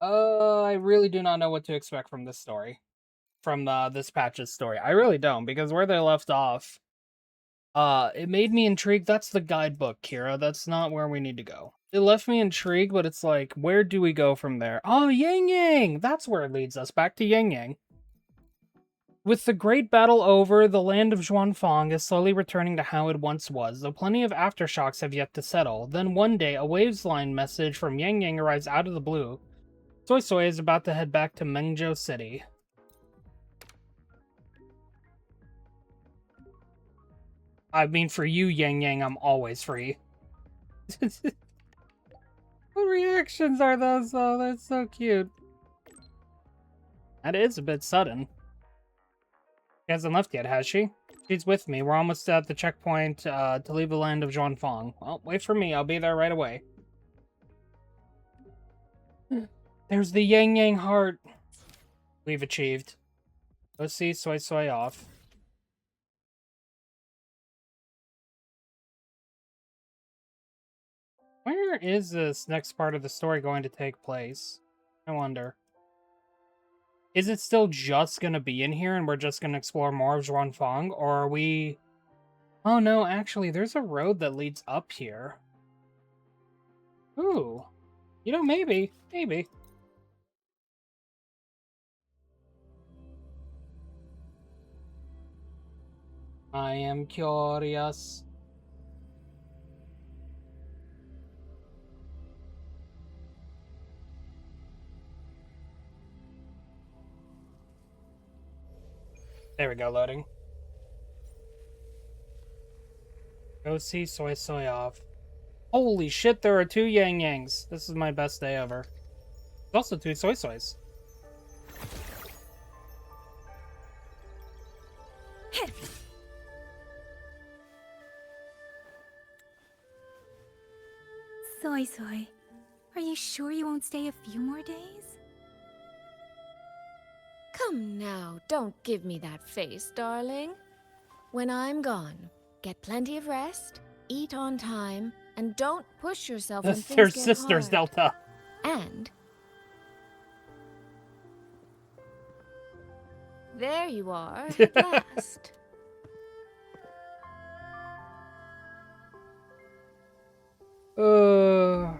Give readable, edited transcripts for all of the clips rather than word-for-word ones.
I really do not know what to expect from this story. From this patch's story. I really don't, because where they left off, it made me intrigued. That's the guidebook, Kira. That's not where we need to go. It left me intrigued, but it's like, where do we go from there? Oh, Yang Yang! That's where it leads us, back to Yang Yang. With the great battle over, the land of Zhuanfang is slowly returning to how it once was, though plenty of aftershocks have yet to settle. Then one day, a waves line message from Yang Yang arrives out of the blue. Soy Soy is about to head back to Mengzhou City. I mean, for you, Yang Yang, I'm always free. What reactions are those, though? That's so cute. That is a bit sudden. She hasn't left yet, has she? She's with me. We're almost at the checkpoint to leave the land of Zhuanfang. Well, wait for me. I'll be there right away. There's the Yang Yang heart. We've achieved. Let's see Soy Soy off. Where is this next part of the story going to take place? I wonder. Is it still just gonna be in here and we're just gonna explore more of Zhuanfang? Or are we... Oh no, actually, there's a road that leads up here. Ooh. You know, maybe. Maybe. I am curious. There we go, loading. Go see Soy Soy off. Holy shit, there are 2 Yang Yangs. This is my best day ever. There's also 2 Soy Soys. Soy Soy, are you sure you won't stay a few more days? Come now, don't give me that face, darling. When I'm gone, get plenty of rest, eat on time, and don't push yourself when They're things get sisters, hard. Delta. And there you are, at last. I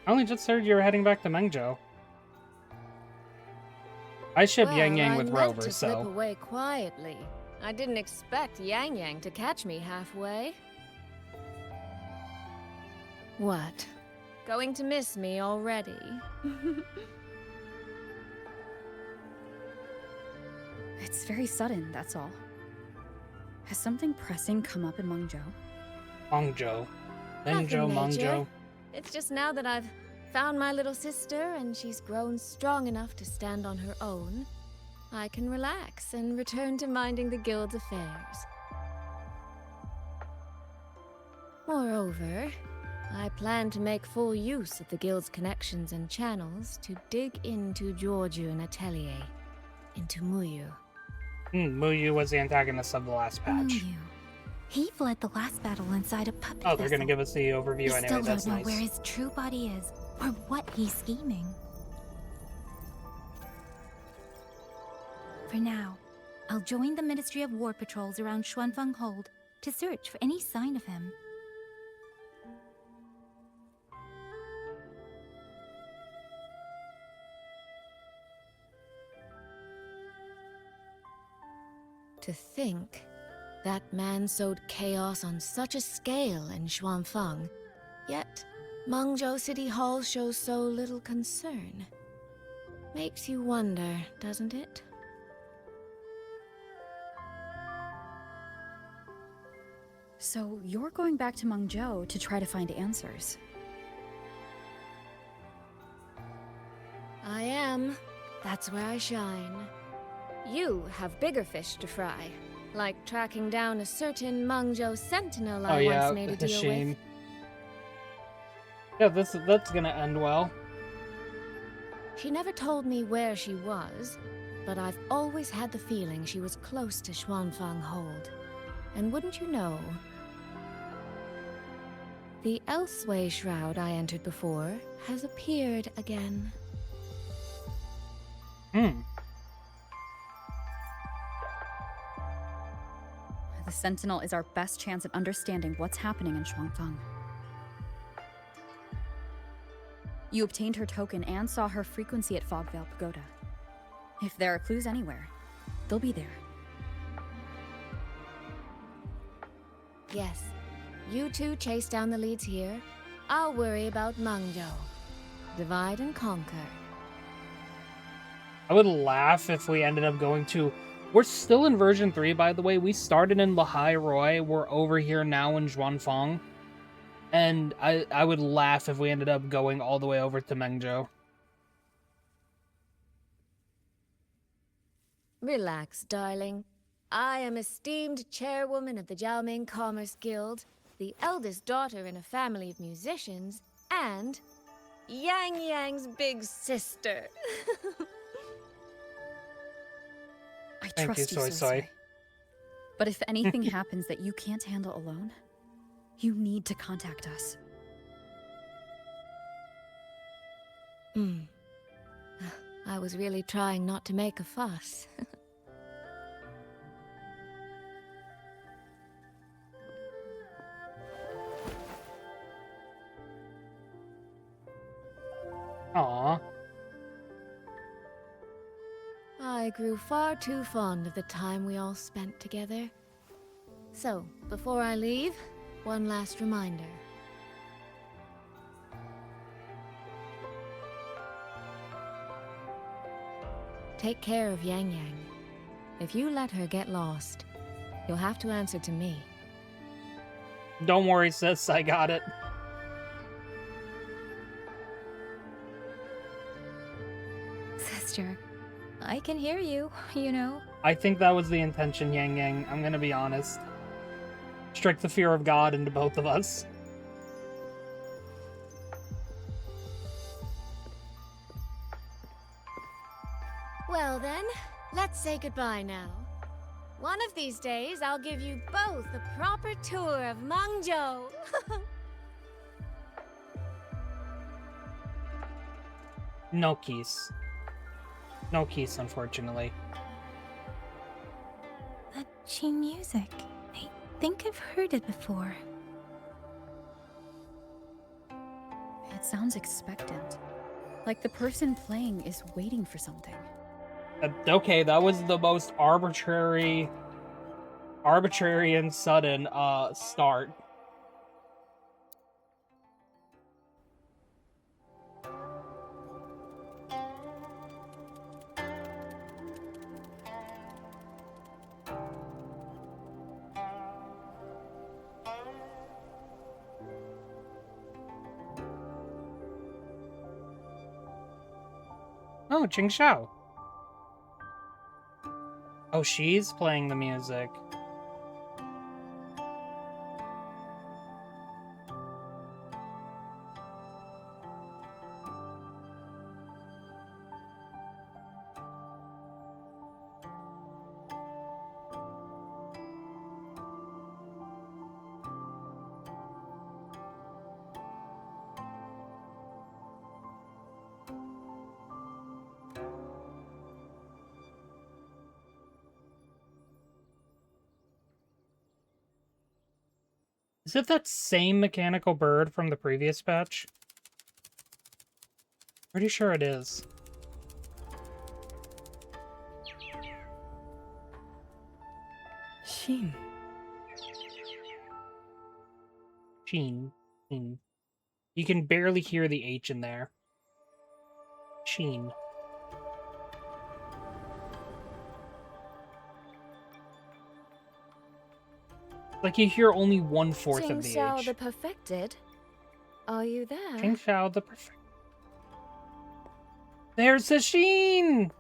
only just heard you were heading back to Mengzhou. I ship Yang Yang with Rover, to so... slip away quietly. I didn't expect Yang Yang to catch me halfway. What? Going to miss me already? It's very sudden, that's all. Has something pressing come up in Mengzhou? Mengzhou. Nothing major. Mengzhou. It's just now that I've found my little sister and she's grown strong enough to stand on her own, I can relax and return to minding the guild's affairs. Moreover, I plan to make full use of the guild's connections and channels to dig into Georgian Atelier, into Muyu. Muyu was the antagonist of the last patch. Muyu. He fled the last battle inside a puppet Oh, they're vessel. gonna give us the overview We anyway, still that's don't know nice. where his true body is, or what he's scheming. For now, I'll join the Ministry of War patrols around Xuanfeng Hold to search for any sign of him. To think that man sowed chaos on such a scale in Xuanfeng, yet Mengzhou City Hall shows so little concern. Makes you wonder, doesn't it? So you're going back to Mengzhou to try to find answers? I am. That's where I shine. You have bigger fish to fry, like tracking down a certain Mengzhou sentinel I once made a deal with. Yeah, that's gonna end well. She never told me where she was, but I've always had the feeling she was close to Xuanfang Hold. And wouldn't you know, The Elseway shroud I entered before has appeared again. Hmm. The Sentinel is our best chance at understanding what's happening in Shuangfang. You obtained her token and saw her frequency at Fogvale Pagoda. If there are clues anywhere, they'll be there. Yes, you two chase down the leads here. I'll worry about Mangzhou. Divide and conquer. I would laugh if we ended up going to... We're still in version 3, by the way. We started in Lahai Roi. We're over here now in Zhuanfang. And I would laugh if we ended up going all the way over to Mengzhou. Relax, darling. I am esteemed chairwoman of the Jiaoming Commerce Guild, the eldest daughter in a family of musicians, and Yang Yang's big sister. I Thank trust you, you, Soy Soy. But if anything happens that you can't handle alone, you need to contact us. I was really trying not to make a fuss. Aww. I grew far too fond of the time we all spent together. So, before I leave, one last reminder. Take care of Yang Yang. If you let her get lost, you'll have to answer to me. Don't worry, sis. I got it. Sister, I can hear you, you know. I think that was the intention, Yang Yang. I'm gonna be honest. Strike the fear of God into both of us. Well then, let's say goodbye now. One of these days, I'll give you both a proper tour of Mangzhou. No keys. No keys, unfortunately. That Qi music. I think I've heard it before. It sounds expectant. Like the person playing is waiting for something. Okay, that was the most arbitrary and sudden start. Oh, Jing Xiao. Oh, she's playing the music. Is it that same mechanical bird from the previous patch? Pretty sure it is. Shin. Sheen. Sheen. You can barely hear the H in there. Sheen. Like you hear only 1/4 of the Xiao H. the Perfected. Are you there? Jing Xiao the perfect. There's the Sheen!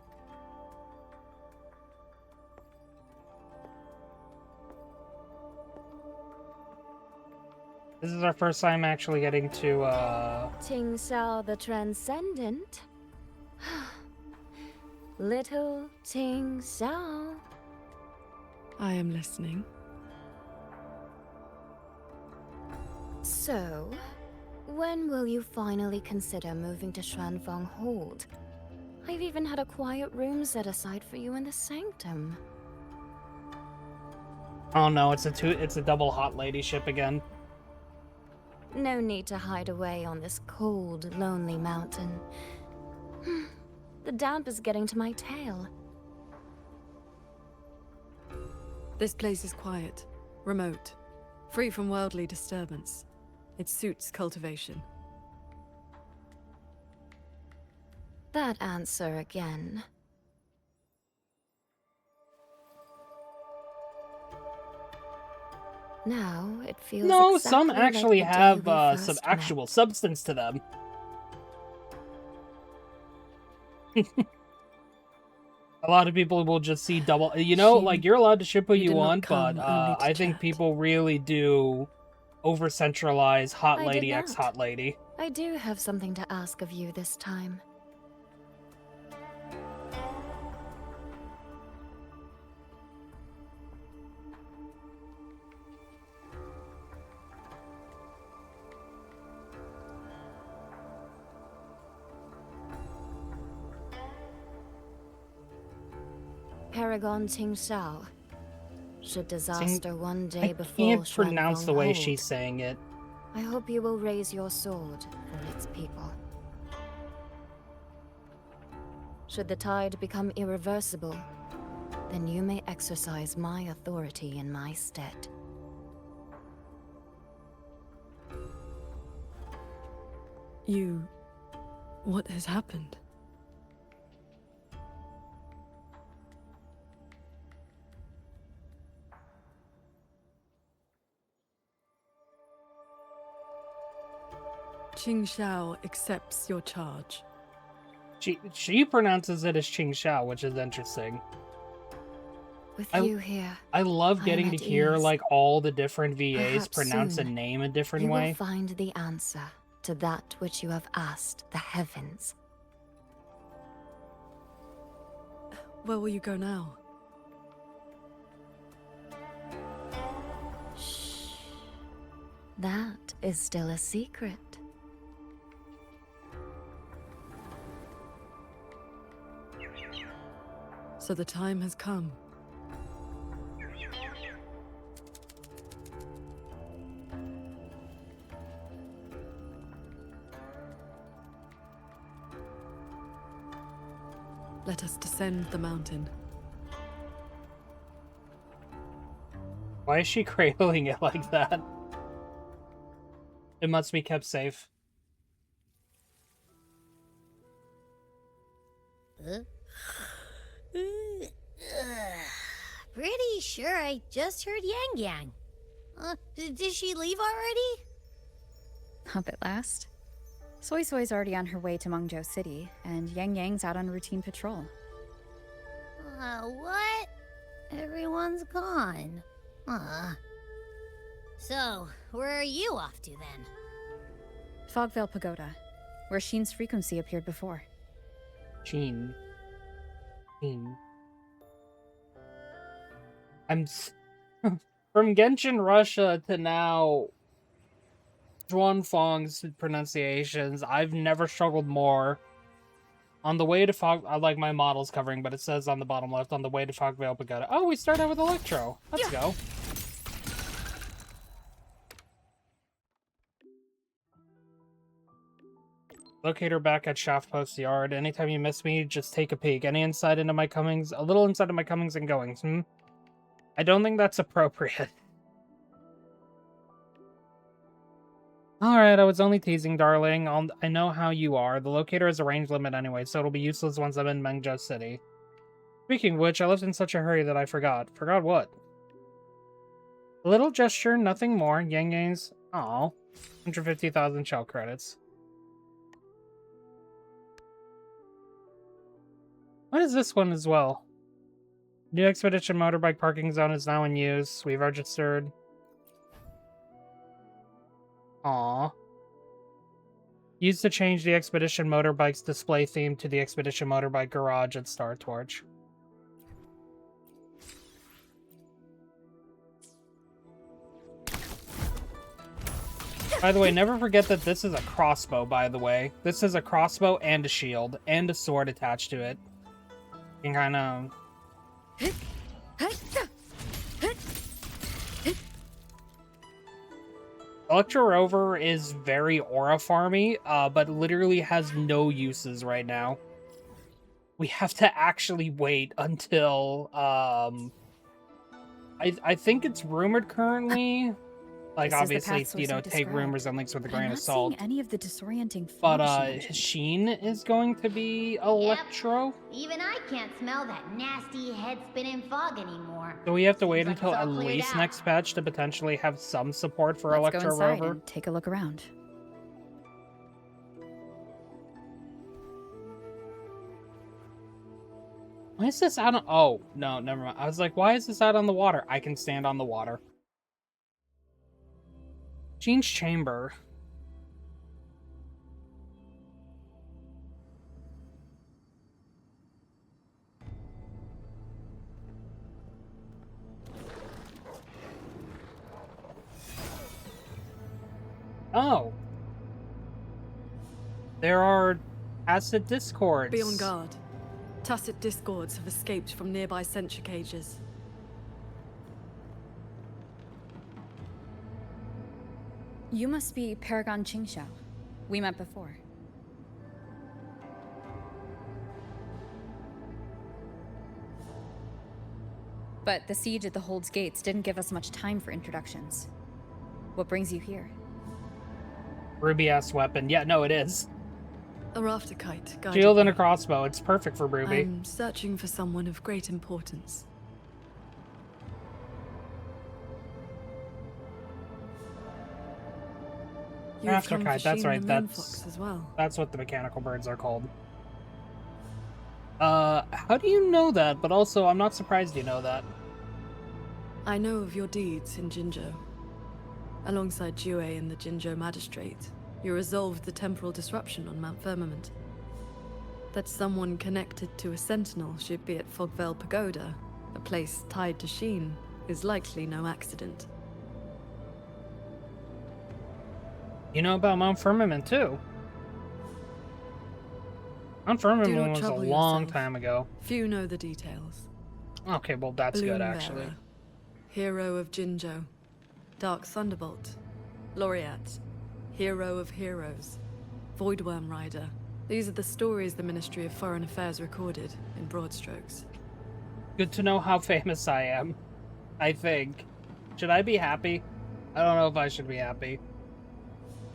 This is our first time actually getting to, Qing Xiao the Transcendent. Little Qing Xiao. I am listening. So, when will you finally consider moving to Xuanfeng Hold? I've even had a quiet room set aside for you in the sanctum. Oh no, it's a double hot lady ship again. No need to hide away on this cold, lonely mountain. The damp is getting to my tail. This place is quiet, remote, free from worldly disturbance. It suits cultivation. That answer again. Now it feels No, exactly some like actually the day have we some first actual met. substance to them. A lot of people will just see double. You know, like, you're allowed to ship who You you did not want, but come only to I think chat. people really do over-centralize hot I lady did x not. hot lady. I do have something to ask of you this time. Paragon Tingxiao. Should disaster one day I befall can't pronounce Xuanfeng the way Hold, she's saying it. I hope you will raise your sword for its people. Should the tide become irreversible, then you may exercise my authority in my stead. What has happened? Qing Shao accepts your charge. She pronounces it as Qing Shao, which is interesting. With I- you here, I love I am getting to at hear ease. like all the different VAs Perhaps pronounce a soon name a different you will way. find the answer to that which you have asked the heavens. Where will you go now? Shh. That is still a secret. So the time has come. Let us descend the mountain. Why is she cradling it like that? It must be kept safe. Pretty sure I just heard Yang Yang. Did she leave already? Up at last. Soy Soy's already on her way to Mengzhou City, and Yang Yang's out on routine patrol. What? Everyone's gone. So, where are you off to then? Fogvale Pagoda, where Sheen's frequency appeared before. Sheen. From Genshin Russia to now Zhuanfang's pronunciations, I've never struggled more. On the way to Fog, I like my models covering, but it says on the bottom left, on the way to Fogvale Pagoda. Oh, we start out with Electro. Let's go. Locator back at Shaft Post Yard. Anytime you miss me, just take a peek. Any insight into my comings? A little insight into my comings and goings, I don't think that's appropriate. Alright, I was only teasing, darling. I know how you are. The locator has a range limit anyway, so it'll be useless once I'm in Mengzhou City. Speaking of which, I left in such a hurry that I forgot. Forgot what? A little gesture, nothing more. Yang Yang's... Aw. 150,000 shell credits. What is this one as well? New Expedition Motorbike Parking Zone is now in use. We've registered. Aww. Used to change the Expedition Motorbike's display theme to the Expedition Motorbike Garage at Star Torch. By the way, never forget that this is a crossbow, by the way. This is a crossbow and a shield, and a sword attached to it. You can kind of... Electro Rover is very aura farmy, but literally has no uses right now. We have to actually wait until, I think it's rumored currently... Like, This is the obviously, path you know, Soysoi take described, rumors and links with a but I'm grain of not salt. seeing any of the disorienting fog But, she mentioned. Sheen is going to be Electro. Even I can't smell that nasty head-spinning fog anymore. So we have to wait Seems like until it's at all cleared least out. next patch to potentially have some support for Let's go Electro inside Rover. and take a look around. Why is this out on... Oh, no, never mind. I was like, why is this out on the water? I can stand on the water. Jean's chamber. Oh. There are tacit discords. Be on guard. Tacit discords have escaped from nearby sentry cages. You must be Paragon Qingxiao. We met before. But the siege at the Hold's gates didn't give us much time for introductions. What brings you here? Ruby-ass weapon. Yeah, no, it is. A rafter kite guided Shield and a me. crossbow. It's perfect for Ruby. I'm searching for someone of great importance. You've Rafter come kite, for that's Sheen right, the that's- Moonfox as well. That's what the mechanical birds are called. How do you know that? But also, I'm not surprised you know that. I know of your deeds in Jinzhou. Alongside Jue and the Jinzhou Magistrate, you resolved the temporal disruption on Mount Firmament. That someone connected to a sentinel should be at Fogvale Pagoda, a place tied to Sheen, is likely no accident. You know about Mount Firmament, too. Mount Do not Firmament was a trouble long yourself. time ago. Few know the details. Okay, well, that's good, Balloon actually. Bearer, hero of Jinzhou, Dark Thunderbolt, Laureate, hero of heroes, Voidworm Rider. These are the stories the Ministry of Foreign Affairs recorded in broad strokes. Good to know how famous I am, I think. Should I be happy? I don't know if I should be happy.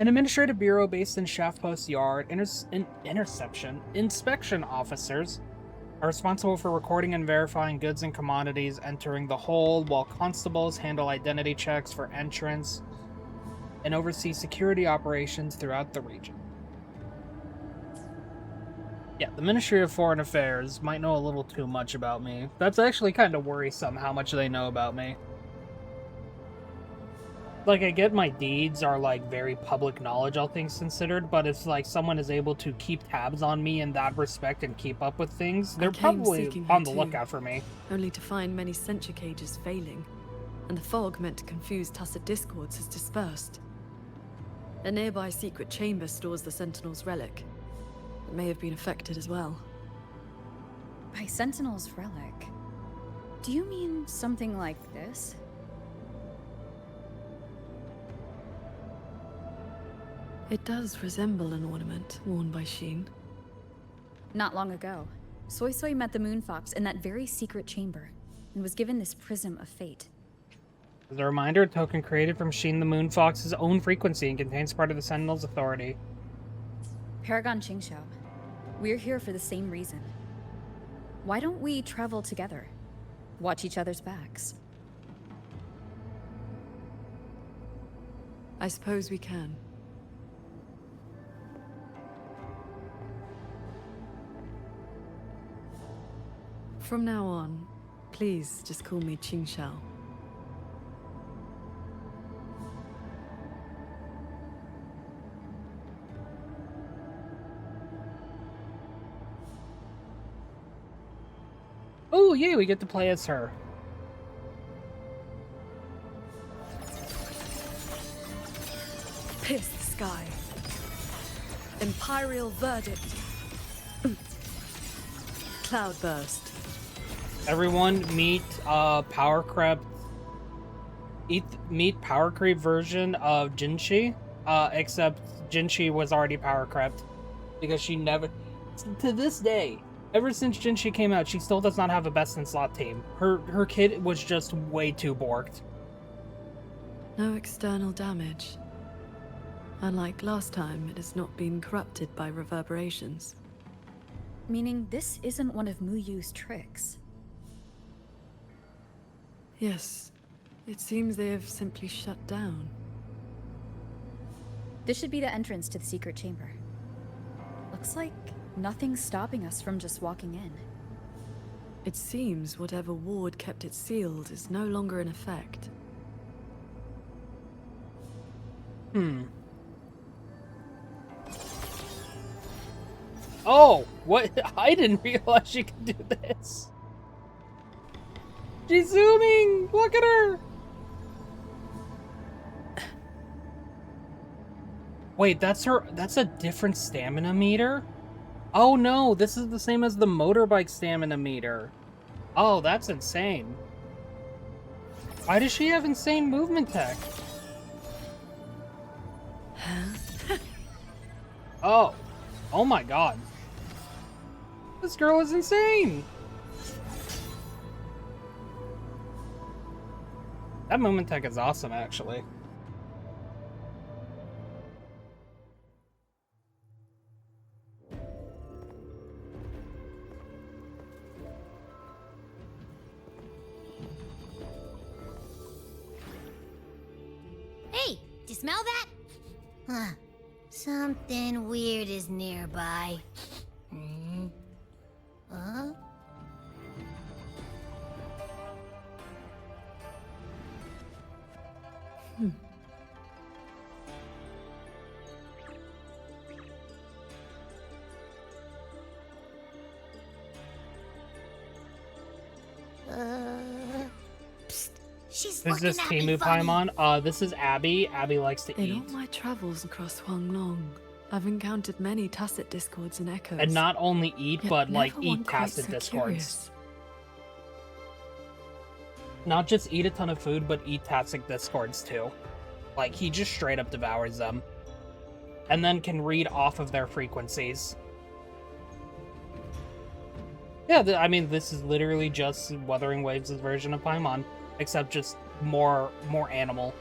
An administrative bureau based in Shaftpost Yard, inspection officers are responsible for recording and verifying goods and commodities entering the hold, while constables handle identity checks for entrance and oversee security operations throughout the region. Yeah, the Ministry of Foreign Affairs might know a little too much about me. That's actually kind of worrisome how much they know about me. Like, I get my deeds are, like, very public knowledge, all things considered, but if, like, someone is able to keep tabs on me in that respect and keep up with things, they're came probably seeking on her the too. lookout for me. Only to find many sentry cages failing, and the fog meant to confuse tacit discords has dispersed. A nearby secret chamber stores the Sentinel's relic. It may have been affected as well. By Sentinel's relic. Do you mean something like this? It does resemble an ornament worn by Sheen. Not long ago, Soysoi met the Moonfox in that very secret chamber, and was given this prism of fate. As a reminder, a token created from Sheen the Moonfox's own frequency and contains part of the Sentinel's authority. Paragon Qingxiao, we're here for the same reason. Why don't we travel together? Watch each other's backs. I suppose we can. From now on, please just call me Qingxiao. Oh, yay, we get to play as her. Pierce the sky. Imperial verdict. Cloudburst. Everyone meet power creep. Meet power creep version of Jinshi. Except Jinshi was already power crept because she never, to this day, ever since Jinshi came out, she still does not have a best in slot team. Her kid was just way too borked. No external damage. Unlike last time, it has not been corrupted by reverberations. Meaning this isn't one of Muyu's tricks. Yes. It seems they have simply shut down. This should be the entrance to the secret chamber. Looks like nothing's stopping us from just walking in. It seems whatever ward kept it sealed is no longer in effect. Oh, what? I didn't realize she could do this. She's zooming! Look at her! Wait, that's a different stamina meter? Oh no, this is the same as the motorbike stamina meter. Oh, that's insane. Why does she have insane movement tech? Oh. Oh my god. This girl is insane! That movement tech is awesome, actually. Hey, do you smell that? Huh. Something weird is nearby. Huh? Psst. She's Is looking this at me Timu funny. Paimon? This is Abby. Abby likes to In eat. all my travels across Huanglong, I've encountered many tacit discords and echoes. And not only eat, yet but like never one eat quite tacit so discords. curious. Not just eat a ton of food, but eat tacit discords too. Like, he just straight up devours them. And then can read off of their frequencies. Yeah, I mean, this is literally just Wuthering Waves' version of Paimon, except just more animal.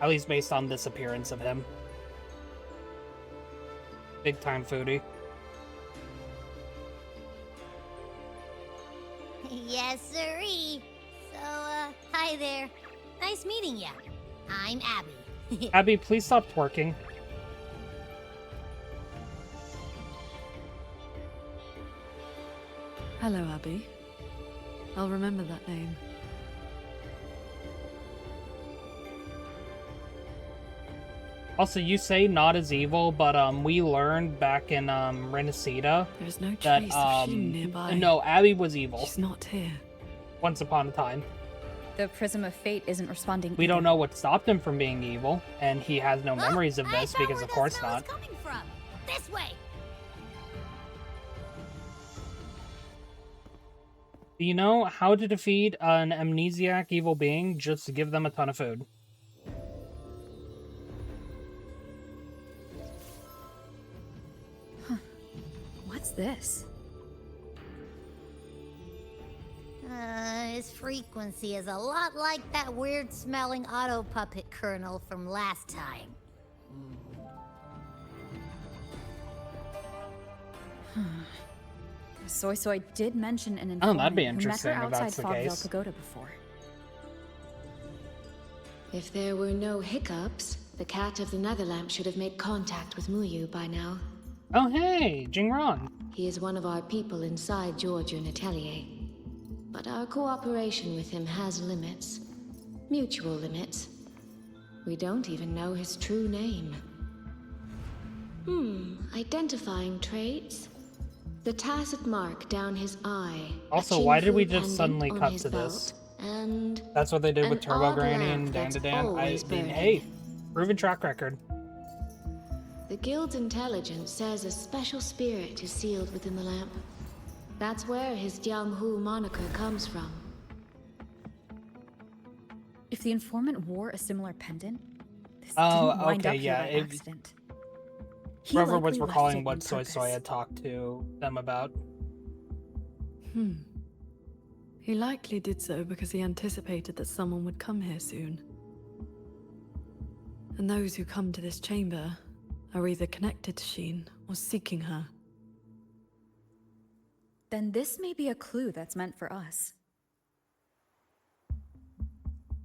At least based on this appearance of him. Big time foodie. Yes, sirree. So, hi there. Nice meeting ya. I'm Abby. Abby, please stop twerking. Hello, Abby. I'll remember that name. Also, you say not as evil, but we learned back in Renacida There's no that trace of Shin nearby. no, Abby was evil She's not here. once upon a time. The Prism of Fate isn't responding. We don't either. know what stopped him from being evil, and he has no memories of I this found because where of the course smell is not. coming from. This way. Do you know how to defeat an amnesiac evil being? Just give them a ton of food. What's this? His frequency is a lot like that weird-smelling auto puppet kernel from last time. Soy Soy did mention an Oh, informant that'd be who met interesting her if outside that's the Fogvale case. Pagoda before. If there were no hiccups, the Cat of the Netherlamp should have made contact with Muyu by now. Oh hey, Jingron. He is one of our people inside Georgian Atelier. But our cooperation with him has limits. Mutual limits. We don't even know his true name. Identifying traits. The tacit mark down his eye. a Also, why did we Qingfu just pendant suddenly on cut his to this? belt, and That's what they did with an Turbo odd Granny lamp and that's Dandadan. I always mean, burning. hey, Proven track record. The guild's intelligence says a special spirit is sealed within the lamp. That's where his Jianghu moniker comes from. If the informant wore a similar pendant, this Oh, didn't wind okay, up yeah, here by accident. He Whoever was likely left recalling it what on Soy Soy purpose. had talked to them about. He likely did so because he anticipated that someone would come here soon. And those who come to this chamber are either connected to Sheen or seeking her. Then this may be a clue that's meant for us.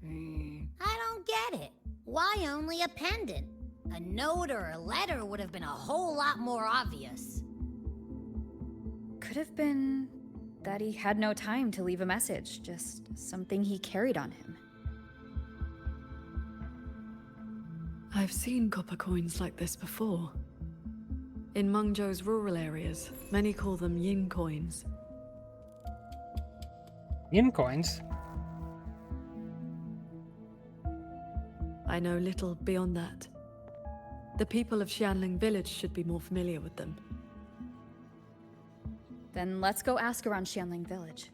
I don't get it. Why only a pendant? A note or a letter would have been a whole lot more obvious. Could have been that he had no time to leave a message, just something he carried on him. I've seen copper coins like this before. In Mengzhou's rural areas, many call them yin coins. Yin coins? I know little beyond that. The people of Xianling village should be more familiar with them. Then let's go ask around Xianling village.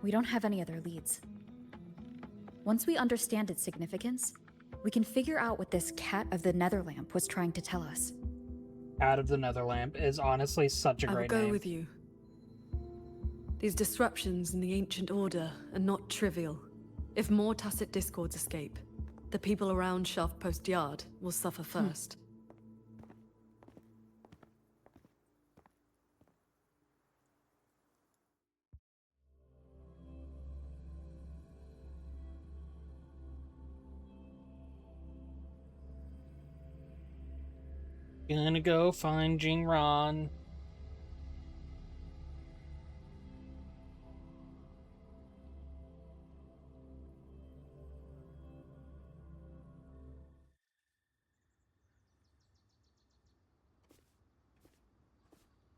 We don't have any other leads. Once we understand its significance, we can figure out what this Cat of the Netherlamp was trying to tell us. Cat of the Netherlamp is honestly such a I will great go name. with you. These disruptions in the ancient order are not trivial. If more tacit discords escape, the people around Shaft Post Yard will suffer first. Gonna go find Jingran.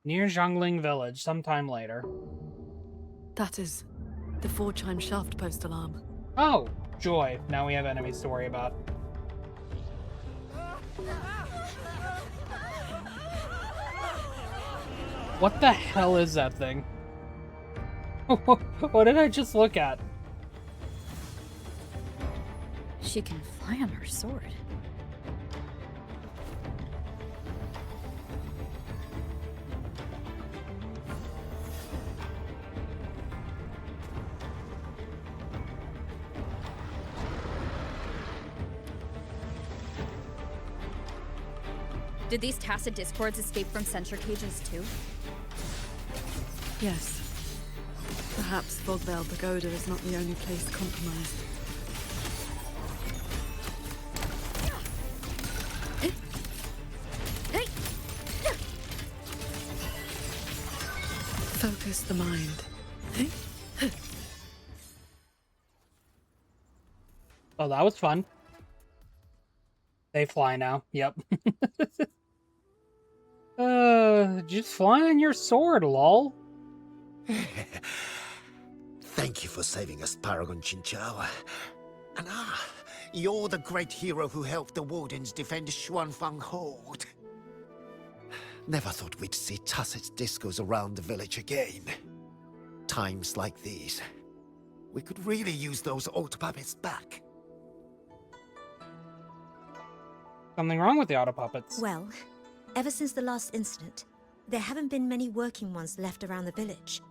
Near Zhongling village, sometime later. That is the 4-chime Shaft Post alarm. Oh, joy. Now we have enemies to worry about. What the hell is that thing? What did I just look at? She can fly on her sword. Did these tacit discords escape from censor cages too? Yes. Perhaps Fogvale Pagoda is not the only place compromised. Focus the mind. Oh, that was fun. They fly now. Yep. Just fly on your sword, lol. Thank you for saving us, Paragon Chinchao. And you're the great hero who helped the Wardens defend Xuanfang Hold. Never thought we'd see tacit discos around the village again. Times like these, we could really use those auto puppets back. Something wrong with the auto puppets. Well, ever since the last incident, there haven't been many working ones left around the village.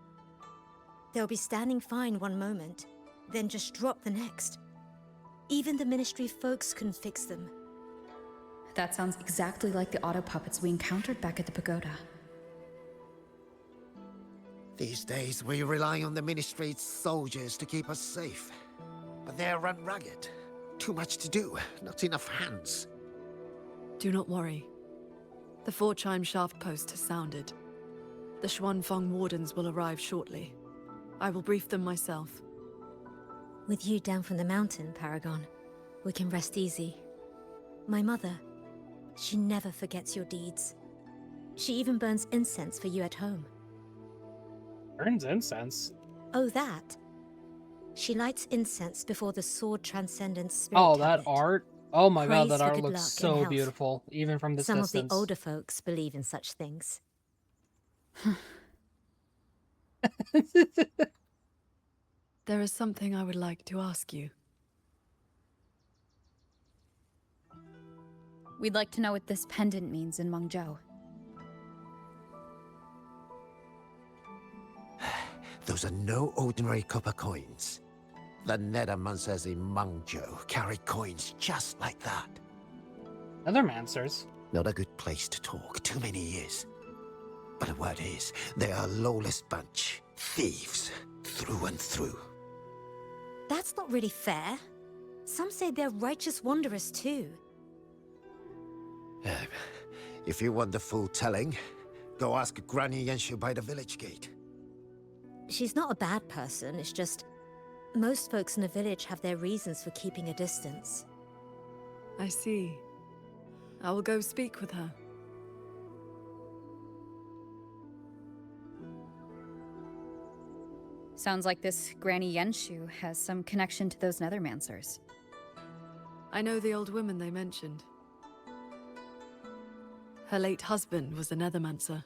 They'll be standing fine one moment, then just drop the next. Even the Ministry folks couldn't fix them. That sounds exactly like the auto puppets we encountered back at the pagoda. These days, we rely on the Ministry's soldiers to keep us safe. But they're run ragged. Too much to do, not enough hands. Do not worry. The 4-chime Shaft Post has sounded. The Xuanfang Wardens will arrive shortly. I will brief them myself. With you down from the mountain, Paragon, we can rest easy. My mother, she never forgets your deeds. She even burns incense for you at home. Burns incense. Oh, that? She lights incense before the sword transcendence spirit Oh, that tablet. art. Oh my god, Prays that for art good looks luck and so health. beautiful, even from this Some of distance. the older folks believe in such things. There is something I would like to ask you. We'd like to know what this pendant means in Mengzhou. Those are no ordinary copper coins. The Nethermancers in Mengzhou carry coins just like that. Nethermancers? Not a good place to talk, too many years. But the word is, they are a lawless bunch. Thieves, through and through. That's not really fair. Some say they're righteous wanderers too. If you want the full telling, go ask Granny Yenshu by the village gate. She's not a bad person, it's just... most folks in the village have their reasons for keeping a distance. I see. I will go speak with her. Sounds like this Granny Yenshu has some connection to those Nethermancers. I know the old woman they mentioned. Her late husband was a Nethermancer.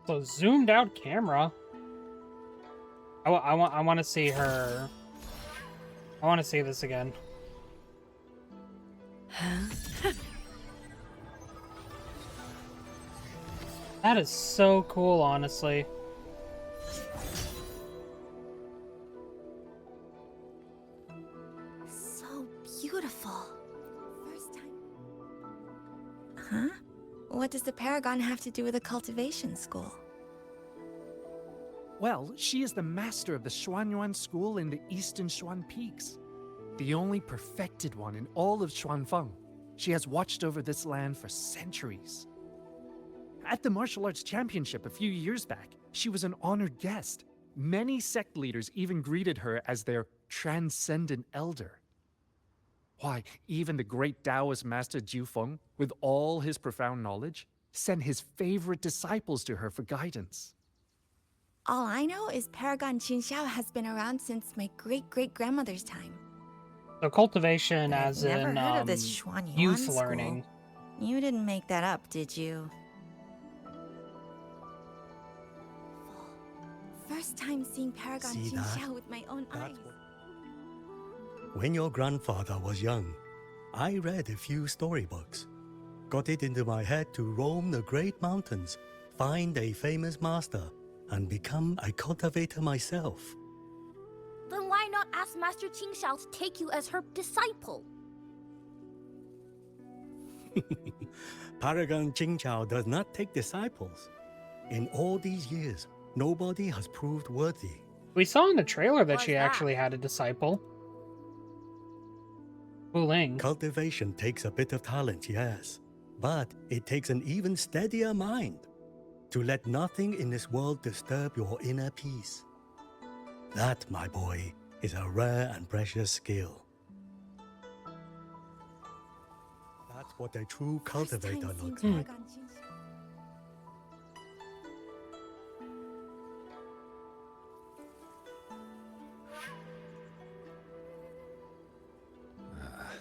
So zoomed out camera. I want to see her. I want to see this again. That is so cool, honestly. So beautiful. First time... Huh? What does the Paragon have to do with a cultivation school? Well, she is the master of the Xuanyuan school in the eastern Xuan Peaks. The only perfected one in all of Xuanfeng. She has watched over this land for centuries. At the martial arts championship a few years back, she was an honored guest. Many sect leaders even greeted her as their transcendent elder. Why, even the great Taoist master Jiufeng, with all his profound knowledge, sent his favorite disciples to her for guidance. All I know is Paragon Qinxiao has been around since my great-great-grandmother's time. So cultivation But as I've never in heard of this Xuanyuan youth school. learning. You didn't make that up, did you? First time seeing Paragon See that? Qinxiao with my own eyes. When your grandfather was young, I read a few storybooks. Got it into my head to roam the great mountains, find a famous master, and become a cultivator myself. Then why not ask Master Qingxiao to take you as her disciple? Paragon Qingqiao does not take disciples. In all these years, nobody has proved worthy. We saw in the trailer that Why's she that? actually had a disciple. Wuling. Cultivation takes a bit of talent, yes, but it takes an even steadier mind to let nothing in this world disturb your inner peace. That, my boy, is a rare and precious skill. That's what a true cultivator looks like.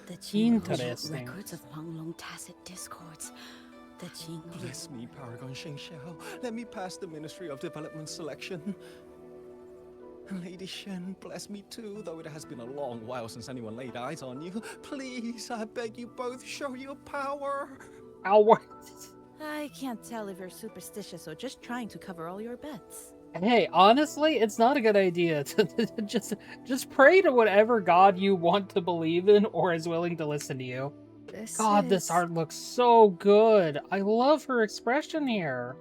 The Qing Interesting. records of long tacit discords. The Qing. Bless me, Paragon Shengxiao. Let me pass the Ministry of Development selection. Lady Shen, bless me too, though it has been a long while since anyone laid eyes on you. Please, I beg you both, show your power. Ow. I can't tell if you're superstitious or just trying to cover all your bets. Hey, honestly, it's not a good idea to just pray to whatever god you want to believe in or is willing to listen to you. This art looks so good. I love her expression here.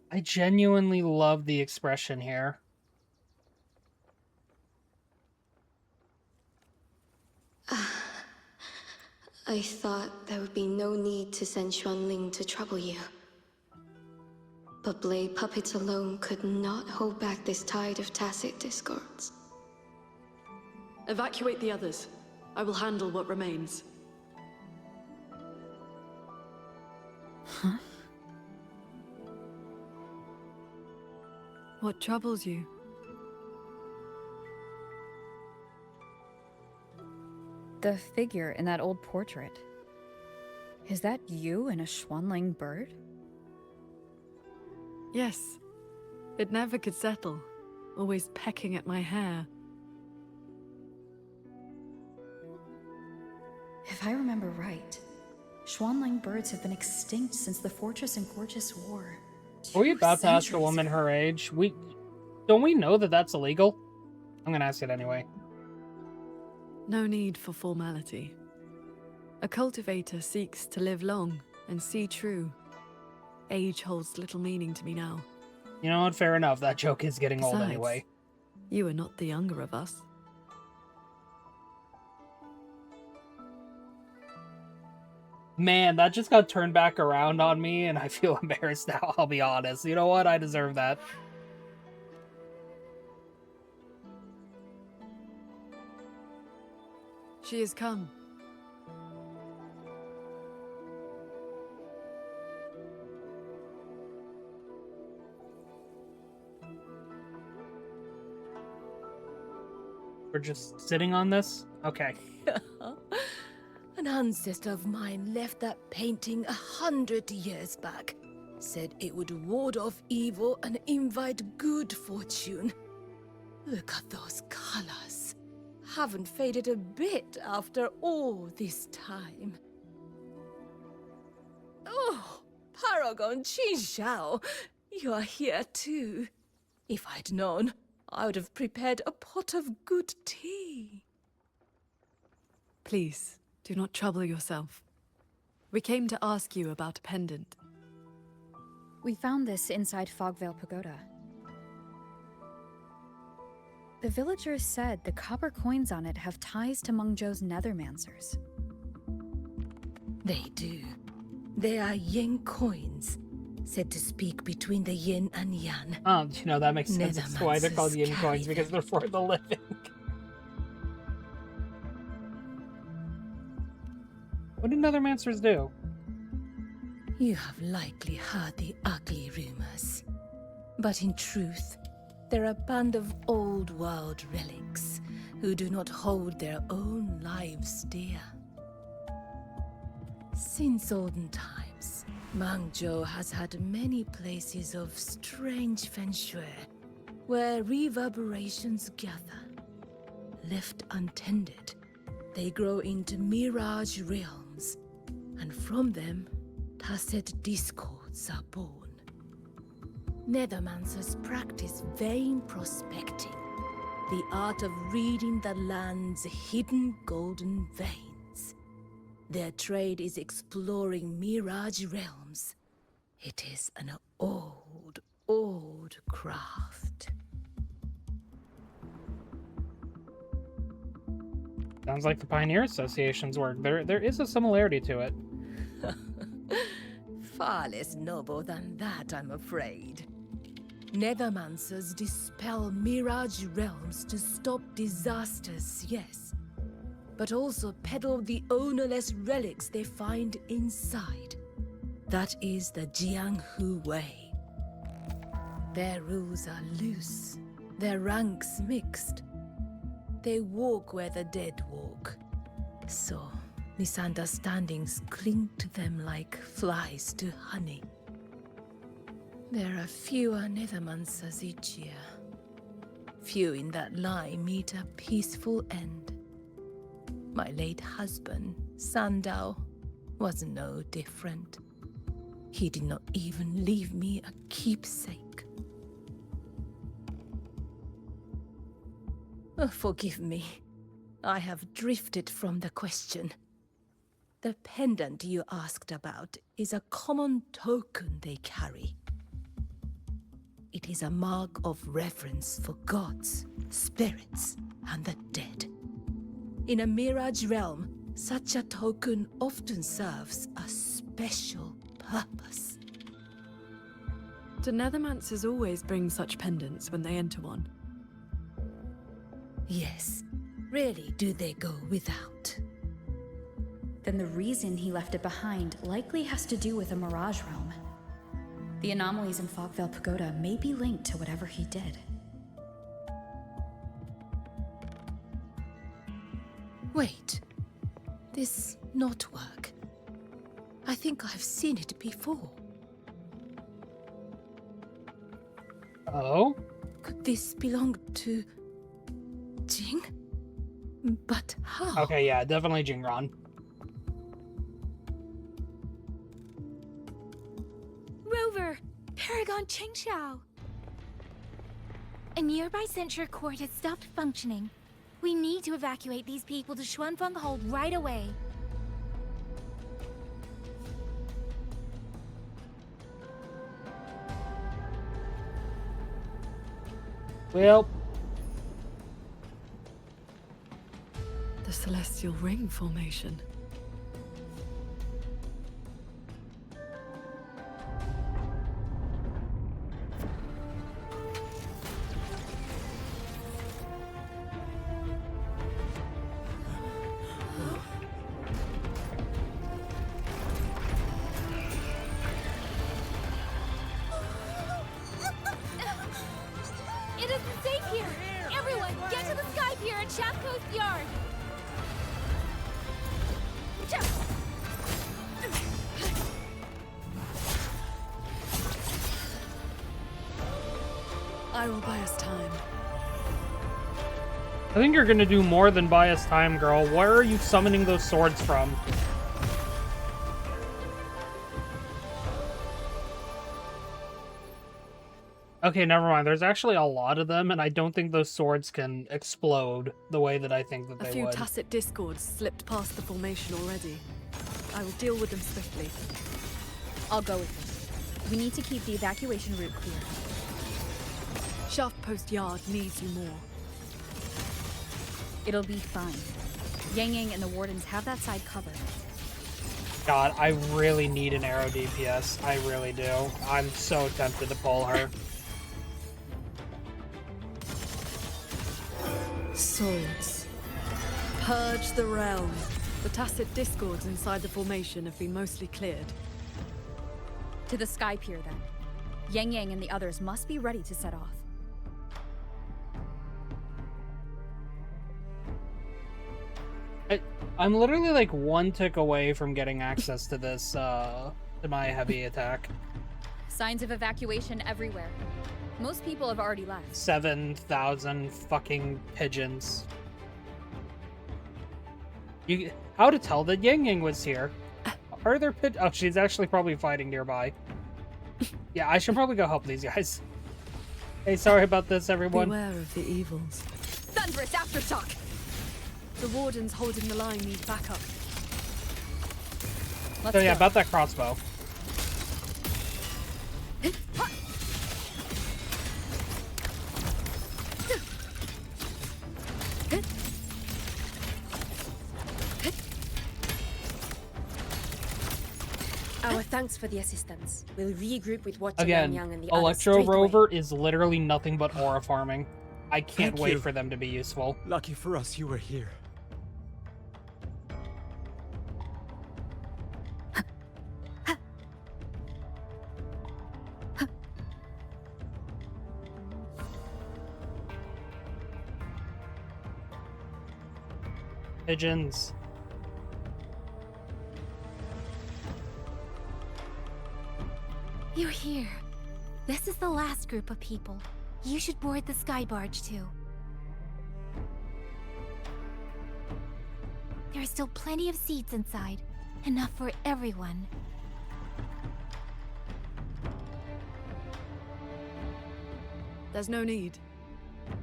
I genuinely love the expression here. I thought there would be no need to send Xuanling to trouble you. But blade puppets alone could not hold back this tide of tacit discords. Evacuate the others. I will handle what remains. Huh? What troubles you? The figure in that old portrait. Is that you in a Xuanling bird? Yes. It never could settle, always pecking at my hair. If I remember right, Xuanling birds have been extinct since the Fortress and Gorgeous War. Are we about to ask a woman her age? Don't we know that that's illegal? I'm gonna ask it anyway. No need for formality. A cultivator seeks to live long and see true. Age holds little meaning to me now. You know what? Fair enough. That joke is getting old Besides, anyway. You are not the younger of us. Man, that just got turned back around on me, and I feel embarrassed now, I'll be honest. You know what? I deserve that. She has come. We're just sitting on this? Okay. An ancestor of mine left that painting 100 years back. Said it would ward off evil and invite good fortune. Look at those colors. Haven't faded a bit after all this time. Oh, Paragon Qinxiao, you're here too. If I'd known, I would have prepared a pot of good tea. Please, do not trouble yourself. We came to ask you about a pendant. We found this inside Fogvale Pagoda. The villagers said the copper coins on it have ties to Mengzhou's nethermancers. They do. They are yin coins, said to speak between the yin and yang. You know, that makes sense. That's why they're called yin coins, because they're for the living. What do nethermancers do? You have likely heard the ugly rumors. But in truth, they're a band of old world relics who do not hold their own lives dear. Since olden times, Mengzhou has had many places of strange feng shui, where reverberations gather. Left untended, they grow into mirage realms, and from them, tacit discords are born. Nethermancers practice vain prospecting, the art of reading the land's hidden golden veins. Their trade is exploring mirage realms. It is an old, old craft. Sounds like the Pioneer Association's work. There is a similarity to it. Far less noble than that, I'm afraid. Nethermancers dispel mirage realms to stop disasters, yes. But also peddle the ownerless relics they find inside. That is the Jianghu way. Their rules are loose, their ranks mixed. They walk where the dead walk. So, misunderstandings cling to them like flies to honey. There are fewer Nethermancers each year. Few in that line meet a peaceful end. My late husband, Sandao, was no different. He did not even leave me a keepsake. Oh, forgive me. I have drifted from the question. The pendant you asked about is a common token they carry. It is a mark of reverence for gods, spirits, and the dead. In a mirage realm, such a token often serves a special purpose. Do Nethermancers always bring such pendants when they enter one? Yes. Rarely do they go without. Then the reason he left it behind likely has to do with a mirage realm. The anomalies in Fogvale Pagoda may be linked to whatever he did. Wait. This knotwork. I think I've seen it before. Oh? Could this belong to Jing? But how? Okay, yeah, definitely Jingron. Rover! Paragon Qingxiao! A nearby censure court has stopped functioning. We need to evacuate these people to Xuanfeng Hold right away. Well, The Celestial Ring formation. It isn't safe here! Everyone, get to the Sky Pier at Shaft Coast Yard! I will buy us time. I think you're gonna do more than buy us time, girl. Where are you summoning those swords from? Okay, never mind. There's actually a lot of them, and I don't think those swords can explode the way that I think that A they few would. tacit discords slipped past the formation already. I will deal with them swiftly. I'll go with you. We need to keep the evacuation route clear. Shaft Post Yard needs you more. It'll be fine. Yang Yang and the Wardens have that side covered. God, I really need an arrow DPS. I really do. I'm so tempted to pull her. Swords. Purge the realm. The tacit discords inside the formation have been mostly cleared. To the Sky Pier, then. Yang Yang and the others must be ready to set off. I'm literally like one tick away from getting access to this, to my heavy attack. Signs of evacuation everywhere. Most people have already left. 7,000 fucking pigeons. How to tell that Yang Yang was here? Are there oh, she's actually probably fighting nearby. Yeah, I should probably go help these guys. Hey, sorry about this, everyone. Beware of the evils. Thunderous aftershock! The Wardens holding the line need backup. So yeah, about that crossbow. Our thanks for the assistance. We'll regroup with Watcher Again, Yang and the Electro others straight away. Rover is literally nothing but aura farming. I can't Thank wait you. for them to be useful. Lucky for us, you were here. Pigeons. You're here. This is the last group of people. You should board the sky barge too. There are still plenty of seats inside. Enough for everyone. There's no need.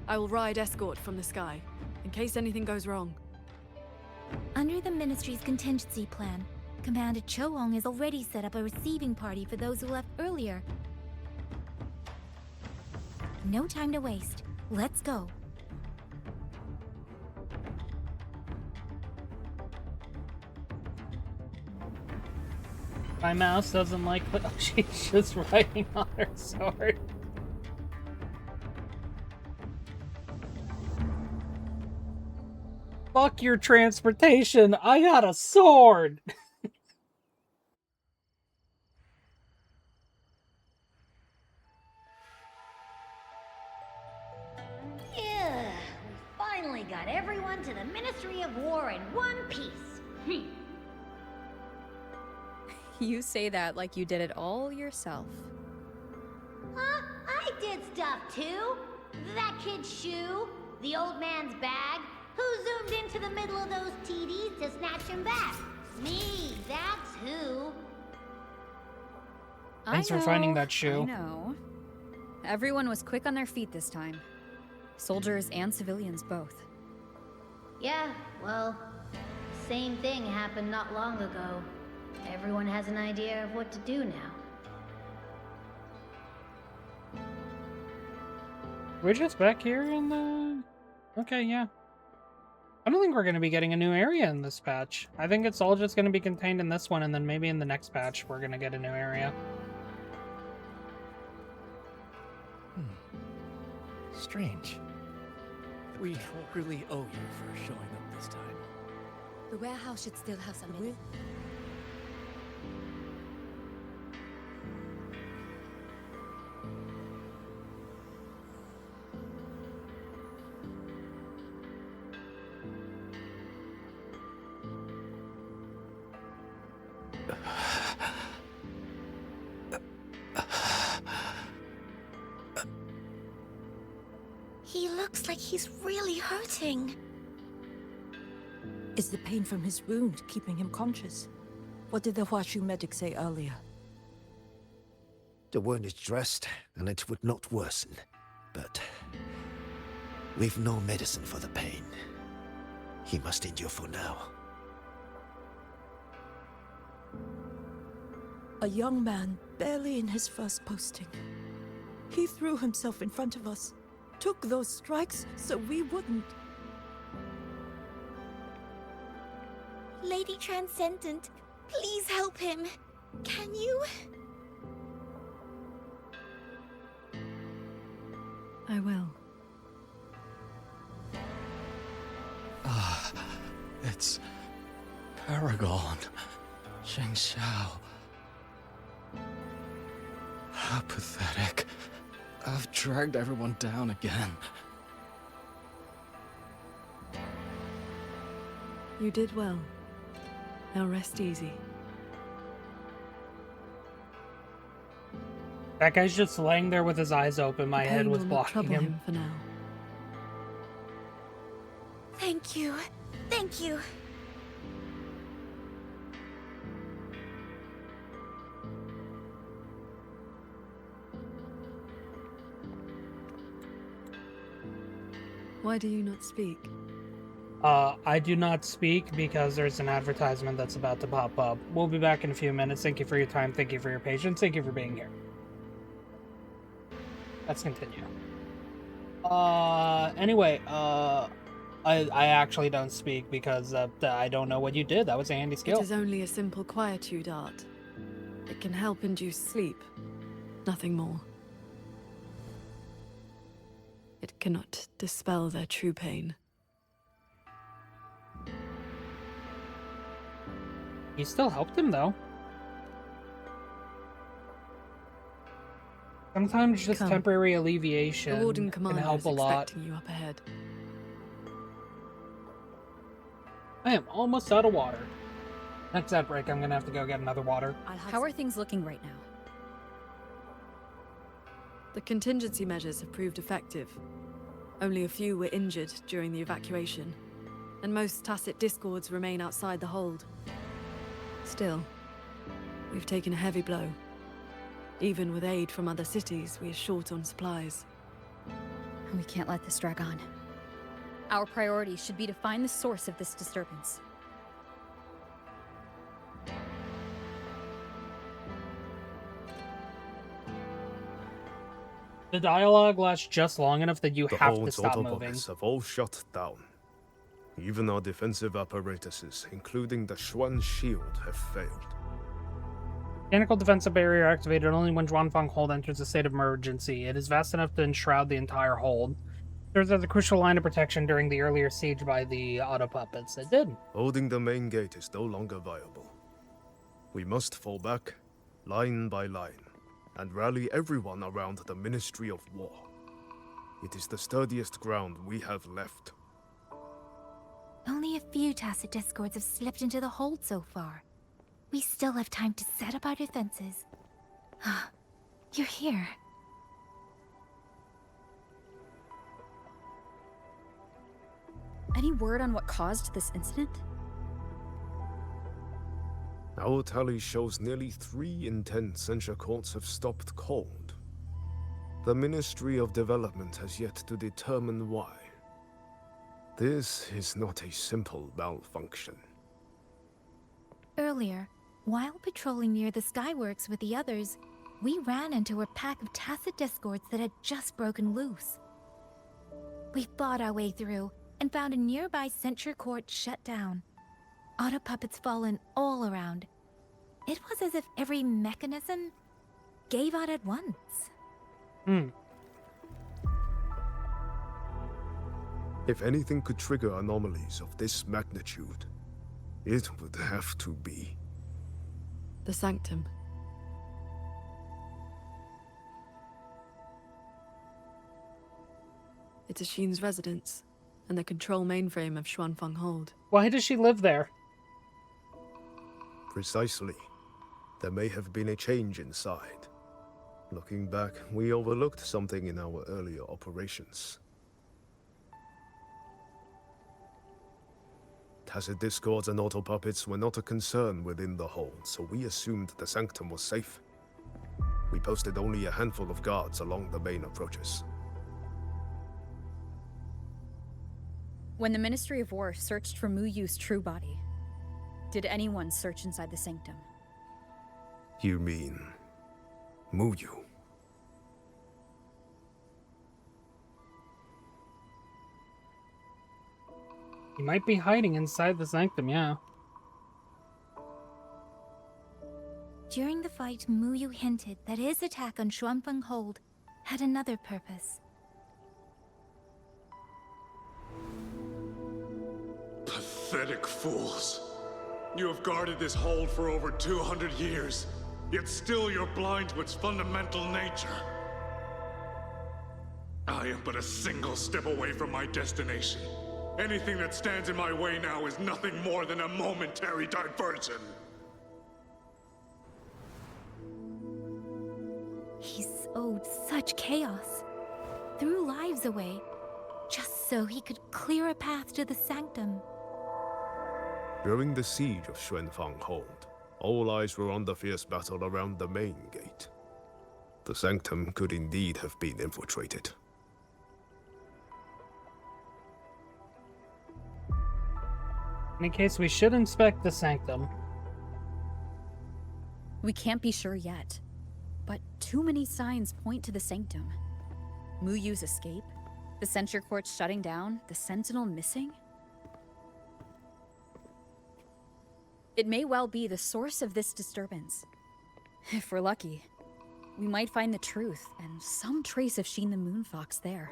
I will ride escort from the sky, in case anything goes wrong. Under the Ministry's contingency plan, Commander Choong has already set up a receiving party for those who left earlier. No time to waste. Let's go. My mouse doesn't like oh, she's just riding on her sword. Fuck your transportation. I got a sword. they got everyone to the Ministry of War in one piece. You say that like you did it all yourself. I did stuff too. That kid's shoe, the old man's bag. Who zoomed into the middle of those TDs to snatch him back? Me, that's who. Thanks for finding that shoe. I know. Everyone was quick on their feet this time. Soldiers and civilians both. Yeah, well, same thing happened not long ago. Everyone has an idea of what to do now. We're just back here in the... Okay, yeah. I don't think we're going to be getting a new area in this patch. I think it's all just going to be contained in this one, and then maybe in the next patch we're going to get a new area. Strange. We really owe you for showing up this time. The warehouse should still have some in it. He looks like he's really hurting. Is the pain from his wound keeping him conscious? What did the Huashu medic say earlier? The wound is dressed, and it would not worsen. But we've no medicine for the pain. He must endure for now. A young man, barely in his first posting. He threw himself in front of us, took those strikes so we wouldn't. Lady Transcendent, please help him. Can you? I will. It's Paragon. Shengxiao. How pathetic. I've dragged everyone down again. You did well. Now rest easy. That guy's just laying there with his eyes open. My head was blocking him. For now. Thank you. Thank you. Why do you not speak? I do not speak because there's an advertisement that's about to pop up. We'll be back in a few minutes. Thank you for your time. Thank you for your patience. Thank you for being here. Let's continue. Anyway, I actually don't speak because I don't know what you did. That was a handy skill. It is only a simple quietude art. It can help induce sleep. Nothing more. It cannot dispel their true pain. You still helped him, though. Sometimes just Come. temporary alleviation The Warden can Commander help is a lot. expecting you up ahead. I am almost out of water. Next ad break, I'm gonna have to go get another water. How are things looking right now? The contingency measures have proved effective. Only a few were injured during the evacuation, and most tacit discords remain outside the hold. Still, we've taken a heavy blow. Even with aid from other cities, we are short on supplies. We can't let this drag on. Our priority should be to find the source of this disturbance. The dialogue lasts just long enough that you The have to hold's stop moving. autobugs have all shut down. Even our defensive apparatuses, including the Xuan shield, have failed. Mechanical defensive barrier activated only when Zhuanfeng hold enters a state of emergency. It is vast enough to enshroud the entire hold. Serves as a crucial line of protection during the earlier siege by the auto puppets. It did. Holding the main gate is no longer viable. We must fall back, line by line, and rally everyone around the Ministry of War. It is the sturdiest ground we have left. Only a few Tacet discords have slipped into the hold so far. We still have time to set up our defenses. You're here. Any word on what caused this incident? Our tally shows nearly 3 in 10 censure courts have stopped cold. The Ministry of Development has yet to determine why. This is not a simple malfunction. Earlier, while patrolling near the Skyworks with the others, we ran into a pack of Tacet discords that had just broken loose. We fought our way through and found a nearby censure court shut down. Auto puppets fallen all around. It was as if every mechanism gave out at once. If anything could trigger anomalies of this magnitude, it would have to be The Sanctum. It's Ashin's residence, and the control mainframe of Xuanfeng Hold. Why does she live there? Precisely. There may have been a change inside. Looking back, we overlooked something in our earlier operations. Tacet discords and auto puppets were not a concern within the hold, so we assumed the Sanctum was safe. We posted only a handful of guards along the main approaches. When the Ministry of War searched for Mu Yu's true body, did anyone search inside the Sanctum? You mean Mu Yu? He might be hiding inside the Sanctum, yeah. During the fight, Mu Yu hinted that his attack on Xuanfeng Hold had another purpose. Pathetic fools. You have guarded this hold for over 200 years, yet still you're blind to its fundamental nature. I am but a single step away from my destination. Anything that stands in my way now is nothing more than a momentary diversion. He sowed such chaos, threw lives away, just so he could clear a path to the Sanctum. During the siege of Xuanfeng Hold, all eyes were on the fierce battle around the main gate. The Sanctum could indeed have been infiltrated. In any case, we should inspect the Sanctum. We can't be sure yet, but too many signs point to the Sanctum. Mu Yu's escape, the censure court shutting down, the Sentinel missing. It may well be the source of this disturbance. If we're lucky, we might find the truth and some trace of Sheen the Moonfox there.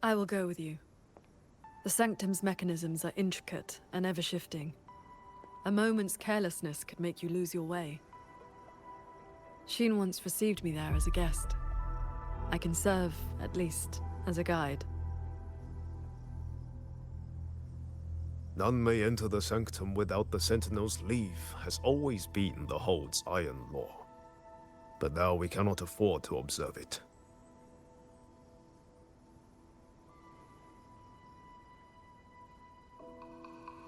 I will go with you. The Sanctum's mechanisms are intricate and ever-shifting. A moment's carelessness could make you lose your way. Sheen once received me there as a guest. I can serve, at least, as a guide. None may enter the Sanctum without the Sentinel's leave has always been the Hold's iron law. But now we cannot afford to observe it.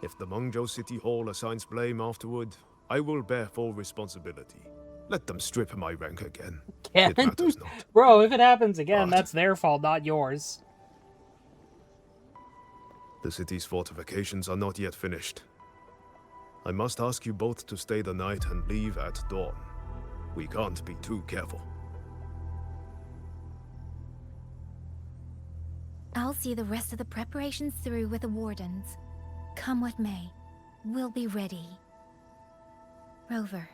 If the Mengzhou City Hall assigns blame afterward, I will bear full responsibility. Let them strip my rank again. It matters not. Bro, if it happens again, that's their fault, not yours. The city's fortifications are not yet finished. I must ask you both to stay the night and leave at dawn. We can't be too careful. I'll see the rest of the preparations through with the Wardens. Come what may, we'll be ready. Rover,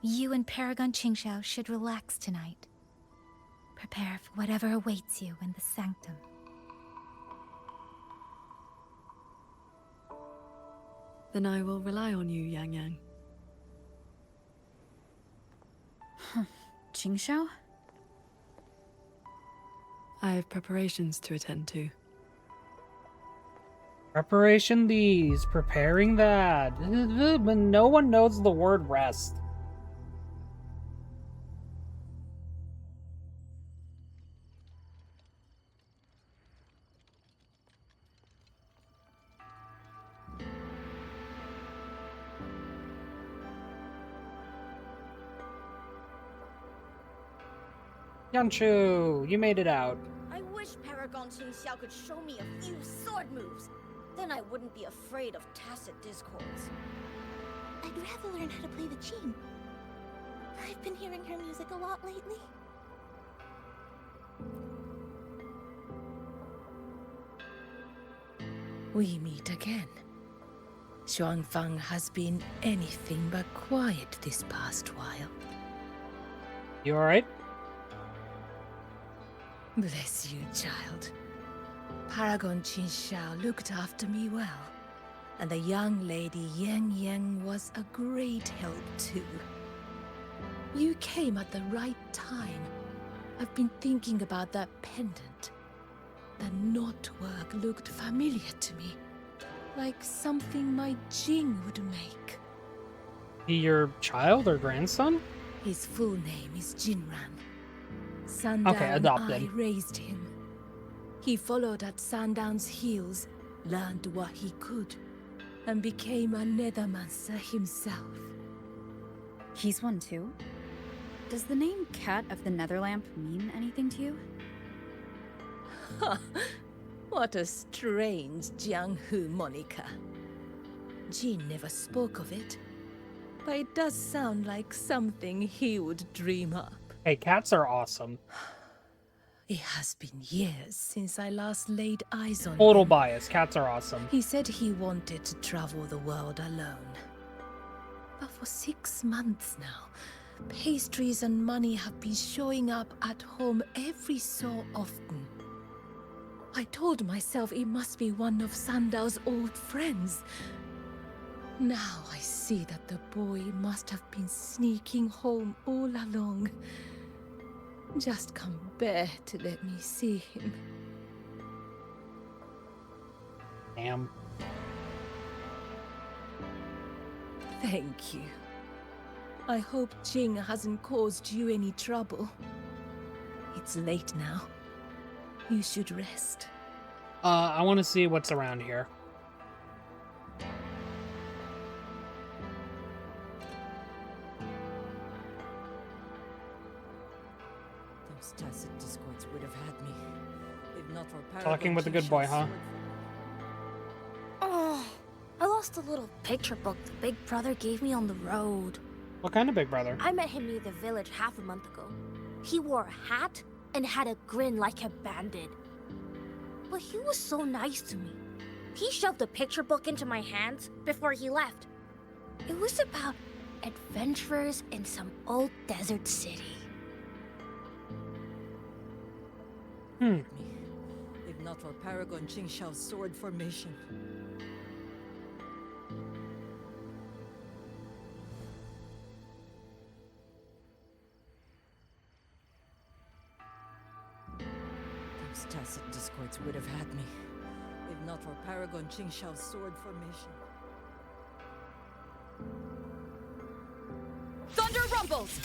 you and Paragon Qingxiao should relax tonight. Prepare for whatever awaits you in the Sanctum. Then I will rely on you, Yang Yang. Qingxiao? I have preparations to attend to. Preparation these, preparing that. But no one knows the word rest. Yanshu, you made it out. I wish Paragon Qingxiao could show me a few sword moves. Then I wouldn't be afraid of tacit discords. I'd rather learn how to play the qin. I've been hearing her music a lot lately. We meet again. Xuanfang has been anything but quiet this past while. You alright? Bless you, child. Paragon Qingxiao looked after me well, and the young lady Yang Yang was a great help too. You came at the right time. I've been thinking about that pendant. The knotwork looked familiar to me, like something my Jing would make. He your child or grandson? His full name is Jinran. Sundown Okay, adopted. I raised him. He followed at Sundown's heels, learned what he could, and became a Nethermancer himself. He's one too? Does the name Cat of the Netherlamp mean anything to you? What a strange Jianghu moniker. Jin never spoke of it, but it does sound like something he would dream up. Hey, cats are awesome. It has been years since I last laid eyes on Total him. bias. Cats are awesome. He said he wanted to travel the world alone. But for 6 months now, pastries and money have been showing up at home every so often. I told myself it must be one of Sandal's old friends. Now I see that the boy must have been sneaking home all along. Just can't bear to let me see him. Damn. Thank you. I hope Jing hasn't caused you any trouble. It's late now. You should rest. I want to see what's around here. Those tacit discords would have had me, if not for Talking with a good boy, huh? Oh, I lost a little picture book the big brother gave me on the road. What kind of big brother? I met him near the village half a month ago. He wore a hat and had a grin like a bandit. But he was so nice to me. He shoved the picture book into my hands before he left. It was about adventurers in some old desert city. If not for Paragon Qingxiao's sword formation. Those tacit discords would have had me, if not for Paragon Qingxiao's sword formation. Thunder rumbles!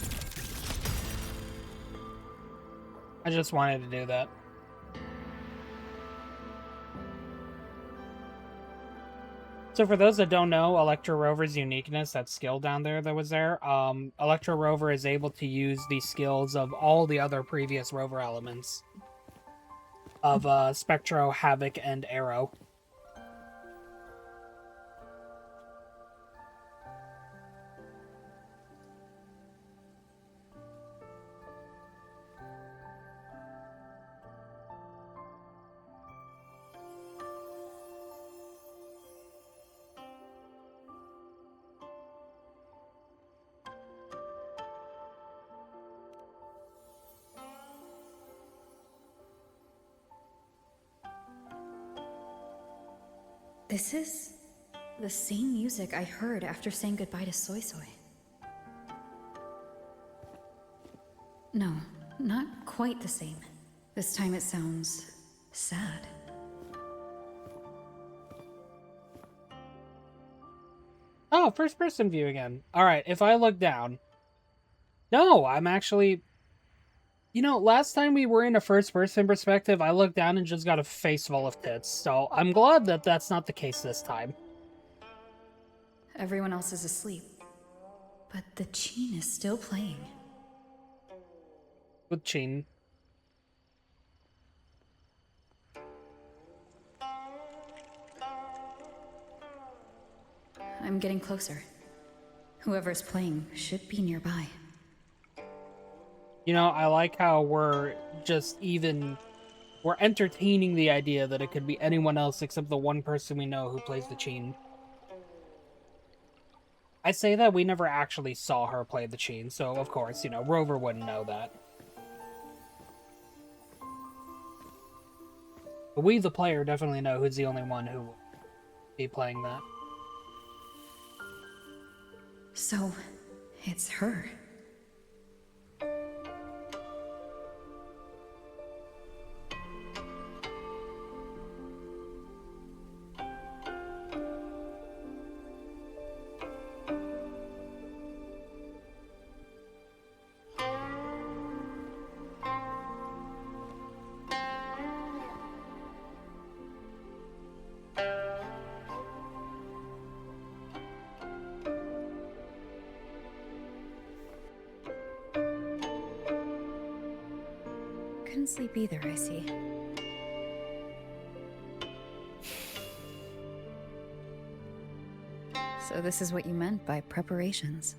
I just wanted to do that. So for those that don't know, Electro Rover's uniqueness, that skill down there that was there, Electro Rover is able to use the skills of all the other previous Rover elements. Of Spectro, Havoc, and Arrow. This is the same music I heard after saying goodbye to Soy Soy. No, not quite the same. This time it sounds sad. Oh, first person view again. Alright, if I look down. No, I'm actually... You know, last time we were in a first person perspective, I looked down and just got a face full of tits. So I'm glad that that's not the case this time. Everyone else is asleep. But the Qin is still playing. With Qin. I'm getting closer. Whoever's playing should be nearby. You know, I like how we're just we're entertaining the idea that it could be anyone else except the one person we know who plays the Qin. I say that we never actually saw her play the Qin, so of course, you know, Rover wouldn't know that. But we, the player, definitely know who's the only one who will be playing that. So, it's her. Couldn't sleep either, I see. So this is what you meant by preparations.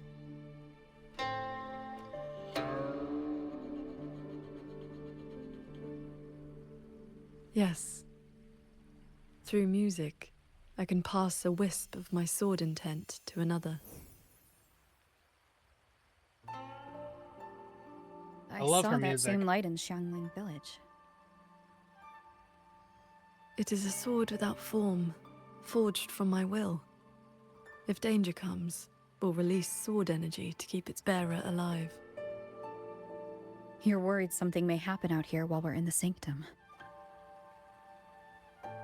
Yes. Through music, I can pass a wisp of my sword intent to another. I love saw her that music. same light in Xiangling Village. It is a sword without form, forged from my will. If danger comes, will release sword energy to keep its bearer alive. You're worried something may happen out here while we're in the sanctum.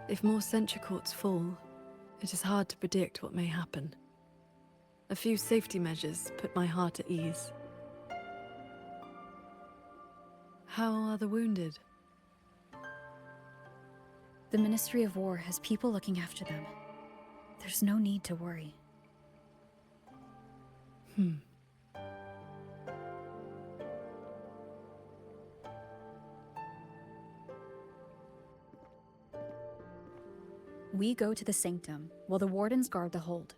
If more sentry courts fall, it is hard to predict what may happen. A few safety measures put my heart at ease. How are the wounded? The Ministry of War has people looking after them. There's no need to worry. We go to the sanctum, while the wardens guard the hold.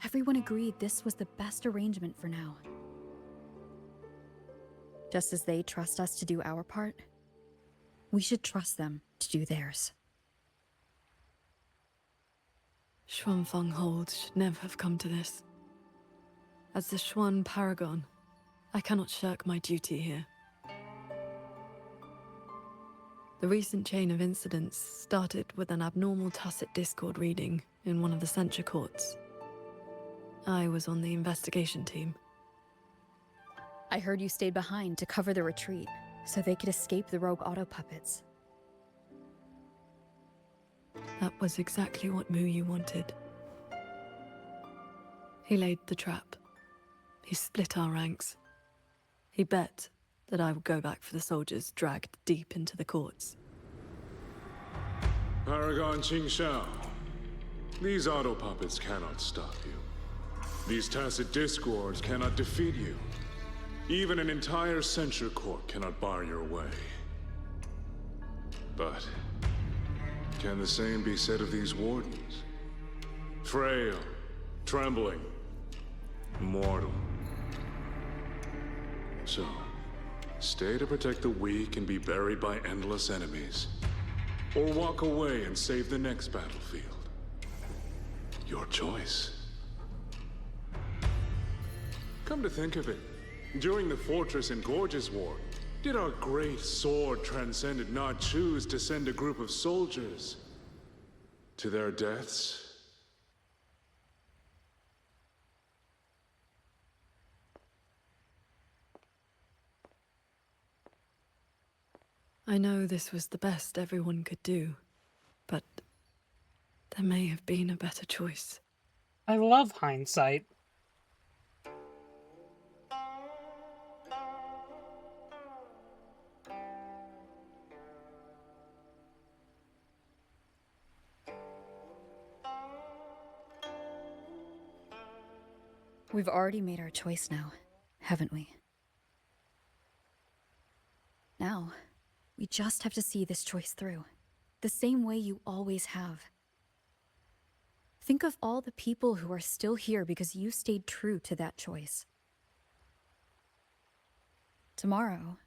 Everyone agreed this was the best arrangement for now. Just as they trust us to do our part, we should trust them to do theirs. Xuanfeng Hold should never have come to this. As the Xuan Paragon, I cannot shirk my duty here. The recent chain of incidents started with an abnormal tacit discord reading in one of the censure courts. I was on the investigation team. I heard you stayed behind to cover the retreat, so they could escape the rogue auto puppets. That was exactly what Muyu wanted. He laid the trap. He split our ranks. He bet that I would go back for the soldiers dragged deep into the courts. Paragon Qingxiao, these auto puppets cannot stop you. These tacit discords cannot defeat you. Even an entire censure court cannot bar your way. But can the same be said of these wardens? Frail, trembling, mortal. So, stay to protect the weak and be buried by endless enemies. Or walk away and save the next battlefield. Your choice. Come to think of it, during the Fortress and Gorges War, did our great sword transcendent not choose to send a group of soldiers to their deaths? I know this was the best everyone could do, but there may have been a better choice. I love hindsight. We've already made our choice now, haven't we? Now, we just have to see this choice through, the same way you always have. Think of all the people who are still here because you stayed true to that choice. Tomorrow,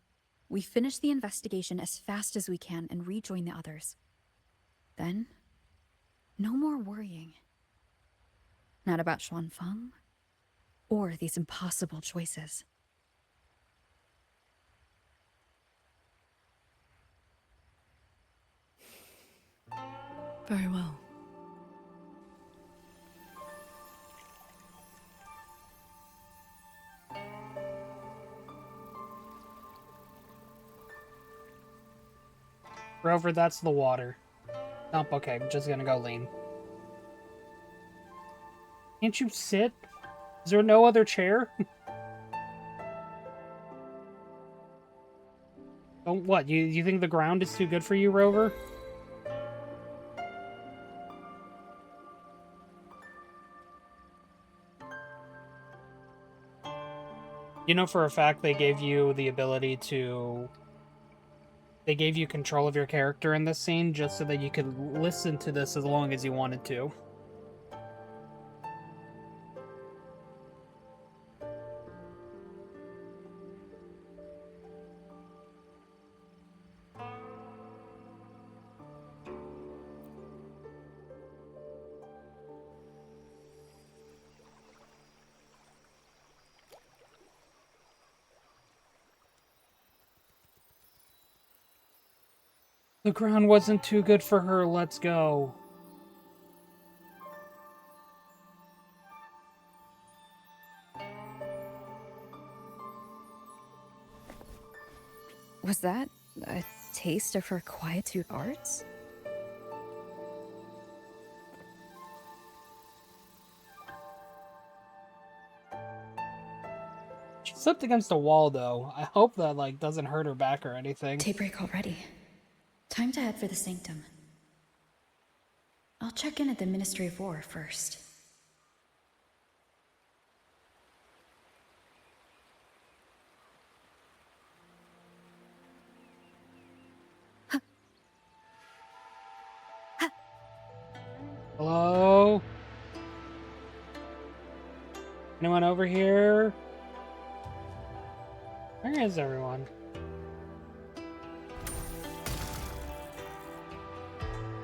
we finish the investigation as fast as we can and rejoin the others. Then, no more worrying. Not about Xuanfang, or these impossible choices. Very well. Rover, that's the water. Nope, okay, I'm just gonna go lean. Can't you sit? Is there no other chair? Oh, what? You think the ground is too good for you, Rover? You know for a fact they gave you the ability to... They gave you control of your character in this scene just so that you could listen to this as long as you wanted to. The ground wasn't too good for her, let's go. Was that a taste of her quietude arts? She slipped against a wall, though. I hope that, like, doesn't hurt her back or anything. Daybreak already. Time to head for the Sanctum. I'll check in at the Ministry of War first. Hello? Anyone over here? Where is everyone?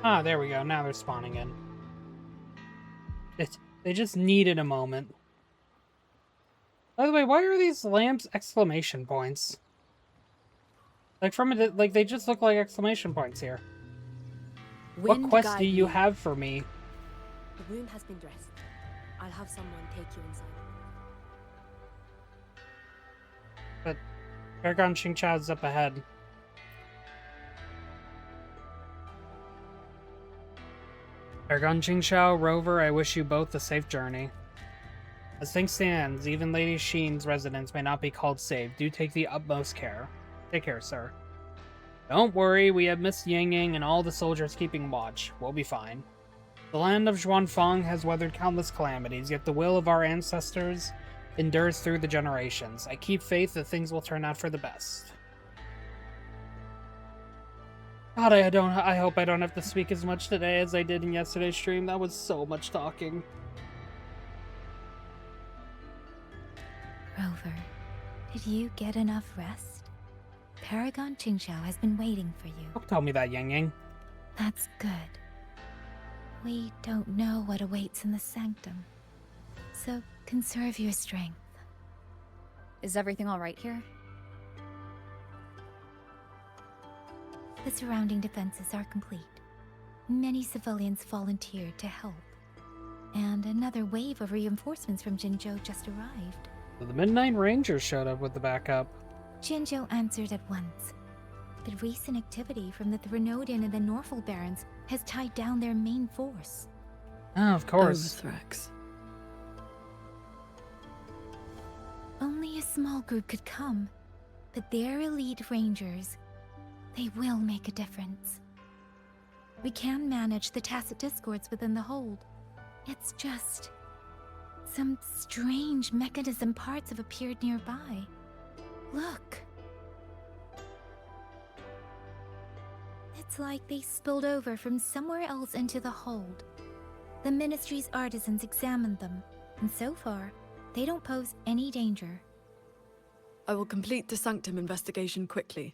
Ah, there we go. Now they're spawning in. They just needed a moment. By the way, why are these lamps exclamation points? Like from it, like they just look like exclamation points here. What quest do you have for me? The wound has been dressed. I'll have someone take you inside. But Paragon Xingqiao's up ahead. Paragon Xingqiao, Rover, I wish you both a safe journey. As things stand, even Lady Sheen's residence may not be called safe. Do take the utmost care. Take care, sir. Don't worry, we have Miss Ying Ying and all the soldiers keeping watch. We'll be fine. The land of Xuanfang has weathered countless calamities, yet the will of our ancestors endures through the generations. I keep faith that things will turn out for the best. God, I hope I don't have to speak as much today as I did in yesterday's stream. That was so much talking. Rover, did you get enough rest? Paragon Xingqiao has been waiting for you. Don't tell me that, Ying Ying. That's good. We don't know what awaits in the Sanctum, so conserve your strength. Is everything all right here? The surrounding defenses are complete. Many civilians volunteered to help, and another wave of reinforcements from Jinzhou just arrived. The Midnight Rangers showed up with the backup. Jinzhou answered at once. that recent activity from the Threnodin and the Norful Barons has tied down their main force. Oh, of course. Overthrax. Only a small group could come, but their elite rangers, they will make a difference. We can manage the tacit discords within the hold. It's just... some strange mechanism parts have appeared nearby. Look. It's like they spilled over from somewhere else into the hold. The Ministry's artisans examined them, and so far, they don't pose any danger. I will complete the Sanctum investigation quickly.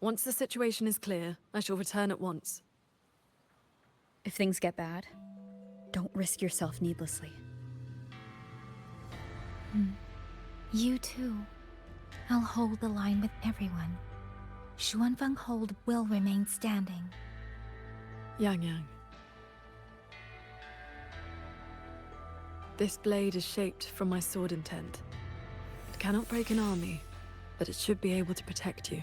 Once the situation is clear, I shall return at once. If things get bad, don't risk yourself needlessly. You too. I'll hold the line with everyone. Xuanfeng Hold will remain standing. Yang Yang. This blade is shaped from my sword intent. It cannot break an army, but it should be able to protect you.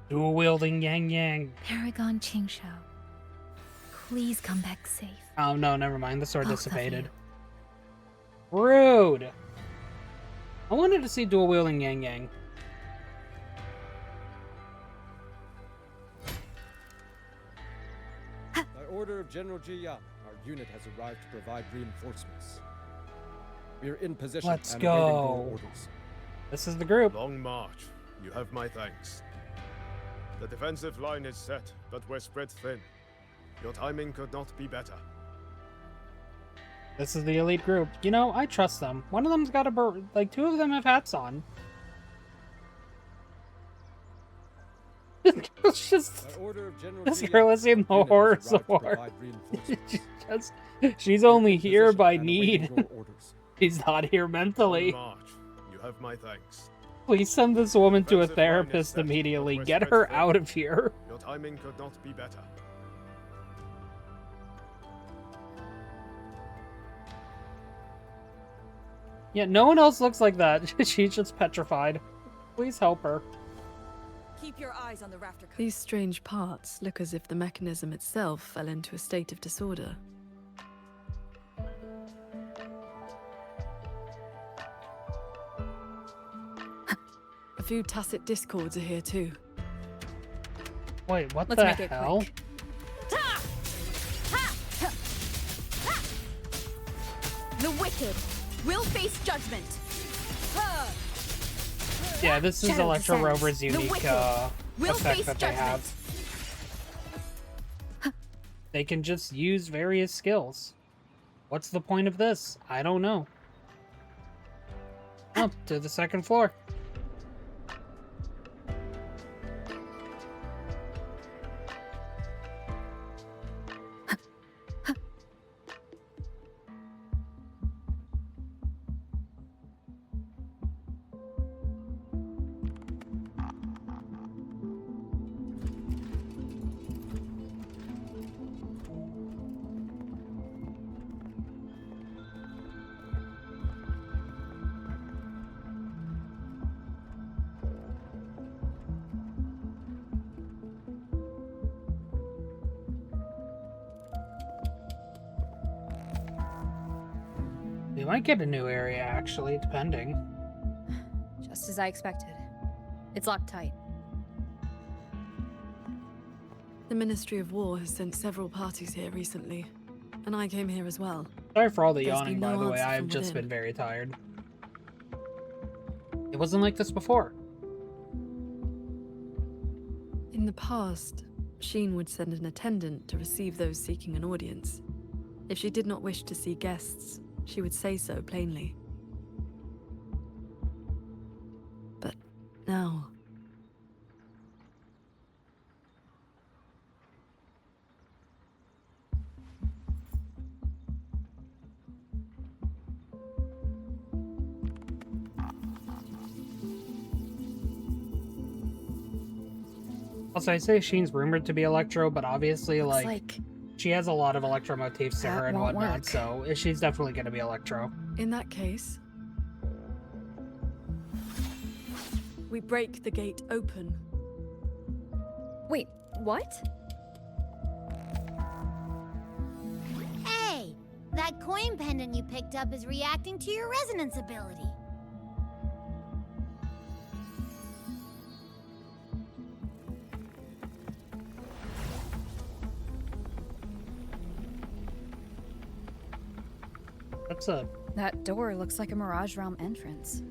Dual-wielding Yang Yang. Paragon Qingshao. Please come back safe. Oh no, never mind. The sword Both of dissipated. Rude! I wanted to see dual-wielding Yang Yang. By order of General Ji Yang, our unit has arrived to provide reinforcements. We are in position Let's and awaiting your go. orders. This is the group. Long march. You have my thanks. The defensive line is set, but we're spread thin. Your timing could not be better. This is the elite group. You know, I trust them. One of them's got a like, two of them have hats on. It's just this girl is in the horse war. She's only here by need. She's not here mentally. March. You have my thanks. Please send this woman to a therapist immediately. Get her out of here. Your timing could not be better. Yeah, no one else looks like that. She's just petrified. Please help her. Keep your eyes on the rafter. These strange parts look as if the mechanism itself fell into a state of disorder. A few tacit discords are here too. Wait, what Let's the make it hell? quick. The wicked will face judgment. Yeah, this is Shadow Electro descends. Rover's The unique wicked will effect face that they have. They can just use various skills. What's the point of this? I don't know. Oh, to the second floor. We might get a new area, actually, depending. Just as I expected. It's locked tight. The Ministry of War has sent several parties here recently, and I came here as well. Sorry for all the There's yawning, been no by the way. answer I've from just within. been very tired. It wasn't like this before. In the past, Sheen would send an attendant to receive those seeking an audience. If she did not wish to see guests, she would say so plainly. But now... Also, I say Sheen's rumored to be Electro, but obviously, Looks like, she has a lot of Electro motifs to That her and won't whatnot, work. so she's definitely going to be Electro. In that case... we break the gate open. Wait, what? Hey, that coin pendant you picked up is reacting to your resonance ability. That's a... That door looks like a Mirage Realm entrance.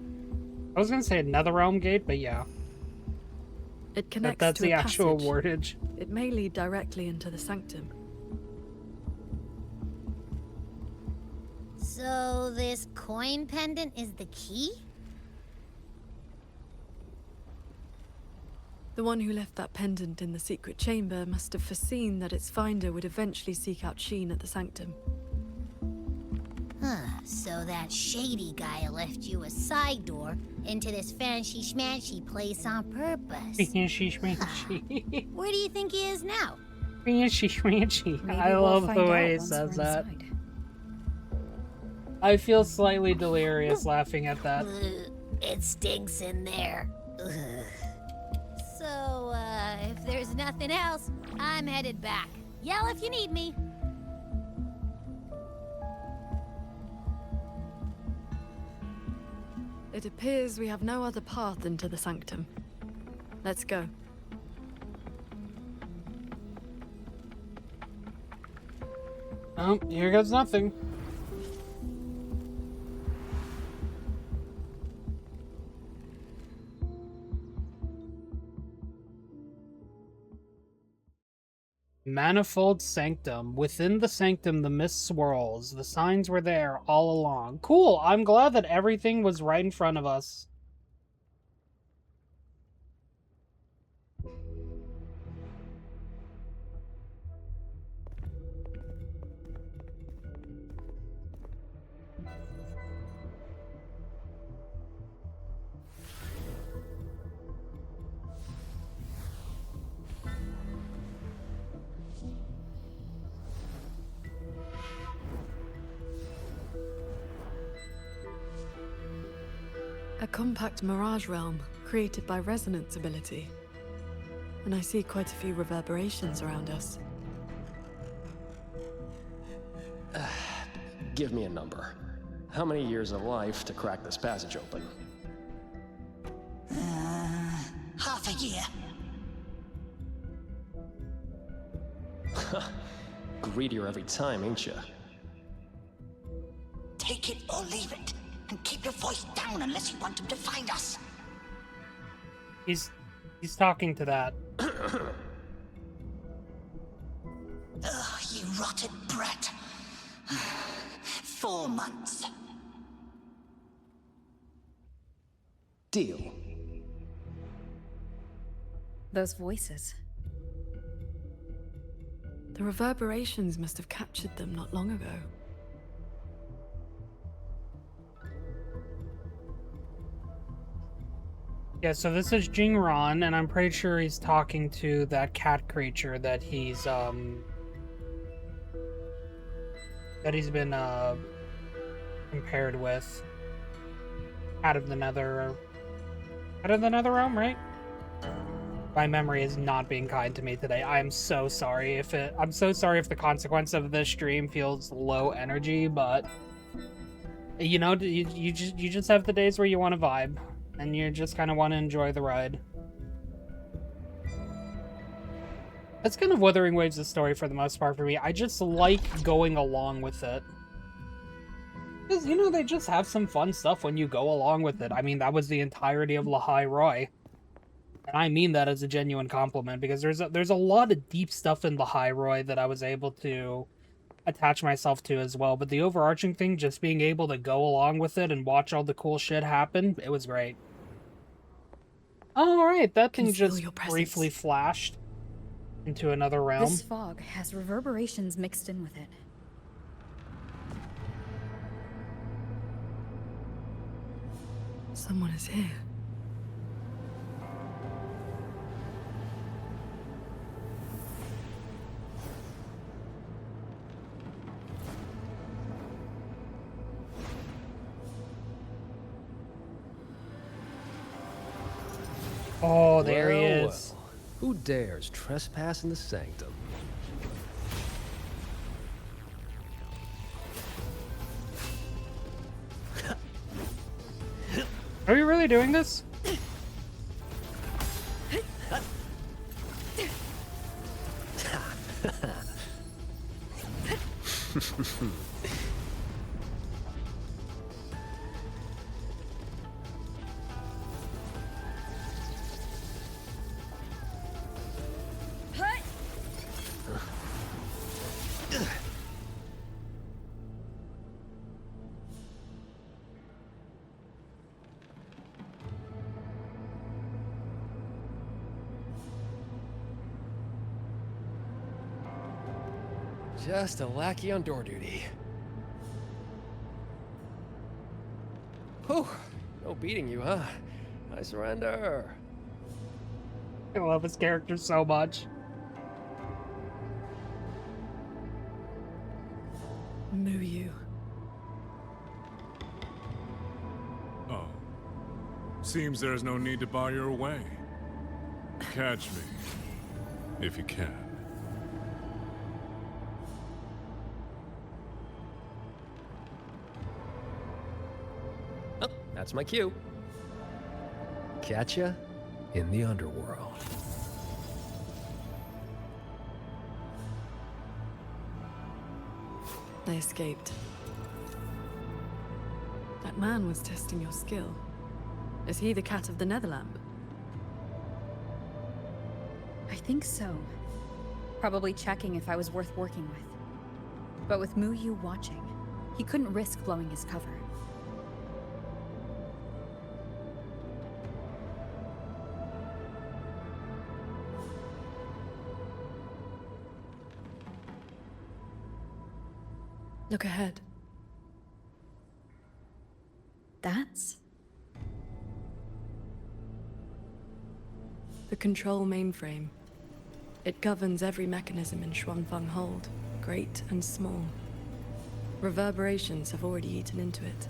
I was gonna say another realm gate, but yeah. It connects That's to the a actual passage. wordage. It may lead directly into the sanctum. So this coin pendant is the key? The one who left that pendant in the secret chamber must have foreseen that its finder would eventually seek out Sheen at the sanctum. Huh, so that shady guy left you a side door into this fancy schmancy place on purpose. Fancy schmancy. Where do you think he is now? Fancy schmancy. Maybe I we'll love find the out way he once says we're that. inside. I feel slightly delirious laughing at that. It stinks in there. Ugh. So, if there's nothing else, I'm headed back. Yell if you need me. It appears we have no other path into the sanctum. Let's go. Oh, here goes nothing. Manifold Sanctum. Within the sanctum, the mist swirls. The signs were there all along. Cool. I'm glad that everything was right in front of us. A compact mirage realm created by resonance ability. And I see quite a few reverberations around us. Give me a number. How many years of life to crack this passage open? Half a year. Greedier every time, ain't ya? Take it or leave it. And keep your voice down unless you want him to find us. He's talking to that. Ugh, you rotted brat. 4 months. Deal. Those voices. The reverberations must have captured them not long ago. Yeah, so this is Jingron, and I'm pretty sure he's talking to that cat creature that he's been compared with. Out of the nether realm, right? My memory is not being kind to me today. I'm so sorry if the consequence of this stream feels low energy, but you know, you just have the days where you want to vibe. And you just kind of want to enjoy the ride. That's kind of Wuthering Waves' story for the most part for me. I just like going along with it. Because, you know, they just have some fun stuff when you go along with it. I mean, that was the entirety of Lahai Roy. And I mean that as a genuine compliment, because there's a lot of deep stuff in Lahai Roy that I was able to attach myself to as well. But the overarching thing, just being able to go along with it and watch all the cool shit happen, it was great. Alright, that thing just briefly flashed into another realm. This fog has reverberations mixed in with it. Someone is here. there he Well, is. well. Who dares trespass in the sanctum? Are you really doing this? Just a lackey on door duty. Whew, no beating you, huh? I surrender. I love his character so much. Muyu. Oh. Seems there's no need to bar your way. Catch me, if you can. Oh, that's my cue. Catch ya in the underworld. They escaped. That man was testing your skill. Is he the cat of the Netherlamp? I think so. Probably checking if I was worth working with. But with Muyu watching, he couldn't risk blowing his cover. Look ahead. That's... the control mainframe. It governs every mechanism in Xuanfeng Hold, great and small. Reverberations have already eaten into it.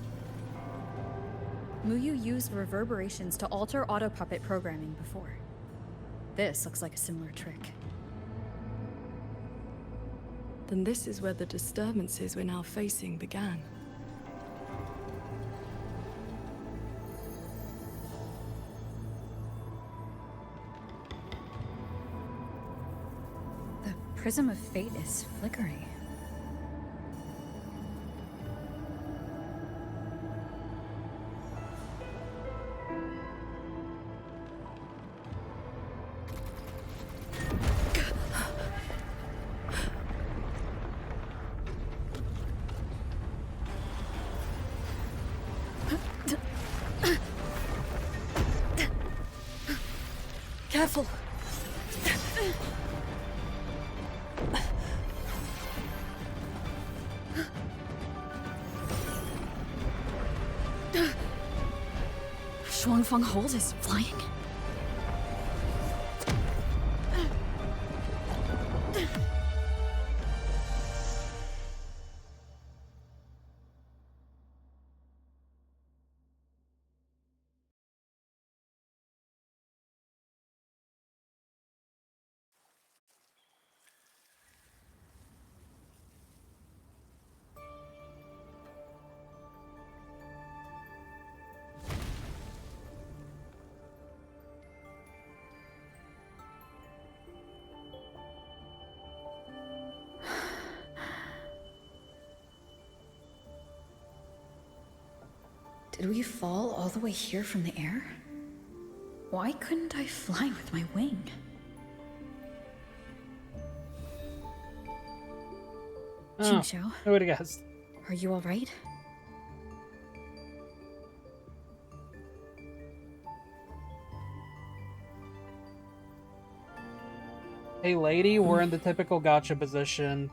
Muyu used reverberations to alter auto-puppet programming before. This looks like a similar trick. Then this is where the disturbances we're now facing began. The Prism of Fate is flickering. Careful! Xuanfeng Hold is flying? Did we fall all the way here from the air? Why couldn't I fly with my wing? Qingxiao, who would have guessed? are you all right? Hey lady, we're in the typical gotcha position.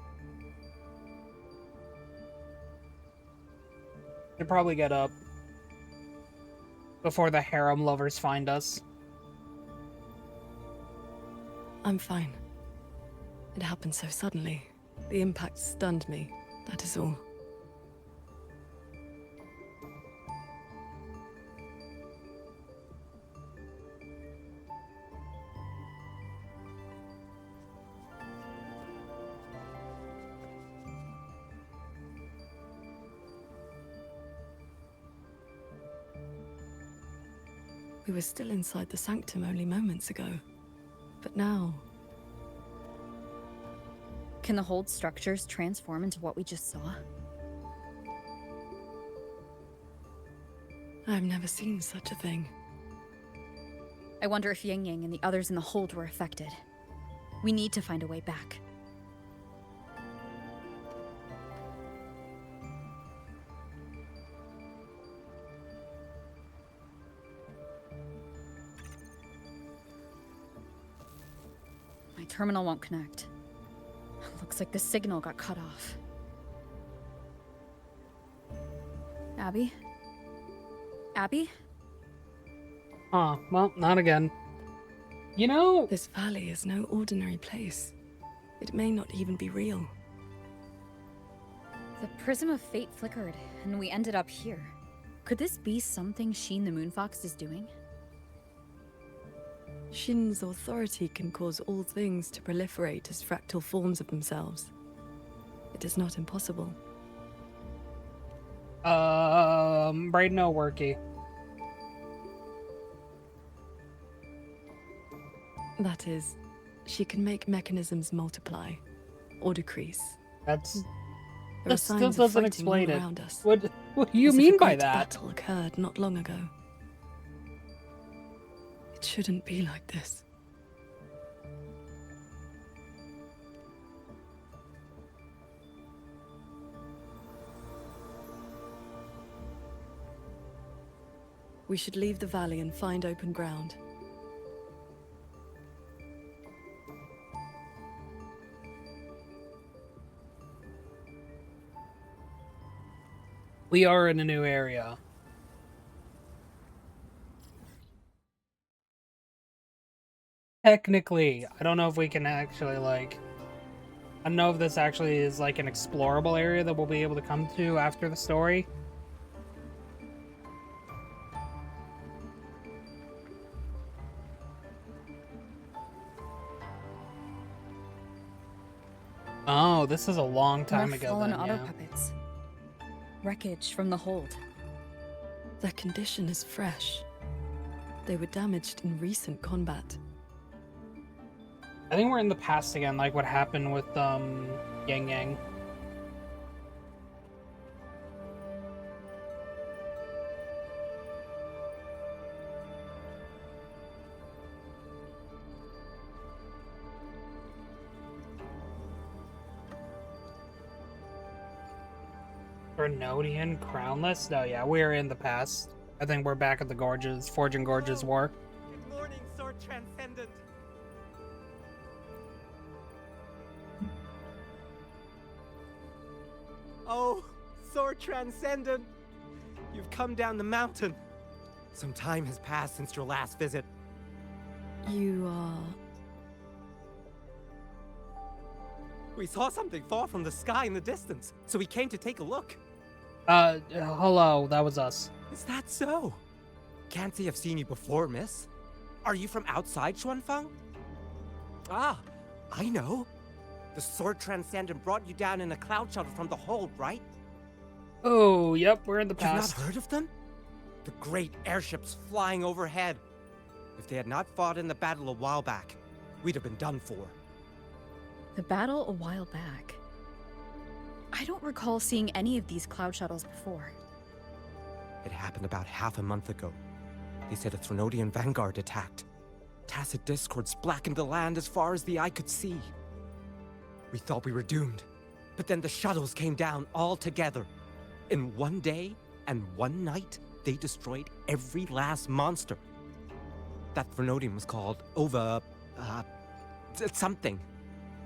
Should probably get up before the harem lovers find us. I'm fine. It happened so suddenly. The impact stunned me, that is all. We were still inside the sanctum only moments ago. But now... Can the hold structures transform into what we just saw? I've never seen such a thing. I wonder if Yang Yang and the others in the hold were affected. We need to find a way back. My terminal won't connect. Looks like the signal got cut off. Abby? Abby? Huh, well, not again. You know... This valley is no ordinary place. It may not even be real. The Prism of Fate flickered, and we ended up here. Could this be something Sheen the Moonfox is doing? Shin's authority can cause all things to proliferate as fractal forms of themselves. It is not impossible. Right, no worky. That is, she can make mechanisms multiply, or decrease. That There are still signs of doesn't fighting explain all it. around us. What do you As if mean a by great that? battle occurred not long ago. It shouldn't be like this. We should leave the valley and find open ground. We are in a new area. Technically, I don't know if we can actually, like... I don't know if this actually is, like, an explorable area that we'll be able to come to after the story. Oh, this is a long time More ago fallen then, auto yeah. puppets. Wreckage from the hold. Their condition is fresh. They were damaged in recent combat. I think we're in the past again, like what happened with, Yang Yang. Grenodian crownless? No, yeah, we're in the past. I think we're back at the Gorges, Forging Gorges War. Good morning, Sword Transcendent. Oh, Sword Transcendent. You've come down the mountain. Some time has passed since your last visit. You are... We saw something fall from the sky in the distance, so we came to take a look. Hello, that was us. Is that so? Can't say I've seen you before, miss. Are you from outside Xuanfeng? Ah, I know. The Sword Transcendent brought you down in a cloud shuttle from the hold, right? Oh, yep, we're in the You've past. not heard of them? The great airships flying overhead. If they had not fought in the battle a while back, we'd have been done for. The battle a while back. I don't recall seeing any of these cloud shuttles before. It happened about half a month ago. They said a Threnodian vanguard attacked. Tacit discords blackened the land as far as the eye could see. We thought we were doomed, but then the shuttles came down all together. In one day and one night, they destroyed every last monster. That Threnodian was called something.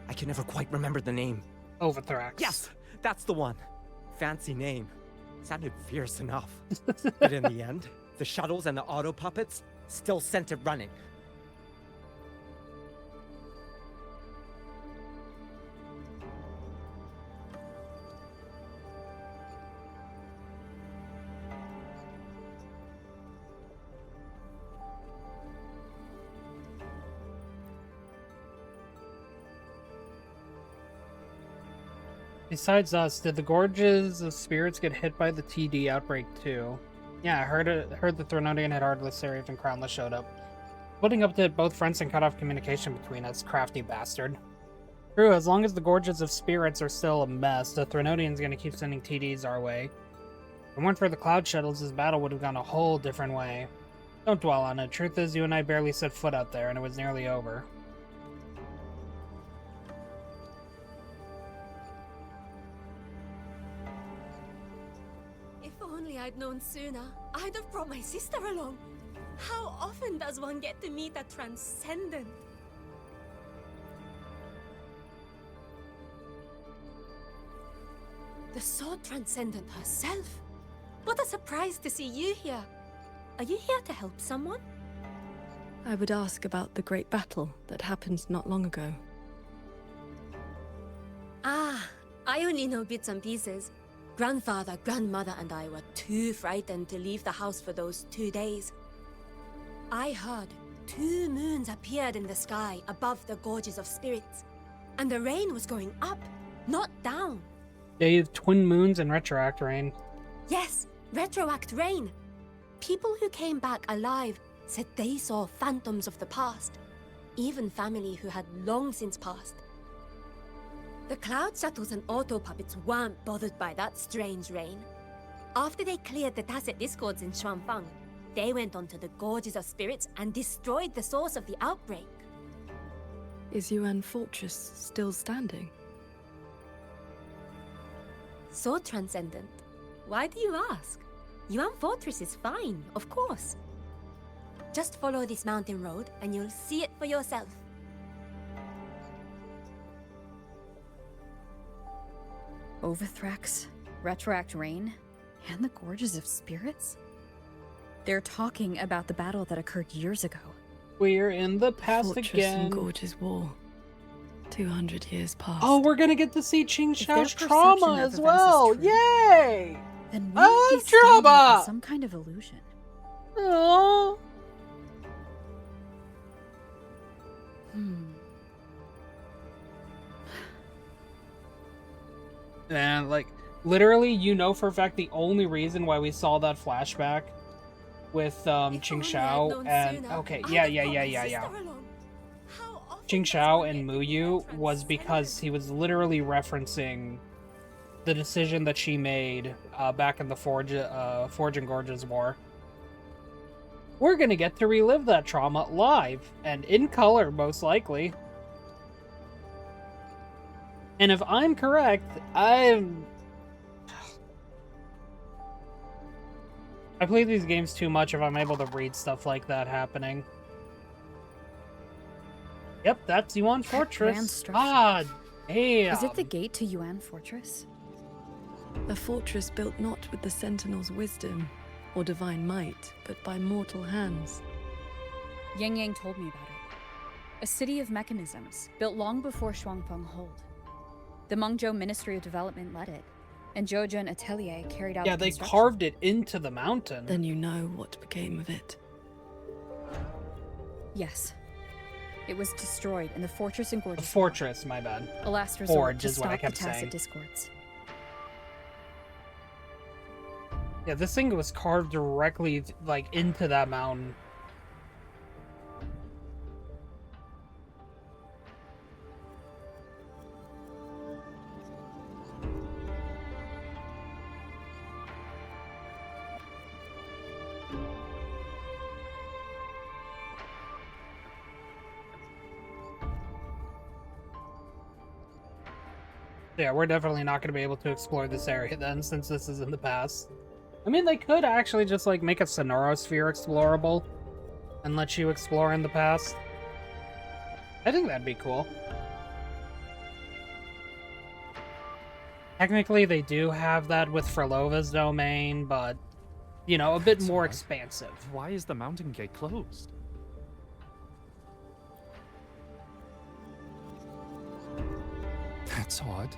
I can never quite remember the name. Overthrax. Yes, that's the one. Fancy name. Sounded fierce enough. But in the end, the shuttles and the auto puppets still sent it running. Besides us, did the Gorges of Spirits get hit by the TD outbreak too? Yeah, I heard the Threnodian had Heartless, Seraph, and Crownless showed up. Putting up to both fronts and cut off communication between us, crafty bastard. True, as long as the Gorges of Spirits are still a mess, the Threnodian's gonna keep sending TDs our way. If it weren't for the Cloud Shuttles, this battle would have gone a whole different way. Don't dwell on it. Truth is, you and I barely set foot out there, and it was nearly over. If only I'd known sooner, I'd have brought my sister along. How often does one get to meet a transcendent? The Sword Transcendent herself? What a surprise to see you here. Are you here to help someone? I would ask about the great battle that happened not long ago. Ah, I only know bits and pieces. Grandfather, grandmother, and I were too frightened to leave the house for those 2 days. I heard 2 moons appeared in the sky above the Gorges of Spirits, and the rain was going up, not down. Yeah, you have twin moons and retroact rain. Yes, retroact rain. People who came back alive said they saw phantoms of the past, even family who had long since passed. The Cloud Shuttles and Auto Puppets weren't bothered by that strange rain. After they cleared the Tacit Discords in Xuanfang, they went onto the Gorges of Spirits and destroyed the source of the outbreak. Is Yuan Fortress still standing? So transcendent. Why do you ask? Yuan Fortress is fine, of course. Just follow this mountain road and you'll see it for yourself. Overthrax, Retroact Rain, and the Gorges of Spirits? They're talking about the battle that occurred years ago. We're in the past Fortress again. and Gorges War. 200 years past. Oh, we're gonna get to see Qing Xiao's perception trauma of as events is well. true, Yay! Then we I might be love standing trauma! in some kind of illusion. Aww. And like, literally, you know for a fact the only reason why we saw that flashback with Qing Xiao and okay, yeah. Qing Xiao and Muyu was because he was literally referencing the decision that she made back in the Forge and Gorges War. We're gonna get to relive that trauma live and in color, most likely. And if I'm correct, I play these games too much if I'm able to read stuff like that happening. Yep, that's Yuan Fortress. Grand structure. Ah, damn. Is it the gate to Yuan Fortress? A fortress built not with the Sentinel's wisdom or divine might, but by mortal hands. Yang Yang told me about it. A city of mechanisms, built long before Xuanfeng Hold. The Mengzhou Ministry of Development led it, and Zhoujun Atelier carried out Yeah, the they construction. carved it into the mountain. Then you know what became of it. Yes. It was destroyed, and the fortress in Gorges. Fortress, my bad. A last resort Forge to is what I stop the kept Tacit saying. Discords. Yeah, this thing was carved directly, like, into that mountain. Yeah, we're definitely not going to be able to explore this area then, since this is in the past. I mean, they could actually just, like, make a Sonorosphere explorable and let you explore in the past. I think that'd be cool. Technically, they do have that with Frolova's domain, but, you know, a bit more expansive. Why is the mountain gate closed? That's odd.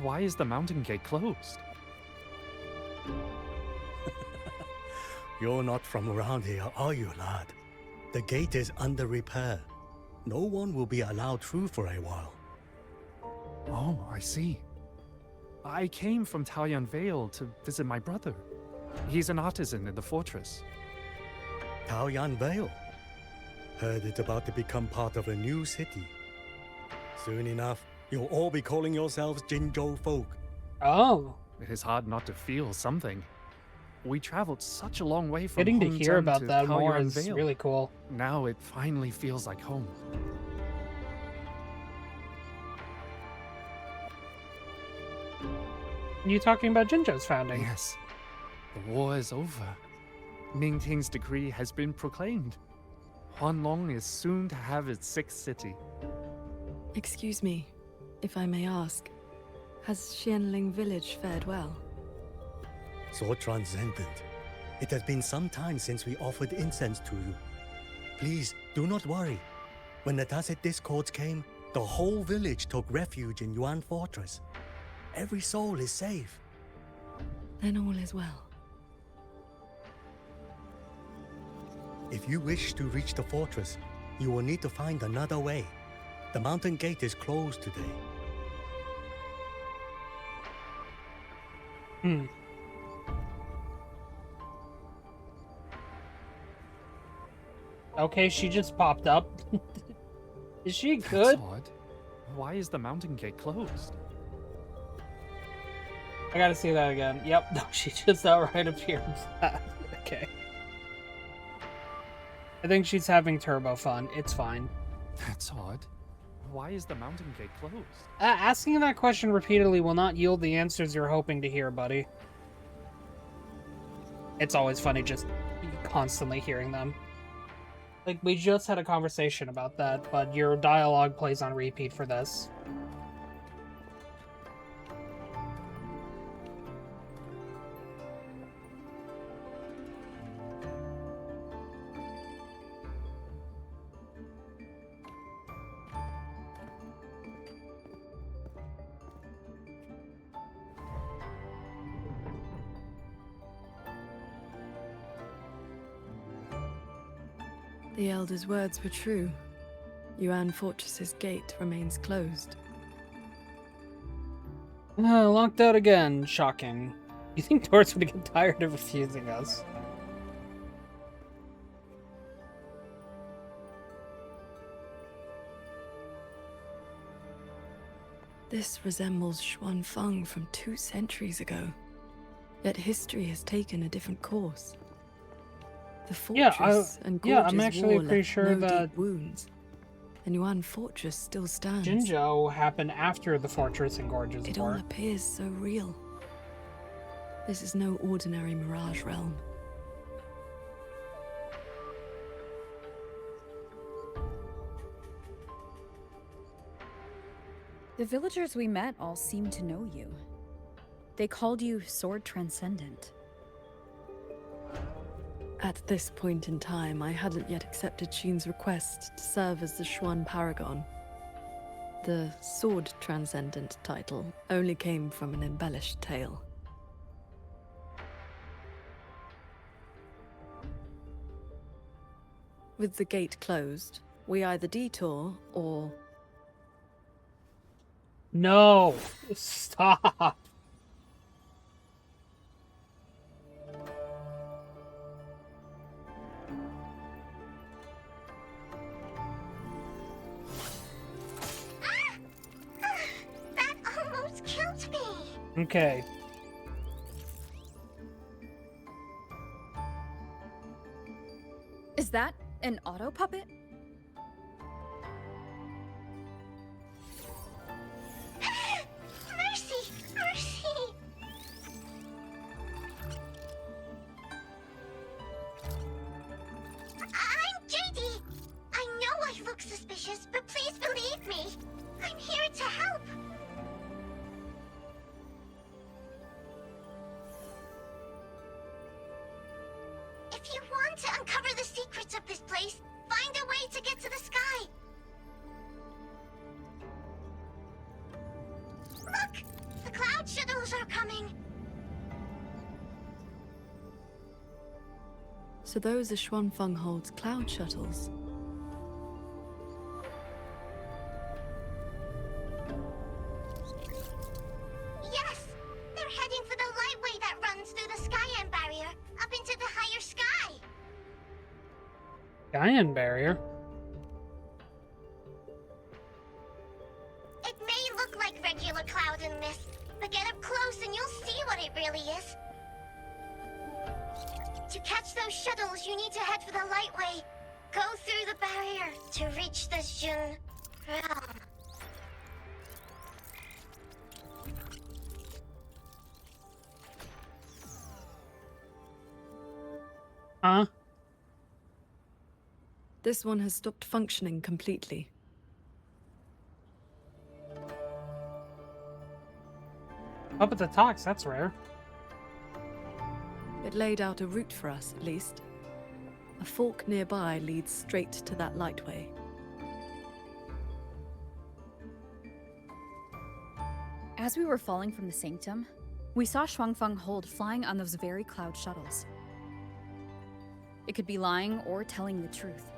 Why is the mountain gate closed? You're not from around here, are you, lad? The gate is under repair. No one will be allowed through for a while. Oh, I see. I came from Taoyuan Vale to visit my brother. He's an artisan in the fortress. Taoyuan Vale. Heard it's about to become part of a new city. Soon enough, you'll all be calling yourselves Jinzhou folk. Oh. It is hard not to feel something. We traveled such a long way from Getting to hear Hongzheng about to that more Taoyuan is Vale. really cool. Now it finally feels like home. You talking about Jinzhou's founding? Yes. The war is over. Mingting's decree has been proclaimed. Huanlong is soon to have its 6th city. Excuse me, if I may ask, has Xianling village fared well? So transcendent. It has been some time since we offered incense to you. Please, do not worry. When the Tacit Discords came, the whole village took refuge in Yuan Fortress. Every soul is safe. Then all is well. If you wish to reach the fortress, you will need to find another way. The mountain gate is closed today. Okay, she just popped up. Is she That's good? odd. Why is the mountain gate closed? I gotta see that again. Yep, no, she just outright appeared. Okay. I think she's having turbo fun. It's fine. That's odd. Why is the mountain gate closed? Asking that question repeatedly will not yield the answers you're hoping to hear, buddy. It's always funny just constantly hearing them. Like, we just had a conversation about that, but your dialogue plays on repeat for this. The Elder's words were true. Yuan Fortress's gate remains closed. Locked out again. Shocking. You think Doris would get tired of refusing us? This resembles Xuanfeng from 2 centuries ago. Yet history has taken a different course. The fortress and gorgeous I'm actually wall pretty left sure no that deep wounds. And Yuan Fortress still stands. Jinzhou happened after the Fortress and Gorges It War. all appears so real. This is no ordinary Mirage realm. The villagers we met all seemed to know you. They called you Sword Transcendent. At this point in time, I hadn't yet accepted Xin's request to serve as the Xuan Paragon. The Sword Transcendent title only came from an embellished tale. With the gate closed, we either detour or... No! Stop! That almost killed me! Okay. Is that an auto puppet? Mercy! Mercy! I'm JD. I know I look suspicious, but please believe me. I'm here to help. If you want to uncover the secrets of this place, find a way to get to the sky. Look! The cloud shuttles are coming! So those are Xuanfeng Hold's cloud shuttles. Yes! They're heading for the lightway that runs through the Skyend barrier. Giant barrier? It may look like regular cloud and mist, but get up close and you'll see what it really is. To catch those shuttles, you need to head for the Lightway. Go through the barrier to reach the Jun realm. Huh? This one has stopped functioning completely. Up at the talks, that's rare. It laid out a route for us, at least. A fork nearby leads straight to that Lightway. As we were falling from the sanctum, we saw Shuangfeng Hold flying on those very cloud shuttles. It could be lying or telling the truth.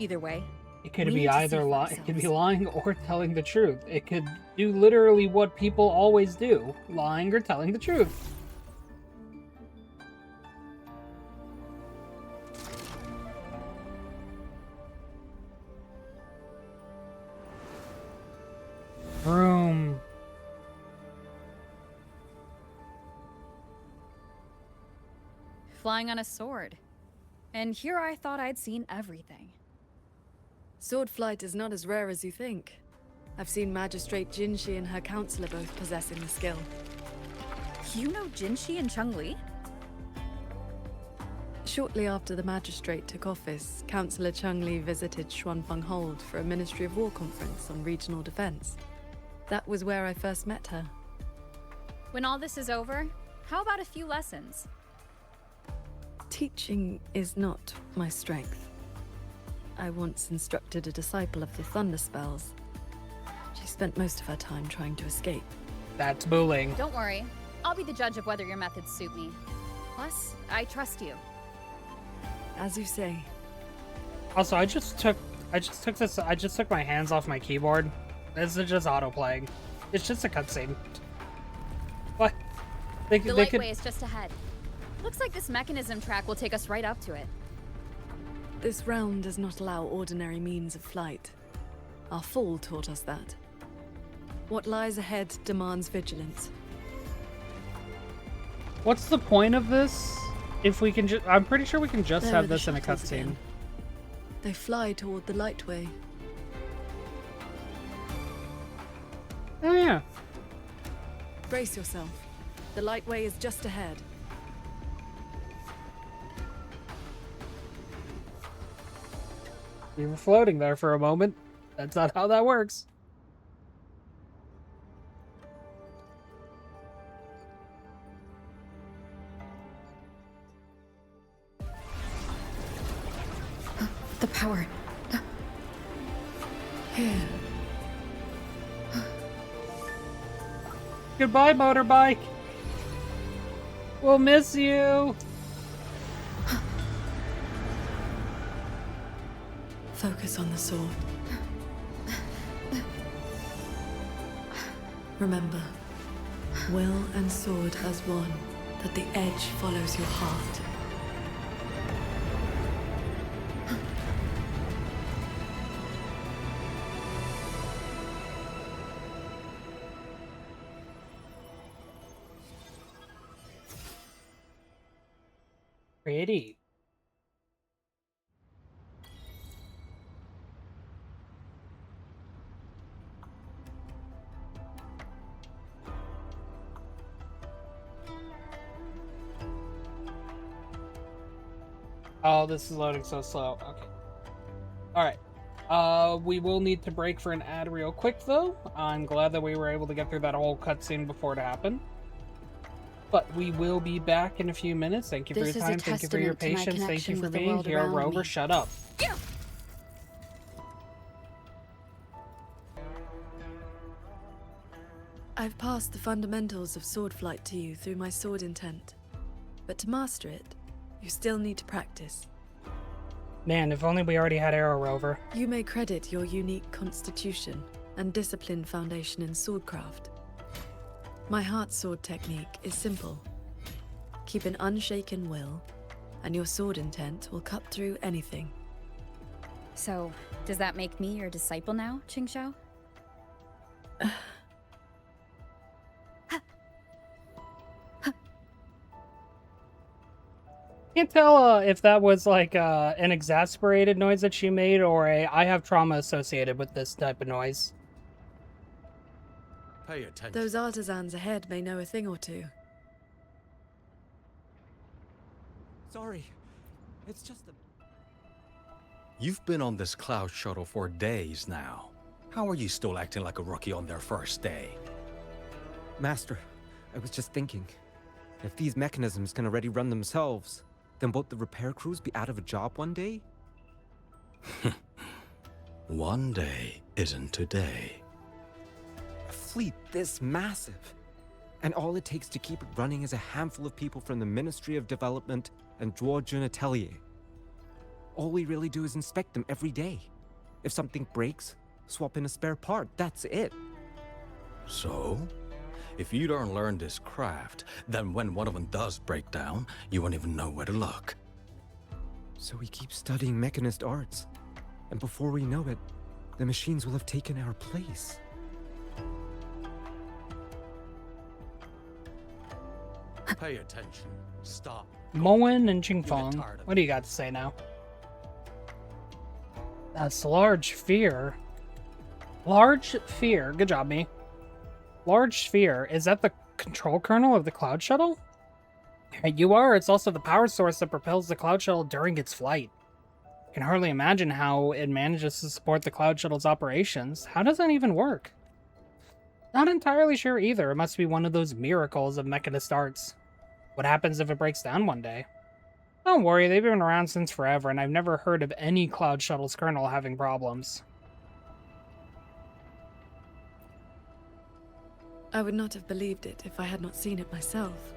Either way, It could we be need to see either for it could be ourselves. lying or telling the truth. It could do literally what people always do, lying or telling the truth. Room. Flying on a sword. And here I thought I'd seen everything. Sword flight is not as rare as you think. I've seen Magistrate Jinshi and her counselor both possessing the skill. You know Jinshi and Chun-Li? Shortly after the magistrate took office, Councillor Chung-Li visited Xuanfeng Hold for a Ministry of War conference on regional defense. That was where I first met her. When all this is over, how about a few lessons? Teaching is not my strength. I once instructed a disciple of the Thunder Spells. She spent most of her time trying to escape. That's bullying. Don't worry. I'll be the judge of whether your methods suit me. Plus, I trust you. As you say. Also, I just took my hands off my keyboard. This is just auto-playing. It's just a cutscene. What? The Lightway is just ahead. Looks like this mechanism track will take us right up to it. This realm does not allow ordinary means of flight. Our fall taught us that. What lies ahead demands vigilance. What's the point of this? If we can just... I'm pretty sure we can just There are have the this in a shuttles cutscene. again. They fly toward the Lightway. Oh, yeah. Brace yourself. The Lightway is just ahead. We were floating there for a moment. That's not how that works. The power. Here. Goodbye, motorbike. We'll miss you. Focus on the sword. Remember, will and sword as one, that the edge follows your heart. Pretty. Oh, this is loading so slow. Okay. Alright. We will need to break for an ad real quick, though. I'm glad that we were able to get through that whole cutscene before it happened. But we will be back in a few minutes. Thank you for your time. Thank you for your patience. Thank you for being here, Rover. Shut up. I've passed the fundamentals of sword flight to you through my sword intent. But to master it, you still need to practice. Man, if only we already had Arrow Rover. You may credit your unique constitution and disciplined foundation in swordcraft. My heart sword technique is simple. Keep an unshaken will, and your sword intent will cut through anything. So, does that make me your disciple now, Qingxiao? Can't tell if that was like an exasperated noise that she made or a I have trauma associated with this type of noise. Pay attention. Those artisans ahead may know a thing or two. Sorry. It's just a... You've been on this cloud shuttle for days now. How are you still acting like a rookie on their first day? Master, I was just thinking. If these mechanisms can already run themselves, then won't the repair crews be out of a job one day? One day isn't today. A fleet this massive, and all it takes to keep it running is a handful of people from the Ministry of Development and Zhuojun Atelier. All we really do is inspect them every day. If something breaks, swap in a spare part, that's it. So? If you don't learn this craft, then when one of them does break down, you won't even know where to look. So we keep studying mechanist arts, and before we know it, the machines will have taken our place. Pay attention. Stop. Moen and Qingfeng, what do you got to say now? That's large fear. Large fear. Good job, me. Large sphere. Is that the control kernel of the Cloud Shuttle? You are. It's also the power source that propels the Cloud Shuttle during its flight. I can hardly imagine how it manages to support the Cloud Shuttle's operations. How does that even work? Not entirely sure either. It must be one of those miracles of mechanist arts. What happens if it breaks down one day? Don't worry, they've been around since forever, and I've never heard of any Cloud Shuttle's kernel having problems. I would not have believed it if I had not seen it myself.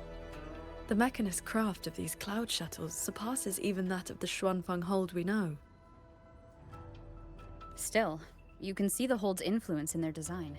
The mechanist craft of these cloud shuttles surpasses even that of the Xuanfeng hold we know. Still, you can see the hold's influence in their design.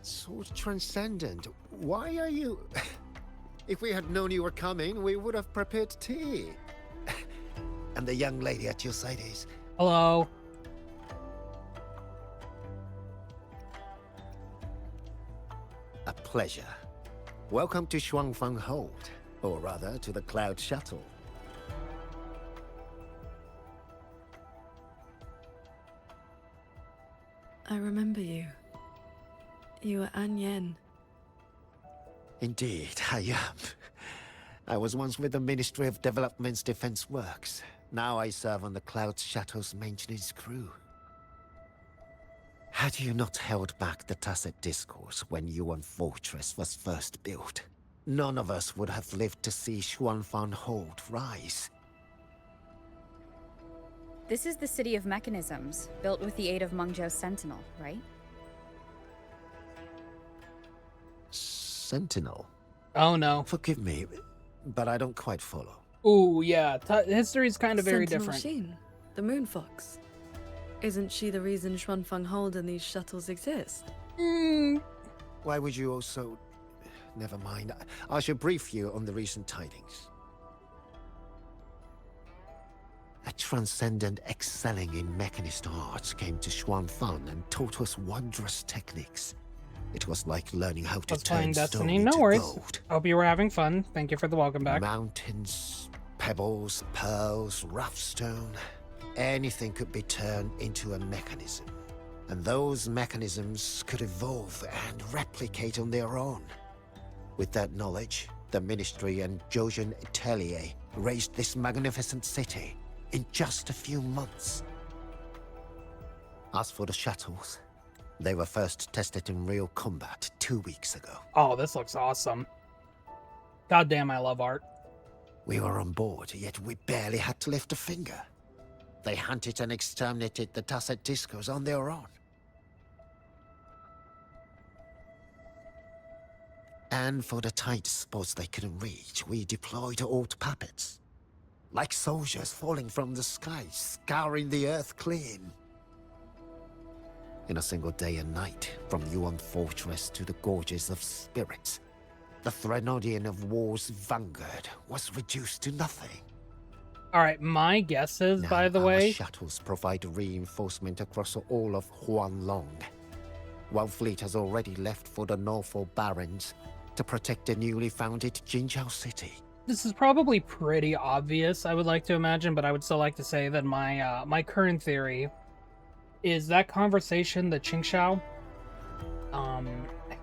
So transcendent. Why are you... If we had known you were coming, we would have prepared tea. And the young lady at your side is... Hello. A pleasure. Welcome to Xuanfeng Hold, or rather, to the Cloud Shuttle. I remember you. You were An Yen. Indeed, I am. I was once with the Ministry of Development's Defense Works. Now I serve on the Cloud Shuttle's maintenance crew. Had you not held back the Tacit Discourse when Yuan Fortress was first built, none of us would have lived to see Xuanfeng Hold rise. This is the City of Mechanisms, built with the aid of Mengzhou's Sentinel, right? Sentinel? Oh no. Forgive me, but I don't quite follow. Ooh, yeah. History's kind of very Sentinel different. Sheen, the Moon Fox. Isn't she the reason Xuanfeng Hold and these shuttles exist? Why would you also... Never mind. I shall brief you on the recent tidings. A transcendent excelling in mechanist arts came to Xuanfeng and taught us wondrous techniques. It was like learning how to Was playing turn Destiny. stone No into worries. gold. Hope you were having fun. Thank you for the welcome back. Mountains, pebbles, pearls, rough stone. Anything could be turned into a mechanism. And those mechanisms could evolve and replicate on their own. With that knowledge, the Ministry and Zhuojun Atelier raised this magnificent city in just a few months. As for the shuttles, they were first tested in real combat 2 weeks ago. Oh, this looks awesome. God damn, I love art. We were on board, yet we barely had to lift a finger. They hunted and exterminated the Tacit Discos on their own. And for the tight spots they couldn't reach, we deployed old puppets. Like soldiers falling from the sky, scouring the earth clean. In a single day and night, from Yuan Fortress to the Gorges of Spirits, the Threnodian of War's vanguard was reduced to nothing. Alright, my guess is, Now by the our way... shuttles provide reinforcement across all of Huanglong. One fleet has already left for the Northall Barrens to protect the newly founded Jinzhou city. This is probably pretty obvious, I would like to imagine, but I would still like to say that my my current theory is that conversation that Qingxiao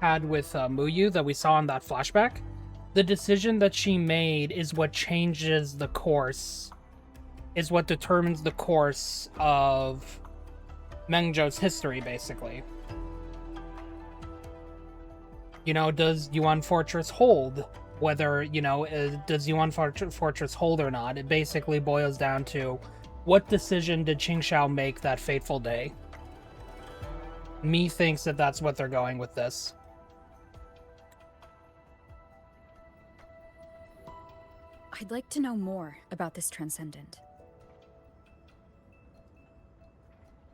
had with Muyu that we saw in that flashback. The decision that she made is what changes the course, is what determines the course of Mengzhou's history, basically. You know, does Yuan Fortress hold? Whether, you know, does Yuan Fortress hold or not? It basically boils down to what decision did Qingxiao make that fateful day? Me thinks that that's what they're going with this. I'd like to know more about this Transcendent.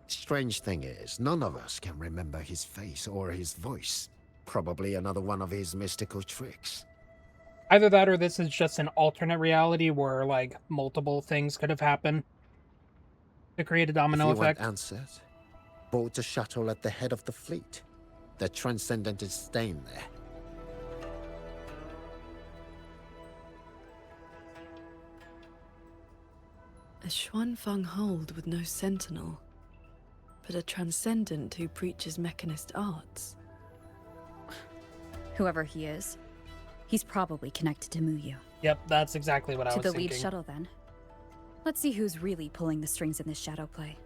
Strange thing is, none of us can remember his face or his voice. Probably another one of his mystical tricks. Either that or this is just an alternate reality where, like, multiple things could have happened to create a domino if you effect. Want answers, board the shuttle at the head of the fleet. The Transcendent is staying there. A Xuanfeng hold with no sentinel, but a Transcendent who preaches mechanist arts. Whoever he is, he's probably connected to Muyu. Yep, that's exactly what I was To the thinking. lead shuttle, then. Let's see who's really pulling the strings in this shadow play.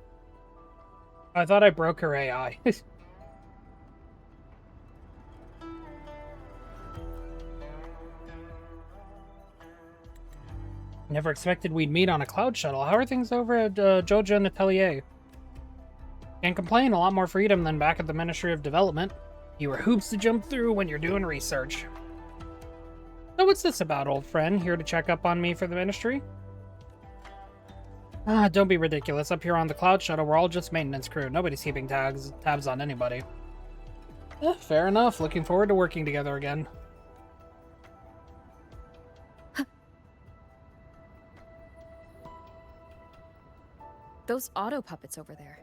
I thought I broke her AI. Never expected we'd meet on a cloud shuttle. How are things over at Joja and Atelier? Can't complain, a lot more freedom than back at the Ministry of Development. Fewer hoops to jump through when you're doing research. So what's this about, old friend? Here to check up on me for the Ministry? Ah, don't be ridiculous. Up here on the cloud shuttle, we're all just maintenance crew. Nobody's keeping tabs on anybody. Fair enough. Looking forward to working together again. Those auto puppets over there.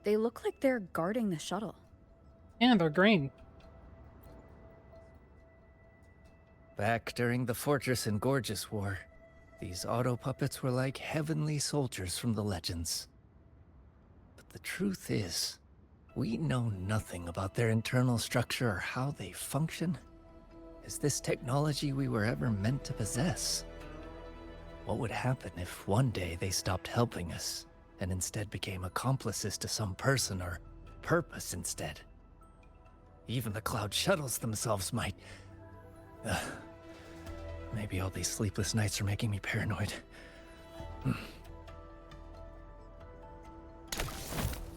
They look like they're guarding the shuttle. Yeah, they're green. Back during the Fortress and Gorgeous War, these auto puppets were like heavenly soldiers from the legends. But the truth is, we know nothing about their internal structure or how they function. Is this technology we were ever meant to possess? What would happen if one day they stopped helping us and instead became accomplices to some person or purpose instead? Even the cloud shuttles themselves might... maybe all these sleepless nights are making me paranoid.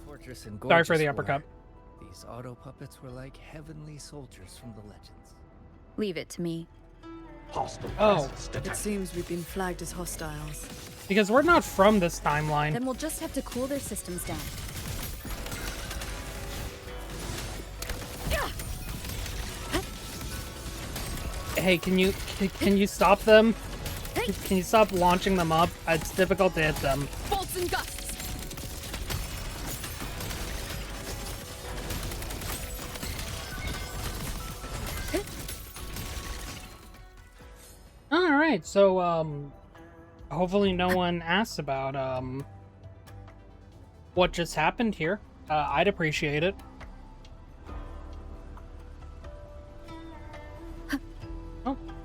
Fortress and Sorry for the Gorgeous uppercut. War. These auto puppets were like heavenly soldiers from the legends. Leave it to me. Oh. It seems we've been flagged as hostiles. Because we're not from this timeline. Then we'll just have to cool their systems down. Hey, can you stop them? Can you stop launching them up? It's difficult to hit them. Bolts and gusts. All right, so hopefully no one asks about what just happened here. I'd appreciate it.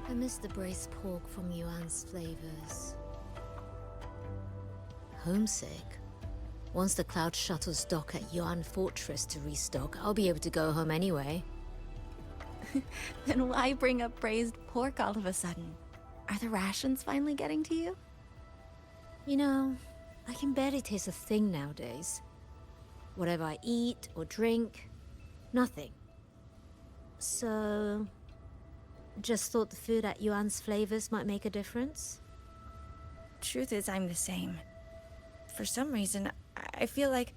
I miss the braised pork from Yuan's flavors. Homesick? Once the cloud shuttles dock at Yuan Fortress to restock, I'll be able to go home anyway. Then why bring up braised pork all of a sudden? Are the rations finally getting to you? You know, I can barely taste a thing nowadays. Whatever I eat or drink, nothing. So, Just thought the food at Yuan's flavors might make a difference? Truth is, I'm the same. For some reason, I feel like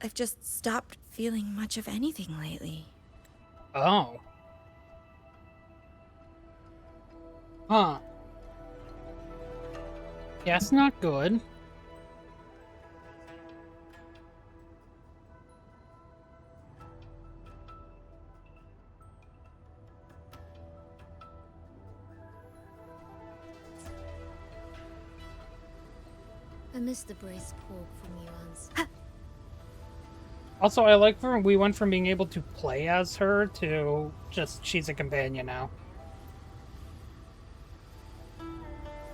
I've just stopped feeling much of anything lately. Oh. Huh. Yeah, it's not good. I miss the braised pork from Yuan's. Also, I like we went from being able to play as her to just she's a companion now.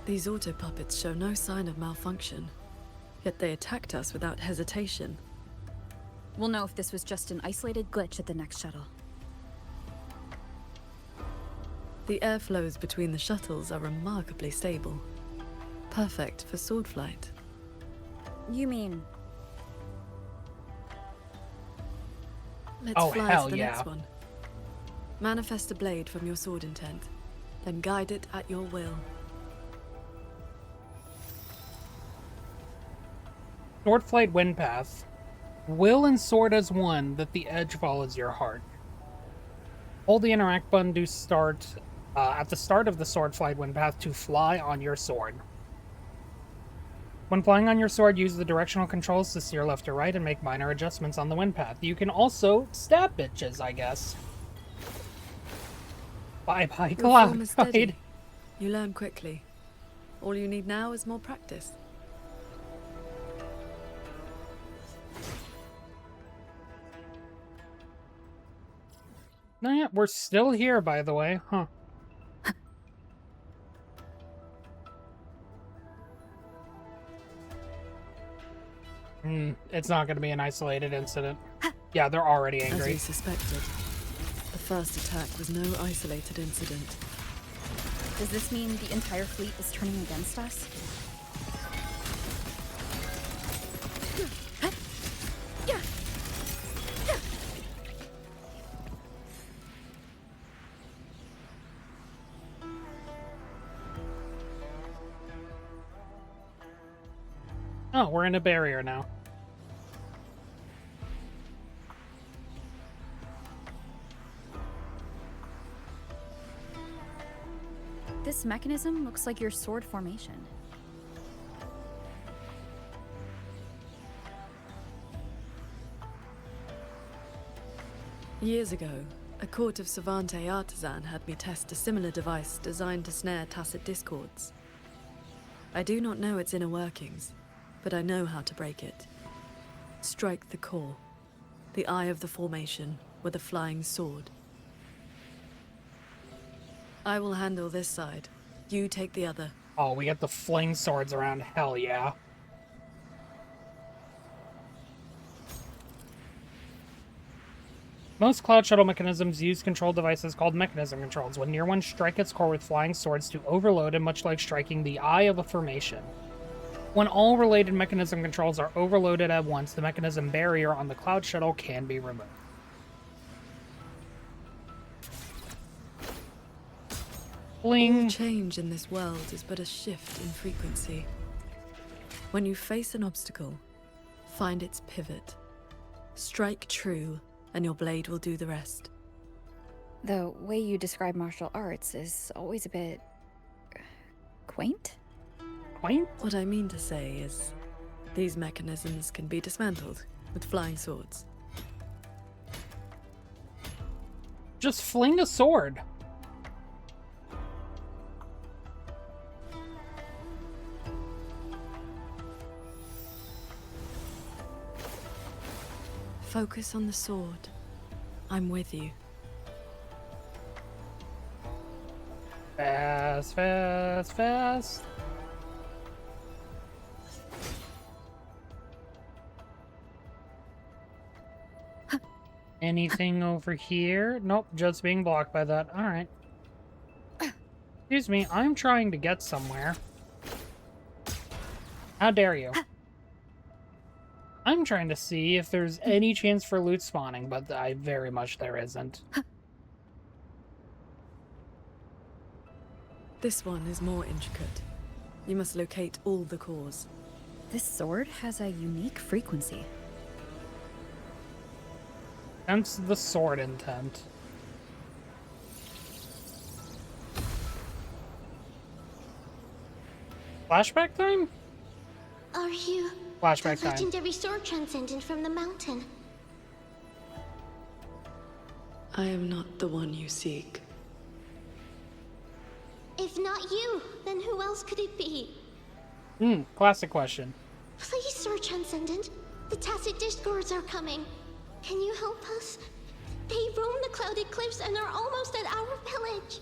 These auto puppets show no sign of malfunction, yet they attacked us without hesitation. We'll know if this was just an isolated glitch at the next shuttle. The airflows between the shuttles are remarkably stable. Perfect for sword flight. You mean... Let's Oh, fly hell to the yeah. next one. Manifest a blade from your sword intent, then guide it at your will. Sword flight wind path. Will and sword as one, that the edge follows your heart. Hold the interact button to start at the start of the sword flight wind path to fly on your sword. When flying on your sword, use the directional controls to steer left or right and make minor adjustments on the wind path. You can also stab bitches, I guess. Bye-bye, Your form is Cloud. steady. You learn quickly. All you need now is more practice. No, yeah, we're still here, by the way. Huh. It's not going to be an isolated incident. Yeah, they're already As angry. we suspected, the first attack was no isolated incident. Does this mean the entire fleet is turning against us? Oh, we're in a barrier now. This mechanism looks like your sword formation. Years ago, a court of Savante artisan had me test a similar device designed to snare tacit discords. I do not know its inner workings, but I know how to break it. Strike the core, the eye of the formation, with a flying sword. I will handle this side. You take the other. Oh, we get the fling swords around. Hell yeah. Most Cloud Shuttle mechanisms use control devices called mechanism controls. When near one, strike its core with flying swords to overload it, much like striking the eye of a formation. When all related mechanism controls are overloaded at once, the mechanism barrier on the Cloud Shuttle can be removed. Bling. All change in this world is but a shift in frequency. When you face an obstacle, find its pivot. Strike true, and your blade will do the rest. The way you describe martial arts is always a bit... quaint? Quaint? What I mean to say is, these mechanisms can be dismantled with flying swords. Just fling a sword. Focus on the sword. I'm with you. Fast, fast, fast. Anything over here? Nope, just being blocked by that. Alright. Excuse me, I'm trying to get somewhere. How dare you? I'm trying to see if there's any chance for loot spawning, but I very much there isn't. This one is more intricate. You must locate all the cores. This sword has a unique frequency. Hence the sword intent. Flashback time? Are you Flashback the time. legendary sword transcendent from the mountain? I am not the one you seek. If not you, then who else could it be? Classic question. Please, Sword Transcendent. The Tacit Discords are coming. Can you help us? They roam the clouded cliffs and are almost at our village.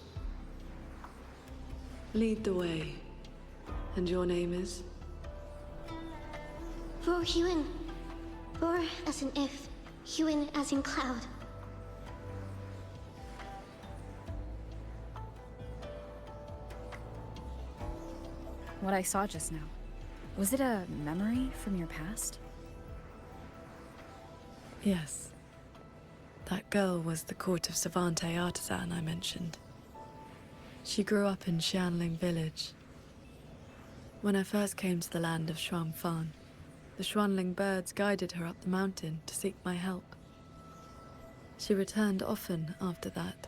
Lead the way. And your name is? For Huin. For as in if, Huin as in cloud. What I saw just now, was it a memory from your past? Yes. That girl was the court of Savante artisan I mentioned. She grew up in Xianling village. When I first came to the land of Xuanfang, the Xuanling birds guided her up the mountain to seek my help. She returned often after that,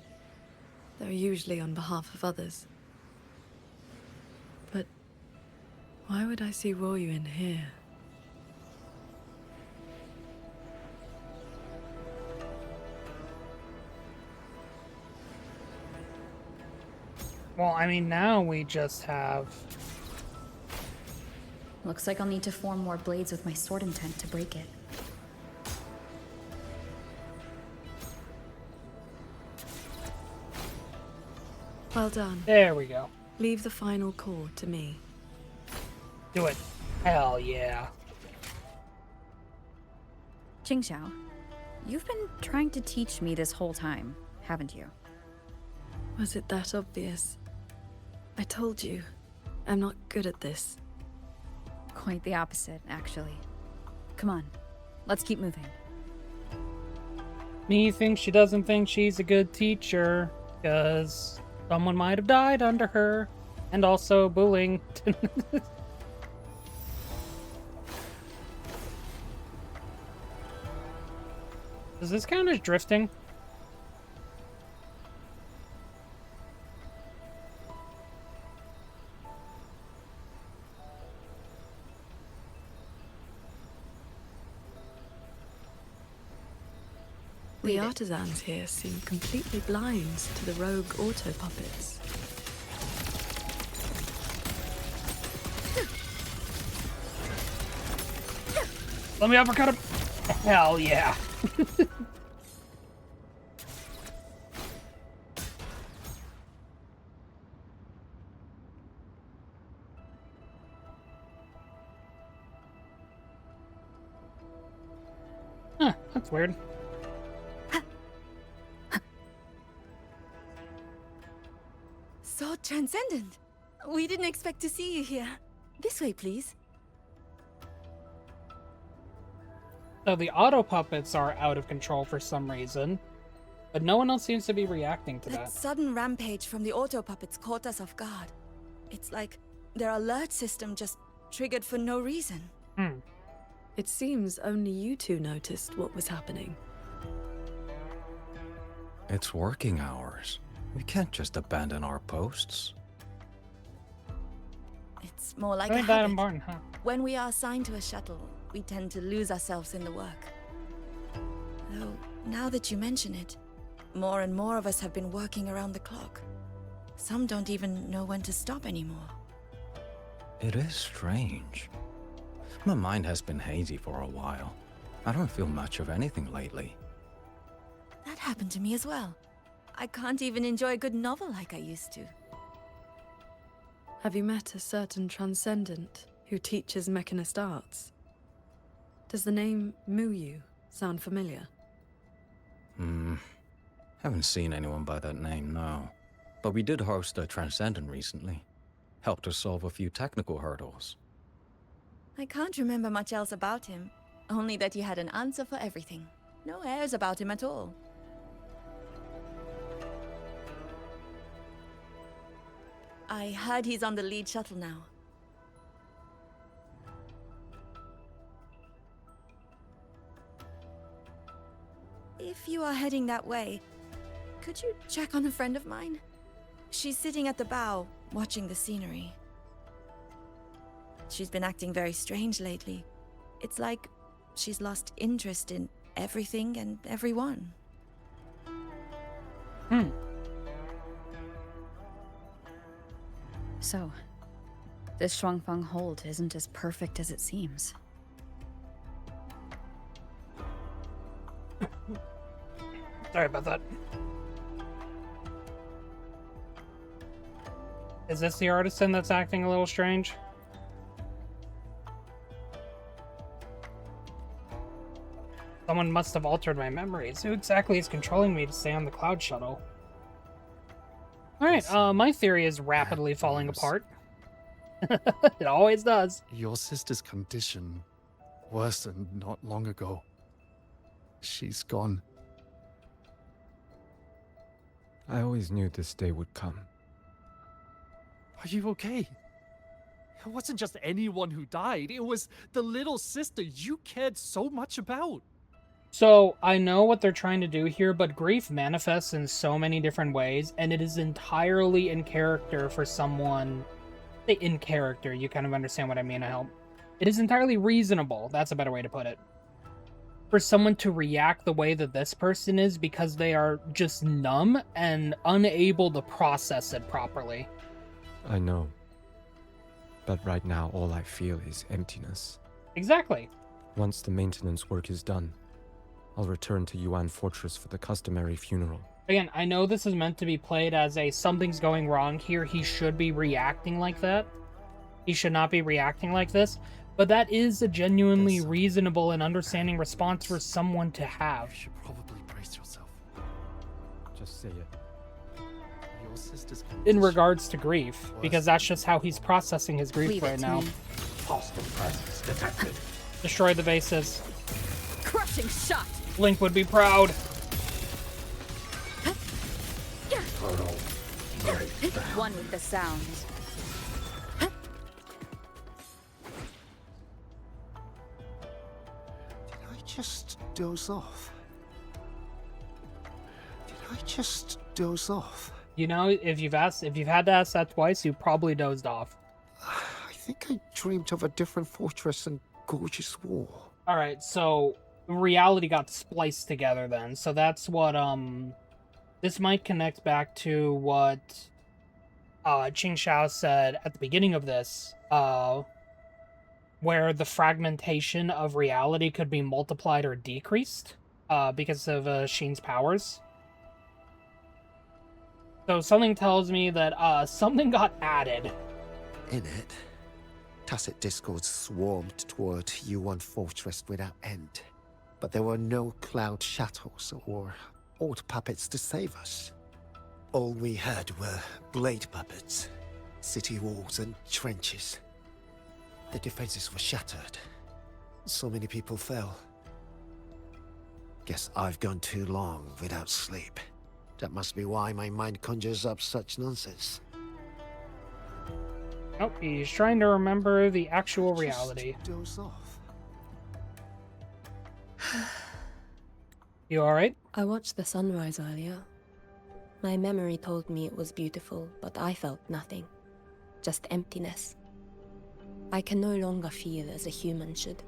though usually on behalf of others. But why would I see Ruoyuan here? Well, I mean, now we just have... Looks like I'll need to form more blades with my sword intent to break it. Well done. There we go. Leave the final core to me. Do it. Hell yeah. Qingxiao, you've been trying to teach me this whole time, haven't you? Was it that obvious? I told you, I'm not good at this. Quite the opposite, actually. Come on, let's keep moving. Me thinks she doesn't think she's a good teacher, because someone might have died under her, and also bullying. Does this count as drifting? The artisans here seem completely blind to the rogue auto puppets. Let me uppercut him. Hell yeah. Huh, that's weird. So transcendent. We didn't expect to see you here. This way, please. So the auto puppets are out of control for some reason, but no one else seems to be reacting to that. That sudden rampage from the auto puppets caught us off guard. It's like their alert system just triggered for no reason. It seems only you two noticed what was happening. It's working hours. We can't just abandon our posts. It's more like I a think that habit. important, huh? When we are assigned to a shuttle, we tend to lose ourselves in the work. Though, now that you mention it, more and more of us have been working around the clock. Some don't even know when to stop anymore. It is strange. My mind has been hazy for a while. I don't feel much of anything lately. That happened to me as well. I can't even enjoy a good novel like I used to. Have you met a certain transcendent who teaches mechanist arts? Does the name Muyu sound familiar? Haven't seen anyone by that name, no. But we did host a transcendent recently. Helped us solve a few technical hurdles. I can't remember much else about him. Only that he had an answer for everything. No airs about him at all. I heard he's on the lead shuttle now. If you are heading that way, could you check on a friend of mine? She's sitting at the bow, watching the scenery. She's been acting very strange lately. It's like she's lost interest in everything and everyone. So, this Shuangfeng hold isn't as perfect as it seems. Sorry about that. Is this the artisan that's acting a little strange? Someone must have altered my memories. Who exactly is controlling me to stay on the cloud shuttle? Alright, my theory is rapidly falling apart. It always does. Your sister's condition worsened not long ago. She's gone. I always knew this day would come. Are you okay? It wasn't just anyone who died. It was the little sister you cared so much about. So, I know what they're trying to do here, but grief manifests in so many different ways, and it is entirely in character for someone... In character, you kind of understand what I mean, I hope. It is entirely reasonable, that's a better way to put it, for someone to react the way that this person is because they are just numb and unable to process it properly. I know. But right now, all I feel is emptiness. Exactly. Once the maintenance work is done, I'll return to Yuan Fortress for the customary funeral. Again, I know this is meant to be played as a something's going wrong here, he should be reacting like that. He should not be reacting like this. But that is a genuinely reasonable and understanding response for someone to have. You should probably brace yourself. Just say it. Your sister's In regards to grief, because that's just how he's processing his grief Leave it right to now. me. Hostile presence detected. Destroy the bases. Crushing shot! Link would be proud. One with the sound. Did I just doze off? Did I just doze off? You know, if you've had to ask that twice, you probably dozed off. I think I dreamed of a different fortress and gorgeous wall. Alright, so reality got spliced together then. So that's what, this might connect back to what Qing Xiao said at the beginning of this, where the fragmentation of reality could be multiplied or decreased because of Xin's powers. So something tells me that something got added. In it, tacit discords swarmed toward Yuan Fortress without end. But there were no cloud shuttles or old puppets to save us. All we had were blade puppets, city walls and trenches. The defenses were shattered. So many people fell. Guess I've gone too long without sleep. That must be why my mind conjures up such nonsense. Nope, he's trying to remember the actual reality. Doze off. You alright? I watched the sunrise earlier. My memory told me it was beautiful, but I felt nothing. Just emptiness. I can no longer feel as a human should.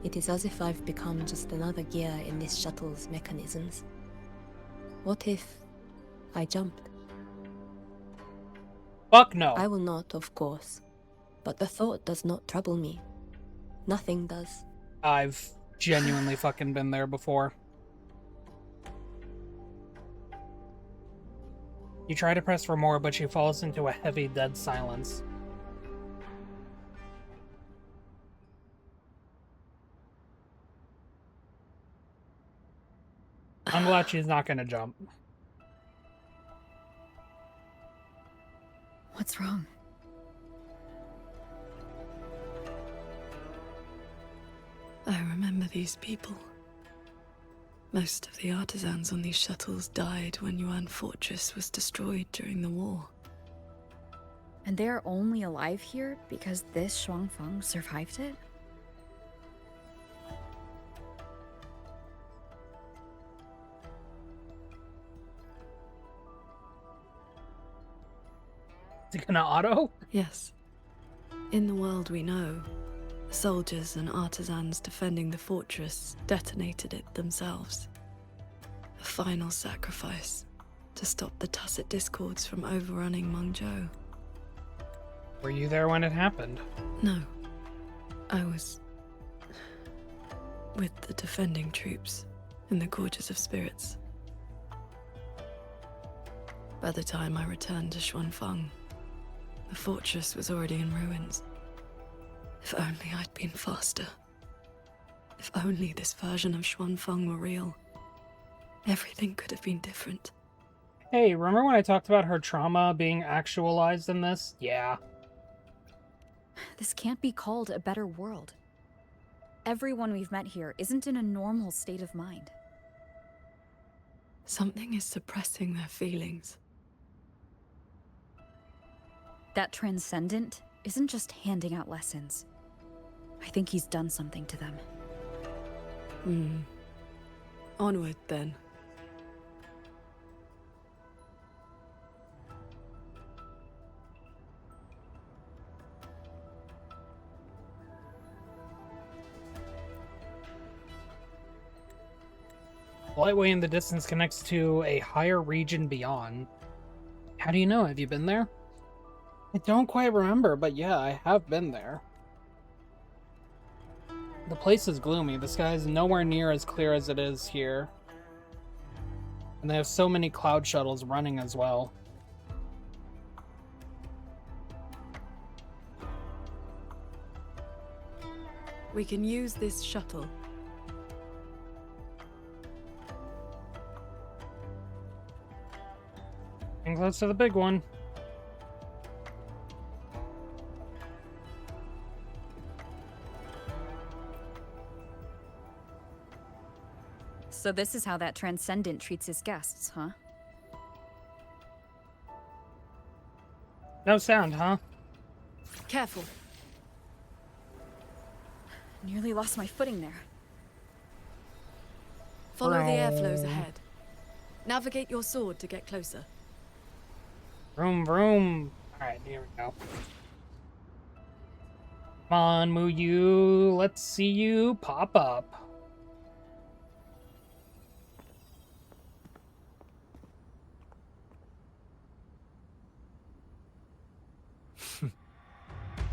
It is as if I've become just another gear in this shuttle's mechanisms. What if I jumped? Fuck no. I will not, of course. But the thought does not trouble me. Nothing does. I've genuinely fucking been there before. You try to press for more, but she falls into a heavy, dead silence. I'm glad she's not gonna jump. What's wrong? I remember these people. Most of the artisans on these shuttles died when Yuan Fortress was destroyed during the war. And they're only alive here because this Shuangfeng survived it? Is it gonna auto? Yes. In the world we know, the soldiers and artisans defending the fortress detonated it themselves. A final sacrifice to stop the Tacit Discords from overrunning Mengzhou. Were you there when it happened? No. I was with the defending troops in the Gorges of Spirits. By the time I returned to Xuanfeng, the fortress was already in ruins. If only I'd been faster. If only this version of Xuanfeng were real. Everything could have been different. Hey, remember when I talked about her trauma being actualized in this? Yeah. This can't be called a better world. Everyone we've met here isn't in a normal state of mind. Something is suppressing their feelings. That Transcendent isn't just handing out lessons. I think he's done something to them. Onward, then. The lightway in the distance connects to a higher region beyond. How do you know? Have you been there? I don't quite remember, but yeah, I have been there. The place is gloomy. The sky is nowhere near as clear as it is here. And they have so many cloud shuttles running as well. We can use this shuttle. And close to the big one. So this is how that Transcendent treats his guests, huh? No sound, huh? Careful. Nearly lost my footing there. Follow the airflows ahead. Navigate your sword to get closer. Vroom, vroom. Alright, here we go. Come on, Muyu. Let's see you pop up.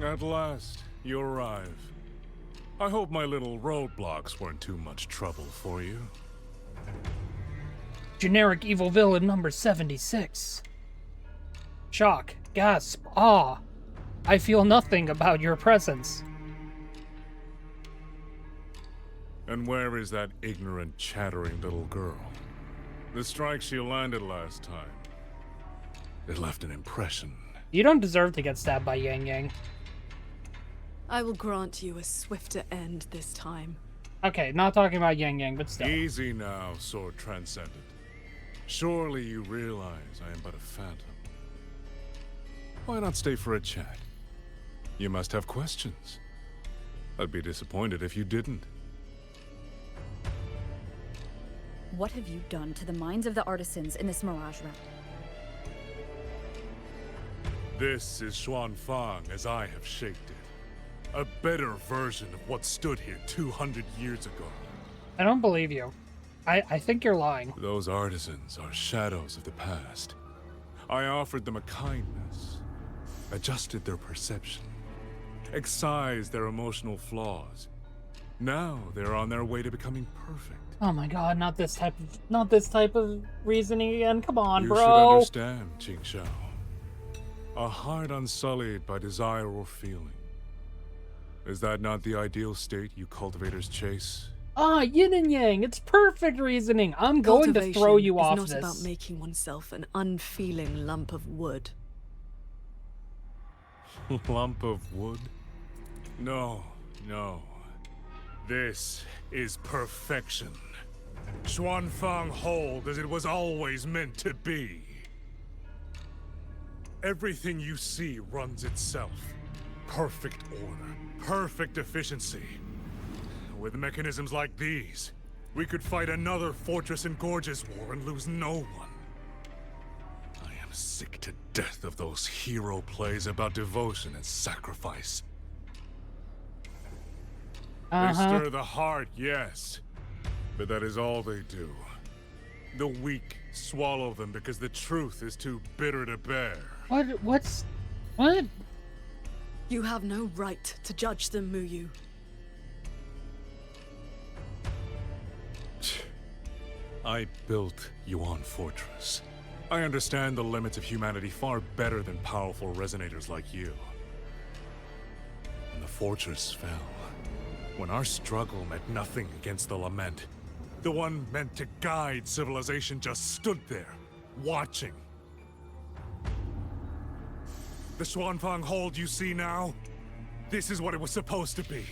At last, you arrive. I hope my little roadblocks weren't too much trouble for you. Generic evil villain number 76. Shock, gasp, awe. I feel nothing about your presence. And where is that ignorant, chattering little girl? The strike she landed last time. It left an impression. You don't deserve to get stabbed by Yang Yang. I will grant you a swifter end this time. Okay, not talking about Yang Yang, but still. Easy now, Sword Transcendent. Surely you realize I am but a phantom. Why not stay for a chat? You must have questions. I'd be disappointed if you didn't. What have you done to the minds of the artisans in this Mirage realm? This is Xuanfang as I have shaped it. A better version of what stood here 200 years ago. I don't believe you. I think you're lying. Those artisans are shadows of the past. I offered them a kindness, adjusted their perception, excised their emotional flaws. Now they're on their way to becoming perfect. Oh my god, not this type of reasoning again. Come on, You bro. should understand, Qingxiao. A heart unsullied by desire or feeling. Is that not the ideal state you cultivators chase? Ah, yin and yang. It's perfect reasoning. I'm going to throw you off this. this. It's not about making oneself an unfeeling lump of wood. Lump of wood? No, no. This is perfection. Xuanfang hold as it was always meant to be. Everything you see runs itself. Perfect order, perfect efficiency. With mechanisms like these, we could fight another Fortress and Gorges war and lose no one. I am sick to death of those hero plays about devotion and sacrifice. They stir the heart, yes, but that is all they do. The weak swallow them because the truth is too bitter to bear. What? You have no right to judge them, Muyu. I built Yuan Fortress. I understand the limits of humanity far better than powerful resonators like you. When the fortress fell, when our struggle meant nothing against the lament, the one meant to guide civilization just stood there, watching. The Xuanfang Hold you see now? This is what it was supposed to be.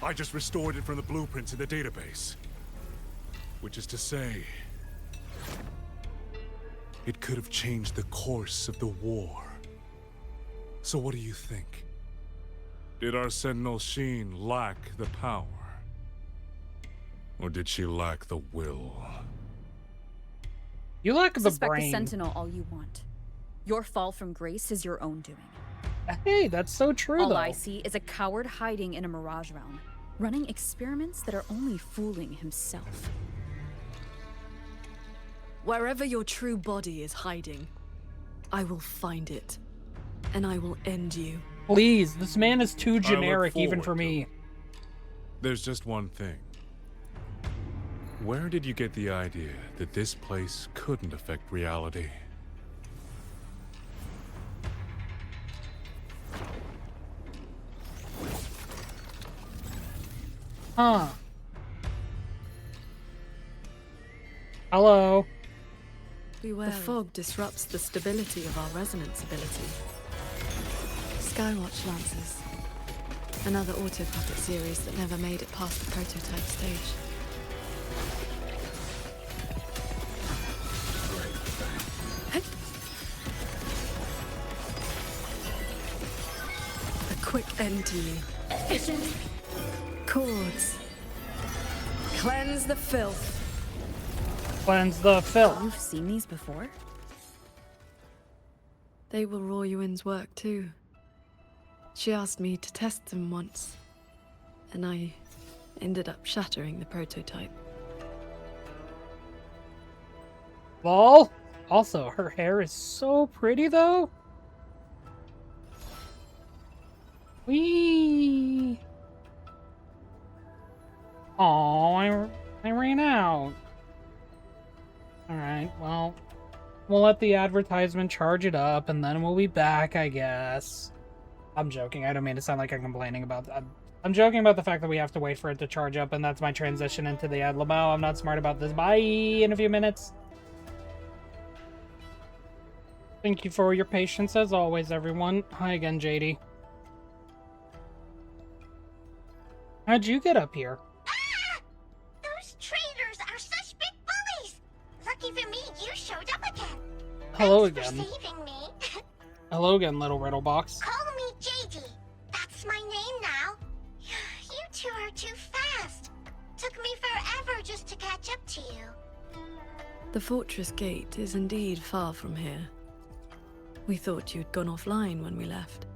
I just restored it from the blueprints in the database. Which is to say, it could have changed the course of the war. So what do you think? Did our Sentinel Sheen lack the power? Or did she lack the will? You lack the Suspect brain. the Sentinel all you want. Your fall from grace is your own doing. Hey, that's so true, All though. I see is a coward hiding in a mirage realm, running experiments that are only fooling himself. Wherever your true body is hiding, I will find it, and I will end you. Please, this man is too look generic even forward for me. There's just one thing. Where did you get the idea that this place couldn't affect reality? Huh. Hello. The fog disrupts the stability of our resonance ability. Skywatch Lancers. Another auto-puppet series that never made it past the prototype stage. A quick end to you. Efficient. Chords. Cleanse the filth. Cleanse the filth. You've seen these before? They were Royuin's work too. She asked me to test them once, and I ended up shattering the prototype. Lol. Also, her hair is so pretty, though. Whee! Oh, I ran out. Alright, well, we'll let the advertisement charge it up, and then we'll be back, I guess. I'm joking. I don't mean to sound like I'm complaining about that. I'm joking about the fact that we have to wait for it to charge up, and that's my transition into the ad Lamau. I'm not smart about this. Bye in a few minutes. Thank you for your patience, as always, everyone. Hi again, JD. How'd you get up here? Ah! Those traitors are such big bullies! Lucky for me, you showed up again. Hello Thanks again. for saving me. Hello again, little riddle box. Call me JD. That's my name now. You two are too fast. Took me forever just to catch up to you. The fortress gate is indeed far from here. We thought you'd gone offline when we left.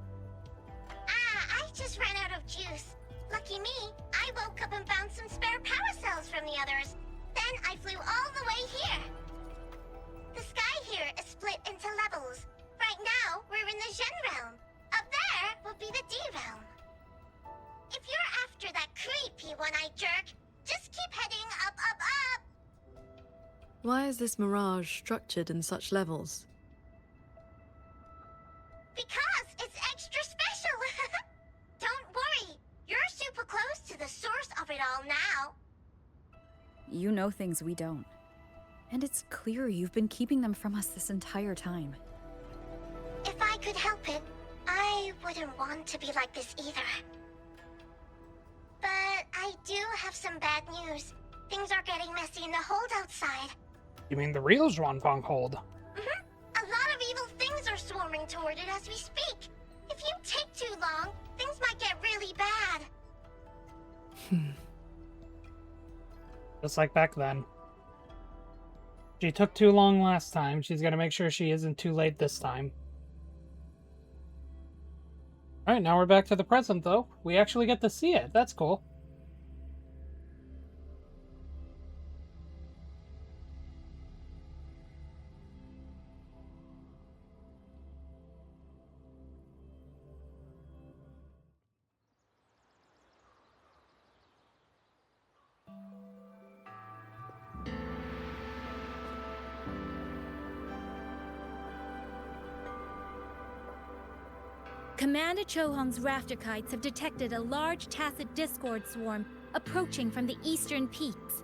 I just ran out of juice. Lucky me, I woke up and found some spare power cells from the others. Then I flew all the way here. The sky here is split into levels. Right now, we're in the Zhen realm. Up there will be the D realm. If you're after that creepy one-eyed jerk, just keep heading up, up, up. Why is this mirage structured in such levels? Because it's extra special. Don't worry, you're super close to the source of it all now. You know things we don't. And it's clear you've been keeping them from us this entire time. If I could help it, I wouldn't want to be like this either. But I do have some bad news. Things are getting messy in the hold outside. You mean the real Xuanfang Hold? A lot of evil things are swarming toward it as we speak. If you take too long, things might get really bad. Just like back then. She took too long last time. She's gonna make sure she isn't too late this time. Alright, now we're back to the present, though. We actually get to see it. That's cool. Commander Chohong's rafter kites have detected a large Tacet Discord swarm approaching from the eastern peaks.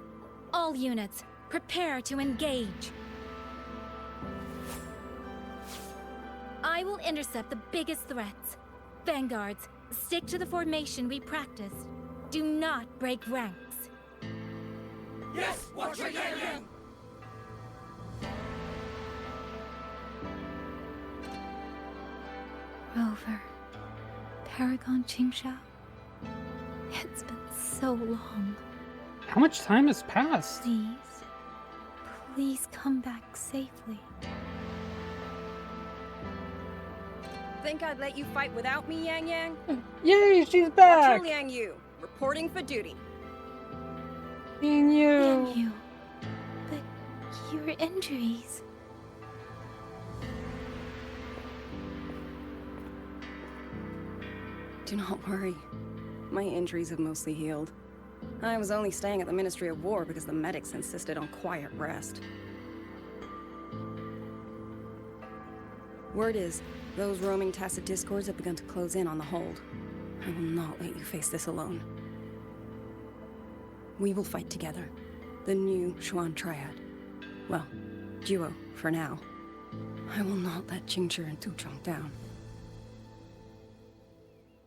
All units, prepare to engage. I will intercept the biggest threats. Vanguards, stick to the formation we practiced. Do not break ranks. Yes, Watcher Yang Yang! Rover, Paragon Qingshao. It's been so long. How much time has passed? Please come back safely. Think I'd let you fight without me, Yang Yang? Yay, she's back! Watcher Liang Yu, reporting for duty. Liang Yu. But your injuries... Do not worry. My injuries have mostly healed. I was only staying at the Ministry of War because the medics insisted on quiet rest. Word is, those roaming Tacet Discords have begun to close in on the hold. I will not let you face this alone. We will fight together. The new Xuan Triad. Well, duo, for now. I will not let Qingshi and Tuchong down.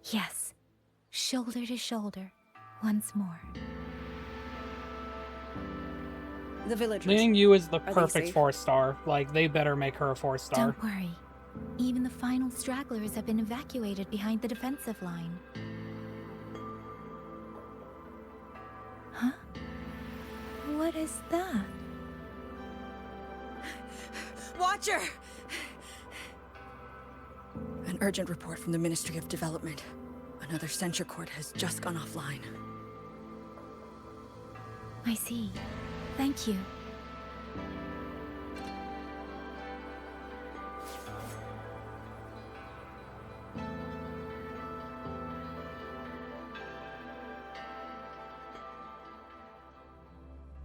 Yes, shoulder to shoulder, once more. The villagers. Liang Yu is the Are they perfect safe? 4-star. Like, they better make her a 4-star. Don't worry. Even the final stragglers have been evacuated behind the defensive line. Huh? What is that? Watcher! An urgent report from the Ministry of Development. Another censure court has just gone offline. I see. Thank you.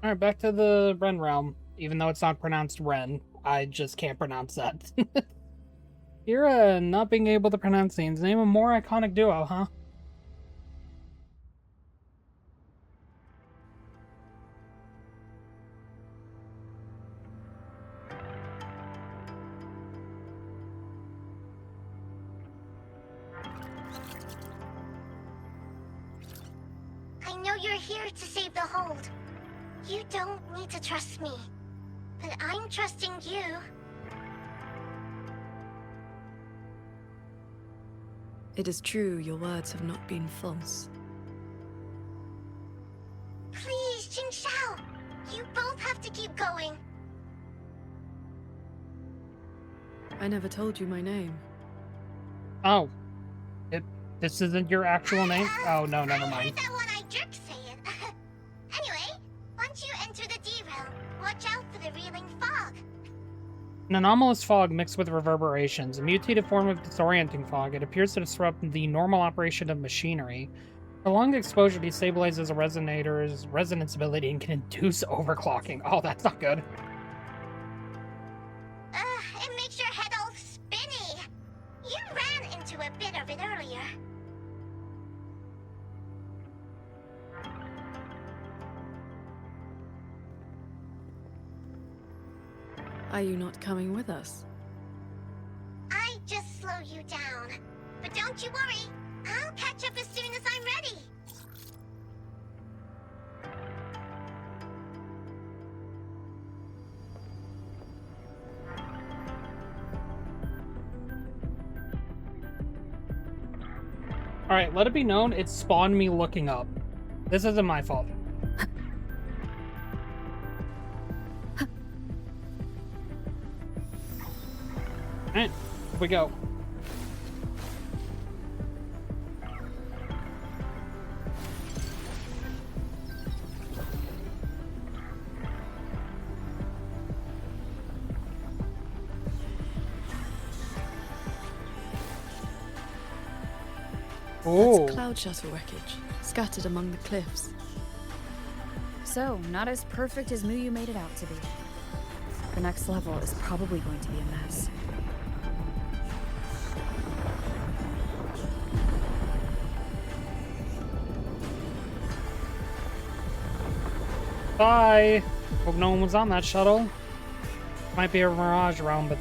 Alright, back to the Ren realm. Even though it's not pronounced Ren, I just can't pronounce that. Kira not being able to pronounce names. Name a more iconic duo, huh? I know you're here to save the hold. You don't need to trust me, but I'm trusting you. It is true, your words have not been false. Please, Qingshao, you both have to keep going. I never told you my name. Oh. This isn't your actual name? Oh, no, never I mind. heard that one I jerk say it. Anyway, once you enter the D-realm, watch out for the reeling fog. An anomalous fog mixed with reverberations, a mutated form of disorienting fog, it appears to disrupt the normal operation of machinery. Prolonged exposure destabilizes a resonator's resonance ability and can induce overclocking. Oh, that's not good. It makes your head all spinny. You ran into a bit of it earlier. Are you not coming with us? I just slow you down. But don't you worry. I'll catch up as soon as I'm ready. Alright, let it be known, it spawned me looking up. This isn't my fault. Alright, here we go. That's cloud shuttle wreckage, scattered among the cliffs. So, not as perfect as Muyu made it out to be. The next level is probably going to be a mess. Bye! Hope no one was on that shuttle. Might be a mirage realm, but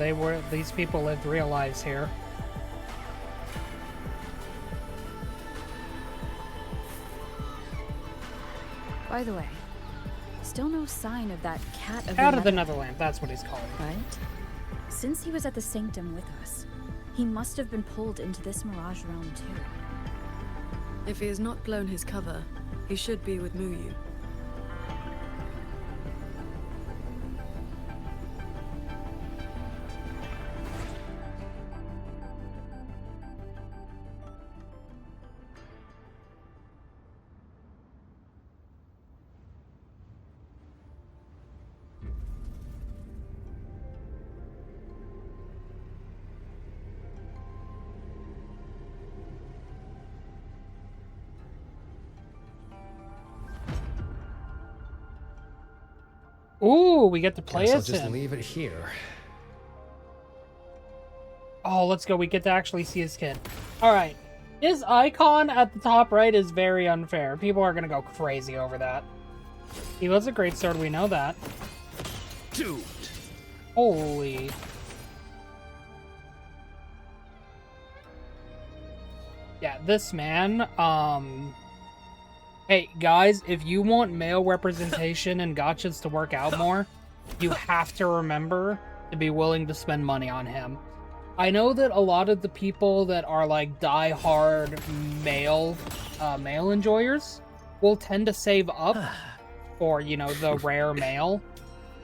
these people lived real lives here. By the way, still no sign of that cat of Cat of the Netherland, that's what he's called. Right? Since he was at the Sanctum with us, he must have been pulled into this Mirage realm too. If he has not blown his cover, he should be with Muyu. Ooh, we get to play Guess I'll as just him. leave it here. Oh, let's go. We get to actually see his kid. Alright. His icon at the top right is very unfair. People are gonna go crazy over that. He was a great sword, we know that. Dude! Holy. Yeah, this man, Hey, guys, if you want male representation and gachas to work out more, you have to remember to be willing to spend money on him. I know that a lot of the people that are like die-hard male enjoyers will tend to save up for, you know, the rare male,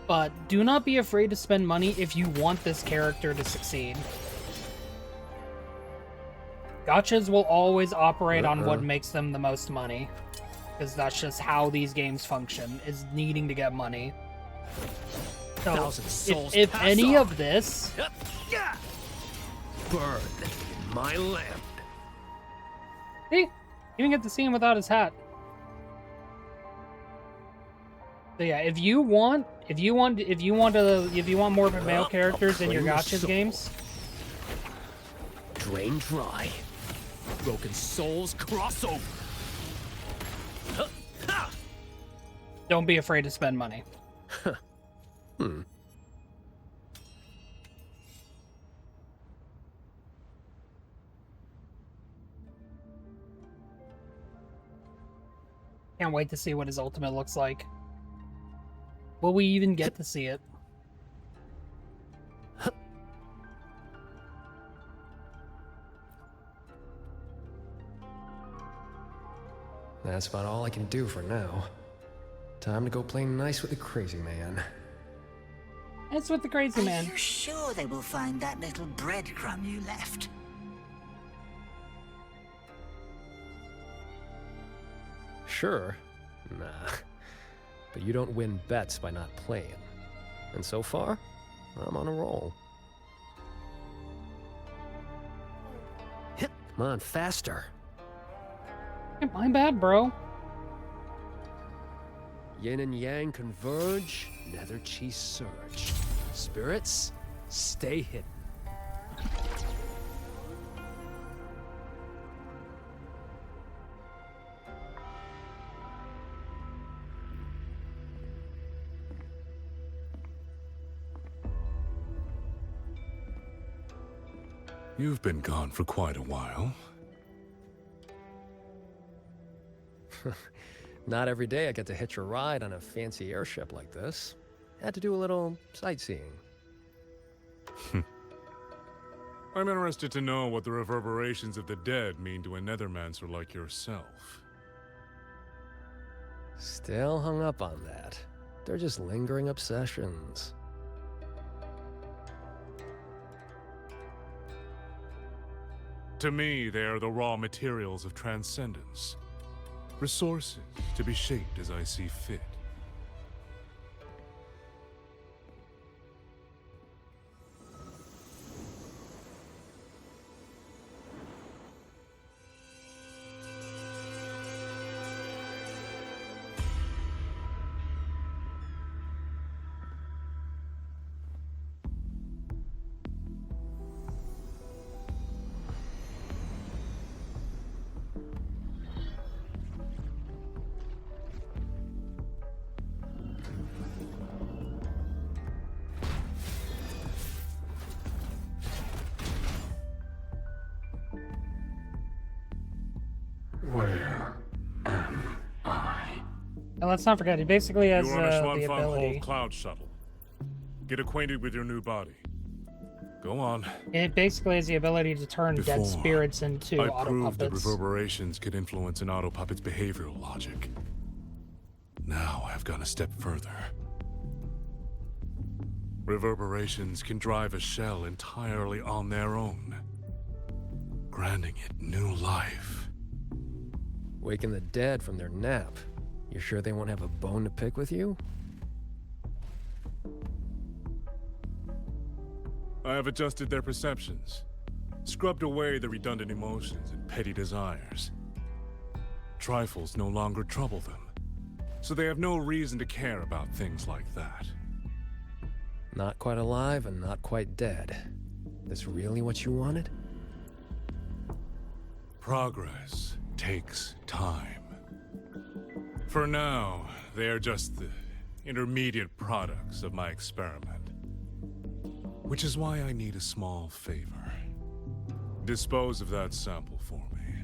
but do not be afraid to spend money if you want this character to succeed. Gachas will always operate on what makes them the most money. Because that's just how these games function, is needing to get money. So, if any of this... Burn in my land. See? You even get to see him without his hat. So yeah, if you want more male characters in your gachas games... Drain dry. Broken souls crossover. Don't be afraid to spend money. Can't wait to see what his ultimate looks like. Will we even get to see it? That's about all I can do for now. Time to go play nice with the crazy man. It's with the crazy man. Are you sure they will find that little breadcrumb you left? Sure. Nah. But you don't win bets by not playing. And so far, I'm on a roll. Come on, faster. My bad, bro. Yin and yang converge, nether chi surge. Spirits, stay hidden. You've been gone for quite a while. Not every day I get to hitch a ride on a fancy airship like this. Had to do a little sightseeing. I'm interested to know what the reverberations of the dead mean to a Nethermancer like yourself. Still hung up on that. They're just lingering obsessions. To me, they are the raw materials of transcendence. Resources to be shaped as I see fit. Where am I? And let's not forget, he basically has You're on a the Xuanfang ability. Hold cloud shuttle. Get acquainted with your new body. Go on. It basically has the ability to turn dead Before, spirits into I auto proved that puppets. reverberations could influence an auto puppet's behavioral logic. Now I've gone a step further. Reverberations can drive a shell entirely on their own, granting it new life. Waking the dead from their nap. You sure they won't have a bone to pick with you? I have adjusted their perceptions, scrubbed away the redundant emotions and petty desires. Trifles no longer trouble them, so they have no reason to care about things like that. Not quite alive and not quite dead. This really what you wanted? Progress takes time. For now, they are just the intermediate products of my experiment. Which is why I need a small favor. Dispose of that sample for me.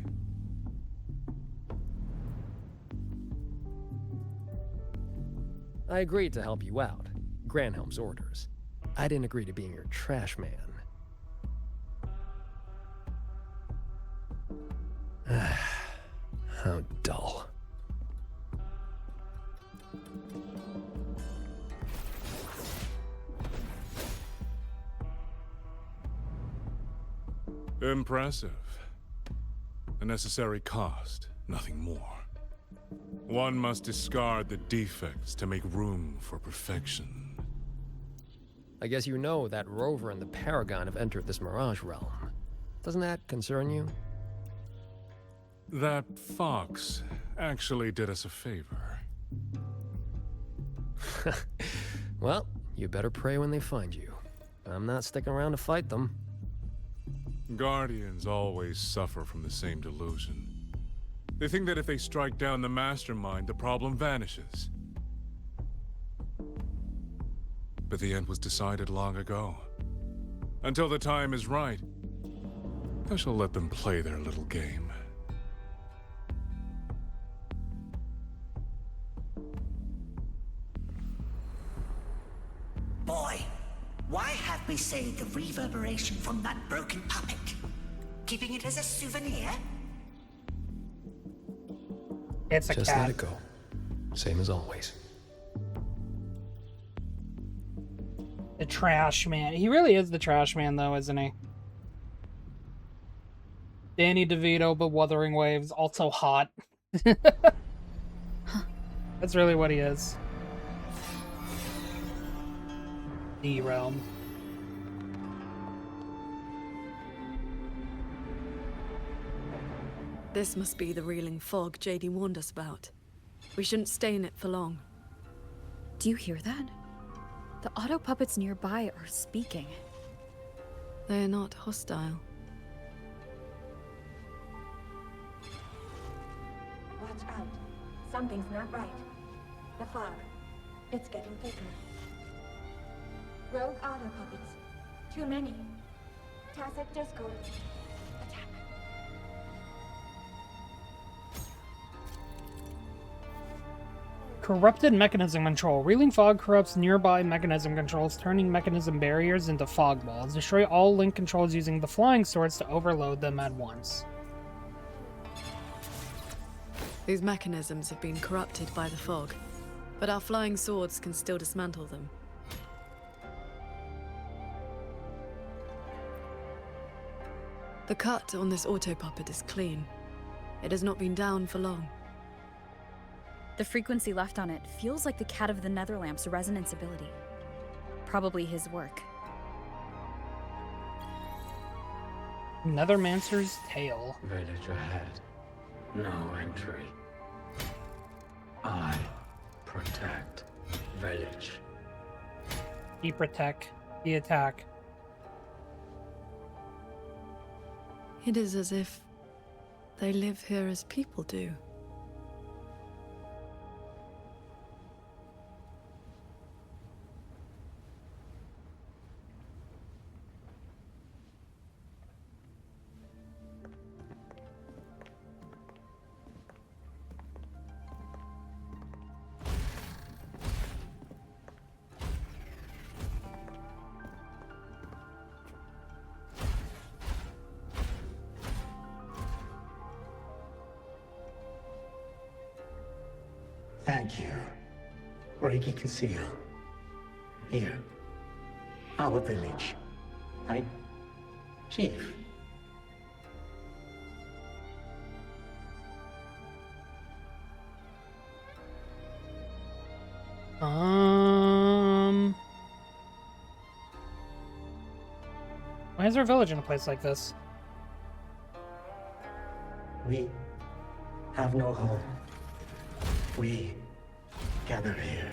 I agreed to help you out. Granhelm's orders. I didn't agree to being your trash man. How dull. Impressive. A necessary cost, nothing more. One must discard the defects to make room for perfection. I guess you know that Rover and the Paragon have entered this Mirage realm. Doesn't that concern you? That fox actually did us a favor. Well, you better pray when they find you. I'm not sticking around to fight them. Guardians always suffer from the same delusion. They think that if they strike down the mastermind, the problem vanishes. But the end was decided long ago. Until the time is right, I shall let them play their little game. Boy, why have we saved the reverberation from that broken puppet? Keeping it as a souvenir? It's a Just cat. let it go. Same as always. The trash man. He really is the trash man, though, isn't he? Danny DeVito, but Wuthering Waves, also hot. That's really what he is. The realm. This must be the reeling fog JD warned us about. We shouldn't stay in it for long. Do you hear that? The auto puppets nearby are speaking. They are not hostile. Watch out. Something's not right. The fog. It's getting thicker. Rogue auto puppets. Too many. Tacit discord. Attack. Corrupted mechanism control. Reeling fog corrupts nearby mechanism controls, turning mechanism barriers into fog balls. Destroy all link controls using the flying swords to overload them at once. These mechanisms have been corrupted by the fog, but our flying swords can still dismantle them. The cut on this auto-puppet is clean. It has not been down for long. The frequency left on it feels like the Cat of the Netherlamp's resonance ability. Probably his work. Nethermancer's Tail. Village ahead. No entry. I protect village. He protect. He attack. It is as if they live here as people do. Thank you. Reiki Conceal. Here. Our village. Right? Chief. Why is there a village in a place like this? We have no home. We gather here.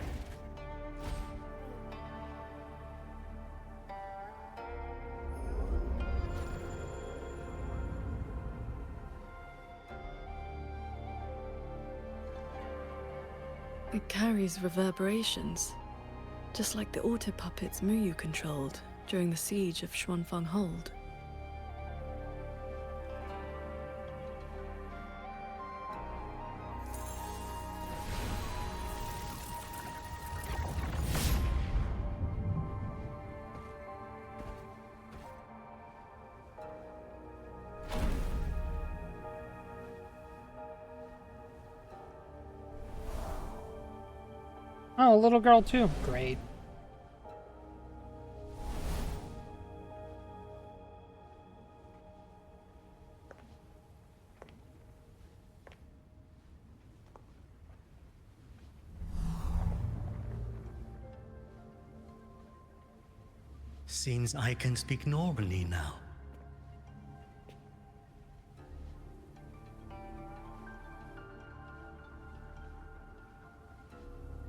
It carries reverberations, just like the auto-puppets Muyu controlled during the siege of Xuanfeng Hold. Oh, a little girl too. Great. Seems I can speak normally now.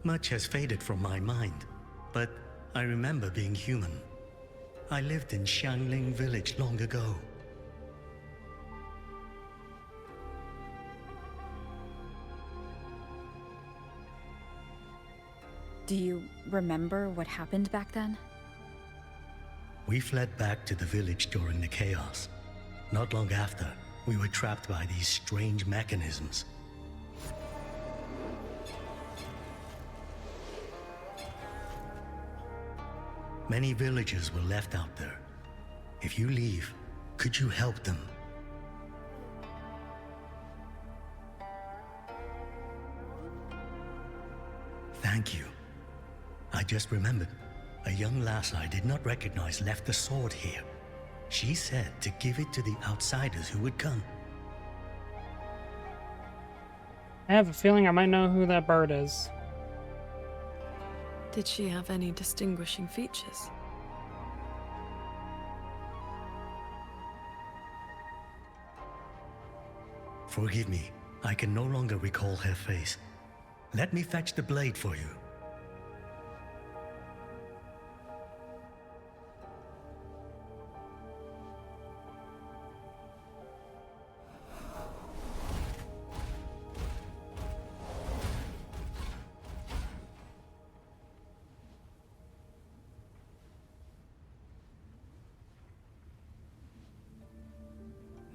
Much has faded from my mind, but I remember being human. I lived in Xiangling village long ago. Do you remember what happened back then? We fled back to the village during the chaos. Not long after, we were trapped by these strange mechanisms. Many villagers were left out there. If you leave, could you help them? Thank you. I just remembered. A young lass I did not recognize left the sword here. She said to give it to the outsiders who would come. I have a feeling I might know who that bird is. Did she have any distinguishing features? Forgive me, I can no longer recall her face. Let me fetch the blade for you.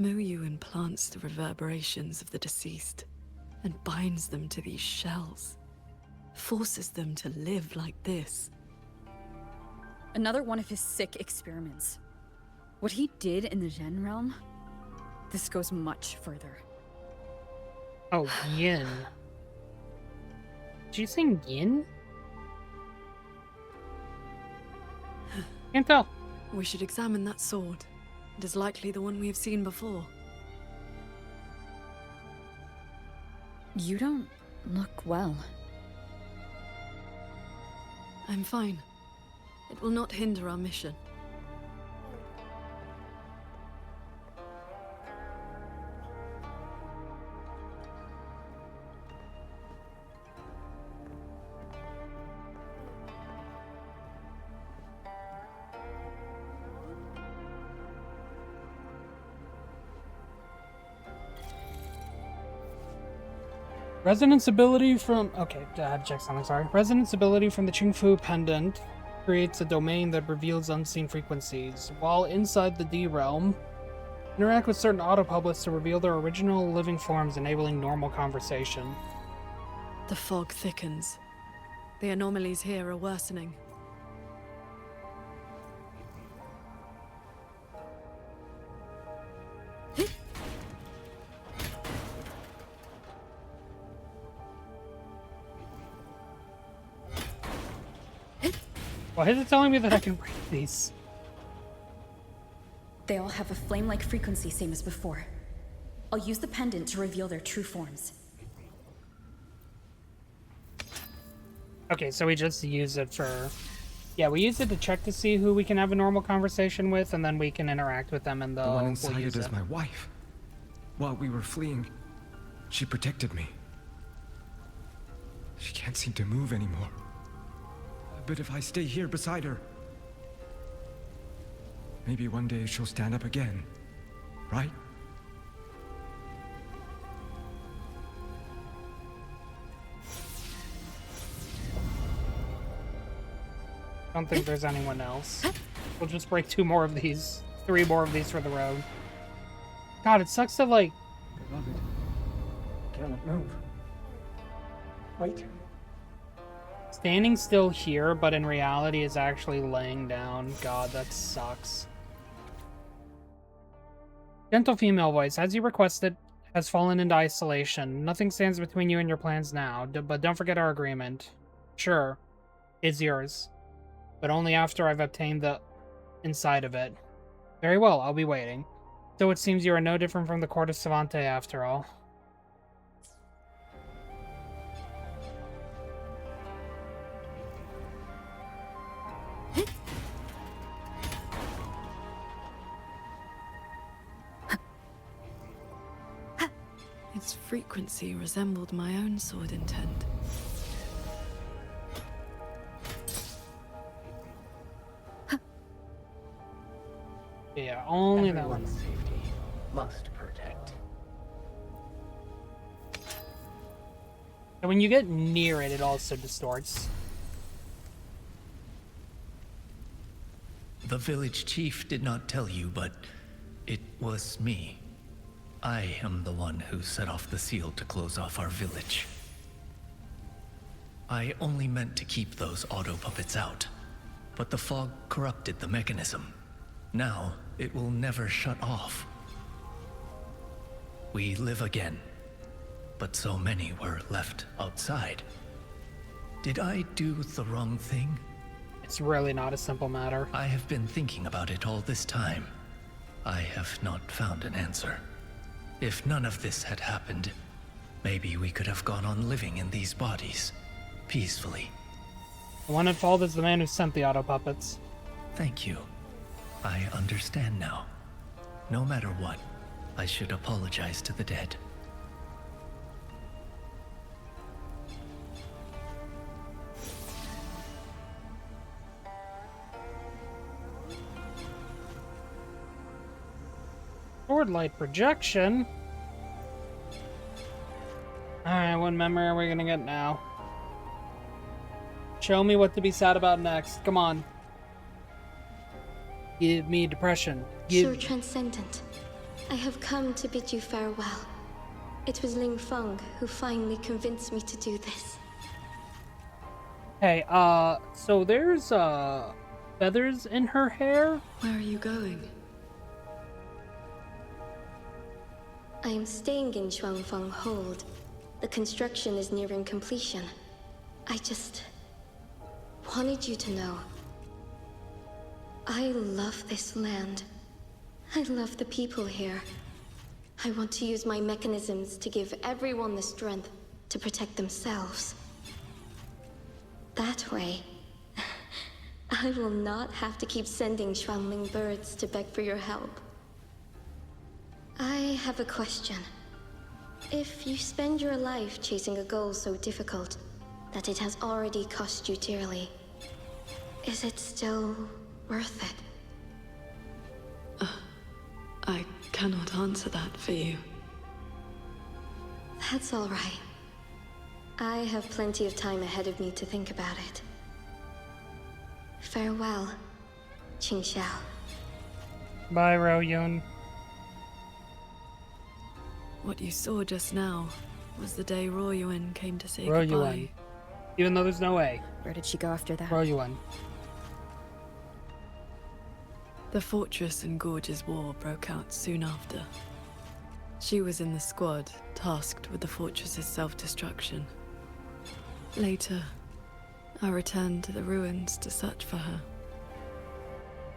Muyu implants the reverberations of the deceased and binds them to these shells. forces them to live like this. Another one of his sick experiments. What he did in the Gen realm, this goes much further. Oh, Yin. Did you say Yin? Can't tell. We should examine that sword. It is likely the one we have seen before. You don't look well. I'm fine. It will not hinder our mission. Resonance ability from... Okay, I had to check something, sorry. Resonance ability from the Qingfu Pendant creates a domain that reveals unseen frequencies. While inside the D realm, interact with certain autopublics to reveal their original living forms, enabling normal conversation. The fog thickens. The anomalies here are worsening. Why is it telling me that I can break these? They all have a flame-like frequency, same as before. I'll use the pendant to reveal their true forms. Okay, so we just use it for... Yeah, we use it to check to see who we can have a normal conversation with, and then we can interact with them, and The one inside it is my wife. While we were fleeing, she protected me. She can't seem to move anymore. But if I stay here beside her, maybe one day she'll stand up again, right? I don't think there's anyone else. We'll just break 2 more of these. 3 more of these for the road. God, it sucks to, like... Beloved, cannot move. Wait. Standing still here, but in reality is actually laying down. God, that sucks. Gentle female voice, as you requested, has fallen into isolation. Nothing stands between you and your plans now, but don't forget our agreement. Sure, it's yours, but only after I've obtained the inside of it. Very well, I'll be waiting. So it seems you are no different from the court of Savante after all. Its frequency resembled my own sword intent. Yeah, only that Everyone's one. safety must protect. And when you get near it, it also distorts. The village chief did not tell you, but it was me. I am the one who set off the seal to close off our village. I only meant to keep those auto puppets out, but the fog corrupted the mechanism. Now, it will never shut off. We live again, but so many were left outside. Did I do the wrong thing? It's really not a simple matter. I have been thinking about it all this time. I have not found an answer. If none of this had happened, maybe we could have gone on living in these bodies, peacefully. The one at fault is the man who sent the auto puppets. Thank you. I understand now. No matter what, I should apologize to the dead. Forward light projection. Alright, what memory are we gonna get now? Show me what to be sad about next. Come on. Give me depression. Sir Transcendent, I have come to bid you farewell. It was Ling Feng who finally convinced me to do this. Hey, so there's, feathers in her hair? Where are you going? I am staying in Shuangfeng Hold. The construction is nearing completion. I just wanted you to know. I love this land. I love the people here. I want to use my mechanisms to give everyone the strength to protect themselves. That way, I will not have to keep sending Xuanling birds to beg for your help. I have a question. If you spend your life chasing a goal so difficult that it has already cost you dearly, is it still worth it? I cannot answer that for you. That's all right. I have plenty of time ahead of me to think about it. Farewell, Qingxiao. Bye, Royun. What you saw just now was the day Royuan came to say Royuan. goodbye. Even though there's no way. Where did she go after that? Royuan. The Fortress and Gorges War broke out soon after. She was in the squad tasked with the fortress's self-destruction. Later, I returned to the ruins to search for her.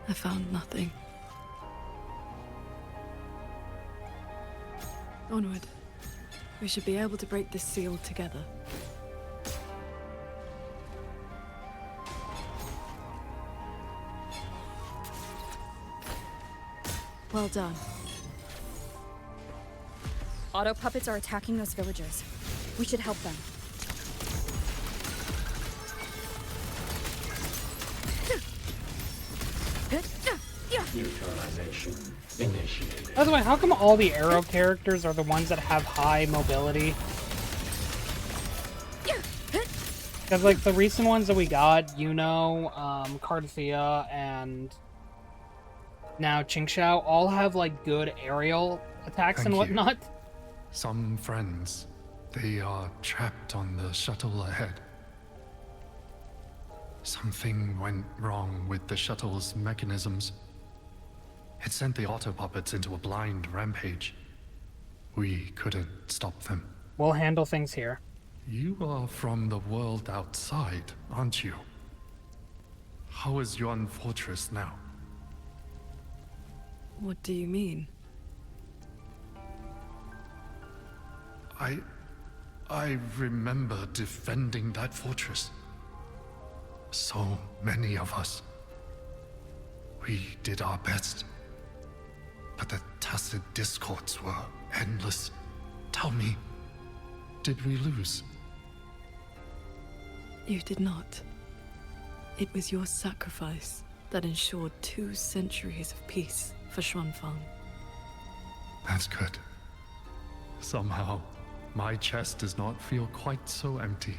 I found nothing. Onward. We should be able to break this seal together. Well done. Auto puppets are attacking those villagers. We should help them. Neutralization initiated. By the way, how come all the arrow characters are the ones that have high mobility? Because, like, the recent ones that we got, Cardithea, and now Qingxiao, all have, like, good aerial attacks Thank and you. whatnot. Some friends, they are trapped on the shuttle ahead. Something went wrong with the shuttle's mechanisms. It sent the auto puppets into a blind rampage. We couldn't stop them. We'll handle things here. You are from the world outside, aren't you? How is Yuan Fortress now? What do you mean? I remember defending that fortress. So many of us. We did our best. But the tacit discords were endless. Tell me, did we lose? You did not. It was your sacrifice that ensured 2 centuries of peace for Xuanfang. That's good. Somehow, my chest does not feel quite so empty.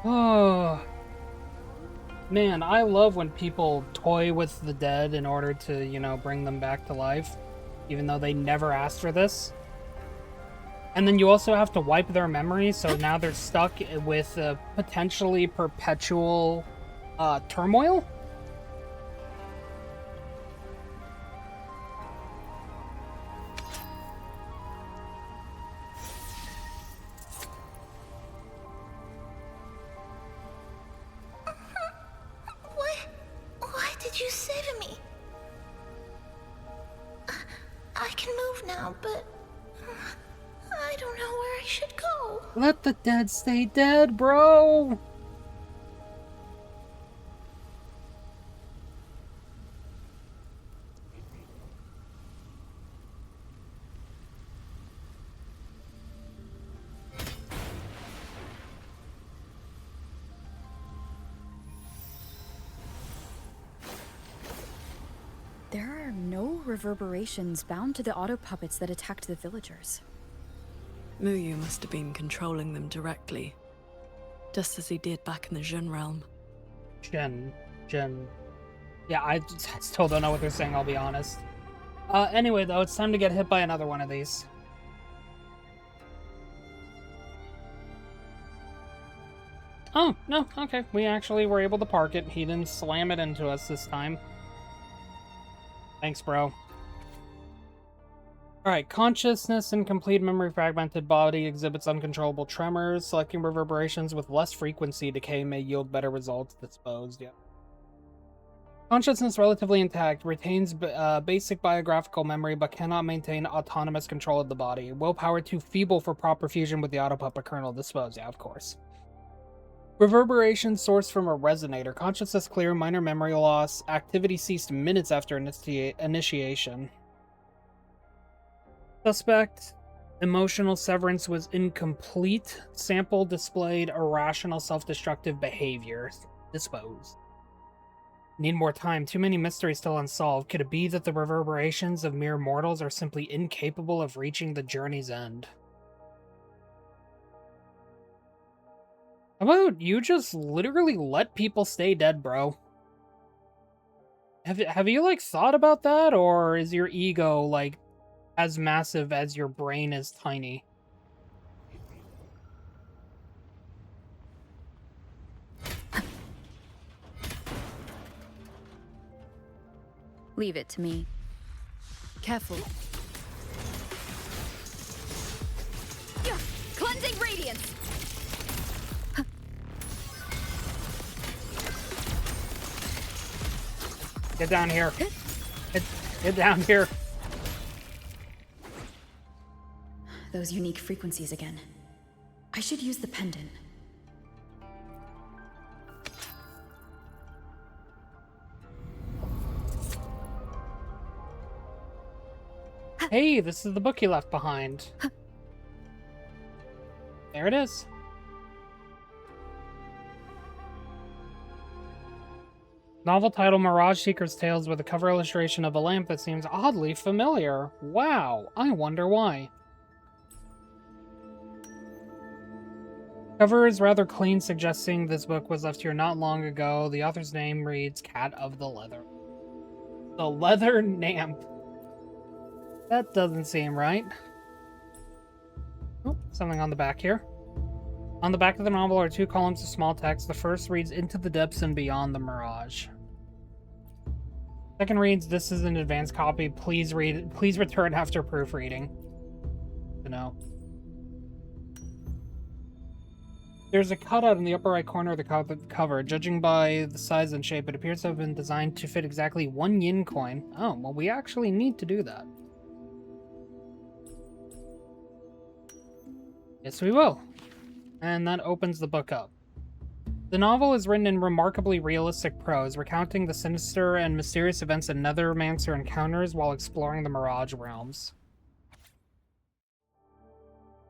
Oh. Man, I love when people toy with the dead in order to, bring them back to life. Even though they never asked for this. And then you also have to wipe their memory, so now they're stuck with potentially perpetual turmoil. Why did you save me? I can move now, but I don't know where I should go. Let the dead stay dead, bro! There are no reverberations bound to the auto puppets that attacked the villagers. Muyu must have been controlling them directly, just as he did back in the Jun realm. Jen. Yeah, I still don't know what they're saying, I'll be honest. Anyway, though, it's time to get hit by another one of these. Oh, no, okay. We actually were able to park it. He didn't slam it into us this time. Thanks, bro. Alright, consciousness and complete memory fragmented body exhibits uncontrollable tremors. Selecting reverberations with less frequency decay may yield better results. Disposed, yeah. Consciousness relatively intact, retains basic biographical memory, but cannot maintain autonomous control of the body. Willpower too feeble for proper fusion with the autopuppet kernel. Disposed, yeah, of course. Reverberation sourced from a resonator. Consciousness clear, minor memory loss. Activity ceased minutes after initiation. Suspect emotional severance was incomplete. Sample displayed irrational self-destructive behavior. Disposed. Need more time. Too many mysteries still unsolved. Could it be that the reverberations of mere mortals are simply incapable of reaching the journey's end? How about you just literally let people stay dead, bro? Have you like thought about that, or is your ego like as massive as your brain is tiny? Leave it to me. Careful. Cleansing radiance! Get down here. Get down here. Those unique frequencies again. I should use the pendant. Hey, this is the book you left behind. There it is. Novel title Mirage Seeker's Tales with a cover illustration of a lamp that seems oddly familiar. Wow, I wonder why. Cover is rather clean, suggesting this book was left here not long ago. The author's name reads Cat of the Leather. The Leather Lamp. That doesn't seem right. Oh, something on the back here. On the back of the novel are 2 columns of small text. The first reads, Into the Depths and Beyond the Mirage. Second reads, This is an advanced copy. Please read. Please return after proofreading. To know. There's a cutout in the upper right corner of the cover. Judging by the size and shape, it appears to have been designed to fit exactly 1 yin coin. Oh, well, we actually need to do that. Yes, we will. And that opens the book up. The novel is written in remarkably realistic prose, recounting the sinister and mysterious events that Nethermancer encounters while exploring the Mirage realms.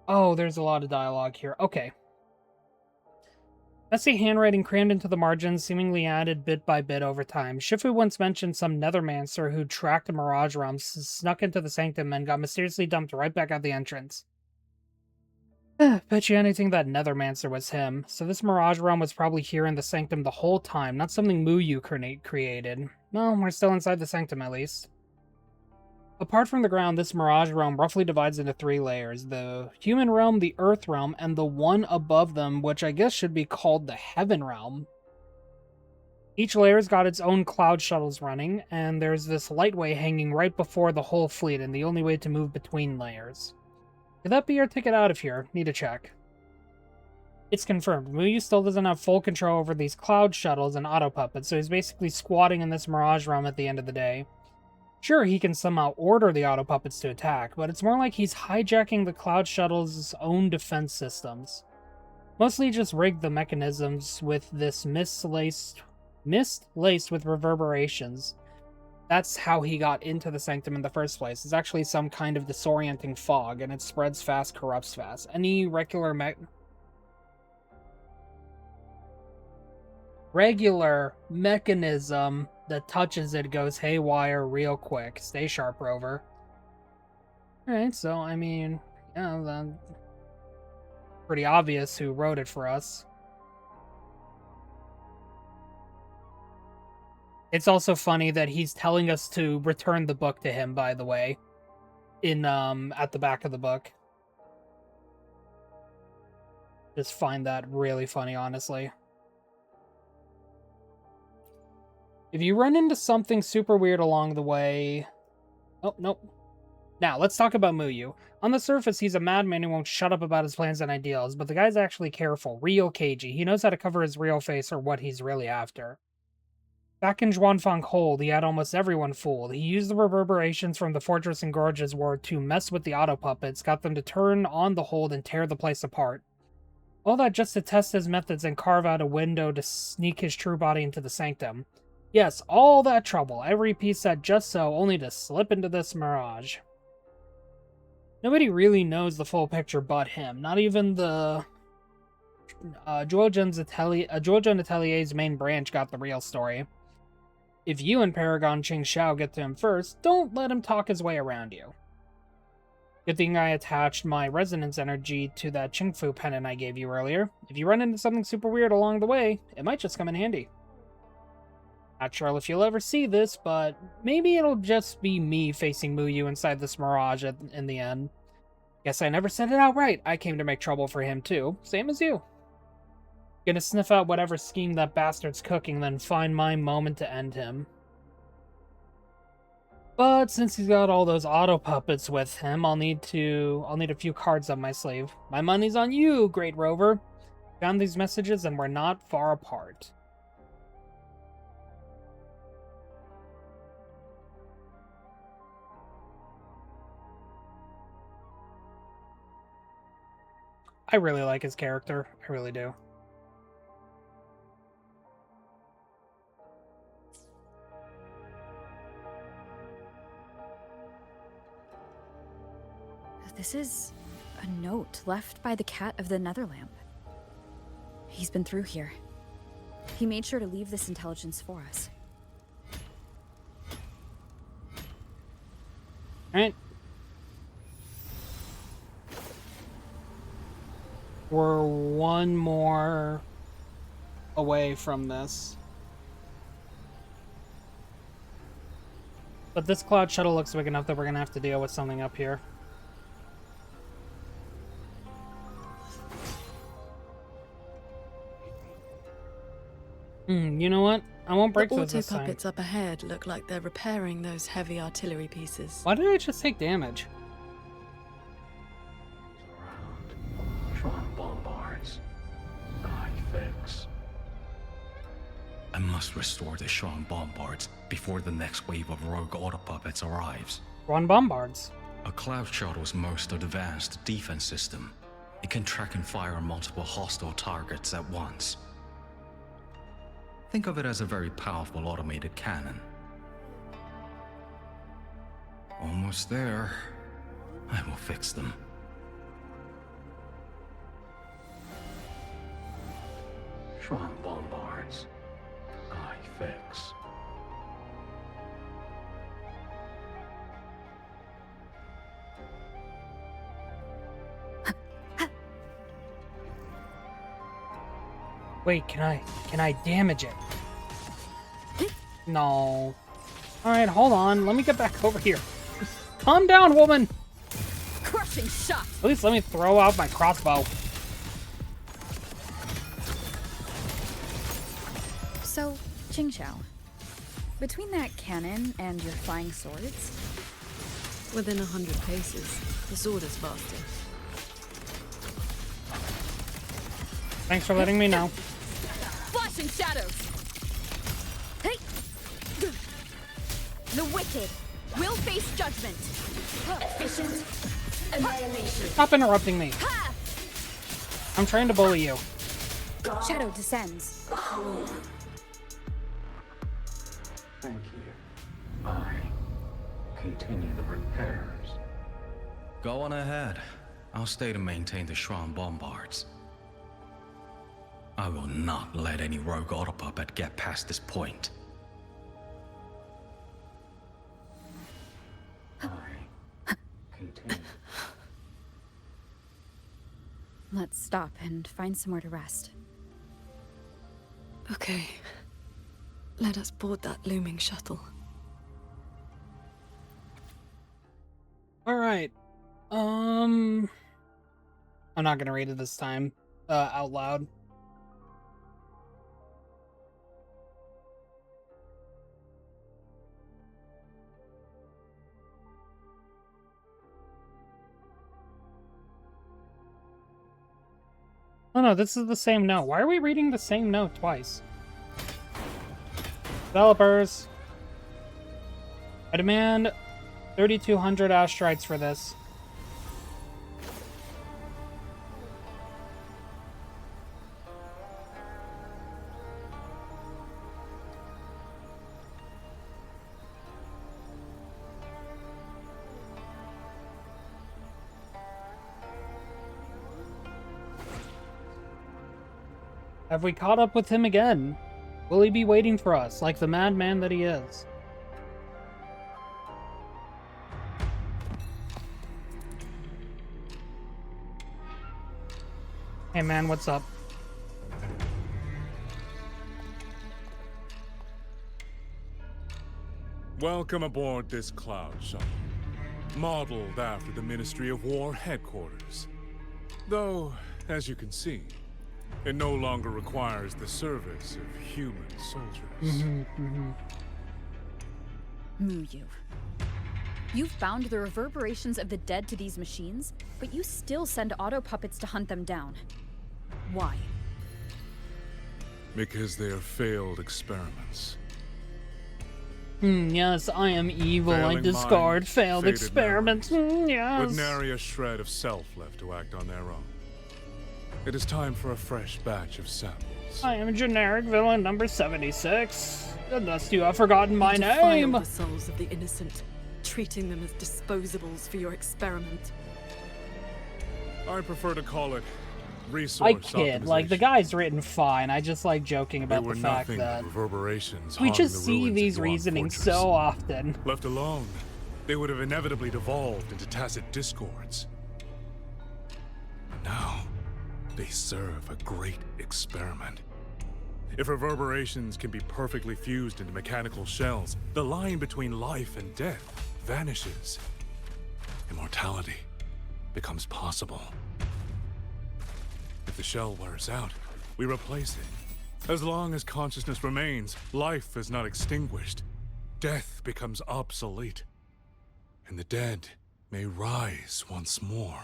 Oh, there's a lot of dialogue here. Okay. Messy handwriting crammed into the margins, seemingly added bit by bit over time. Shifu once mentioned some Nethermancer who tracked the Mirage realms, snuck into the Sanctum, and got mysteriously dumped right back out the entrance. Bet you anything that Nethermancer was him. So this Mirage realm was probably here in the Sanctum the whole time, not something Muyu created. Well, we're still inside the Sanctum at least. Apart from the ground, this Mirage realm roughly divides into 3 layers. The Human realm, the Earth realm, and the one above them, which I guess should be called the Heaven realm. Each layer's got its own cloud shuttles running, and there's this lightway hanging right before the whole fleet, and the only way to move between layers. Could that be your ticket out of here? Need to check. It's confirmed. Muyu still doesn't have full control over these cloud shuttles and auto puppets, so he's basically squatting in this Mirage realm at the end of the day. Sure, he can somehow order the auto puppets to attack, but it's more like he's hijacking the cloud shuttle's own defense systems. Mostly just rigged the mechanisms with this mist laced with reverberations. That's how he got into the Sanctum in the first place. It's actually some kind of disorienting fog, and it spreads fast, corrupts fast. Any regular mechanism that touches it goes haywire real quick. Stay sharp, Rover. Alright, so, I mean, yeah, then pretty obvious who wrote it for us. It's also funny that he's telling us to return the book to him, by the way, in at the back of the book. Just find that really funny, honestly. If you run into something super weird along the way... Oh, nope. Now, let's talk about Muyu. On the surface, he's a madman who won't shut up about his plans and ideals, but the guy's actually careful, real cagey. He knows how to cover his real face or what he's really after. Back in Zhuanfang Hold, he had almost everyone fooled. He used the reverberations from the Fortress and Gorge's War to mess with the auto puppets, got them to turn on the hold and tear the place apart. All that just to test his methods and carve out a window to sneak his true body into the sanctum. Yes, all that trouble, every piece set just so, only to slip into this mirage. Nobody really knows the full picture but him, not even the... Zhuozhen Atelier's main branch got the real story. If you and Paragon Qingxiao get to him first, don't let him talk his way around you. Good thing I attached my resonance energy to that Qingfu pendant I gave you earlier. If you run into something super weird along the way, it might just come in handy. Not sure if you'll ever see this, but maybe it'll just be me facing Muyu inside this mirage in the end. Guess I never said it outright. I came to make trouble for him too, same as you. Gonna sniff out whatever scheme that bastard's cooking, then find my moment to end him. But since he's got all those auto puppets with him, I'll need a few cards up my sleeve. My money's on you, Great Rover. Found these messages and we're not far apart. I really like his character. I really do. This is a note left by the cat of the Netherlamp. He's been through here. He made sure to leave this intelligence for us. Alright. We're one more away from this. But this cloud shuttle looks big enough that we're gonna have to deal with something up here. You know what? I won't break those this time. The auto puppets up ahead look like they're repairing those heavy artillery pieces. Why did I just take damage? Tron bombards. I fix. I must restore the Shrine bombards before the next wave of rogue auto puppets arrives. Shrine bombards. A cloud shuttle's most advanced defense system. It can track and fire multiple hostile targets at once. Think of it as a very powerful automated cannon. Almost there. I will fix them. Shrine bombards. I fix. Wait, can I damage it? No. Alright, hold on. Let me get back over here. Calm down, woman! Crushing shot! At least let me throw out my crossbow. So, Qingxiao, between that cannon and your flying swords... Within 100 paces, the sword is faster. Thanks for letting me know. Flashing shadows! Hey! The wicked will face judgment. Efficient annihilation. Stop interrupting me. I'm trying to bully you. Shadow descends. Thank you. I continue the repairs. Go on ahead. I'll stay to maintain the Shrine bombards. I will not let any rogue auto puppet get past this point. Continue. Let's stop and find somewhere to rest. Okay. Let us board that looming shuttle. Alright. I'm not gonna read it this time, out loud. Oh no, this is the same note. Why are we reading the same note twice? Developers. I demand 3,200 astrites for this. Have we caught up with him again? Will he be waiting for us, like the madman that he is? Hey man, what's up? Welcome aboard this cloud shuttle, modeled after the Ministry of War headquarters. Though, as you can see, it no longer requires the service of human soldiers. Muyu. You've bound the reverberations of the dead to these machines, but you still send auto puppets to hunt them down. Why? Because they are failed experiments. Yes, I am evil. Failing I discard minds, failed faded experiments. Yes. With nary a shred of self left to act on their own. It is time for a fresh batch of samples. I am generic villain number 76. Unless you have forgotten my You defile name. the souls of the innocent, treating them as disposables for your experiment. I prefer to call it resource I kid. Like, the guy's written fine. I just like joking about They the were fact nothing that but reverberations we haunting just the see ruins these of Yuan reasonings Fortress. so often. Left alone, they would have inevitably devolved into tacit discords. Now, they serve a great experiment. If reverberations can be perfectly fused into mechanical shells, the line between life and death vanishes. Immortality becomes possible. If the shell wears out, we replace it. As long as consciousness remains, life is not extinguished. Death becomes obsolete. And the dead may rise once more.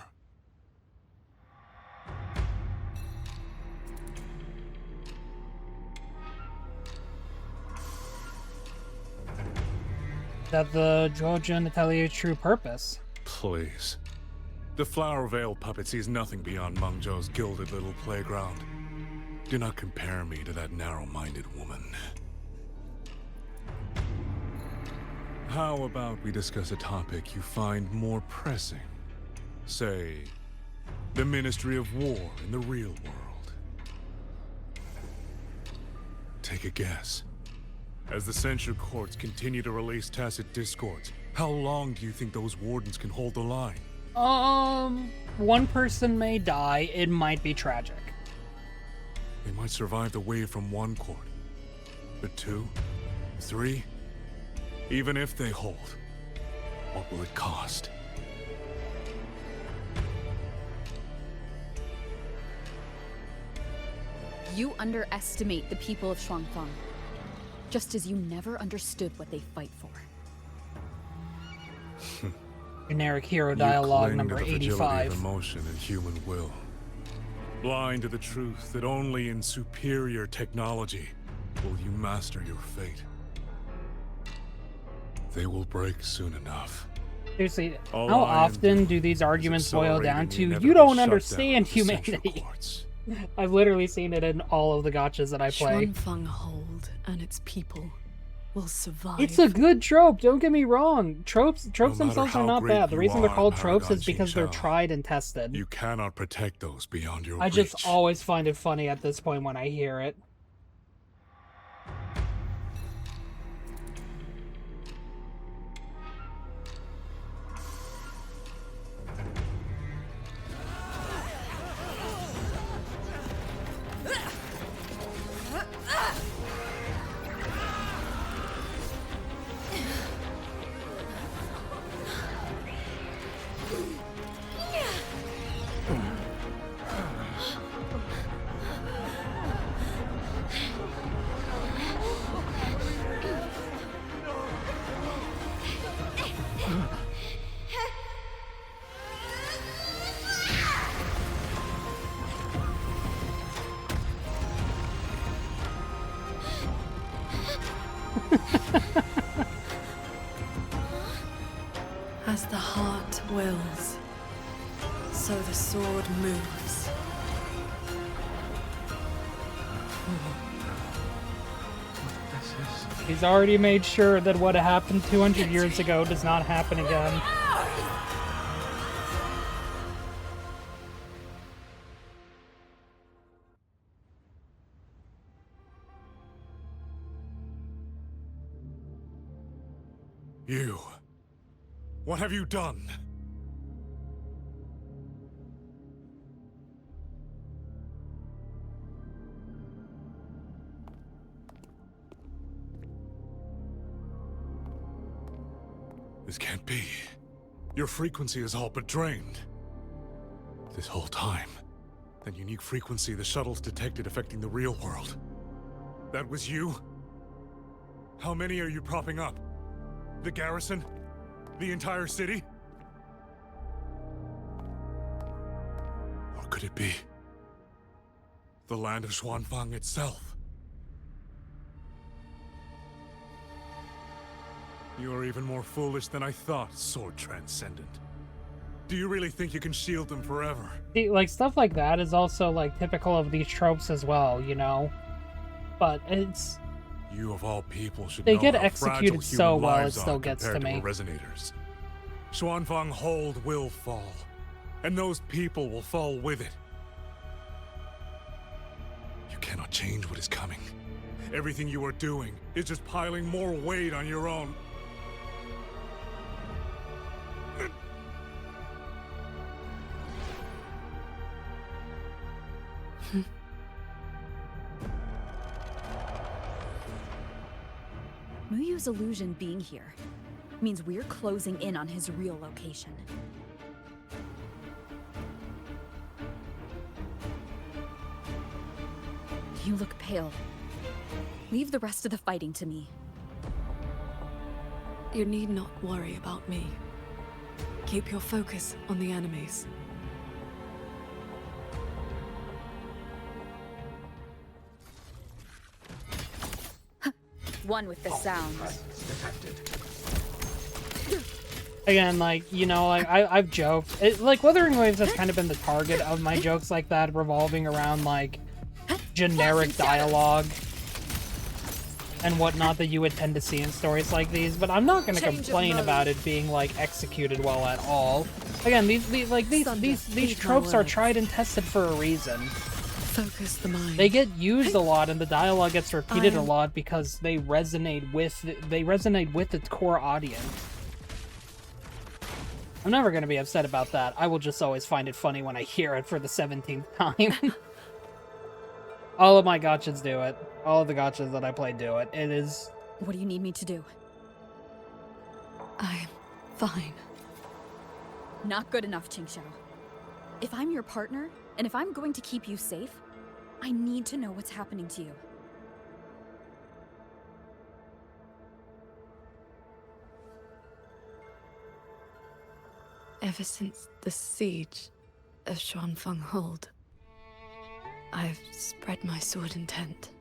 That the Jojen Atelier's true purpose. Please. The Flower Veil puppet sees nothing beyond Mengzhou's gilded little playground. Do not compare me to that narrow-minded woman. How about we discuss a topic you find more pressing? Say, the Ministry of War in the real world. Take a guess. As the censure courts continue to release tacit discords, how long do you think those wardens can hold the line? One person may die. It might be tragic. They might survive the wave from one court. But 2, 3, even if they hold, what will it cost? You underestimate the people of Xuanfeng, just as you never understood what they fight for. Generic hero dialogue number to the fragility 85. of emotion and human will. Blind to the truth that only in superior technology will you master your fate. They will break soon enough. Seriously, All how I am often do these arguments boil down accelerating the to, you inevitable don't shutdown understand of the Central humanity? Courts. I've literally seen it in all of the gotchas that I play. Xuanfeng Hold and its people will survive. It's a good trope, don't get me wrong. Tropes matter themselves are how not great bad. The you reason they're are, called tropes Paragon is because they're Xingqiao, tried and tested. You cannot protect those beyond your I reach. just always find it funny at this point when I hear it. sword moves. He's already made sure that what happened 200 years ago does not happen again. You. What have you done? This can't be. Your frequency is all but drained. This whole time, that unique frequency the shuttles detected affecting the real world. That was you? How many are you propping up? The garrison? The entire city? Or could it be the land of Xuanfang itself? You are even more foolish than I thought, Sword Transcendent. Do you really think you can shield them forever? See, like, stuff like that is also, like, typical of these tropes as well, you know? But it's... You of all people should they know get how executed fragile so human well, it lives still are gets to compared me. our resonators. Xuanfang Hold will fall, and those people will fall with it. You cannot change what is coming. Everything you are doing is just piling more weight on your own. Muyu's illusion being here means we're closing in on his real location. You look pale. Leave the rest of the fighting to me. You need not worry about me. Keep your focus on the enemies. One with the sound. Again, like, you know, like, I've joked. Like, Wuthering Waves has kind of been the target of my jokes like that, revolving around, like, generic dialogue and whatnot that you would tend to see in stories like these, but I'm not going to complain about it being, like, executed well at all. Again, these tropes are tried and tested for a reason. Focus the mind. They get used a lot, and the dialogue gets repeated a lot because they resonate with its core audience. I'm never going to be upset about that. I will just always find it funny when I hear it for the 17th time. All of my gotchas do it. All of the gotchas that I play do it. It is... What do you need me to do? I'm fine. Not good enough, Qingxiao. If I'm your partner, and if I'm going to keep you safe, I need to know what's happening to you. Ever since the siege of Xuanfang Hold, I've spread my sword intent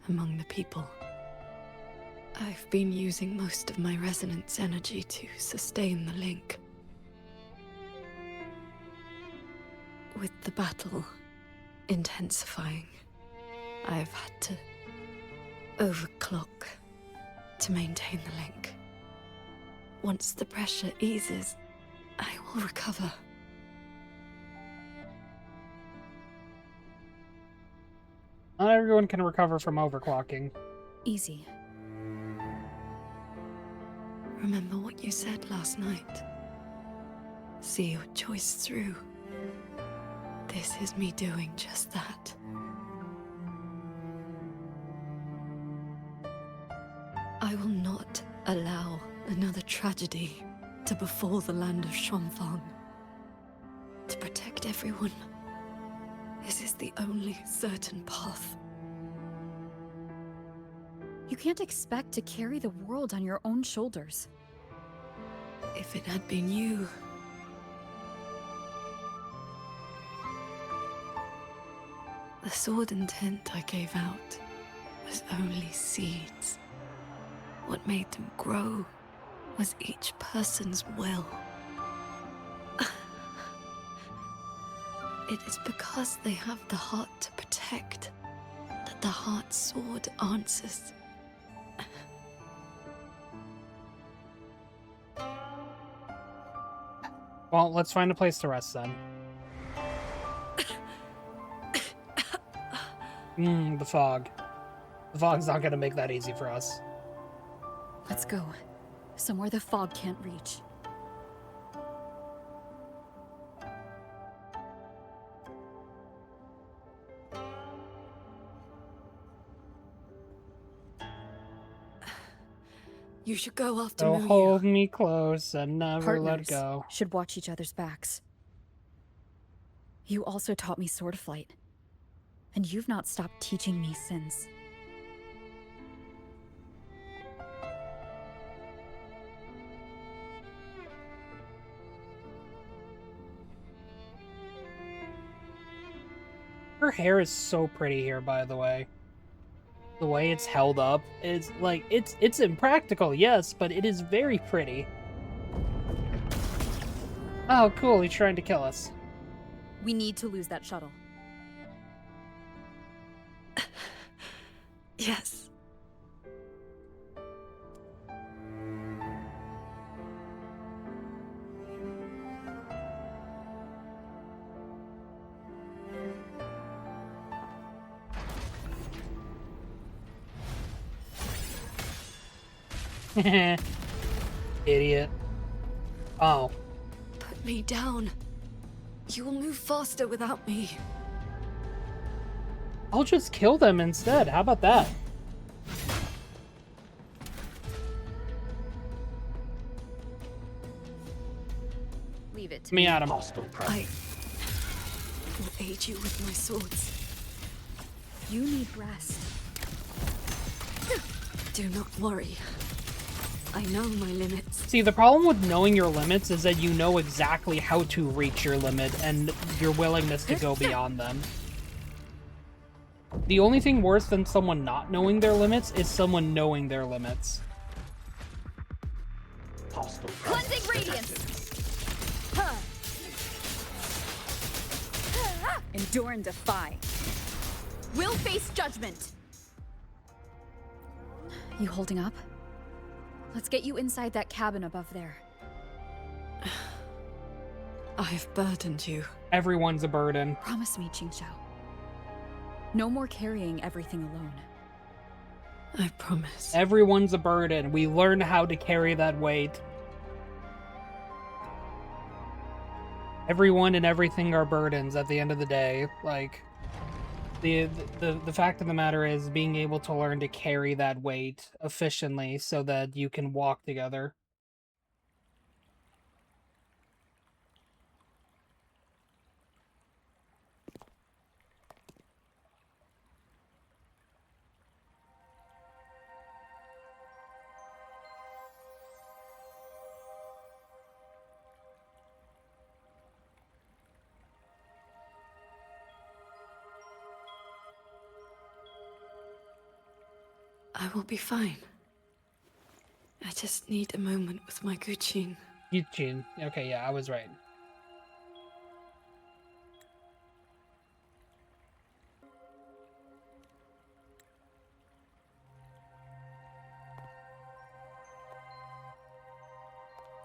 among the people. I've been using most of my resonance energy to sustain the link. With the battle intensifying, I've had to overclock to maintain the link. Once the pressure eases, I will recover. Not everyone can recover from overclocking. Easy. Remember what you said last night. See your choice through. This is me doing just that. I will not allow another tragedy to befall the land of Xuanfang. To protect everyone, this is the only certain path. You can't expect to carry the world on your own shoulders. If it had been you... The sword intent I gave out was only seeds. What made them grow was each person's will. It is because they have the heart to protect that the heart sword answers. Well, let's find a place to rest then. The fog. The fog's not gonna make that easy for us. Let's go. Somewhere the fog can't reach. You should go after So Muyu. hold me close and never let Partners go. should watch each other's backs. You also taught me sword flight. And you've not stopped teaching me since. Her hair is so pretty here, by the way. The way it's held up is like it's impractical, yes, but it is very pretty. Oh, cool, he's trying to kill us. We need to lose that shuttle. Yes. Idiot. Oh. Put me down. You will move faster without me. I'll just kill them instead. How about that? Leave it to me, Adam. I will aid you with my swords. You need rest. Do not worry. I know my limits. See, the problem with knowing your limits is that you know exactly how to reach your limit and your willingness to go beyond them. The only thing worse than someone not knowing their limits is someone knowing their limits. Cleansing radiance. Huh. Endure and defy. We'll face judgment. You holding up? Let's get you inside that cabin above there. I've burdened you. Everyone's a burden. Promise me, Qingxiao. No more carrying everything alone. I promise. Everyone's a burden. We learn how to carry that weight. Everyone and everything are burdens at the end of the day. Like, the fact of the matter is being able to learn to carry that weight efficiently so that you can walk together. I will be fine. I just need a moment with my Guqin. Yuchin. Okay, yeah, I was right.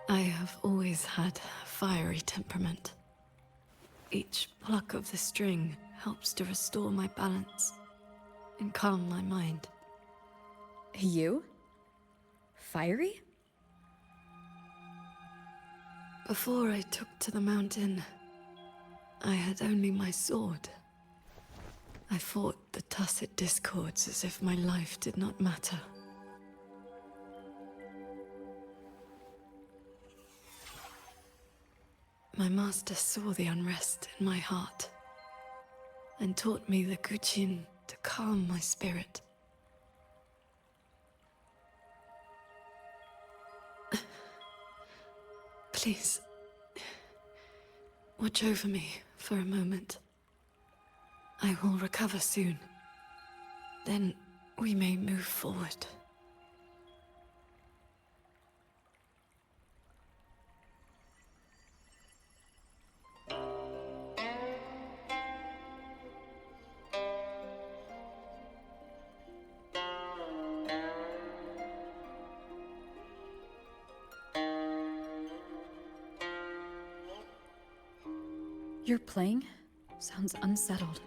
I have always had a fiery temperament. Each pluck of the string helps to restore my balance and calm my mind. You? Fiery? Before I took to the mountain, I had only my sword. I fought the tacit discords as if my life did not matter. My master saw the unrest in my heart and taught me the Guqin to calm my spirit. Please, watch over me for a moment. I will recover soon. Then we may move forward. Your playing sounds unsettled.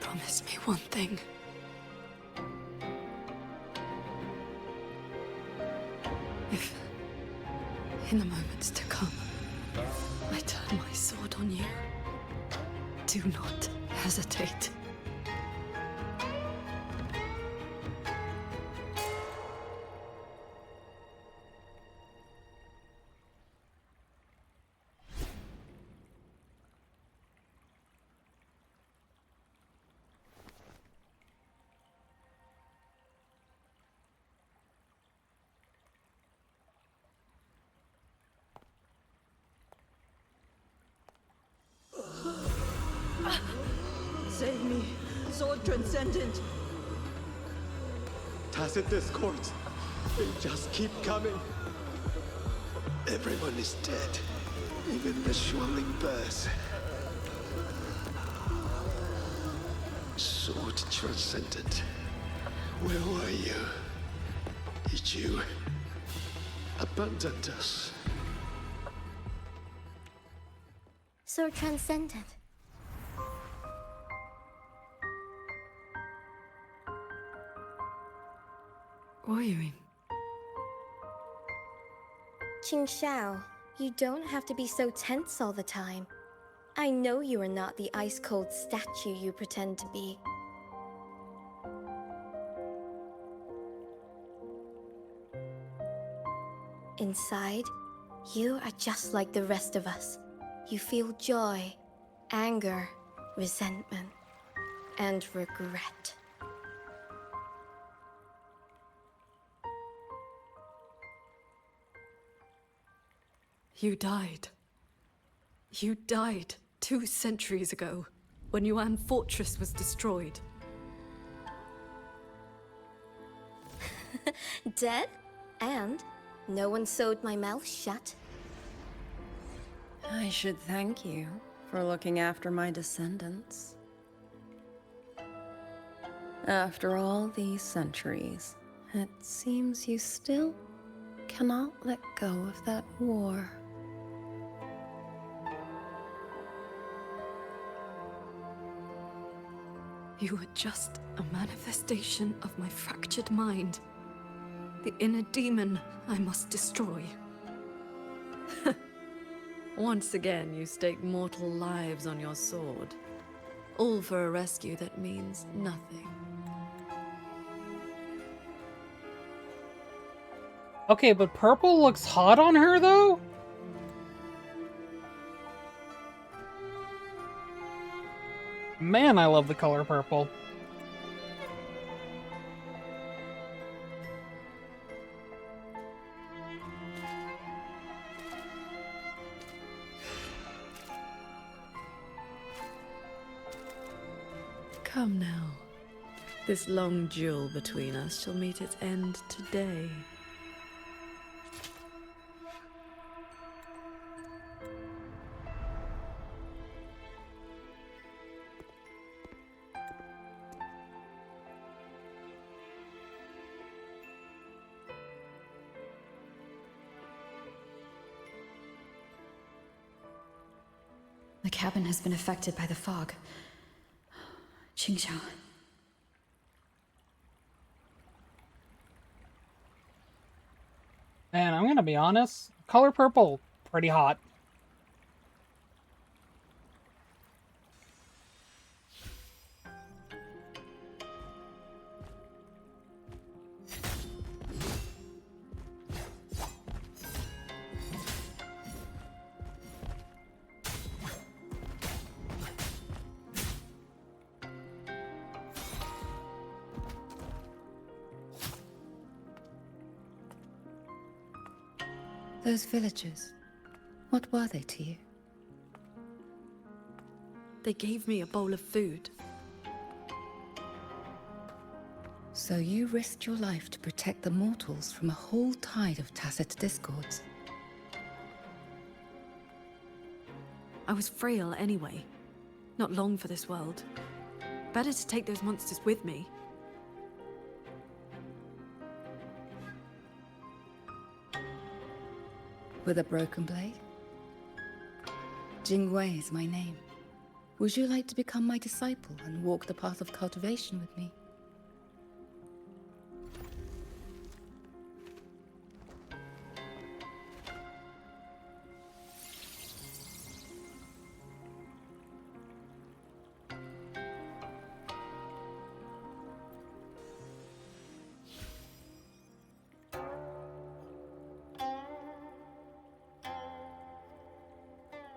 Promise me one thing. If, in the moments to come, I turn my sword on you, do not hesitate. Save me, Sword Transcendent! Tacit discords. They just keep coming. Everyone is dead. Even the Schwaling Bears. Sword Transcendent. Where were you? Did you abandon us? So transcendent. Wuthering. Qingxiao, you don't have to be so tense all the time. I know you are not the ice-cold statue you pretend to be. Inside, you are just like the rest of us. You feel joy, anger, resentment, and regret. You died. You died 2 centuries ago, when Yuan Fortress was destroyed. Dead? And no one sewed my mouth shut. I should thank you for looking after my descendants. After all these centuries, it seems you still cannot let go of that war. You were just a manifestation of my fractured mind. The inner demon I must destroy. Once again, you stake mortal lives on your sword. All for a rescue that means nothing. Okay, but purple looks hot on her, though? Man, I love the color purple. Come now. This long duel between us shall meet its end today. The cabin has been affected by the fog. Qingxiao. And I'm gonna be honest, color purple, pretty hot. Those villagers, what were they to you? They gave me a bowl of food. So you risked your life to protect the mortals from a whole tide of tacit discords. I was frail anyway. Not long for this world. Better to take those monsters with me. With a broken blade? Jingwei is my name. Would you like to become my disciple and walk the path of cultivation with me?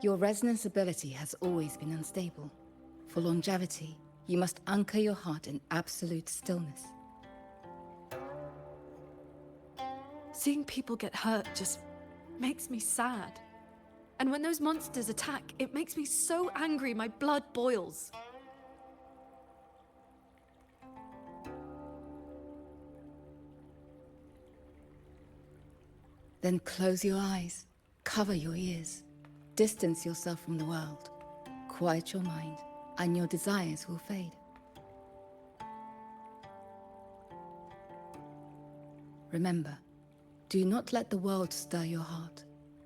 Your resonance ability has always been unstable. For longevity, you must anchor your heart in absolute stillness. Seeing people get hurt just makes me sad. And when those monsters attack, it makes me so angry my blood boils. Then close your eyes, cover your ears, distance yourself from the world, quiet your mind, and your desires will fade. Remember, do not let the world stir your heart.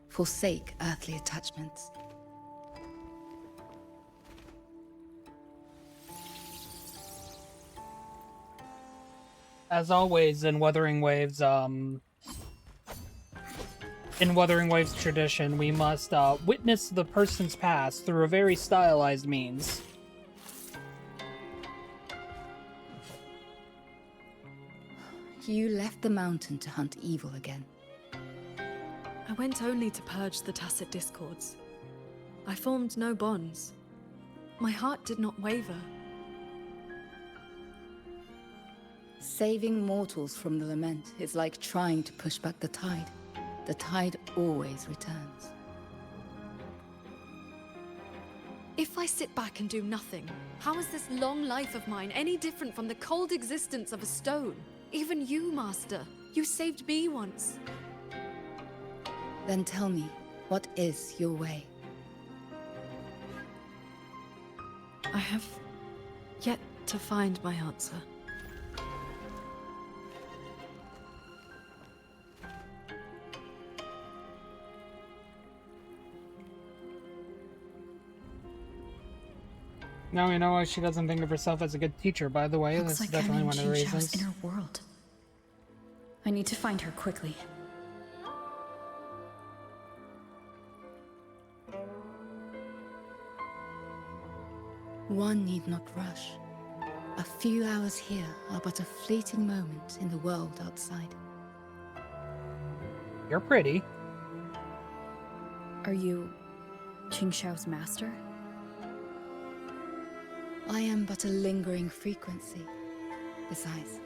Forsake earthly attachments. As always in Wuthering Waves, in Wuthering Waves tradition, we must witness the person's past through a very stylized means. You left the mountain to hunt evil again. I went only to purge the tacit discords. I formed no bonds. My heart did not waver. Saving mortals from the lament is like trying to push back the tide. The tide always returns. If I sit back and do nothing, how is this long life of mine any different from the cold existence of a stone? Even you, Master. You saved me once. Then tell me, what is your way? I have yet to find my answer. Now we know why she doesn't think of herself as a good teacher, by the way. Looks That's like definitely I'm one in of the Qingxiao's reasons. inner world. I need to find her quickly. One need not rush. A few hours here are but a fleeting moment in the world outside. You're pretty. Are you Qingxiao's master? I am but a lingering frequency. Besides,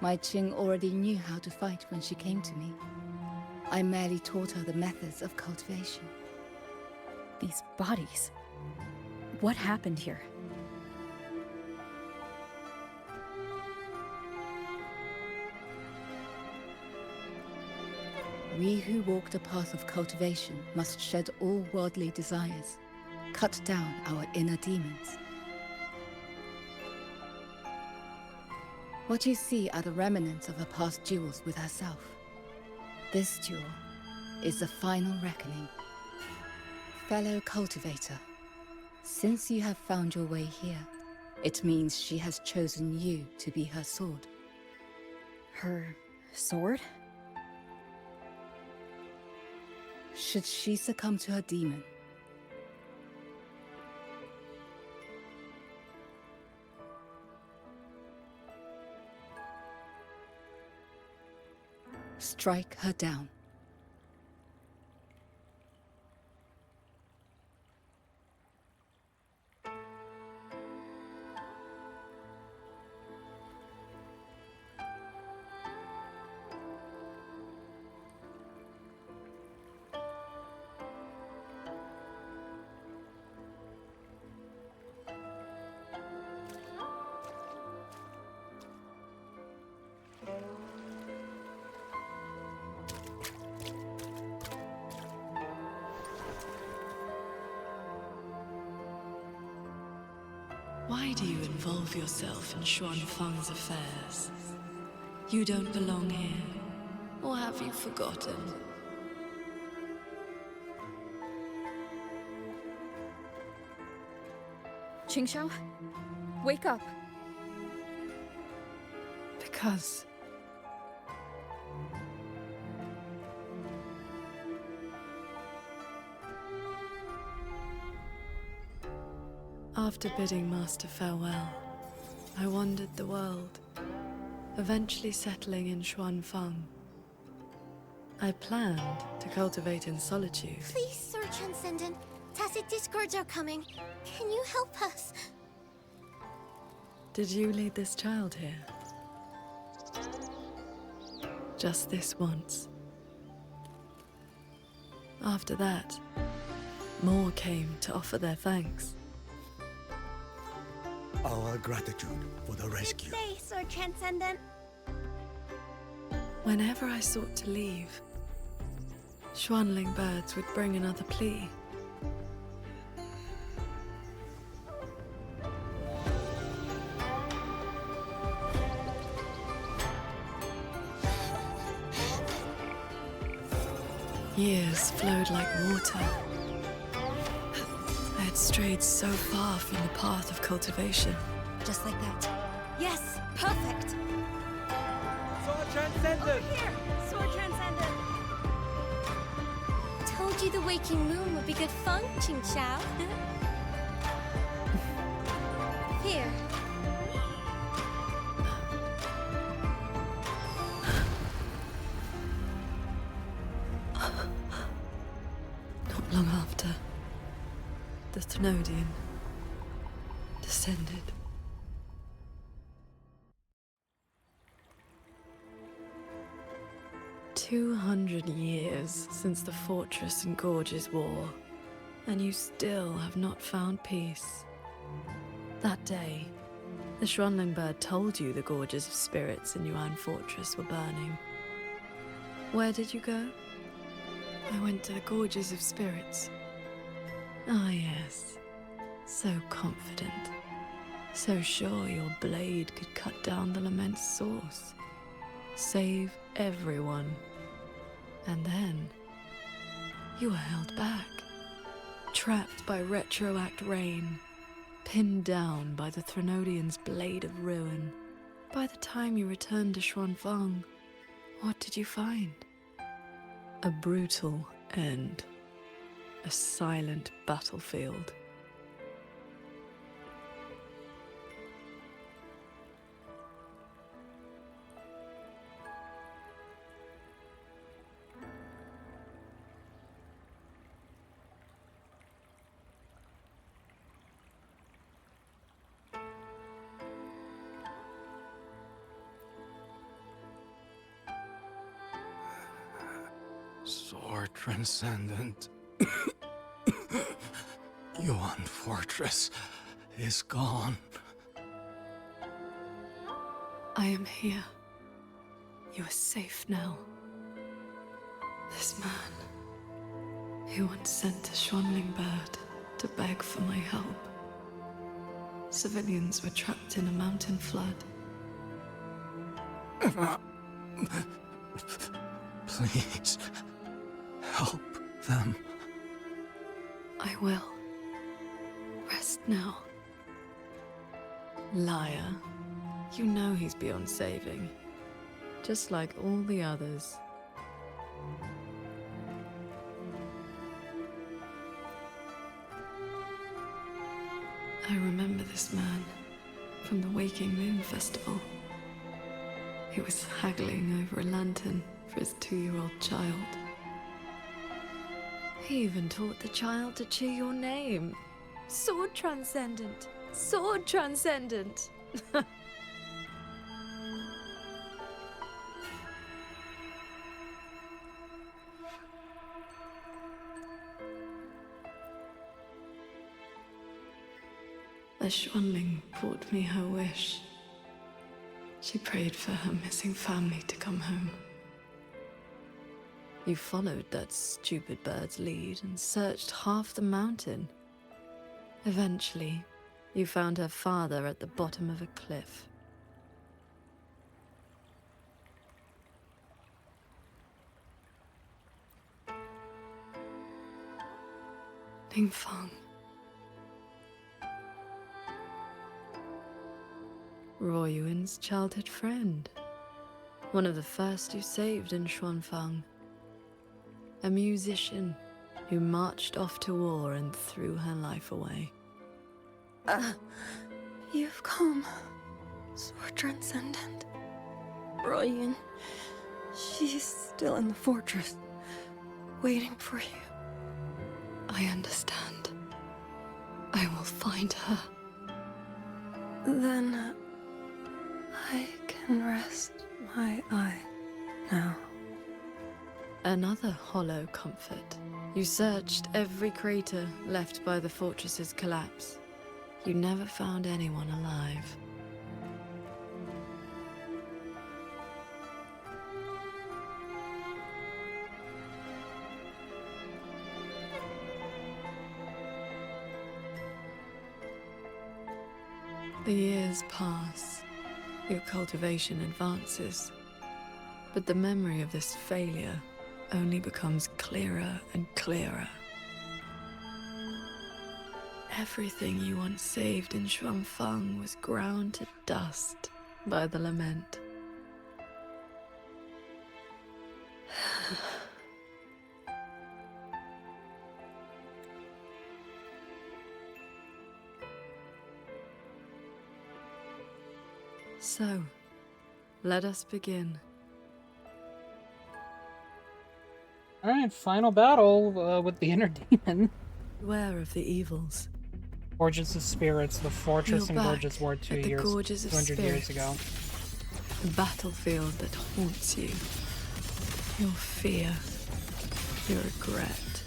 my Qing already knew how to fight when she came to me. I merely taught her the methods of cultivation. These bodies. What happened here? We who walk the path of cultivation must shed all worldly desires, cut down our inner demons. What you see are the remnants of her past duels with herself. This duel is the final reckoning. Fellow cultivator, since you have found your way here, it means she has chosen you to be her sword. Her sword? Should she succumb to her demon, strike her down. Why do you involve yourself in Xuanfang's affairs? You don't belong here. Or have you forgotten? Qingxiao, wake up. Because... After bidding Master farewell, I wandered the world, eventually settling in Xuanfang. I planned to cultivate in solitude. Please, Sir Transcendent. Tacit discords are coming. Can you help us? Did you lead this child here? Just this once. After that, more came to offer their thanks. Our gratitude for the rescue. Say, Sir Transcendent. Whenever I sought to leave, Xuanling birds would bring another plea. Years flowed like water. I had strayed so far from the path of cultivation. Just like that. Yes, perfect. Sword Transcendent! Over here, Sword Transcendent. Told you the waking moon would be good fun, Qingxiao. Here. Not long after, the Thenodian descended. "200 years since the Fortress and Gorges War, and you still have not found peace. That day, the Xuanling bird told you the Gorges of Spirits in Yuan Fortress were burning. Where did you go? I went to the Gorges of Spirits. Ah, yes. So confident. So sure your blade could cut down the lament's source. Save everyone. And then, you were held back. Trapped by retroact rain. Pinned down by the Thenodian's blade of ruin. By the time you returned to Xuanfang, what did you find? A brutal end. A silent battlefield. Sword Transcendent. Yuan Fortress is gone. I am here. You are safe now. This man, he once sent a Xuanling bird to beg for my help. Civilians were trapped in a mountain flood. Please, help them. I will. Rest now. Liar. You know he's beyond saving. Just like all the others. I remember this man from the Waking Moon Festival. He was haggling over a lantern for his 2-year-old child. He even taught the child to cheer your name. Sword Transcendent! Sword Transcendent! A Xuanling brought me her wish. She prayed for her missing family to come home. You followed that stupid bird's lead and searched half the mountain. Eventually, you found her father at the bottom of a cliff. Ningfang. Royuin's childhood friend. One of the first you saved in Xuanfang. A musician who marched off to war and threw her life away. You've come, Sword Transcendent. Royun, she's still in the fortress, waiting for you. I understand. I will find her. Then I can rest my eye now. Another hollow comfort. You searched every crater left by the fortress's collapse. You never found anyone alive. The years pass. Your cultivation advances. But the memory of this failure only becomes clearer and clearer. Everything you once saved in Xuanfang was ground to dust by the lament. So, let us begin. Alright, final battle with the inner demon. Beware of the evils. Gorges of Spirits, the fortress in You're Gorges back War at 200 the Gorges of 200 years Spirits. ago. The battlefield that haunts you. Your fear. Your regret.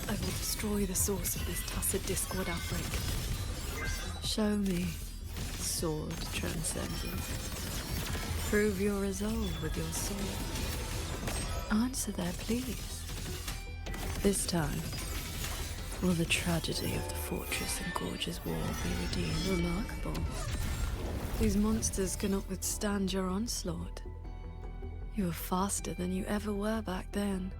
I will destroy the source of this tacit discord outbreak. Show me, Sword Transcendent. Prove your resolve with your sword. Answer their pleas. This time, will the tragedy of the fortress and Gorges War be redeemed? Remarkable. These monsters cannot withstand your onslaught. You are faster than you ever were back then.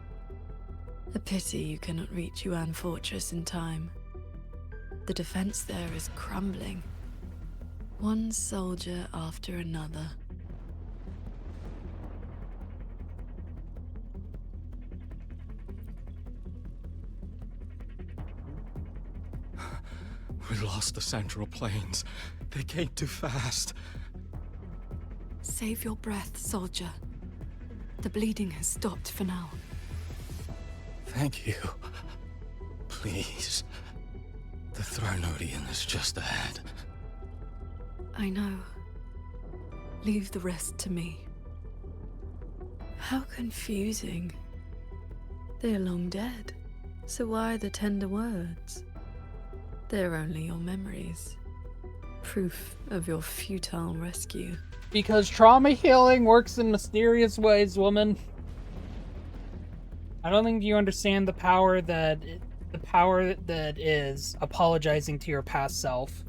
A pity you cannot reach Yuan Fortress in time. The defense there is crumbling. One soldier after another. We lost the Central Plains. They came too fast. Save your breath, soldier. The bleeding has stopped for now. Thank you. Please. The Thranodian is just ahead. I know. Leave the rest to me. How confusing. They're long dead. So why the tender words? They're only your memories. Proof of your futile rescue. Because trauma healing works in mysterious ways, woman. I don't think you understand the power that is apologizing to your past self.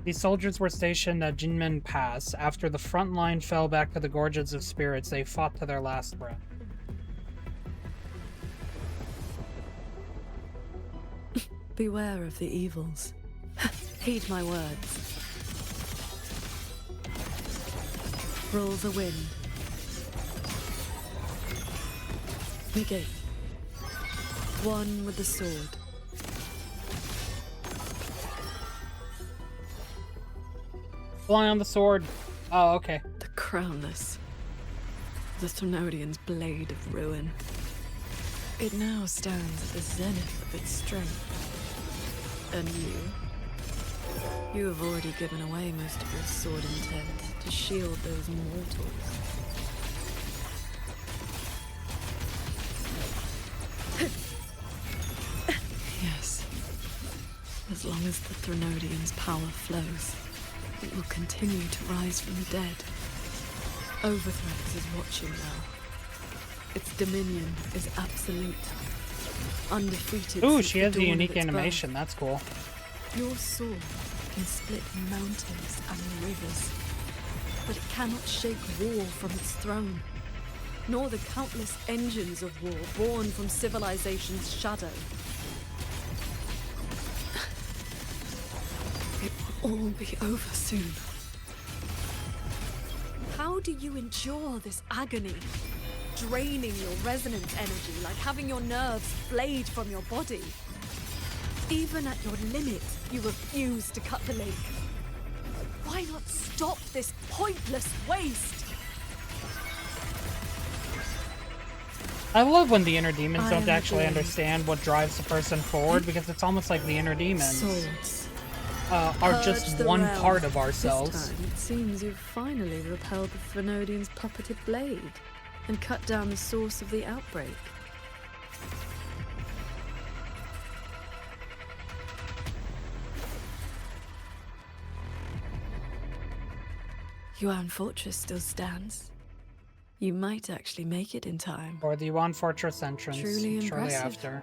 These soldiers were stationed at Jinmen Pass. After the front line fell back to the Gorges of Spirits, they fought to their last breath. Beware of the evils. Heed my words. Roll the wind. Negate. One with the sword. Fly on the sword. Oh, okay. The crownless. The Thranodian's blade of ruin. It now stands at the zenith of its strength. And you have already given away most of your sword intent to shield those mortals. Yes. As long as the Thranodian's power flows, it will continue to rise from the dead. Overthrex is watching now. Its dominion is absolute. Undefeated. Ooh, since she the has the dawn of unique its birth. animation. That's cool. Your sword can split mountains and rivers, but it cannot shake war from its throne, nor the countless engines of war born from civilization's shadow. all be over soon. How do you endure this agony? Draining your resonance energy like having your nerves flayed from your body. Even at your limit, you refuse to cut the link. Why not stop this pointless waste? I love when the inner demons don't actually agree. understand what drives a person forward, because it's almost like the inner demons Swords. are Purge just the one realm. part of ourselves. This time, it seems you've finally repelled the Thenodian's puppeted blade and cut down the source of the outbreak. Yuan Fortress still stands. You might actually make it in time. Or the Yuan Fortress entrance Truly shortly impressive. after.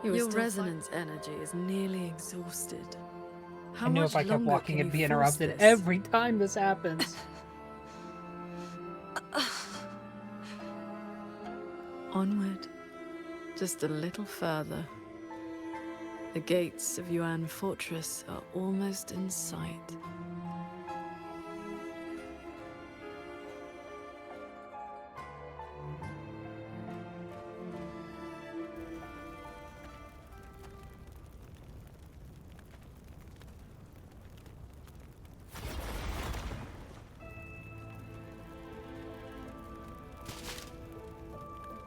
Your resonance energy is nearly exhausted. How I knew much if I kept longer walking, can it'd be you force interrupted this? every time this happens. Onward. Just a little further. The gates of Yuan Fortress are almost in sight.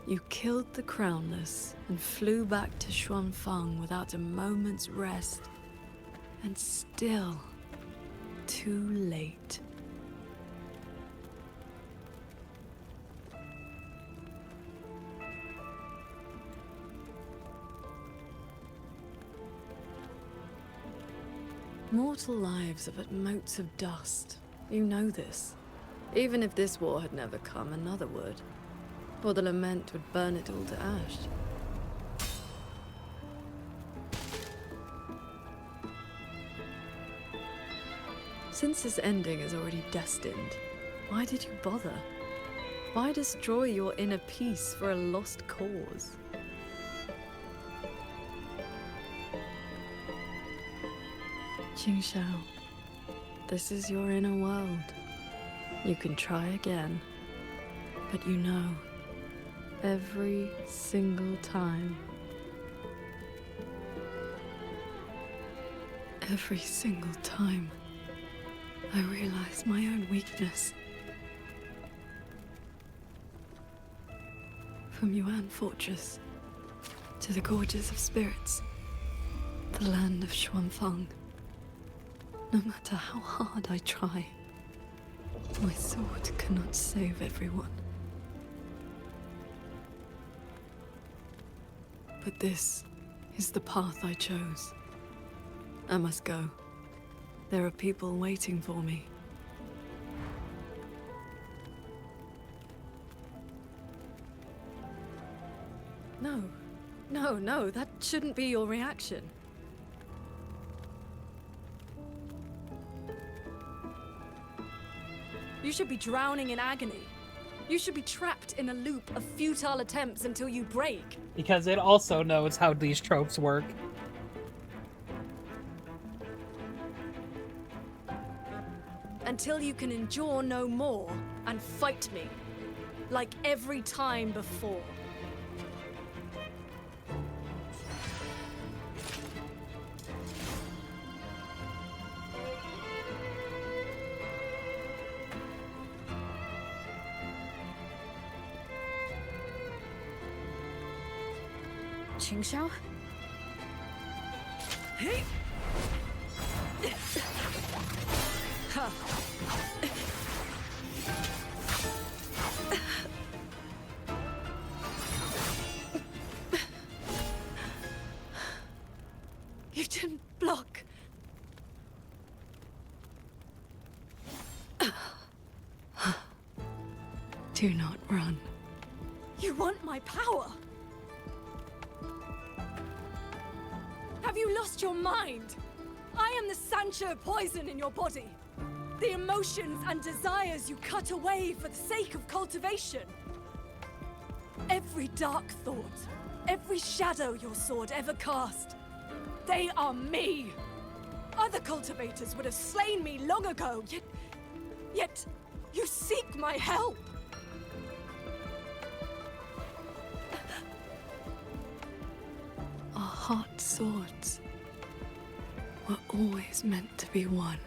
You killed the Crownless and flew back to Xuanfang without a moment's rest. And still, too late. Mortal lives are but motes of dust. You know this. Even if this war had never come, another would. Or the lament would burn it all to ash. Since this ending is already destined, why did you bother? Why destroy your inner peace for a lost cause? Qingxiao, this is your inner world. You can try again, but you know, every single time, every single time, I realize my own weakness. From Yuan Fortress to the Gorges of Spirits, the land of Xuanfang. No matter how hard I try, my sword cannot save everyone. But this is the path I chose. I must go. There are people waiting for me. No, that shouldn't be your reaction. You should be drowning in agony. You should be trapped in a loop of futile attempts until you break. Because it also knows how these tropes work. Until you can endure no more and fight me. Like every time before. Qingxiao? You didn't block. Do not run. You want my power? Have you lost your mind? I am the Sancho poison in your body. The emotions and desires you cut away for the sake of cultivation. Every dark thought, every shadow your sword ever cast, they are me. Are the cultivators would have slain me long ago, yet you seek my help. Our hot swords were always meant to be won.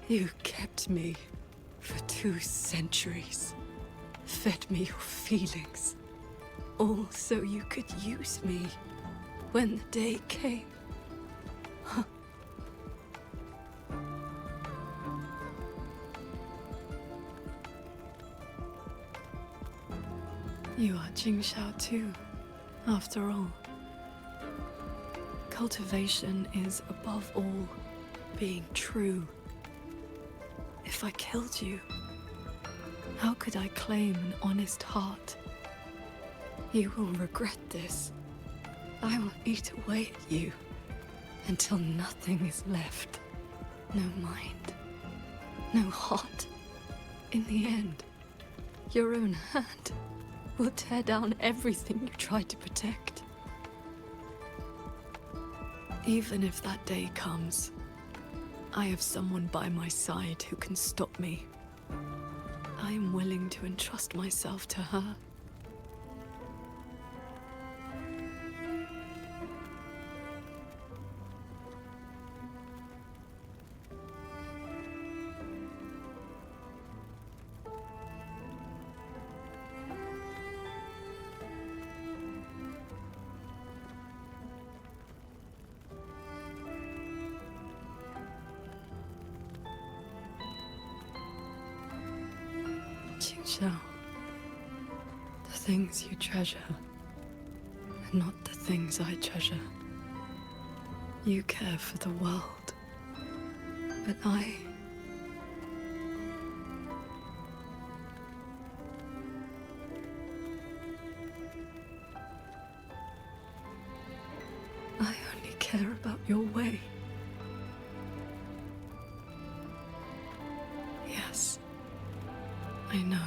You kept me for 2 centuries. Fed me your feelings. All so you could use me when the day came. Huh. You are Jingxiao too, after all. Cultivation is, above all, being true. If I killed you, how could I claim an honest heart? You will regret this. I will eat away at you until nothing is left. No mind, no heart. In the end, your own hand will tear down everything you tried to protect. Even if that day comes, I have someone by my side who can stop me. I am willing to entrust myself to her. Jingxiao, the things you treasure are not the things I treasure. You care for the world, but I only care about your way. Yes, I know.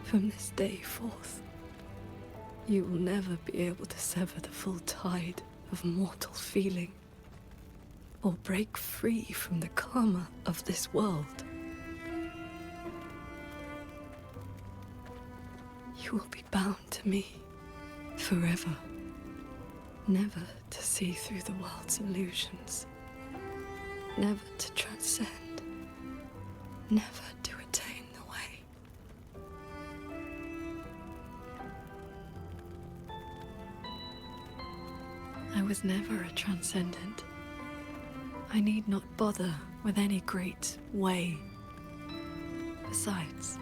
From this day forth, you will never be able to sever the full tide of mortal feeling, or break free from the karma of this world. You will be bound to me forever, never to see through the world's illusions, never to transcend, never to attain the way. I was never a transcendent. I need not bother with any great way. Besides,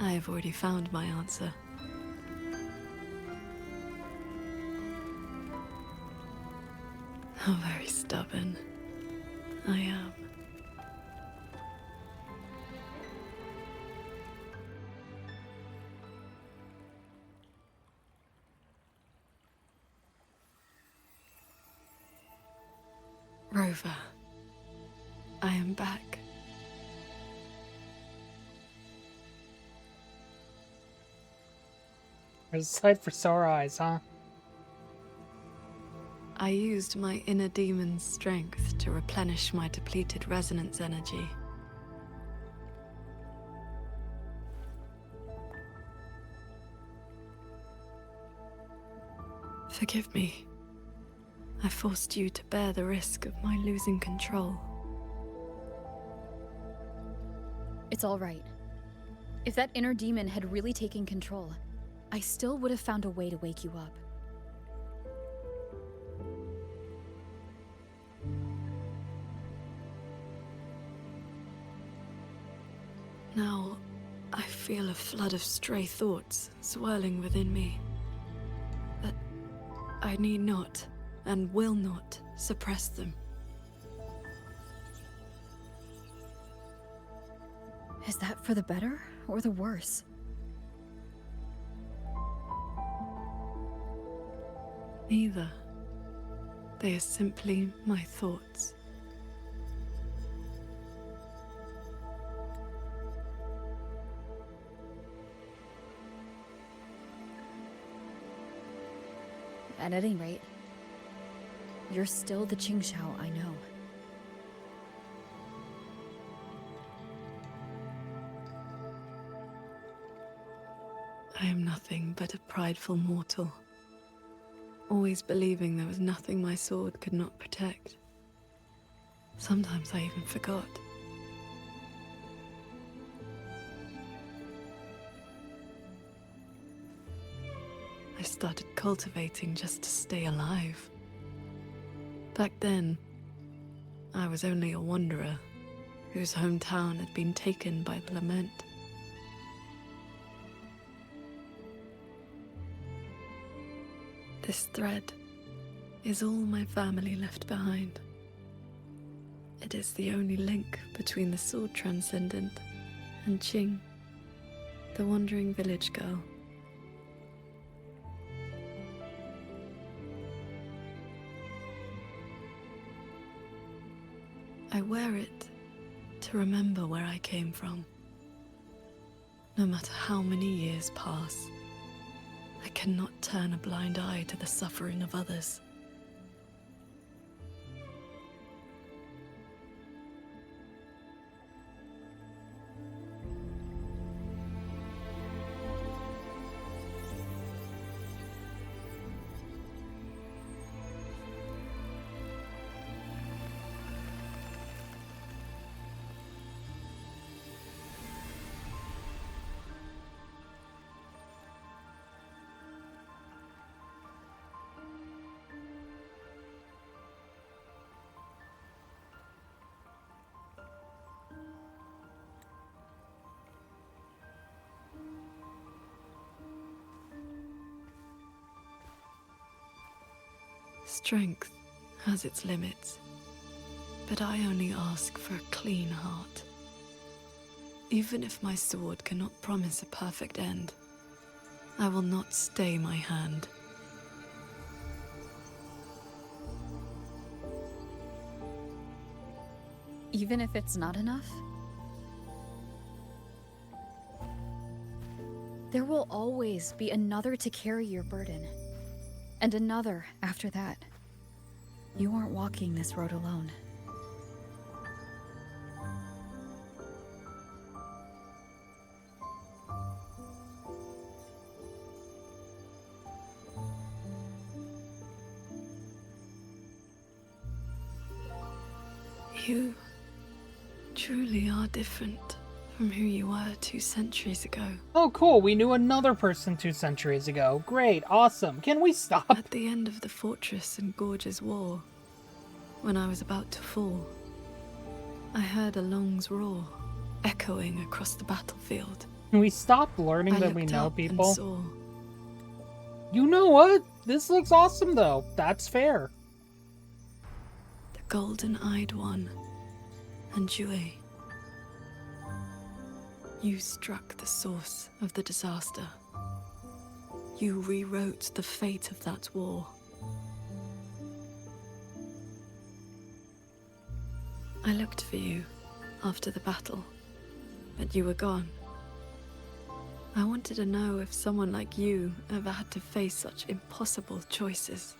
I have already found my answer. How very stubborn I am. Rover, I am back. There's a sight for sore eyes, huh? I used my inner demon's strength to replenish my depleted resonance energy. Forgive me. I forced you to bear the risk of my losing control. It's all right. If that inner demon had really taken control, I still would have found a way to wake you up. Now, I feel a flood of stray thoughts swirling within me. But I need not, and will not, suppress them. Is that for the better or the worse? Neither. They are simply my thoughts. At any rate, you're still the Qingxiao I know. I am nothing but a prideful mortal, always believing there was nothing my sword could not protect. Sometimes I even forgot. I started cultivating just to stay alive. Back then, I was only a wanderer whose hometown had been taken by the lament. This thread is all my family left behind. It is the only link between the sword transcendent and Qing, the wandering village girl. I wear it to remember where I came from. No matter how many years pass, I cannot turn a blind eye to the suffering of others. Strength has its limits, but I only ask for a clean heart. Even if my sword cannot promise a perfect end, I will not stay my hand. Even if it's not enough? There will always be another to carry your burden. And another after that. You aren't walking this road alone. You truly are different from who you were 2 centuries ago. Oh, cool. We knew another person 2 centuries ago. Great. Awesome. Can we stop? At the end of the Fortress and Gorge's War, when I was about to fall, I heard Along's roar echoing across the battlefield. Can we stop learning I that we looked know up people? and saw You know what? This looks awesome, though. That's fair. the golden-eyed one and Jue. You struck the source of the disaster. You rewrote the fate of that war. I looked for you after the battle, but you were gone. I wanted to know if someone like you ever had to face such impossible choices.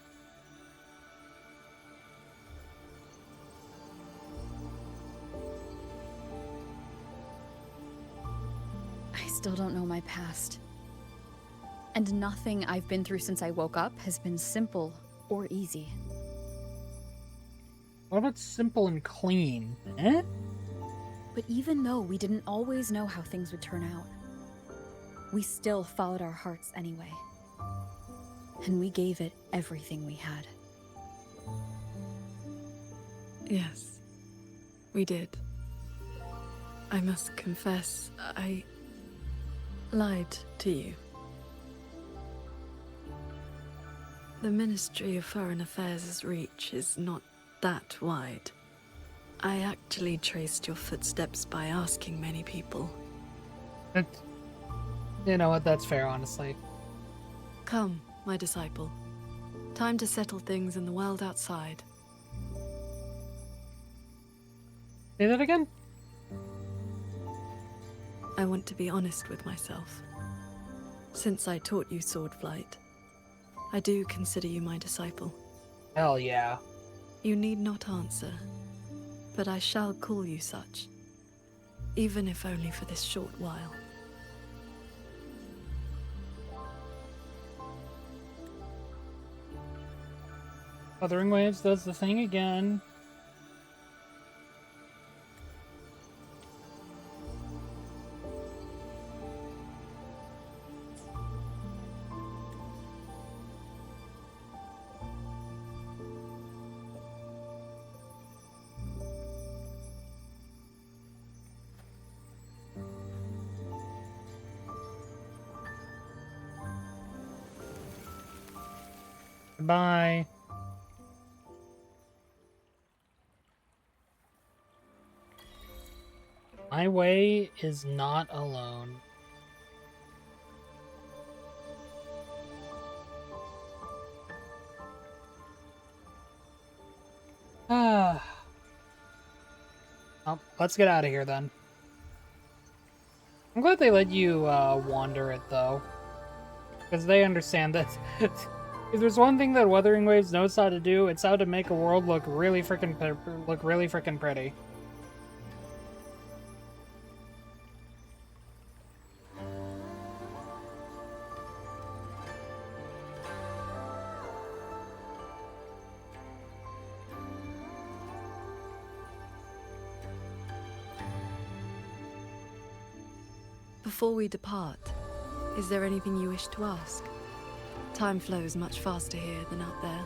I still don't know my past. And nothing I've been through since I woke up has been simple or easy. What about simple and clean? Eh? But even though we didn't always know how things would turn out, we still followed our hearts anyway. And we gave it everything we had. Yes, we did. I must confess, I lied to you. The Ministry of Foreign Affairs' reach is not that wide. I actually traced your footsteps by asking many people. You know what? That's fair, honestly. Come, my disciple. Time to settle things in the world outside. Say that again? I want to be honest with myself. Since I taught you sword flight, I do consider you my disciple. Hell yeah. You need not answer, but I shall call you such, even if only for this short while. Wuthering Waves does the thing again. Goodbye. My way is not alone. Oh, let's get out of here then. I'm glad they let you wander it though, because they understand that if there's one thing that Wuthering Waves knows how to do, it's how to make a world look really freaking pretty. Before we depart, is there anything you wish to ask? Time flows much faster here than out there.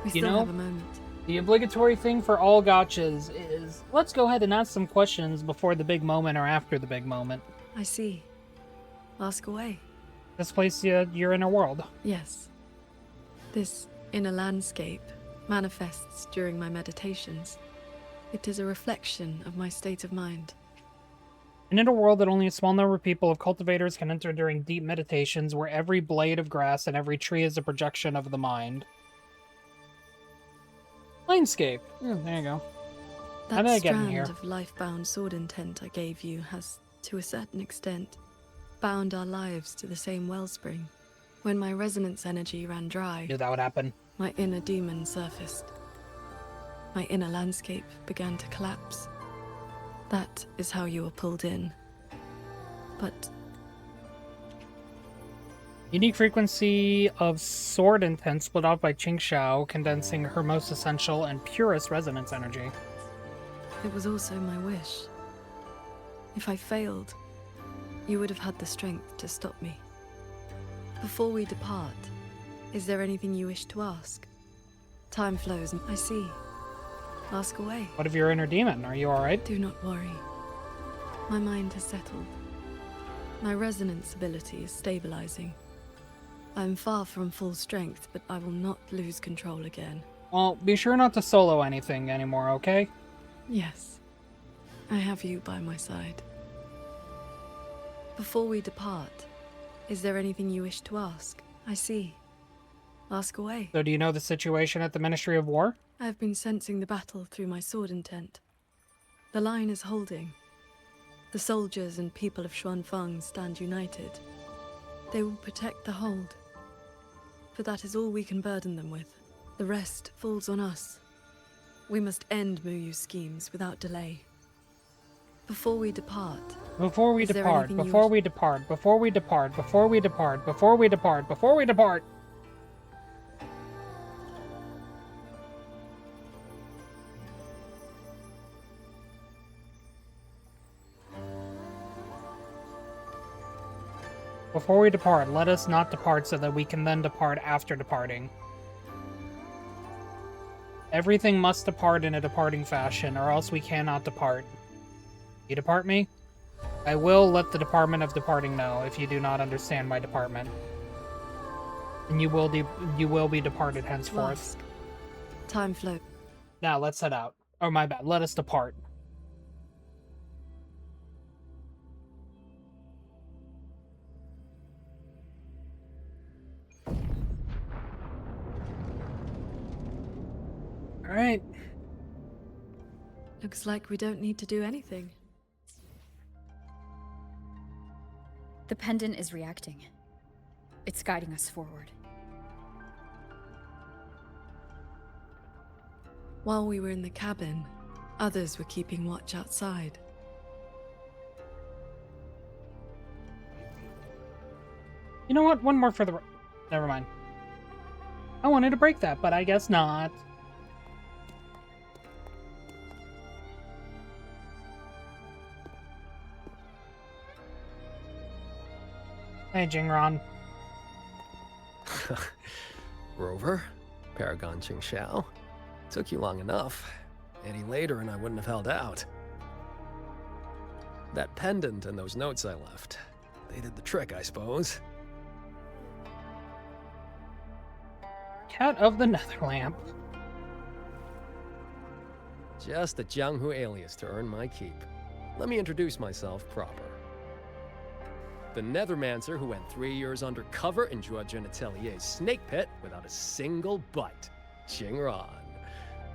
We still have a moment. The obligatory thing for all gotchas is, let's go ahead and ask some questions before the big moment or after the big moment. I see. Ask away. Displace your inner world. Yes. This inner landscape manifests during my meditations. It is a reflection of my state of mind. An inner world that only a small number of people of cultivators can enter during deep meditations, where every blade of grass and every tree is a projection of the mind. Landscape. There you go. How That did I get in here? strand of life-bound sword intent I gave you has, to a certain extent, bound our lives to the same wellspring. When my resonance energy ran dry, Knew that would happen. my inner demon surfaced. My inner landscape began to collapse. That is how you were pulled in. But Unique frequency of sword intent split off by Qingxiao, condensing her most essential and purest resonance energy. it was also my wish. If I failed, you would have had the strength to stop me. Before we depart, is there anything you wish to ask? Time flows, I see. Ask away. What of your inner demon? Are you alright? Do not worry. My mind has settled. My resonance ability is stabilizing. I am far from full strength, but I will not lose control again. Well, be sure not to solo anything anymore, okay? Yes. I have you by my side. Before we depart, is there anything you wish to ask? I see. Ask away. So do you know the situation at the Ministry of War? I have been sensing the battle through my sword intent. The line is holding. The soldiers and people of Xuanfeng stand united. They will protect the hold. For that is all we can burden them with. The rest falls on us. We must end Muyu's schemes without delay. Before we depart... Before we depart, before we depart, before we depart, before we depart, before we depart, before we depart... Before we depart, let us not depart so that we can then depart after departing. Everything must depart in a departing fashion, or else we cannot depart. You depart me? I will let the Department of Departing know if you do not understand my department. And you will be departed henceforth. Time flow. Now, let's head out. Oh, my bad. Let us depart. Alright. Looks like we don't need to do anything. The pendant is reacting. It's guiding us forward. While we were in the cabin, others were keeping watch outside. You know what? One more for the... Never mind. I wanted to break that, but I guess not. Hey, Jingron. Rover, Paragon Qingxiao. Took you long enough. Any later and I wouldn't have held out. That pendant and those notes I left, they did the trick, I suppose. Cat of the Netherlamp. Just a Jianghu alias to earn my keep. Let me introduce myself proper. The Nethermancer who went 3 years undercover in Zhuojun Atelier's snake pit without a single bite. Qingran.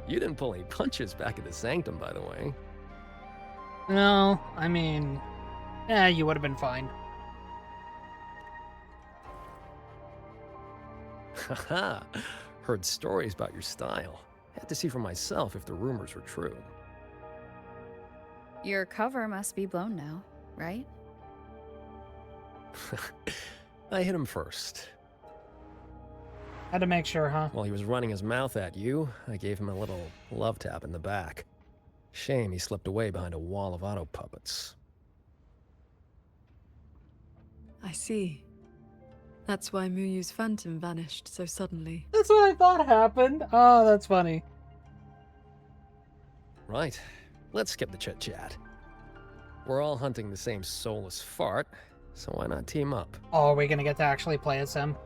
You didn't pull any punches back at the Sanctum, by the way. No, I mean... Yeah, you would have been fine. Haha. Heard stories about your style. Had to see for myself if the rumors were true. Your cover must be blown now, right? I hit him first. Had to make sure, huh? While he was running his mouth at you, I gave him a little love tap in the back. Shame he slipped away behind a wall of auto puppets. I see. That's why Muyu's phantom vanished so suddenly. That's what I thought happened. Oh, that's funny. Right. Let's skip the chit-chat. We're all hunting the same soulless fart, so why not team up? Oh, are we gonna get to actually play as him?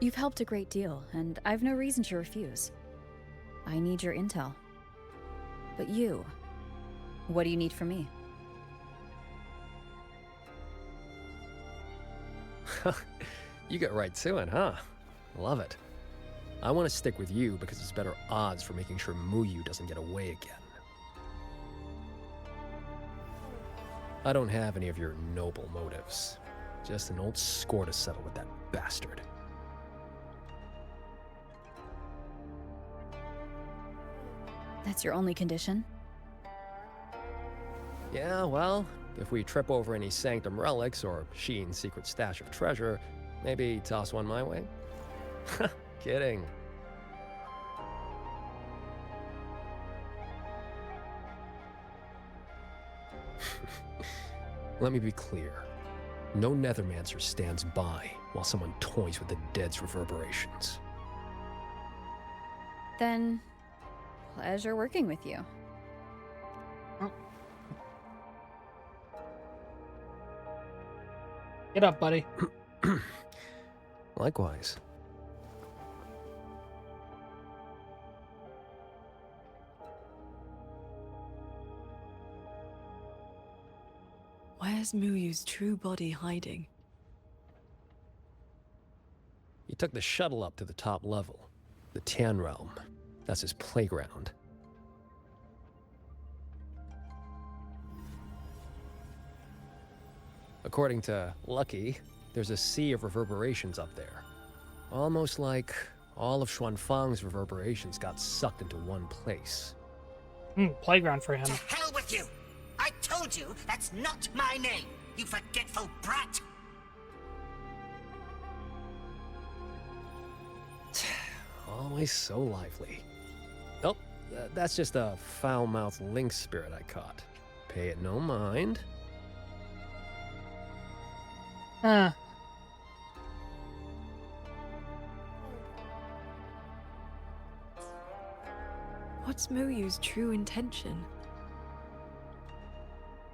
You've helped a great deal, and I've no reason to refuse. I need your intel. But you, what do you need from me? You get right to it, huh? Love it. I want to stick with you because it's better odds for making sure Muyu doesn't get away again. I don't have any of your noble motives. Just an old score to settle with that bastard. That's your only condition? Yeah, well, if we trip over any Sanctum relics or Sheen's secret stash of treasure, maybe toss one my way? Kidding. Let me be clear. No Nethermancer stands by while someone toys with the dead's reverberations. Then, pleasure working with you. Get up, buddy. Likewise. Where's Muyu's true body hiding? He took the shuttle up to the top level. The Tian Realm. That's his playground. According to Lucky, there's a sea of reverberations up there. Almost like all of Xuanfang's reverberations got sucked into one place. Playground for him. To hell with you! I told you that's not my name, you forgetful brat! Always so lively. Oh, that's just a foul-mouthed lynx spirit I caught. Pay it no mind. Huh. What's Muyu's true intention?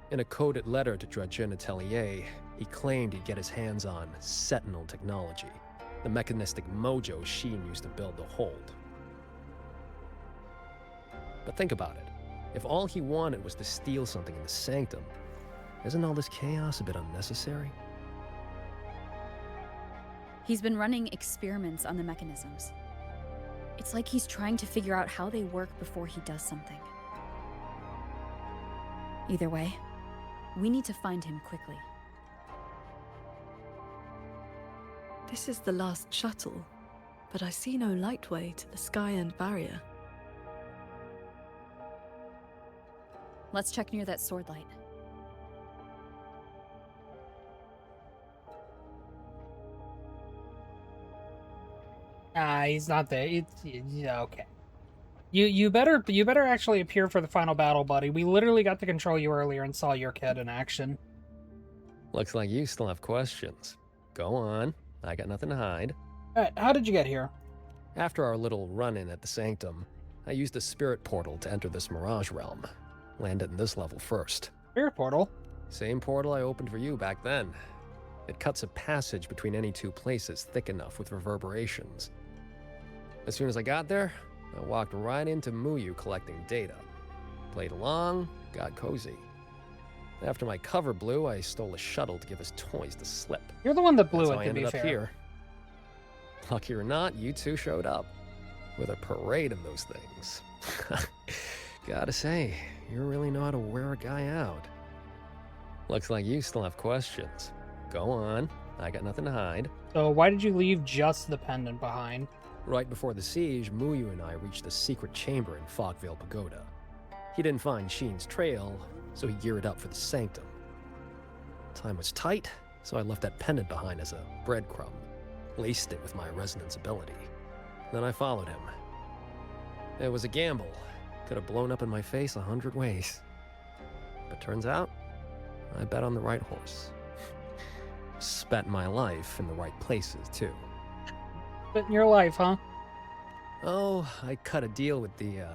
In a coded letter to Zhuojun Atelier, he claimed he'd get his hands on Sentinel technology, the mechanistic mojo Sheen used to build the Hold. But think about it. If all he wanted was to steal something in the Sanctum, isn't all this chaos a bit unnecessary? He's been running experiments on the mechanisms. It's like he's trying to figure out how they work before he does something. Either way, we need to find him quickly. This is the last shuttle. but I see no lightway to the sky and barrier. Let's check near that sword light. He's not there. Yeah, okay. You better actually appear for the final battle, buddy. We literally got to control you earlier and saw your kid in action. Looks like you still have questions. Go on. I got nothing to hide. Alright, how did you get here? After our little run-in at the Sanctum, I used a spirit portal to enter this Mirage realm. Landed in this level first. Spirit portal? Same portal I opened for you back then. It cuts a passage between any two places thick enough with reverberations. As soon as I got there, I walked right into Muyu collecting data. Played along, got cozy. After my cover blew, I stole a shuttle to give us toys to slip. You're the one that blew That's it, how I to ended be up fair. here. Lucky or not, you two showed up. With a parade of those things. Gotta say, you really know how to wear a guy out. Looks like you still have questions. Go on, I got nothing to hide. So why did you leave just the pendant behind? Right before the siege, Muyu and I reached a secret chamber in Fogvale Pagoda. He didn't find Sheen's trail, so he geared up for the Sanctum. Time was tight, so I left that pendant behind as a breadcrumb. Laced it with my resonance ability. Then I followed him. It was a gamble. Could have blown up in my face 100 ways. But turns out, I bet on the right horse. Spent my life in the right places, too. But in your life, huh? Oh, I cut a deal with the,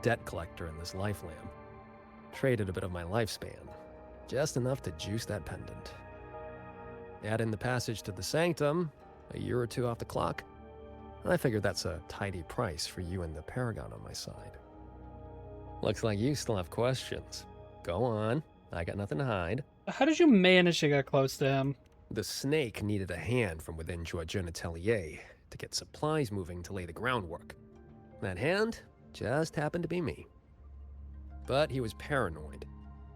debt collector in this life lamp. Traded a bit of my lifespan. Just enough to juice that pendant. Add in the passage to the Sanctum, a year or two off the clock. I figured that's a tidy price for you and the Paragon on my side. Looks like you still have questions. Go on, I got nothing to hide. How did you manage to get close to him? The snake needed a hand from within Joachim Atelier to get supplies moving to lay the groundwork. That hand just happened to be me. But he was paranoid.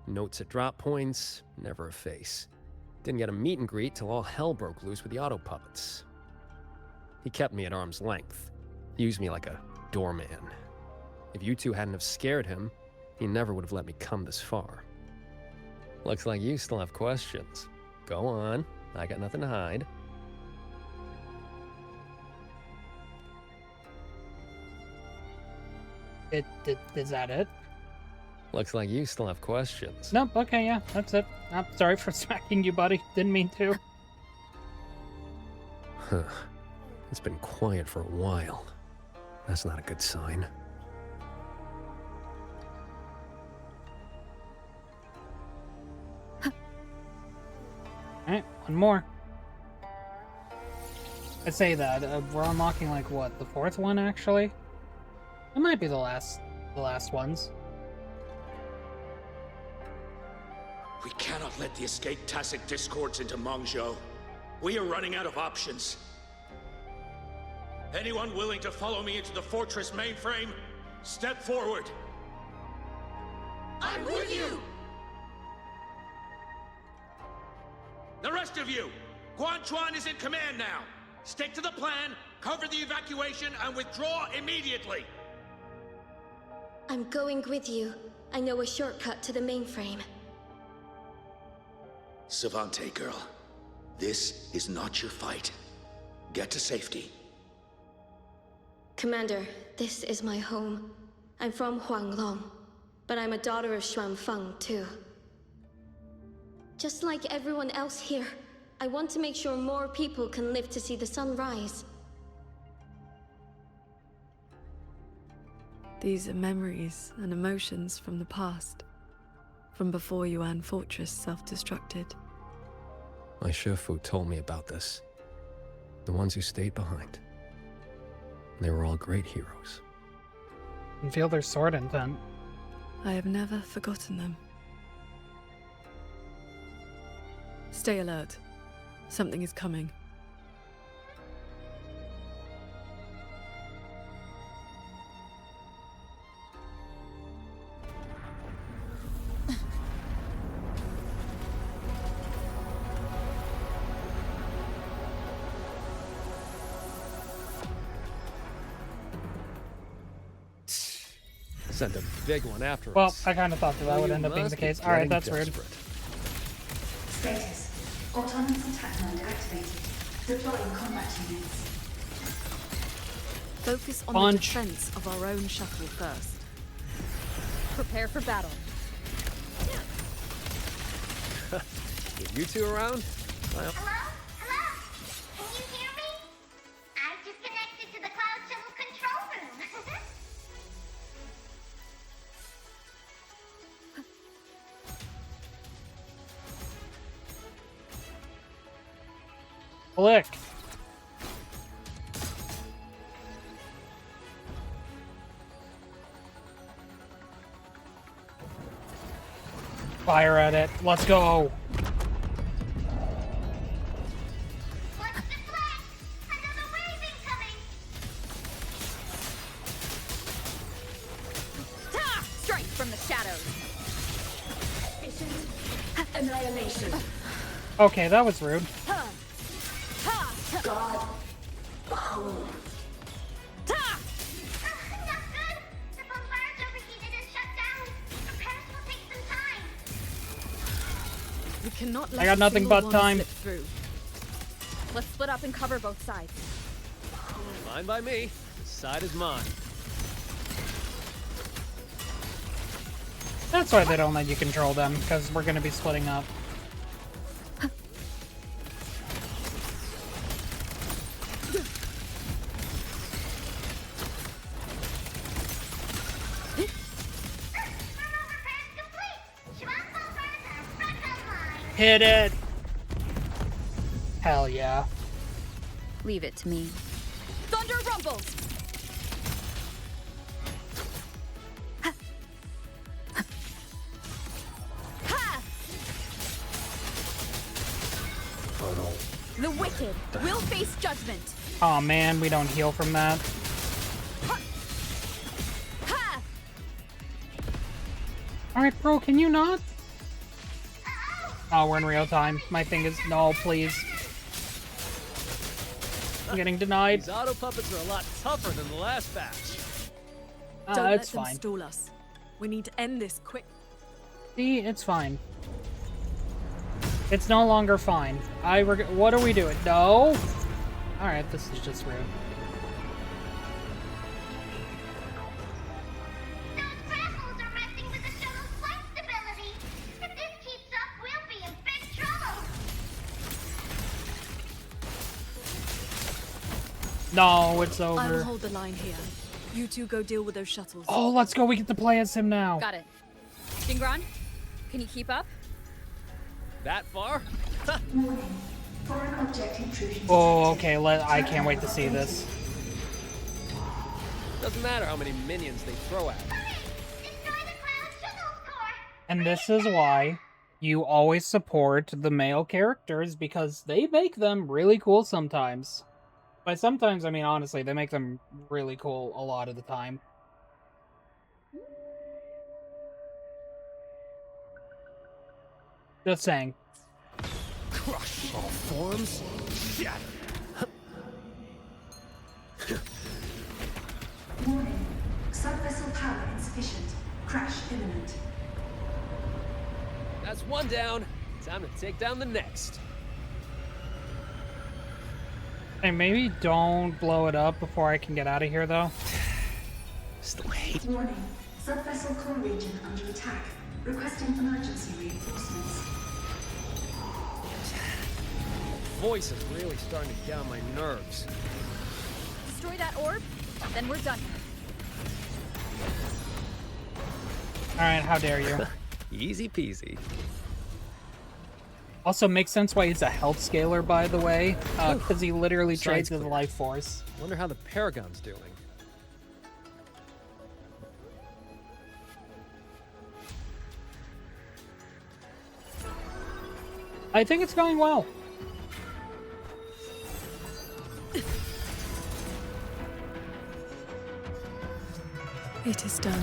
Notes at drop points, never a face. Didn't get a meet and greet till all hell broke loose with the auto puppets. He kept me at arm's length, used me like a doorman. If you two hadn't have scared him, he never would have let me come this far. Looks like you still have questions. Go on, I got nothing to hide. Is that it? Looks like you still have questions. Nope, okay, yeah, that's it. I'm sorry for smacking you, buddy. Didn't mean to. Huh. It's been quiet for a while. That's not a good sign. Alright, one more. I say that, we're unlocking like what, the fourth one actually? It might be the last ones. We cannot let the escaped Tacit discords into Mongzhou. We are running out of options. Anyone willing to follow me into the fortress mainframe? Step forward. I'm with you! The rest of you, Guan Chuan is in command now. Stick to the plan, cover the evacuation, and withdraw immediately. I'm going with you. I know a shortcut to the mainframe. Savante girl, this is not your fight. Get to safety. Commander, this is my home. I'm from Huanglong, but I'm a daughter of Xuanfeng, too. Just like everyone else here, I want to make sure more people can live to see the sun rise. These are memories and emotions from the past. From before Yuan Fortress self-destructed. My Shifu told me about this. The ones who stayed behind. They were all great heroes. You can feel their sword intent. I have never forgotten them. Stay alert. Something is coming. Send a big one after Well, us. I kind of thought that would end up being the case. All right, that's rude. Status. Autonomous attack mode activated. Deploying combat units. Focus on the defense of our own shuttle first. Prepare for battle. With you two around? Well, Hello? Hello? Can you hear me? I've just connected to the Cloud Shuttle control room. Click. Fire at it. Let's go. Strike from the shadows. Annihilation. Okay, that was rude. God. Behold. We cannot let I got nothing but time. slip through. Let's split up and cover both sides. Fine by me. This side is mine. That's why they don't let you control them, because we're going to be splitting up. Hit it! Hell yeah. Leave it to me. Thunder rumbles! The wicked will face judgment. Oh man, we don't heal from that. Alright, bro, can you not? Oh, we're in real time. My thing is... No, please. I'm getting denied. These auto puppets are a lot tougher than the last batch. Don't let It's them fine. stall us. We need to end this quick. See, it's fine. It's no longer fine. What are we doing? No! Alright, this is just rude. No, it's over. I will hold the line here. You two go deal with those shuttles. Oh, let's go. We get to play as him now. Got it. Dingron, can you keep up? That far? Foreign object intrusion. Oh, okay. I can't wait to see this. Doesn't matter how many minions they throw at me. And this is why you always support the male characters, because they make them really cool sometimes. By sometimes, I mean, honestly, they make them really cool a lot of the time. Just saying. Crush all forms, shatter. Warning. Subvessel power insufficient. Crash imminent. That's one down. Time to take down the next. Hey, maybe don't blow it up before I can get out of here, though. Still hate. Warning. Subvessel core region under attack. Requesting emergency reinforcements. Voice is really starting to get on my nerves. Destroy that orb, then we're done. Alright, how dare you. Easy peasy. Also makes sense why he's a health scaler, by the way, because he literally trades with life force. Wonder how the Paragon's doing. I think it's going well. It is done.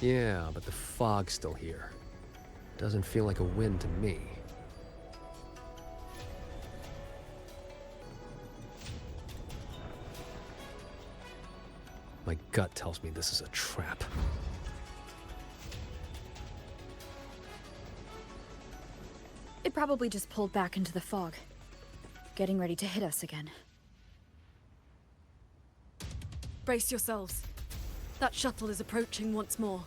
Yeah, but the fog's still here. Doesn't feel like a wind to me. My gut tells me this is a trap. It probably just pulled back into the fog, getting ready to hit us again. Brace yourselves. That shuttle is approaching once more.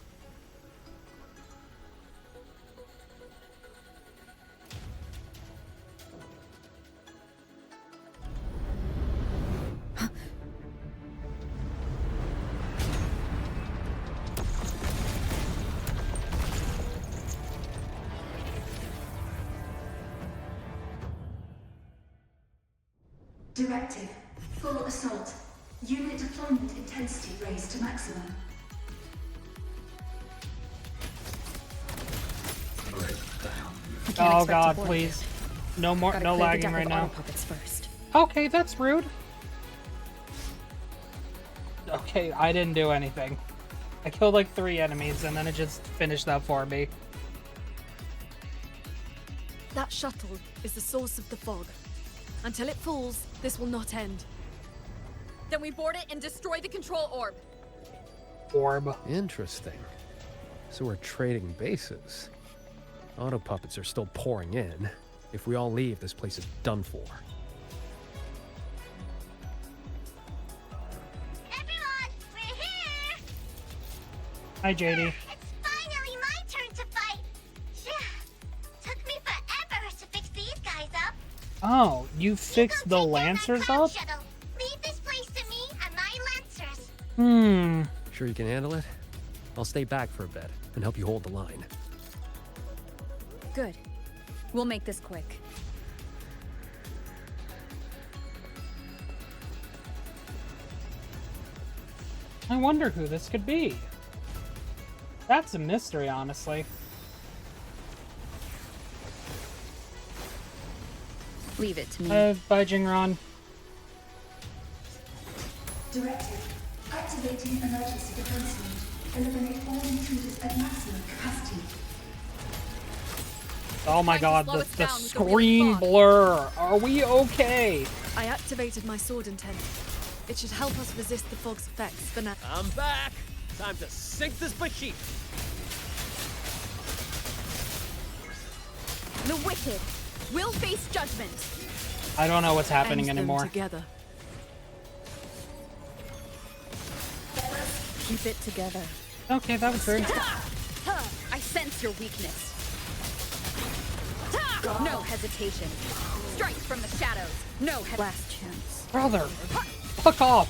Directive. Full assault. Unit deployment intensity raised to maximum. Oh god, please. No more, no lagging right now. First. Okay, that's rude. Okay, I didn't do anything. I killed like 3 enemies and then it just finished that for me. That shuttle is the source of the fog. Until it falls, this will not end. Then we board it and destroy the control orb. Orb. Interesting. So we're trading bases. Auto puppets are still pouring in. If we all leave, this place is done for. Everyone, we're here! Hi, JD. It's finally my turn to fight! Took me forever to fix these guys up. Oh, you fixed the Lancers up? Shuttle. Leave this place to me and my Lancers. Hmm. Sure you can handle it? I'll stay back for a bit and help you hold the line. Good. We'll make this quick. I wonder who this could be. That's a mystery, honestly. Leave it to me. Bye, Jingron. Directive. Activating emergency defense mode. Eliminate all intruders at maximum capacity. Oh my god, the screen blur. Are we okay? I activated my sword intent. It should help us resist the fog's effects for now. I'm back! Time to sink this machine! The wicked will face judgment. I don't know what's happening End them anymore. Together. Keep it together. Okay, that was rude. I sense your weakness. No hesitation. Strike from the shadows. No last chance. Brother, fuck off.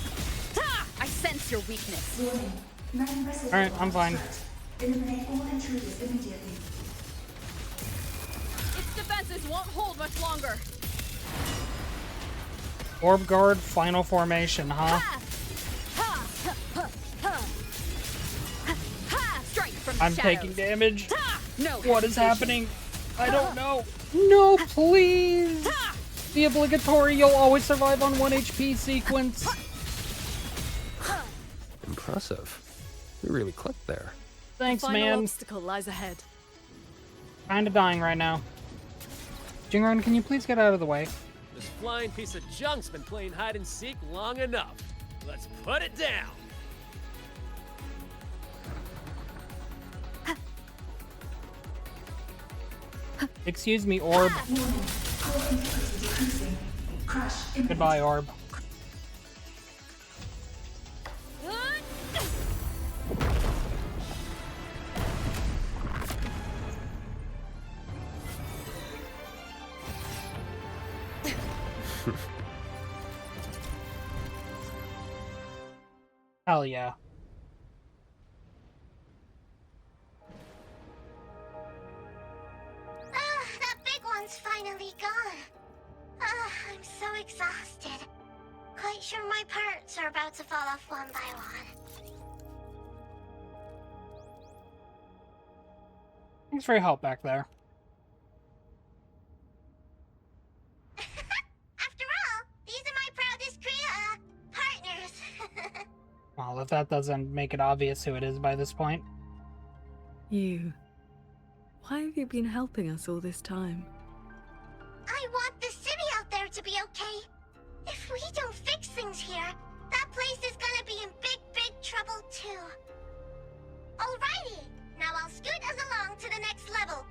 I sense your weakness. Alright, I'm fine. Eliminate all intruders immediately. Its defenses won't hold much longer. Orb guard, final formation, huh? Strike from the I'm shadows. taking damage. No What is hesitation. happening? I don't know. No, please. The obligatory you'll always survive on 1 HP sequence. Impressive. You really clicked there. Thanks, The final man. obstacle lies ahead. Kinda dying right now. Jingron, can you please get out of the way? This flying piece of junk's been playing hide and seek long enough. Let's put it down. Excuse me, Orb. Goodbye, Orb. Hell yeah. That big one's finally gone. I'm so exhausted. Quite sure my parts are about to fall off one by one. Thanks for your help back there. After all, these are my proudest partners. Well, if that doesn't make it obvious who it is by this point. You. Why have you been helping us all this time? I want the city out there to be okay. If we don't fix things here, that place is gonna be in big, big trouble too. Alrighty, now I'll scoot us along to the next level.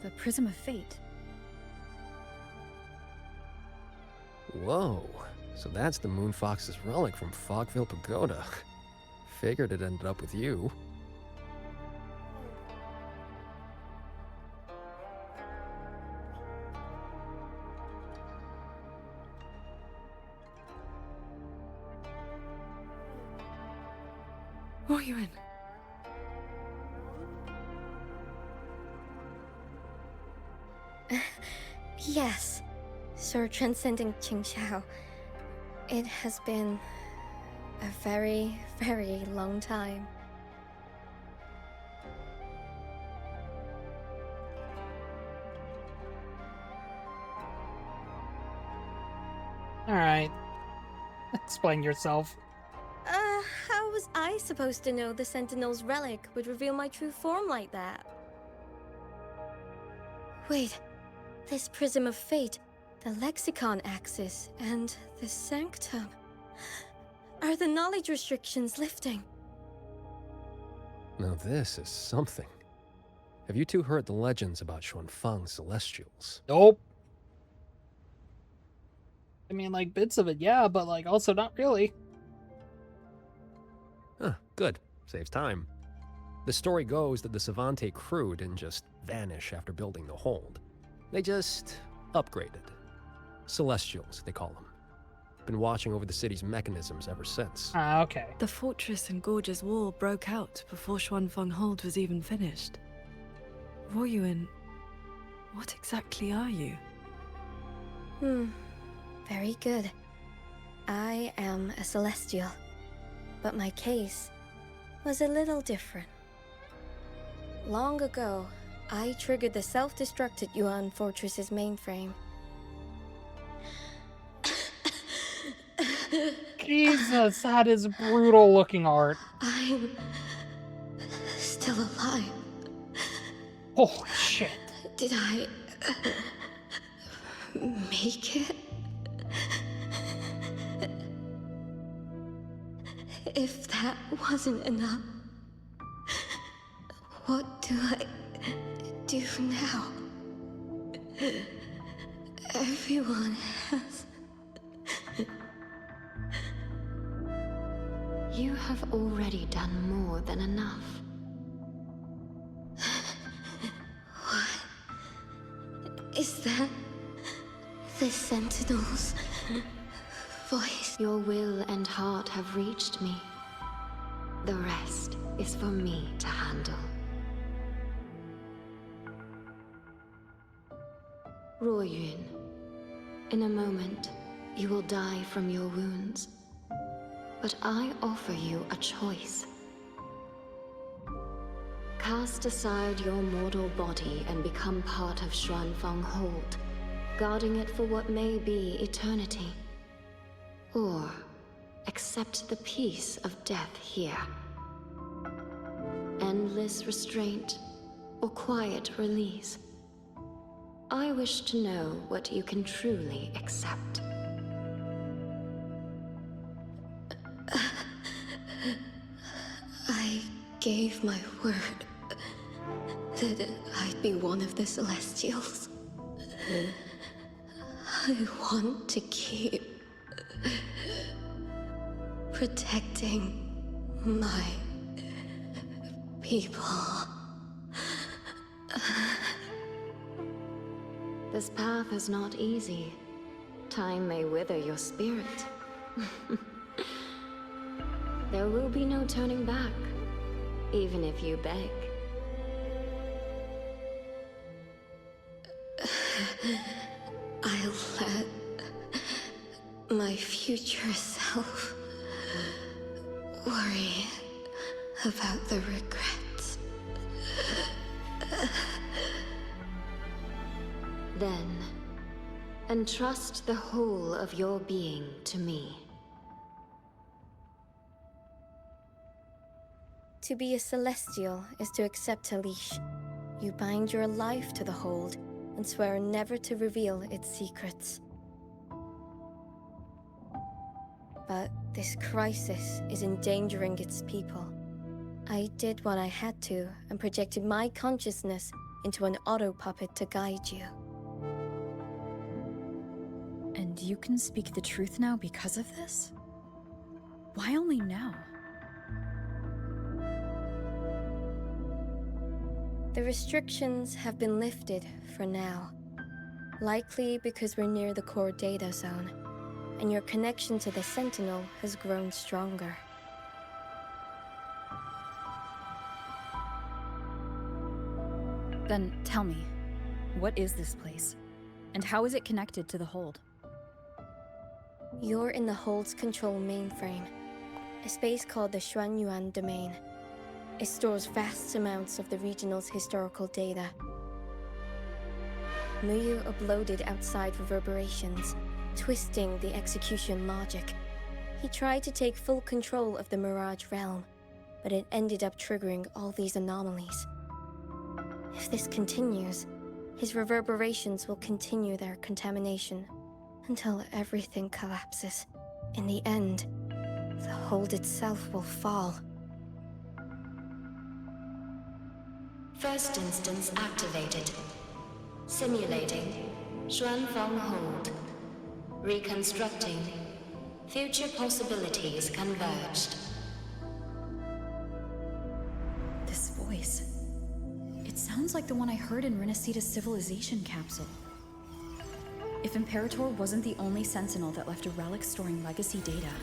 The Prism of Fate. Whoa, so that's the Moonfox's relic from Fogville Pagoda. Figured it ended up with you. Wuthering. Yes, Sir Transcendent Qingxiao. It has been a very, very long time. Alright. Explain yourself. How was I supposed to know the Sentinel's relic would reveal my true form like that? Wait, this Prism of Fate, the Lexicon Axis, and the Sanctum. Are the knowledge restrictions lifting? Now this is something. Have you two heard the legends about Xuanfang's Celestials? Nope. I mean, like, bits of it, yeah, but, like, also not really. Huh, good. Saves time. The story goes that the Savante crew didn't just vanish after building the hold. They just upgraded. Celestials, they call them. Been watching over the city's mechanisms ever since. Ah, okay. The fortress and Gorge's War broke out before Xuanfeng Hold was even finished. Wuthering, what exactly are you? Very good. I am a Celestial, but my case was a little different. Long ago, I triggered the self-destructed Yuan Fortress's mainframe. Jesus, that is brutal looking art. I'm still alive. Holy shit. Did I make it? If that wasn't enough, what do I do now? Everyone has... You have already done more than enough. What is that? The Sentinel's voice. Your will and heart have reached me. The rest is for me to handle. Ruoyun, in a moment, you will die from your wounds. But I offer you a choice. Cast aside your mortal body and become part of Xuanfeng Hold, guarding it for what may be eternity. Or accept the peace of death here. Endless restraint or quiet release. I wish to know what you can truly accept. I gave my word that I'd be one of the Celestials. I want to keep protecting my people. This path is not easy. Time may wither your spirit. There will be no turning back, even if you beg. I'll let my future self worry about the regrets. Then, entrust the whole of your being to me. To be a Celestial is to accept a leash. You bind your life to the hold and swear never to reveal its secrets. But this crisis is endangering its people. I did what I had to and projected my consciousness into an auto puppet to guide you. And you can speak the truth now because of this? Why only now? The restrictions have been lifted for now. Likely because we're near the core data zone, and your connection to the Sentinel has grown stronger. Then tell me, what is this place? And how is it connected to the hold? You're in the Hold's control mainframe, a space called the Xuanyuan Domain. It stores vast amounts of the regional's historical data. Muyu uploaded outside reverberations, twisting the execution logic. He tried to take full control of the Mirage realm, but it ended up triggering all these anomalies. If this continues, his reverberations will continue their contamination until everything collapses. In the end, the Hold itself will fall. First instance activated. Simulating. Xuanfeng Hold. Reconstructing. Future possibilities converged. This voice. It sounds like the one I heard in Renacita's civilization capsule. If Imperator wasn't the only Sentinel that left a relic storing legacy data.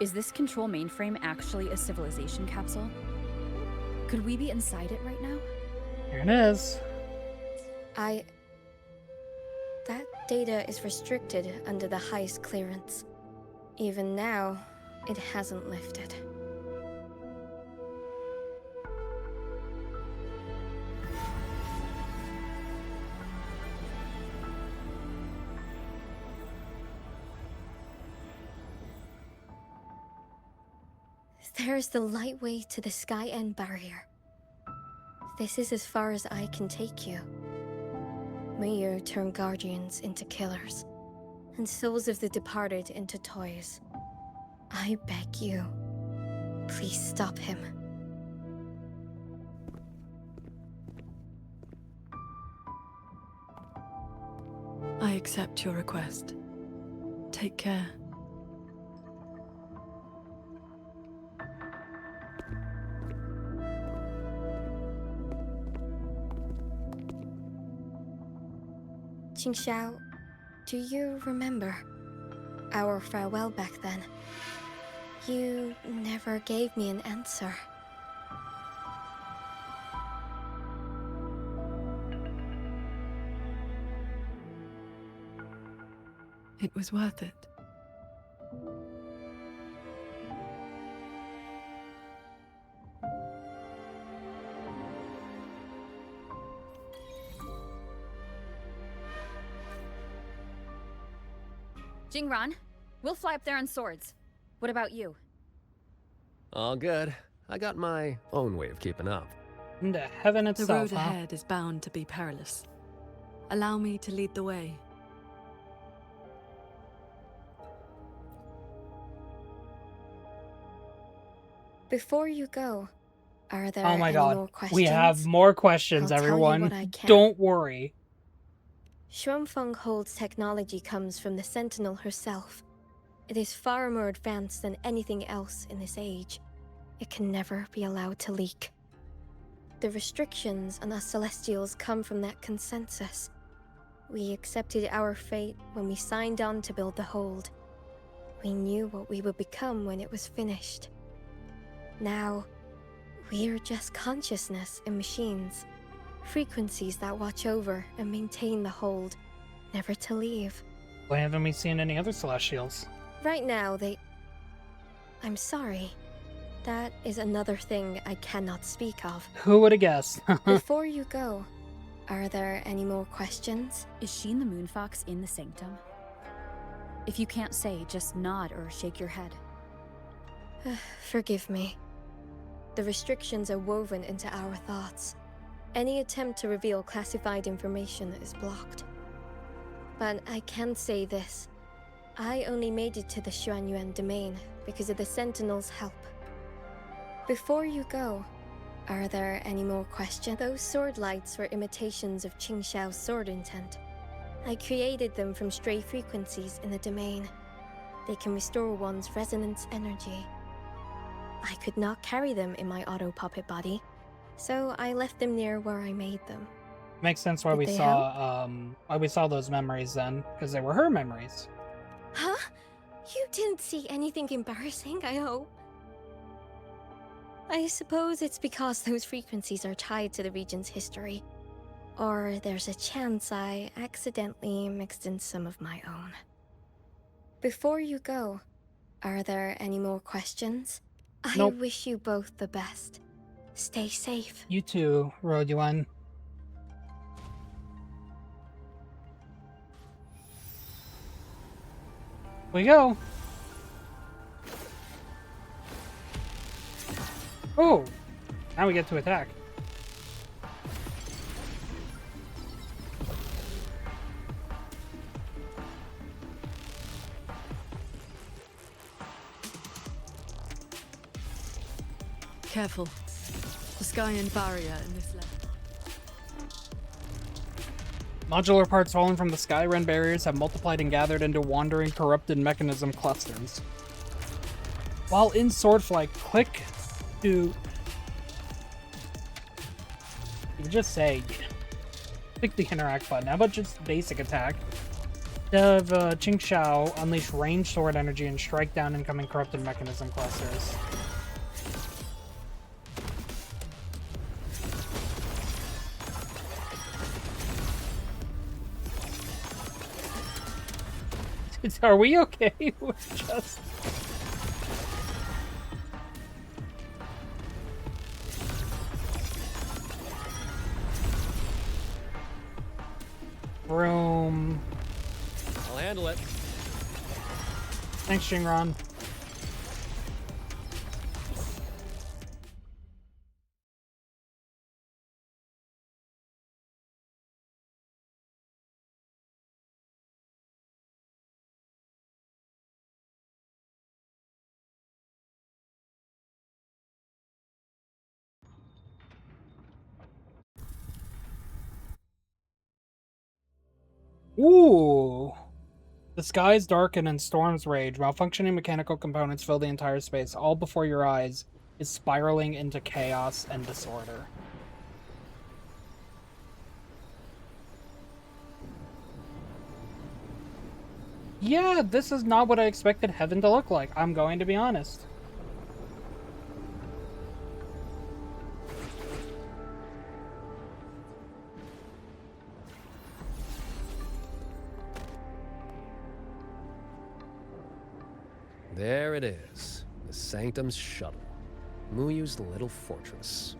Is this control mainframe actually a civilization capsule? Could we be inside it right now? Here it is. That data is restricted under the highest clearance. Even now, it hasn't lifted. There's the lightway to the Sky End barrier. This is as far as I can take you. May you turn guardians into killers, and souls of the departed into toys. I beg you, please stop him. I accept your request. Take care. Qingxiao, do you remember our farewell back then? You never gave me an answer. It was worth it. Jingran, we'll fly up there on swords. What about you? All good. I got my own way of keeping up. Into heaven The itself, road huh? ahead is bound to be perilous. Allow me to lead the way. Before you go, are there Oh my any god. more questions? We have more questions, I'll tell you everyone. what I can. Don't worry. Xuanfeng Hold's technology comes from the Sentinel herself. It is far more advanced than anything else in this age. It can never be allowed to leak. The restrictions on us Celestials come from that consensus. We accepted our fate when we signed on to build the Hold. We knew what we would become when it was finished. Now, we're just consciousness in machines. Frequencies that watch over and maintain the Hold, never to leave. Why haven't we seen any other Celestials? Right now, I'm sorry. That is another thing I cannot speak of. Who would have guessed? Before you go, are there any more questions? Is Sheen the Moonfox in the Sanctum? If you can't say, just nod or shake your head. Forgive me. The restrictions are woven into our thoughts. Any attempt to reveal classified information is blocked. But I can say this. I only made it to the Xuanyuan domain because of the Sentinel's help. Before you go, are there any more questions? Those sword lights were imitations of Qingxiao's sword intent. I created them from stray frequencies in the domain. They can restore one's resonance energy. I could not carry them in my auto-puppet body, so I left them near where I made them. Makes sense why Did we they saw those memories then, because they were her memories. Huh? You didn't see anything embarrassing, I hope. I suppose it's because those frequencies are tied to the region's history. Or there's a chance I accidentally mixed in some of my own. Before you go, are there any more questions? Nope. I wish you both the best. Stay safe. You too, Roduan. We go. Oh, now we get to attack. Careful. The Skyan barrier in this level. Modular parts fallen from the Skyren barriers have multiplied and gathered into wandering, corrupted mechanism clusters. While in Swordflight, click to... You can just say... Click the interact button. How about just basic attack? Have Qingxiao unleash ranged sword energy and strike down incoming corrupted mechanism clusters. Are we okay? We're just... Room. I'll handle it. Thanks, Shinron. Ooh. The skies darken and storms rage. Malfunctioning mechanical components fill the entire space. All before your eyes is spiraling into chaos and disorder. Yeah, this is not what I expected heaven to look like. I'm going to be honest. There it is. The Sanctum's shuttle. Muyu's little fortress.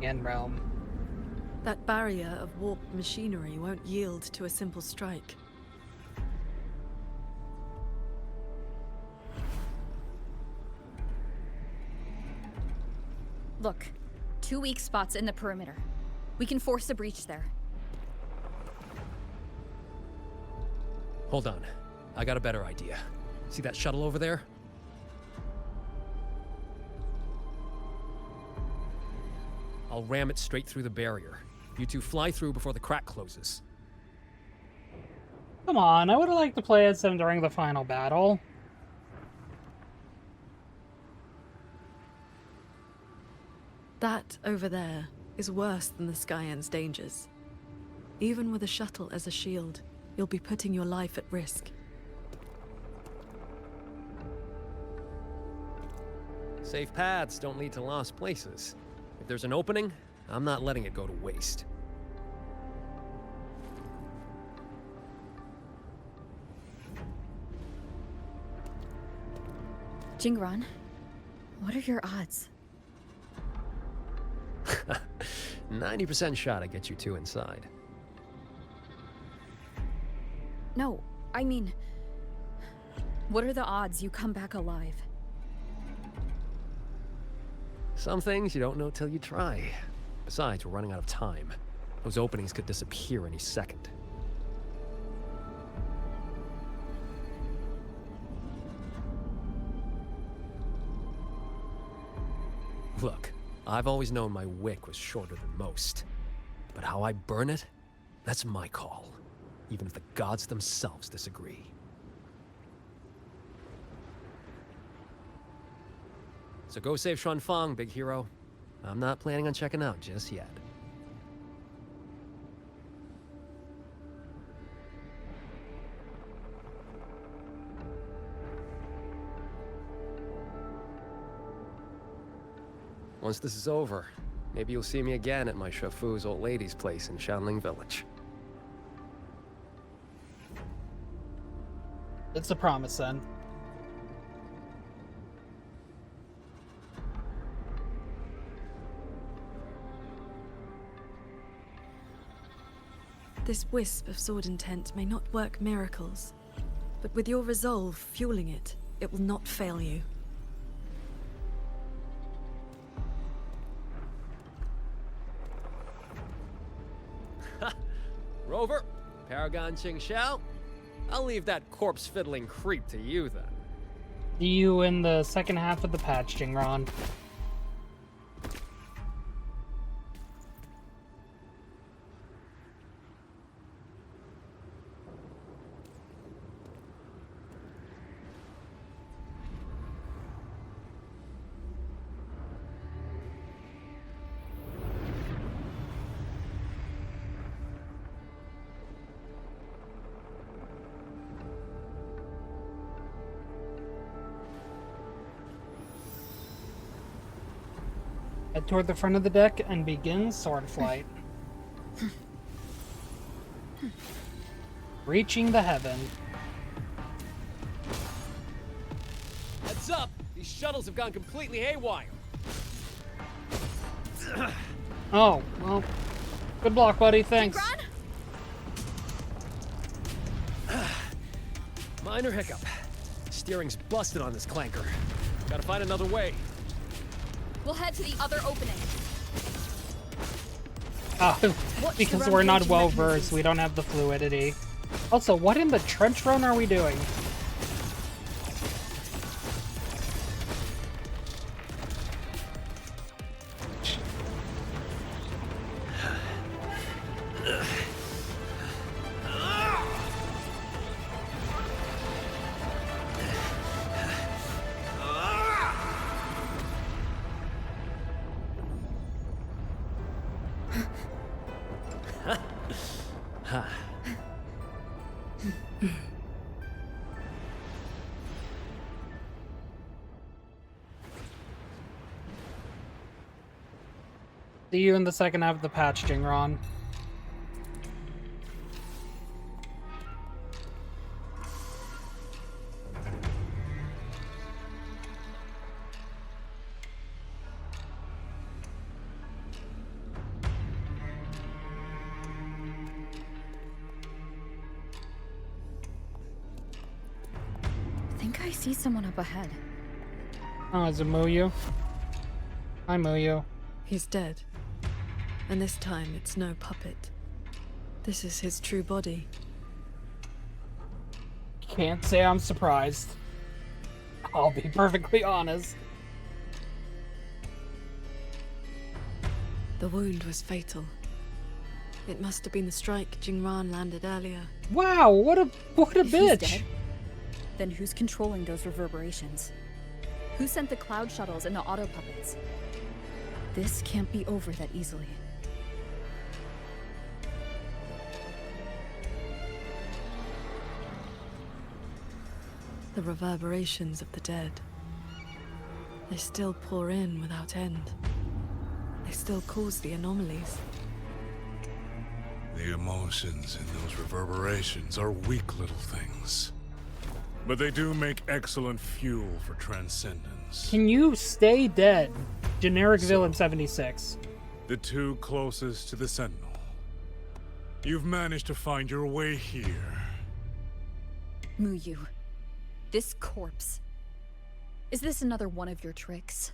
End realm. That barrier of warped machinery won't yield to a simple strike. Look, 2 weak spots in the perimeter. We can force a breach there. Hold on. I got a better idea. See that shuttle over there? I'll ram it straight through the barrier. You two fly through before the crack closes. Come on, I would have liked to play as him during the final battle. That over there is worse than the Skyan's dangers. Even with a shuttle as a shield, you'll be putting your life at risk. Safe paths don't lead to lost places. If there's an opening, I'm not letting it go to waste. Jingran, what are your odds? 90% shot I get you two inside. No, I mean... What are the odds you come back alive? Some things you don't know till you try. Besides, we're running out of time. Those openings could disappear any second. Look, I've always known my wick was shorter than most. But how I burn it, that's my call. Even if the gods themselves disagree. So go save Xuanfang, big hero. I'm not planning on checking out just yet. Once this is over, maybe you'll see me again at my Shafu's old lady's place in Shanling Village. It's a promise, then. This wisp of sword intent may not work miracles, but with your resolve fueling it, it will not fail you. Rover, Paragon Ching Xiao, I'll leave that corpse-fiddling creep to you, then. See you in the second half of the patch, Jingron. Head toward the front of the deck and begin sword flight. Reaching the heaven. Heads up! These shuttles have gone completely haywire. Oh, well. Good block, buddy. Thanks. Minor hiccup. Steering's busted on this clanker. Gotta find another way. We'll head to the other opening. Because we're not well versed, we don't have the fluidity. Also, what in the trench run are we doing? See you in the second half of the patch, Jingron. I think I see someone up ahead. Oh, is it Muyu? Hi, Muyu. He's dead. And this time it's no puppet. This is his true body. Can't say I'm surprised. I'll be perfectly honest. The wound was fatal. It must have been the strike Jingran landed earlier. Wow, what a If he's bitch! dead, then who's controlling those reverberations? Who sent the cloud shuttles and the auto puppets? This can't be over that easily. The reverberations of the dead. They still pour in without end. They still cause the anomalies. The emotions in those reverberations are weak little things. But they do make excellent fuel for transcendence. Can you stay dead? Generic villain 76. The two closest to the Sentinel. You've managed to find your way here. Muyu, This corpse. Is this another one of your tricks?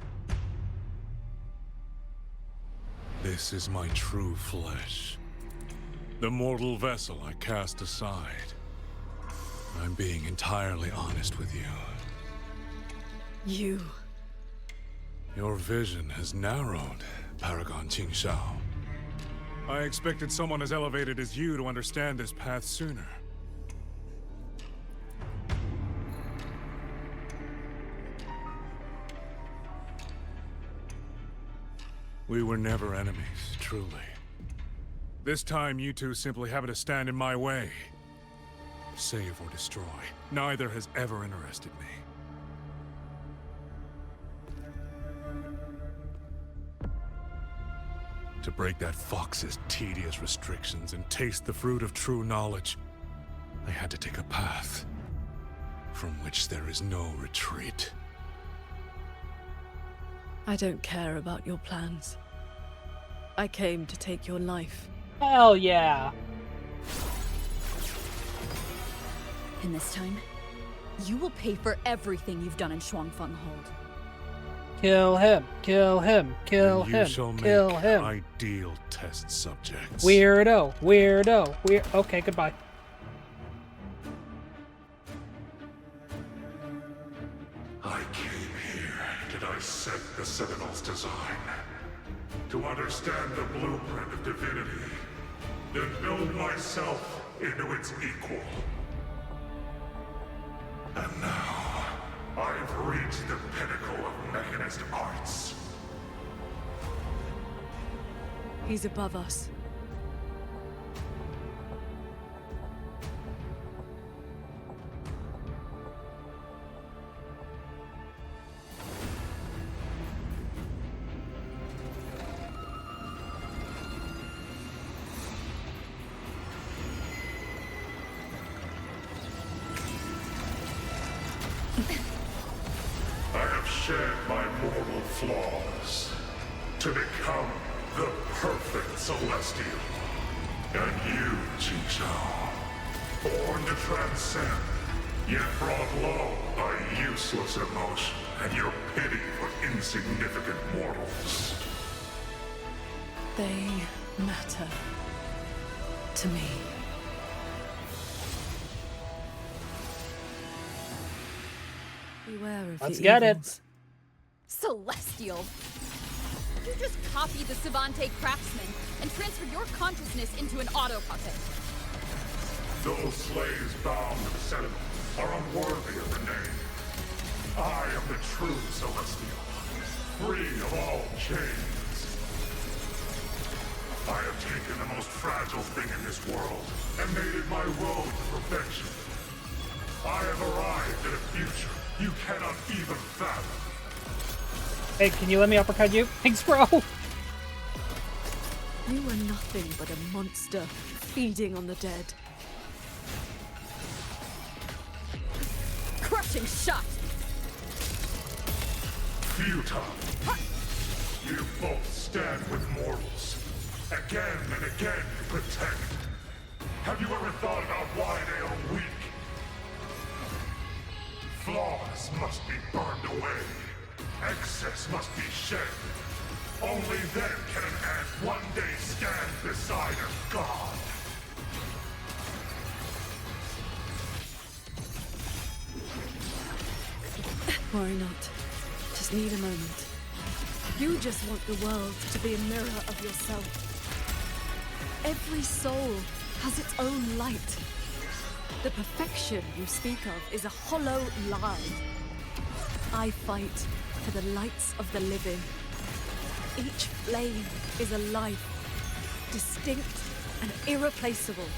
This is my true flesh. The mortal vessel I cast aside. I'm being entirely honest with you. You. Your vision has narrowed, Paragon Qingxiao. I expected someone as elevated as you to understand this path sooner. We were never enemies, truly. This time, you two simply happen to stand in my way. Save or destroy, neither has ever interested me. To break that fox's tedious restrictions and taste the fruit of true knowledge, I had to take a path from which there is no retreat. I don't care about your plans. I came to take your life. Hell yeah. And this time, you will pay for everything you've done in Shuangfeng Hold. Kill him, kill him, kill And him, you shall kill make him. ideal test subjects. Weirdo, weirdo, weird. Okay, goodbye. I came here to dissect the Sentinel's design, to understand the blueprint of divinity, then build myself into its equal. And now, I've reached the pinnacle of mechanist arts. He's above us. I have shared my mortal flaws to become the perfect Celestial. And you, Qingxiao, born to transcend, yet brought low by useless emotion and your pity for insignificant mortals. They matter to me. Beware of Let's the get it. evils. Celestial! You just copied the Savante craftsman and transferred your consciousness into an auto puppet. Those slaves bound to the Sentinel are unworthy of the name. I am the true Celestial, free of all chains. I have taken the most fragile thing in this world and made it my road to perfection. I have arrived at a future you cannot even fathom. Hey, can you let me uppercut you? Thanks, bro. You are nothing but a monster feeding on the dead. Crushing shot! Futile. You both stand with mortals. Again and again you protect. Have you ever thought about why they are weak? Flaws must be burned away. Excess must be shed. Only then can an ant one day stand beside a god. Worry not. Just need a moment. You just want the world to be a mirror of yourself. Every soul has its own light. The perfection you speak of is a hollow lie. I fight for the lights of the living. Each flame is a life, distinct and irreplaceable.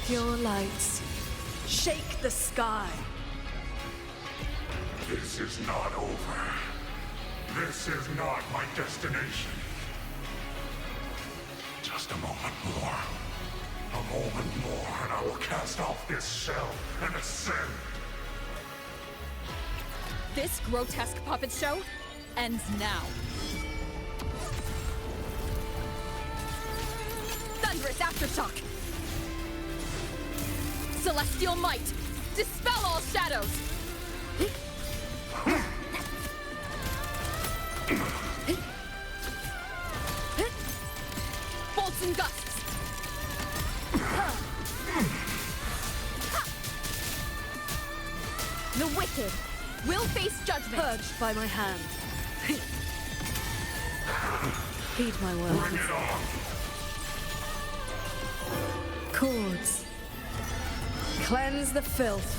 Pure lights shake the sky. This is not over. This is not my destination. Just a moment more. A moment more, and I will cast off this shell and ascend. This grotesque puppet show ends now. Thunderous aftershock! Celestial might! Dispel all shadows! Bolts and gusts! The wicked will face judgment! Purged by my hand. Heed my words. Bring it on! Cords. Cleanse the filth.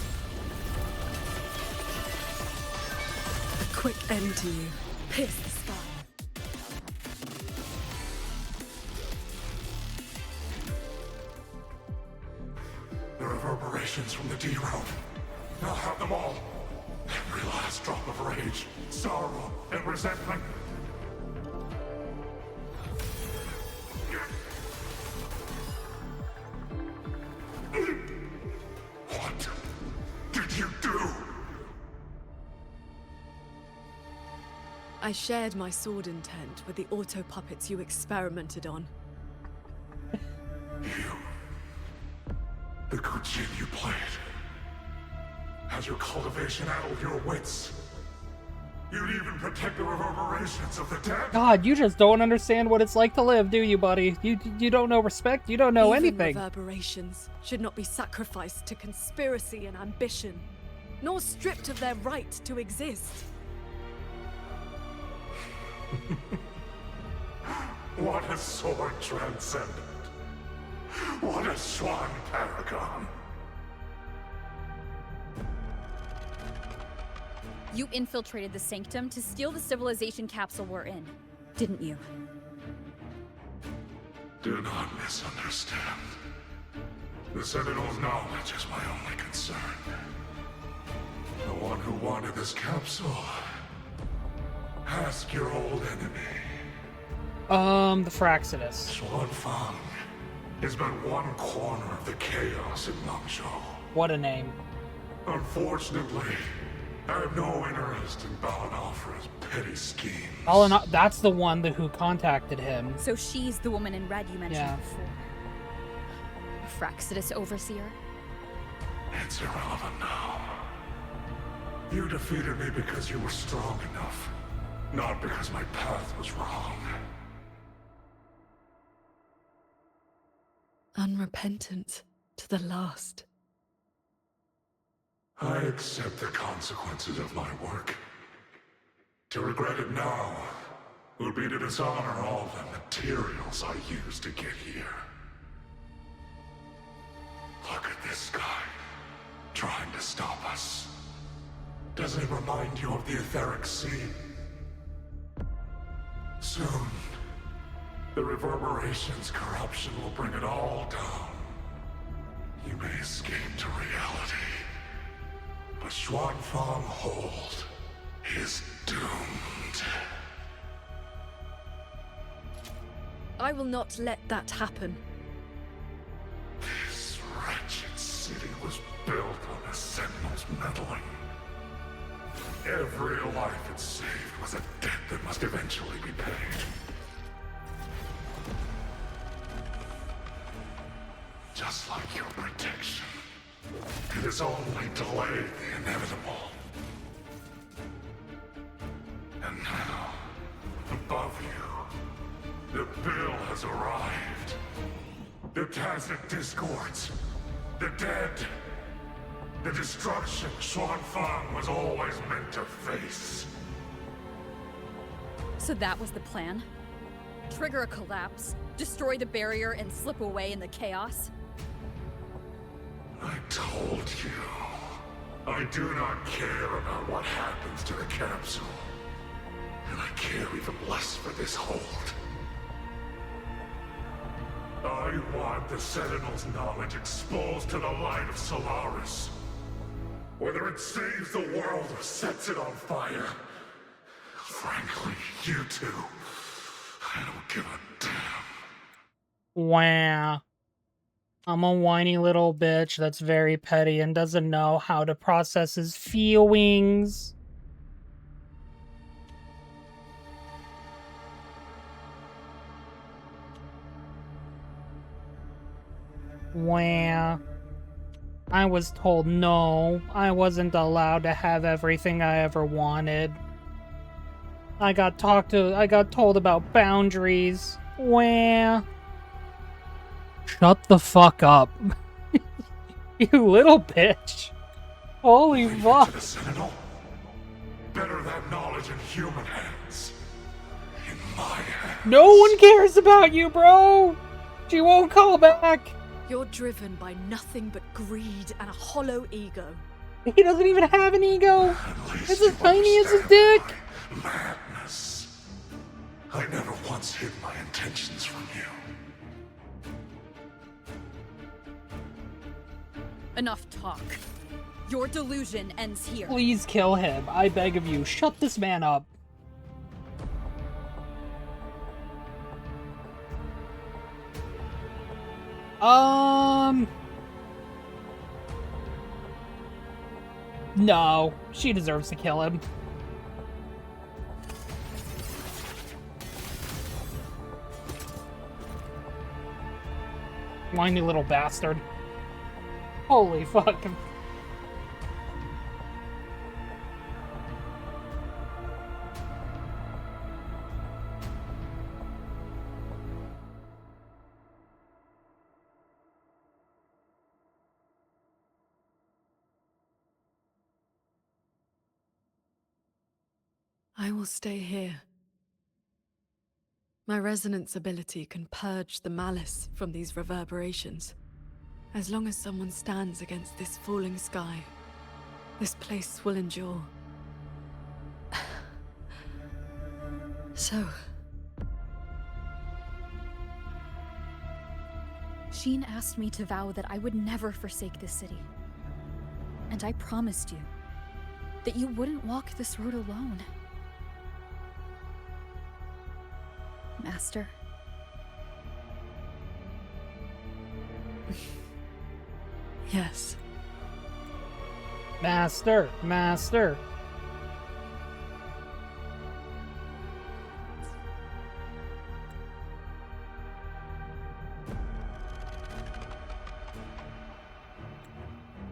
A quick end to you. Pierce the sky. The reverberations from the D-Road. I'll have them all. Every last drop of rage, sorrow, and resentment. What did you do? I shared my sword intent with the auto-puppets you experimented on. The good jin you played. Has your cultivation addled your wits? You'd even protect the reverberations of the dead? God, you just don't understand what it's like to live, do you, buddy? You don't know respect, you don't know Even anything. Reverberations should not be sacrificed to conspiracy and ambition, nor stripped of their right to exist. What a sword transcendent. What a swan paragon. You infiltrated the Sanctum to steal the civilization capsule we're in, didn't you? Do not misunderstand. The Sentinel's knowledge is my only concern. The one who wanted this capsule. Ask your old enemy. The Fraxidus. Xuan Fang is but one corner of the chaos in Mengzhou. What a name. Unfortunately, I have no interest in bowing Alfred's petty schemes. That's the one who contacted him. So she's the woman in red you mentioned Yeah. before. Fraxidus Overseer? It's irrelevant now. You defeated me because you were strong enough, not because my path was wrong. Unrepentant to the last. I accept the consequences of my work. To regret it now would be to dishonor all the materials I used to get here. Look at this guy, trying to stop us. Doesn't it remind you of the etheric sea? Soon, the reverberation's corruption will bring it all down. You may escape to reality. But Xuanfang Hold is doomed. I will not let that happen. This wretched city was built on the Sentinel's meddling. Every life it saved was a debt that must eventually be paid. Just like your protection. It has only delayed the inevitable. And now, above you, the bill has arrived. The tacit discords, the dead, the destruction Xuanfang was always meant to face. So that was the plan? Trigger a collapse, destroy the barrier, and slip away in the chaos? I told you. I do not care about what happens to the capsule. And I care even less for this hold. I want the Sentinel's knowledge exposed to the light of Solaris. Whether it saves the world or sets it on fire. Frankly, you two. I don't give a damn. Wow. I'm a whiny little bitch that's very petty and doesn't know how to process his feelings. Wow. I was told no, I wasn't allowed to have everything I ever wanted. I got told about boundaries. Wah. Shut the fuck up. You little bitch. Holy fuck. To the Sentinel? Better that knowledge in human hands. In my hands. No one cares about you, bro! She won't call back! You're driven by nothing but greed and a hollow ego. He doesn't even have an ego! It's as tiny as his dick! Madness. I never once hid my intentions from you. Enough talk. Your delusion ends here. Please kill him. I beg of you. Shut this man up. No. She deserves to kill him. Whiny little bastard. Holy fuck. I will stay here. My resonance ability can purge the malice from these reverberations. As long as someone stands against this falling sky, this place will endure. So... Sheen asked me to vow that I would never forsake this city. And I promised you that you wouldn't walk this road alone. Master. Yes. Master, master.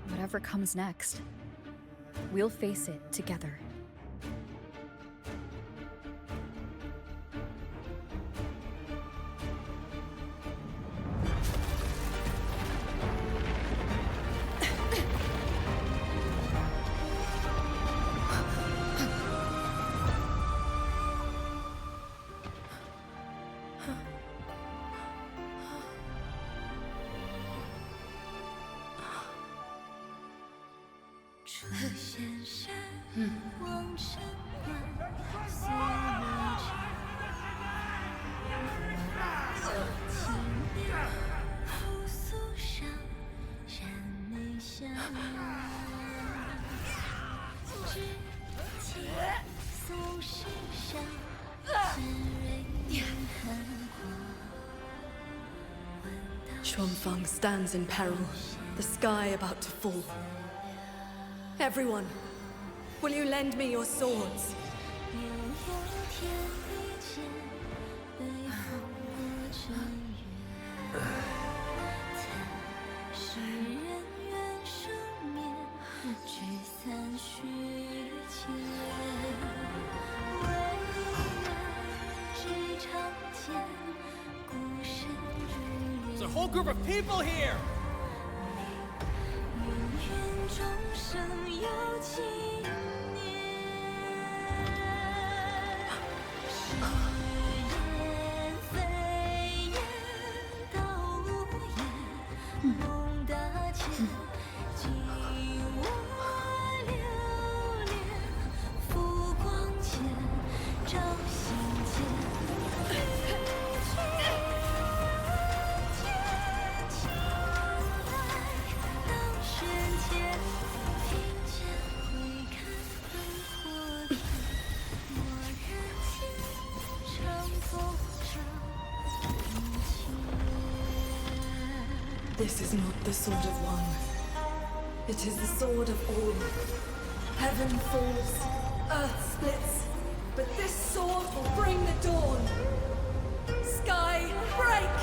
Whatever comes next, we'll face it together. Xuanfang stands in peril, the sky about to fall. Everyone, will you lend me your swords? There's a whole group of people here! This is not the sword of one. It is the sword of all. Heaven falls, earth splits, but this sword will bring the dawn. Sky, break!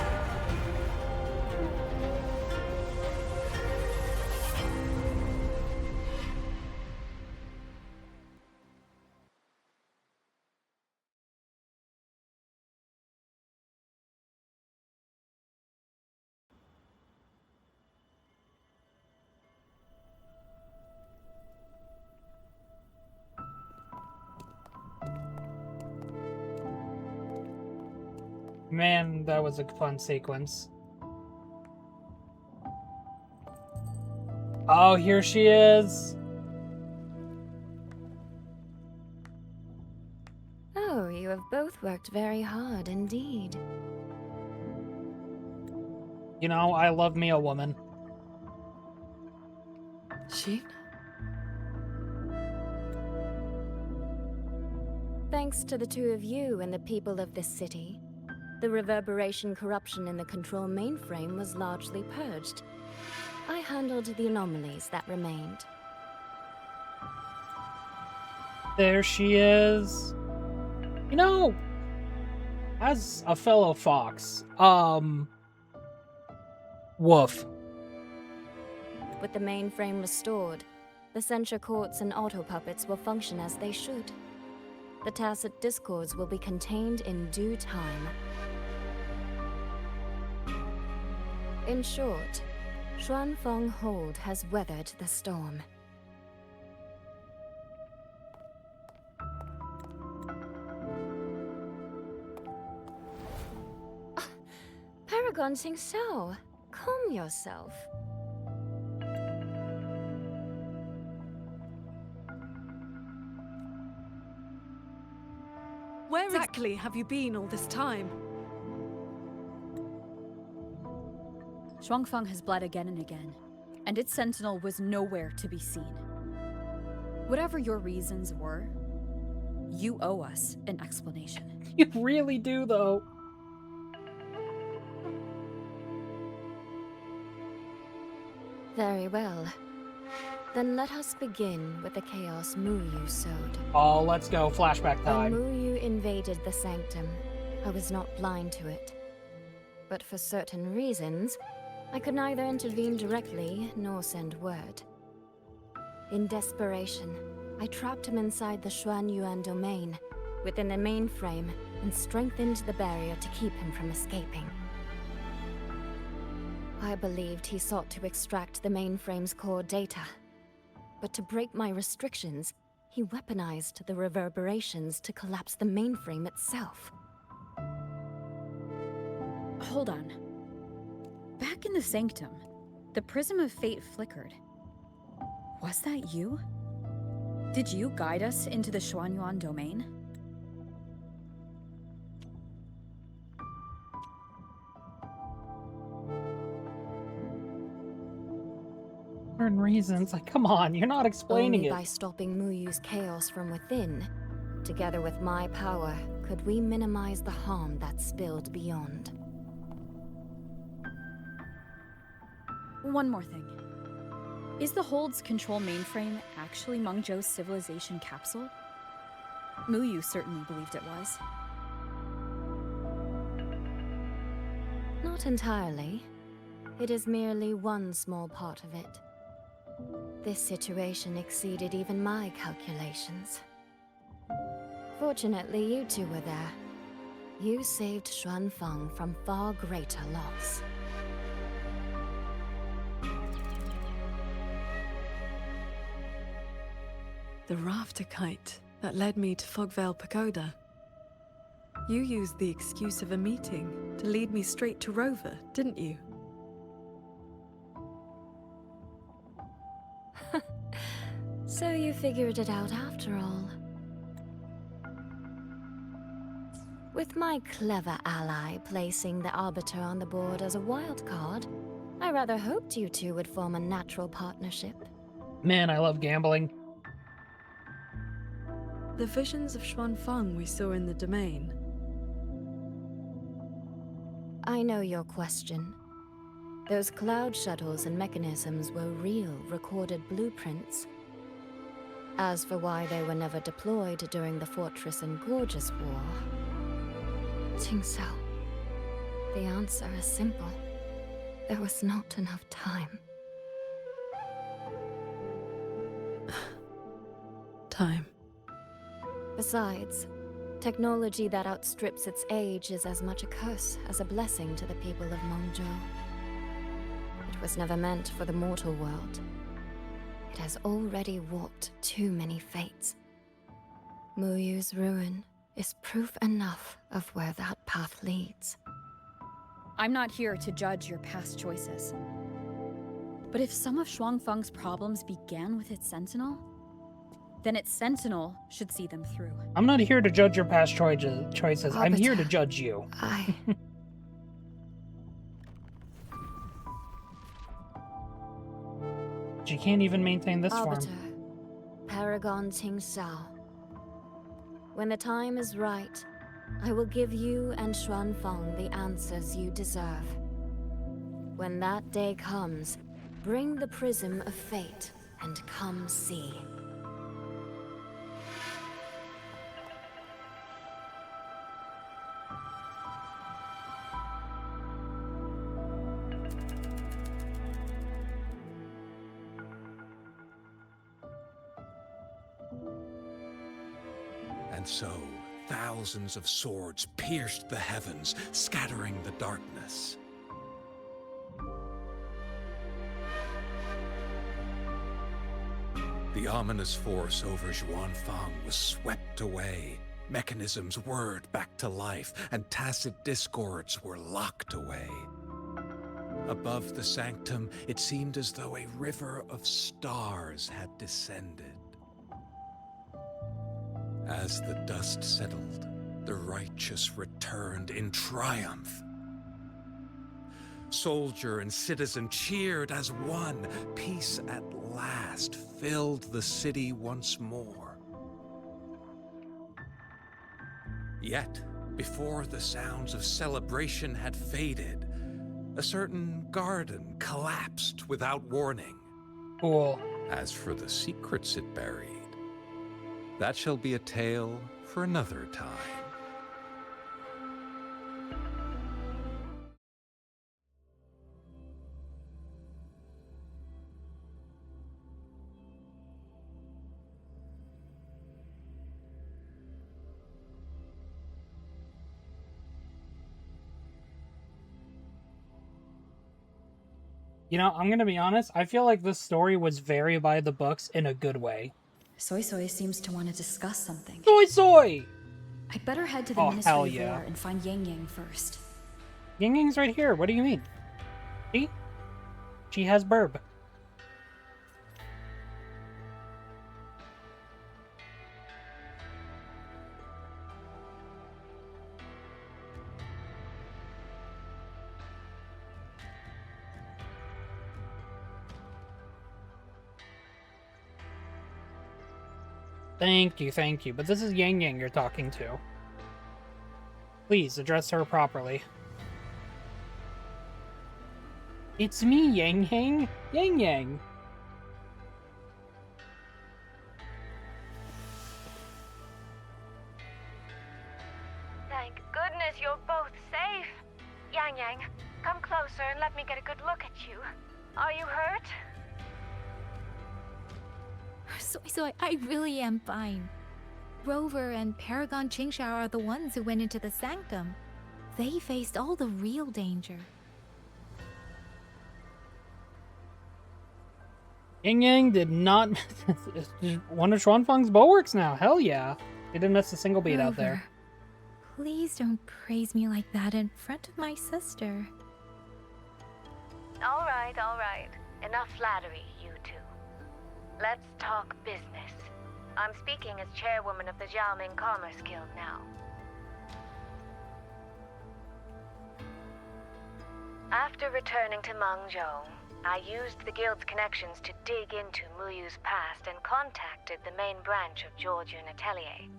Man, that was a fun sequence. Oh, here she is. Oh, you have both worked very hard indeed. You know, I love me a woman. She? Thanks to the two of you and the people of this city, the reverberation corruption in the control mainframe was largely purged. I handled the anomalies that remained. There she is. You know, as a fellow fox, woof. With the mainframe restored, the censure courts and auto-puppets will function as they should. The tacit discords will be contained in due time. In short, Xuanfeng Hold has weathered the storm. Paragon Xingxiao, calm yourself. Where exactly have you been all this time? Shuangfeng has bled again and again, and its sentinel was nowhere to be seen. Whatever your reasons were, you owe us an explanation. You really do, though. Very well. Then let us begin with the chaos Muyu sowed. Oh, let's go. Flashback When time. Muyu invaded the sanctum, I was not blind to it. But for certain reasons, I could neither intervene directly nor send word. In desperation, I trapped him inside the Xuanyuan domain, within the mainframe, and strengthened the barrier to keep him from escaping. I believed he sought to extract the mainframe's core data. But to break my restrictions, he weaponized the reverberations to collapse the mainframe itself. Hold on. Back in the sanctum, the prism of fate flickered. Was that you? Did you guide us into the Xuanyuan domain? Certain reasons. Like, come on, you're not explaining Only it. by stopping Muyu's chaos from within, together with my power, could we minimize the harm that spilled beyond. One more thing. Is the Hold's control mainframe actually Mengzhou's civilization capsule? Muyu certainly believed it was. Not entirely. It is merely one small part of it. This situation exceeded even my calculations. Fortunately, you two were there. You saved Xuanfeng from far greater loss. The rafter kite that led me to Fogvale Pagoda. You used the excuse of a meeting to lead me straight to Rover, didn't you? So you figured it out after all. With my clever ally placing the Arbiter on the board as a wild card, I rather hoped you two would form a natural partnership. Man, I love gambling. The visions of Xuanfeng we saw in the domain. I know your question. Those cloud shuttles and mechanisms were real, recorded blueprints. As for why they were never deployed during the Fortress and Gorgeous War... Xingxiao, the answer is simple. There was not enough time. Time. Besides, technology that outstrips its age is as much a curse as a blessing to the people of Mengzhou. It was never meant for the mortal world. It has already warped too many fates. Muyu's ruin is proof enough of where that path leads. I'm not here to judge your past choices. But if some of Shuangfeng's problems began with its sentinel, then its sentinel should see them through. I'm not here to judge your past choices. I'm here to judge you. She can't even maintain this form. Arbiter, Paragon Tingxiao. When the time is right, I will give you and Xuanfeng the answers you deserve. When that day comes, bring the Prism of Fate and come see. And so, thousands of swords pierced the heavens, scattering the darkness. The ominous force over Xuanfeng was swept away. Mechanisms whirred back to life, and tacit discords were locked away. Above the sanctum, it seemed as though a river of stars had descended. As the dust settled, the righteous returned in triumph. Soldier and citizen cheered as one. Peace at last filled the city once more. Yet, before the sounds of celebration had faded, a certain garden collapsed without warning. Cool. As for the secrets it buried, that shall be a tale for another time. You know, I'm gonna be honest, I feel like this story was very by the books in a good way. Soy Soy seems to want to discuss something. Soy Soy! I'd better head to the Oh, Ministry hell of yeah. War and find Yang Yang first. Yang Yang's right here, what do you mean? See? She has burb. Thank you, but this is Yang Yang you're talking to. Please, address her properly. It's me, Yang Yang! Yang Yang! Thank goodness you're both safe. Yang Yang, come closer and let me get a good look at you. Are you hurt? Soy Soy, I really am fine. Rover and Paragon Qingsha are the ones who went into the sanctum. They faced all the real danger. Yang Yang did not one of Xuanfeng's bulwarks now. Hell yeah. They didn't miss a single beat out there. Please don't praise me like that in front of my sister. All right. Enough flattery, you two. Let's talk business. I'm speaking as chairwoman of the Xiaoming Commerce Guild now. After returning to Mengzhou, I used the guild's connections to dig into Muyu's past and contacted the main branch of Georgian Atelier.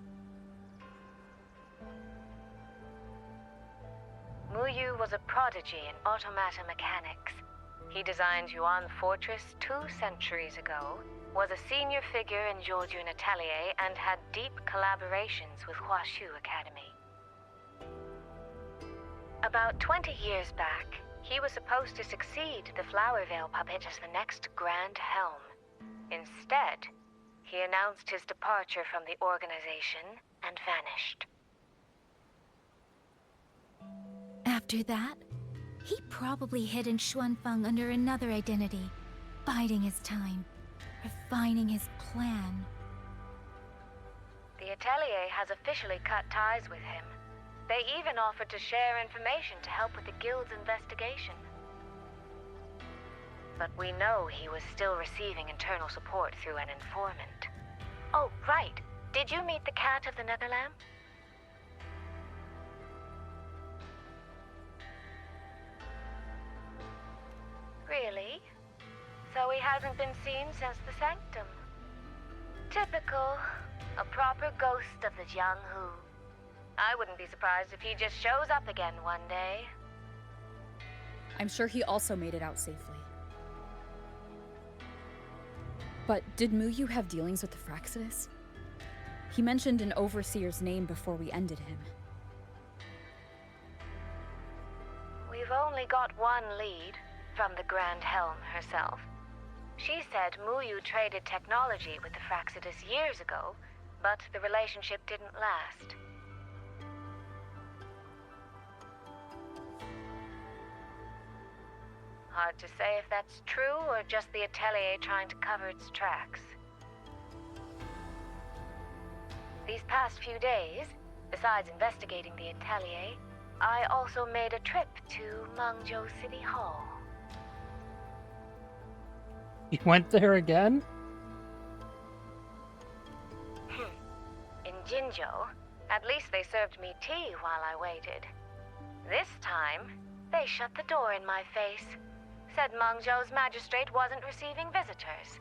Muyu was a prodigy in automata mechanics. He designed Yuan Fortress 2 centuries ago, was a senior figure in Georgian Atelier, and had deep collaborations with Huashu Academy. About 20 years back, he was supposed to succeed the Flower Veil puppet as the next Grand Helm. Instead, he announced his departure from the organization and vanished. After that, he probably hid in Xuanfeng under another identity, biding his time, refining his plan. The Atelier has officially cut ties with him. They even offered to share information to help with the Guild's investigation. But we know he was still receiving internal support through an informant. Oh, right. Did you meet the cat of the Netherlamp? Really? So he hasn't been seen since the Sanctum. Typical. A proper ghost of the Jianghu. I wouldn't be surprised if he just shows up again one day. I'm sure he also made it out safely. But did Muyu have dealings with the Fraxidus? He mentioned an overseer's name before we ended him. We've only got one lead, from the Grand Helm herself. She said Muyu traded technology with the Fraxidus years ago, but the relationship didn't last. Hard to say if that's true or just the Atelier trying to cover its tracks. These past few days, besides investigating the Atelier, I also made a trip to Mangzhou City Hall. You went there again? In Jinzhou, at least they served me tea while I waited. This time, they shut the door in my face. Said Mangzhou's magistrate wasn't receiving visitors.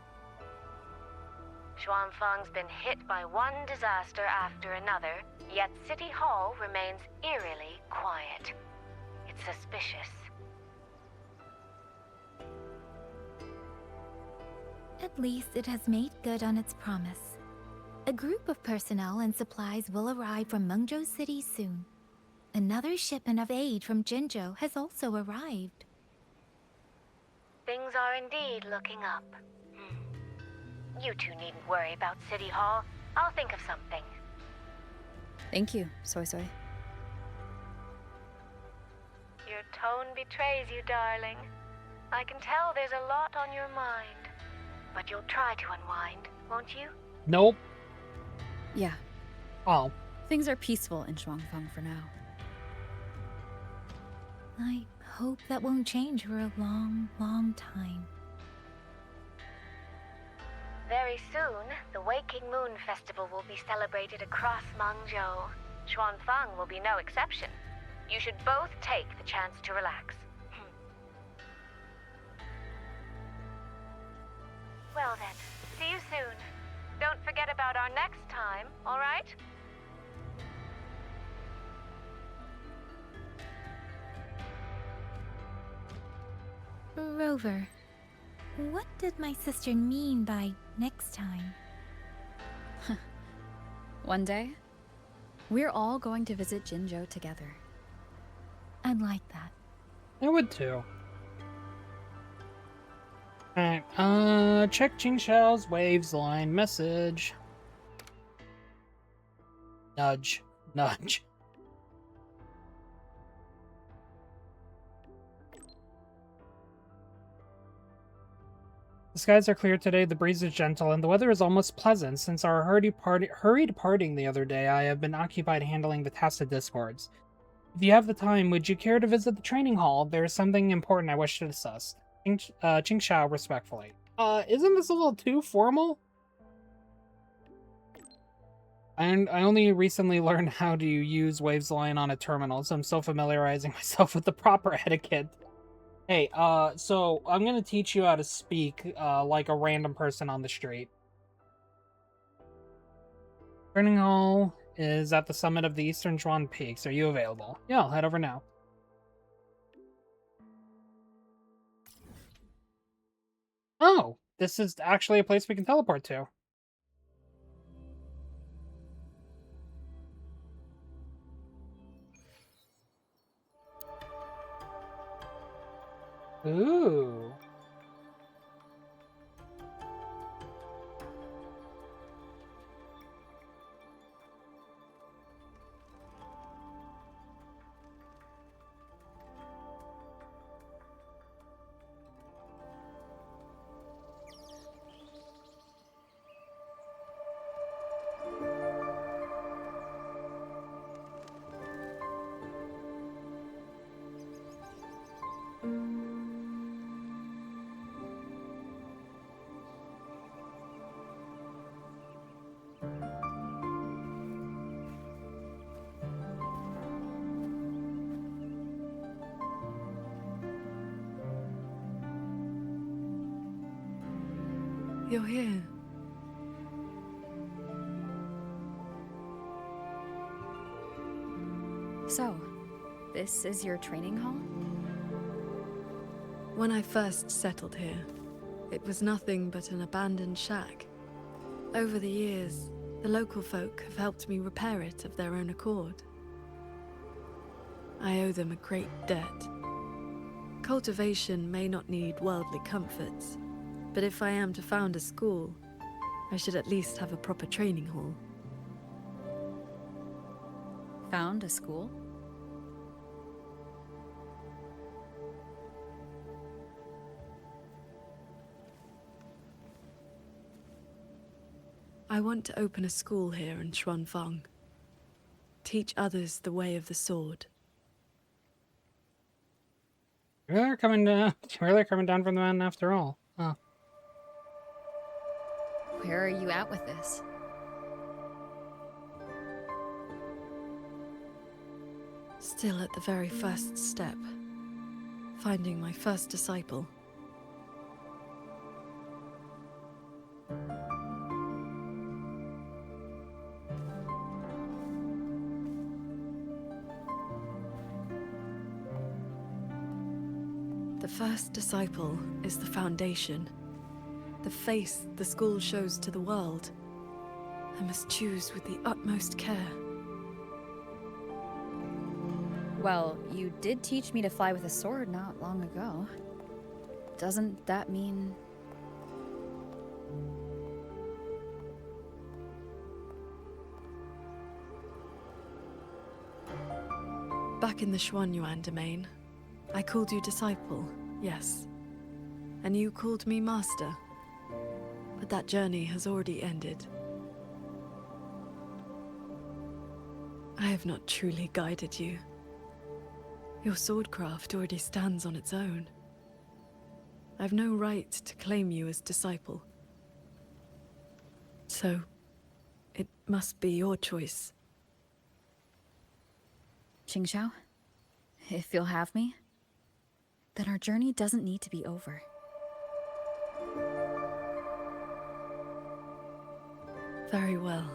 Xuanfang's been hit by one disaster after another, yet City Hall remains eerily quiet. It's suspicious. At least it has made good on its promise. A group of personnel and supplies will arrive from Mengzhou City soon. Another shipment of aid from Jinzhou has also arrived. Things are indeed looking up. You two needn't worry about City Hall. I'll think of something. Thank you, Soy Soy. Your tone betrays you, darling. I can tell there's a lot on your mind. But you'll try to unwind, won't you? Nope. Yeah. Oh. Things are peaceful in Xuanfang for now. I hope that won't change for a long, long time. Very soon, the Waking Moon Festival will be celebrated across Mangzhou. Xuanfang will be no exception. You should both take the chance to relax. Well then, see you soon. Don't forget about our next time, all right? Rover, what did my sister mean by next time? One day, we're all going to visit Jinzhou together. I'd like that. I would too. Alright, check Qingxiao's waves line message. Nudge. Nudge. The skies are clear today, the breeze is gentle, and the weather is almost pleasant. Since our hurried parting the other day, I have been occupied handling the tacit discords. If you have the time, would you care to visit the training hall? There is something important I wish to discuss. Qingxiao respectfully. Isn't this a little too formal? And I only recently learned how to use Waves Line on a terminal, so I'm still familiarizing myself with the proper etiquette. Hey, so I'm gonna teach you how to speak, like a random person on the street. Training hall is at the summit of the Eastern Zhuan Peaks. Are you available? Yeah, I'll head over now. Oh, this is actually a place we can teleport to. Ooh. You're here. So, this is your training hall? When I first settled here, it was nothing but an abandoned shack. Over the years, the local folk have helped me repair it of their own accord. I owe them a great debt. Cultivation may not need worldly comforts, but if I am to found a school, I should at least have a proper training hall. Found a school? I want to open a school here in Xuanfang. Teach others the way of the sword. Really are coming down. Really coming down from the mountain after all. Huh. Where are you at with this? Still at the very first step. Finding my first disciple. The first disciple is the foundation. The face the school shows to the world. I must choose with the utmost care. Well, you did teach me to fly with a sword not long ago. Doesn't that mean... Back in the Xuanyuan domain, I called you disciple, yes. And you called me master. But that journey has already ended. I have not truly guided you. Your swordcraft already stands on its own. I've no right to claim you as disciple. So, it must be your choice. Qingxiao, if you'll have me, then our journey doesn't need to be over. Very well.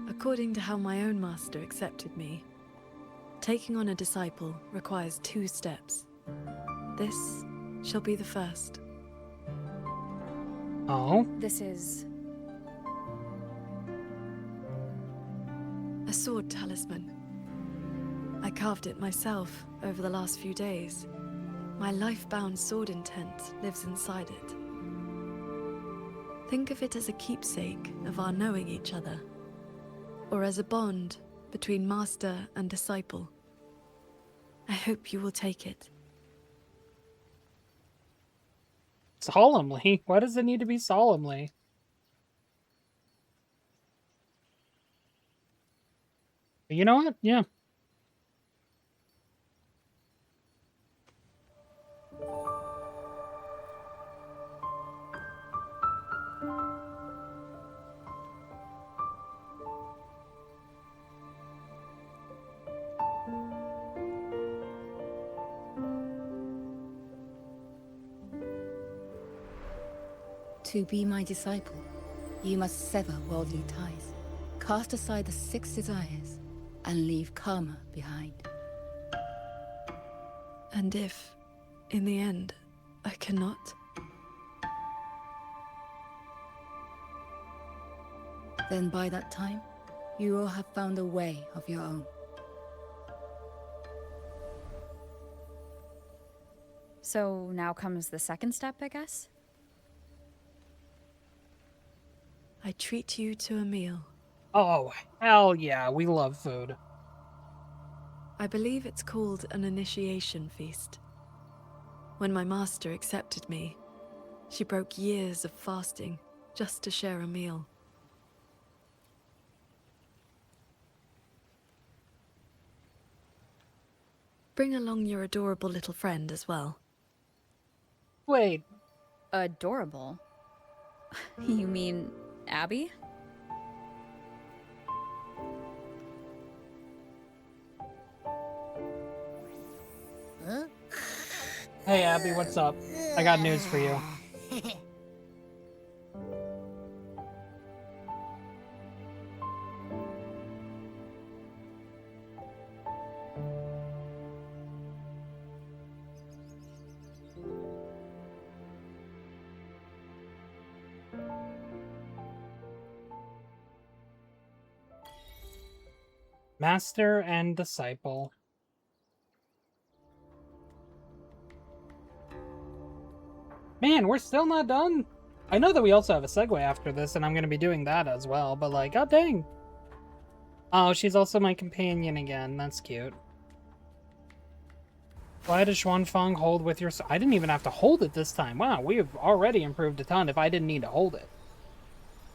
According to how my own master accepted me, taking on a disciple requires 2 steps. This shall be the first. Oh? This is... a sword talisman. I carved it myself over the last few days. My life-bound sword intent lives inside it. Think of it as a keepsake of our knowing each other, or as a bond between master and disciple. I hope you will take it. Solemnly? Why does it need to be solemnly? You know what? Yeah. To be my disciple, you must sever worldly ties, cast aside the 6 desires, and leave karma behind. And if, in the end, I cannot? Then by that time, you will have found a way of your own. So now comes the second step, I guess? I treat you to a meal. Oh, hell yeah, we love food. I believe it's called an initiation feast. When my master accepted me, she broke years of fasting just to share a meal. Bring along your adorable little friend as well. Wait. Adorable? You mean Abby? Hey, Abby, what's up? I got news for you. Master and disciple. Man, we're still not done. I know that we also have a segue after this, and I'm going to be doing that as well, but like, god dang. Oh, she's also my companion again. That's cute. Why does Xuanfang hold with your... I didn't even have to hold it this time. Wow, we've already improved a ton if I didn't need to hold it.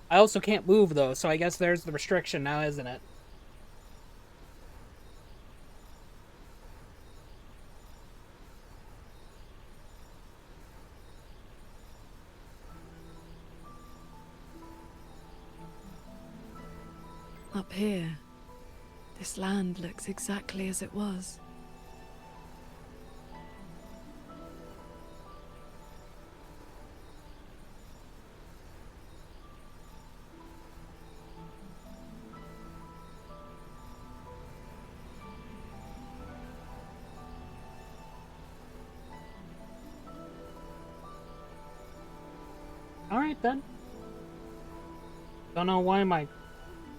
I also can't move, though, so I guess there's the restriction now, isn't it? Up here, this land looks exactly as it was. Alright then. Don't know why my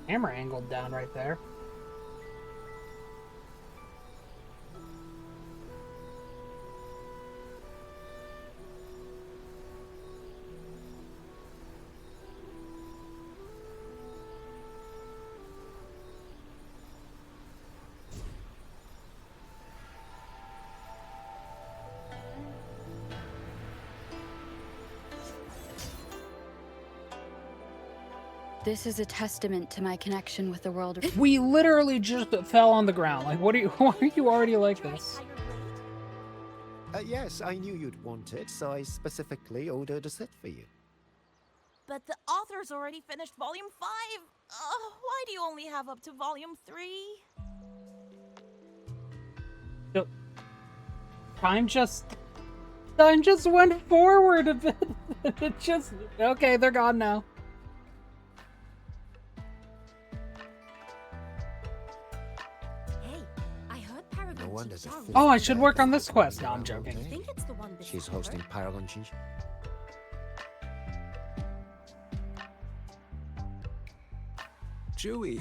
camera angled down right there. This is a testament to my connection with the world. We literally just fell on the ground. Like, what are you? Why are you already like this? Yes, I knew you'd want it, so I specifically ordered a set for you. But the author's already finished Volume 5. Why do you only have up to Volume 3? So, time just went forward a bit. It just... Okay, they're gone now. No wonder the Oh, I should work on this quest. No, I'm joking. I think it's the one before. She's hosting Paragon Chinch. Chewie.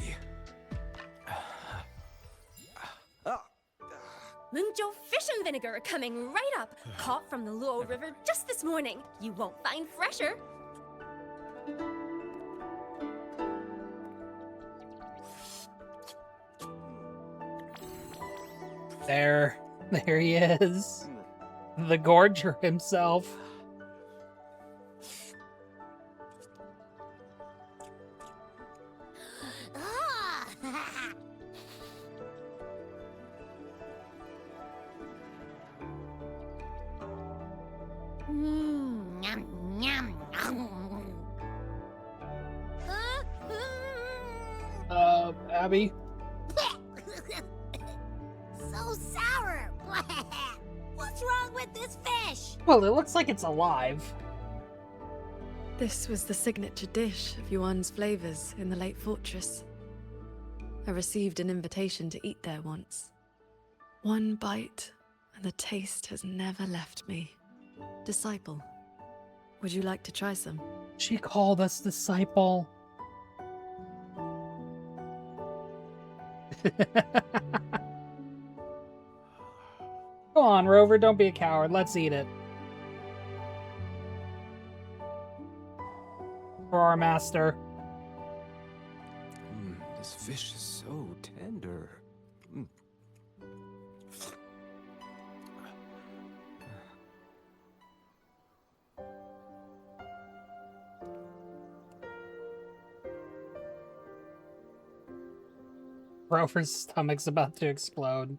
Mungjo fish and vinegar are coming right up. Caught from the Luo River just this morning. You won't find fresher. There he is. The Gorger himself. Abby? So sour! What's wrong with this fish? Well, it looks like it's alive. This was the signature dish of Yuan's flavors in the late fortress. I received an invitation to eat there once. One bite, and the taste has never left me. Disciple, would you like to try some? She called us disciple. Go on, Rover, don't be a coward. Let's eat it. For our master. This fish is so tender. Rover's stomach's about to explode.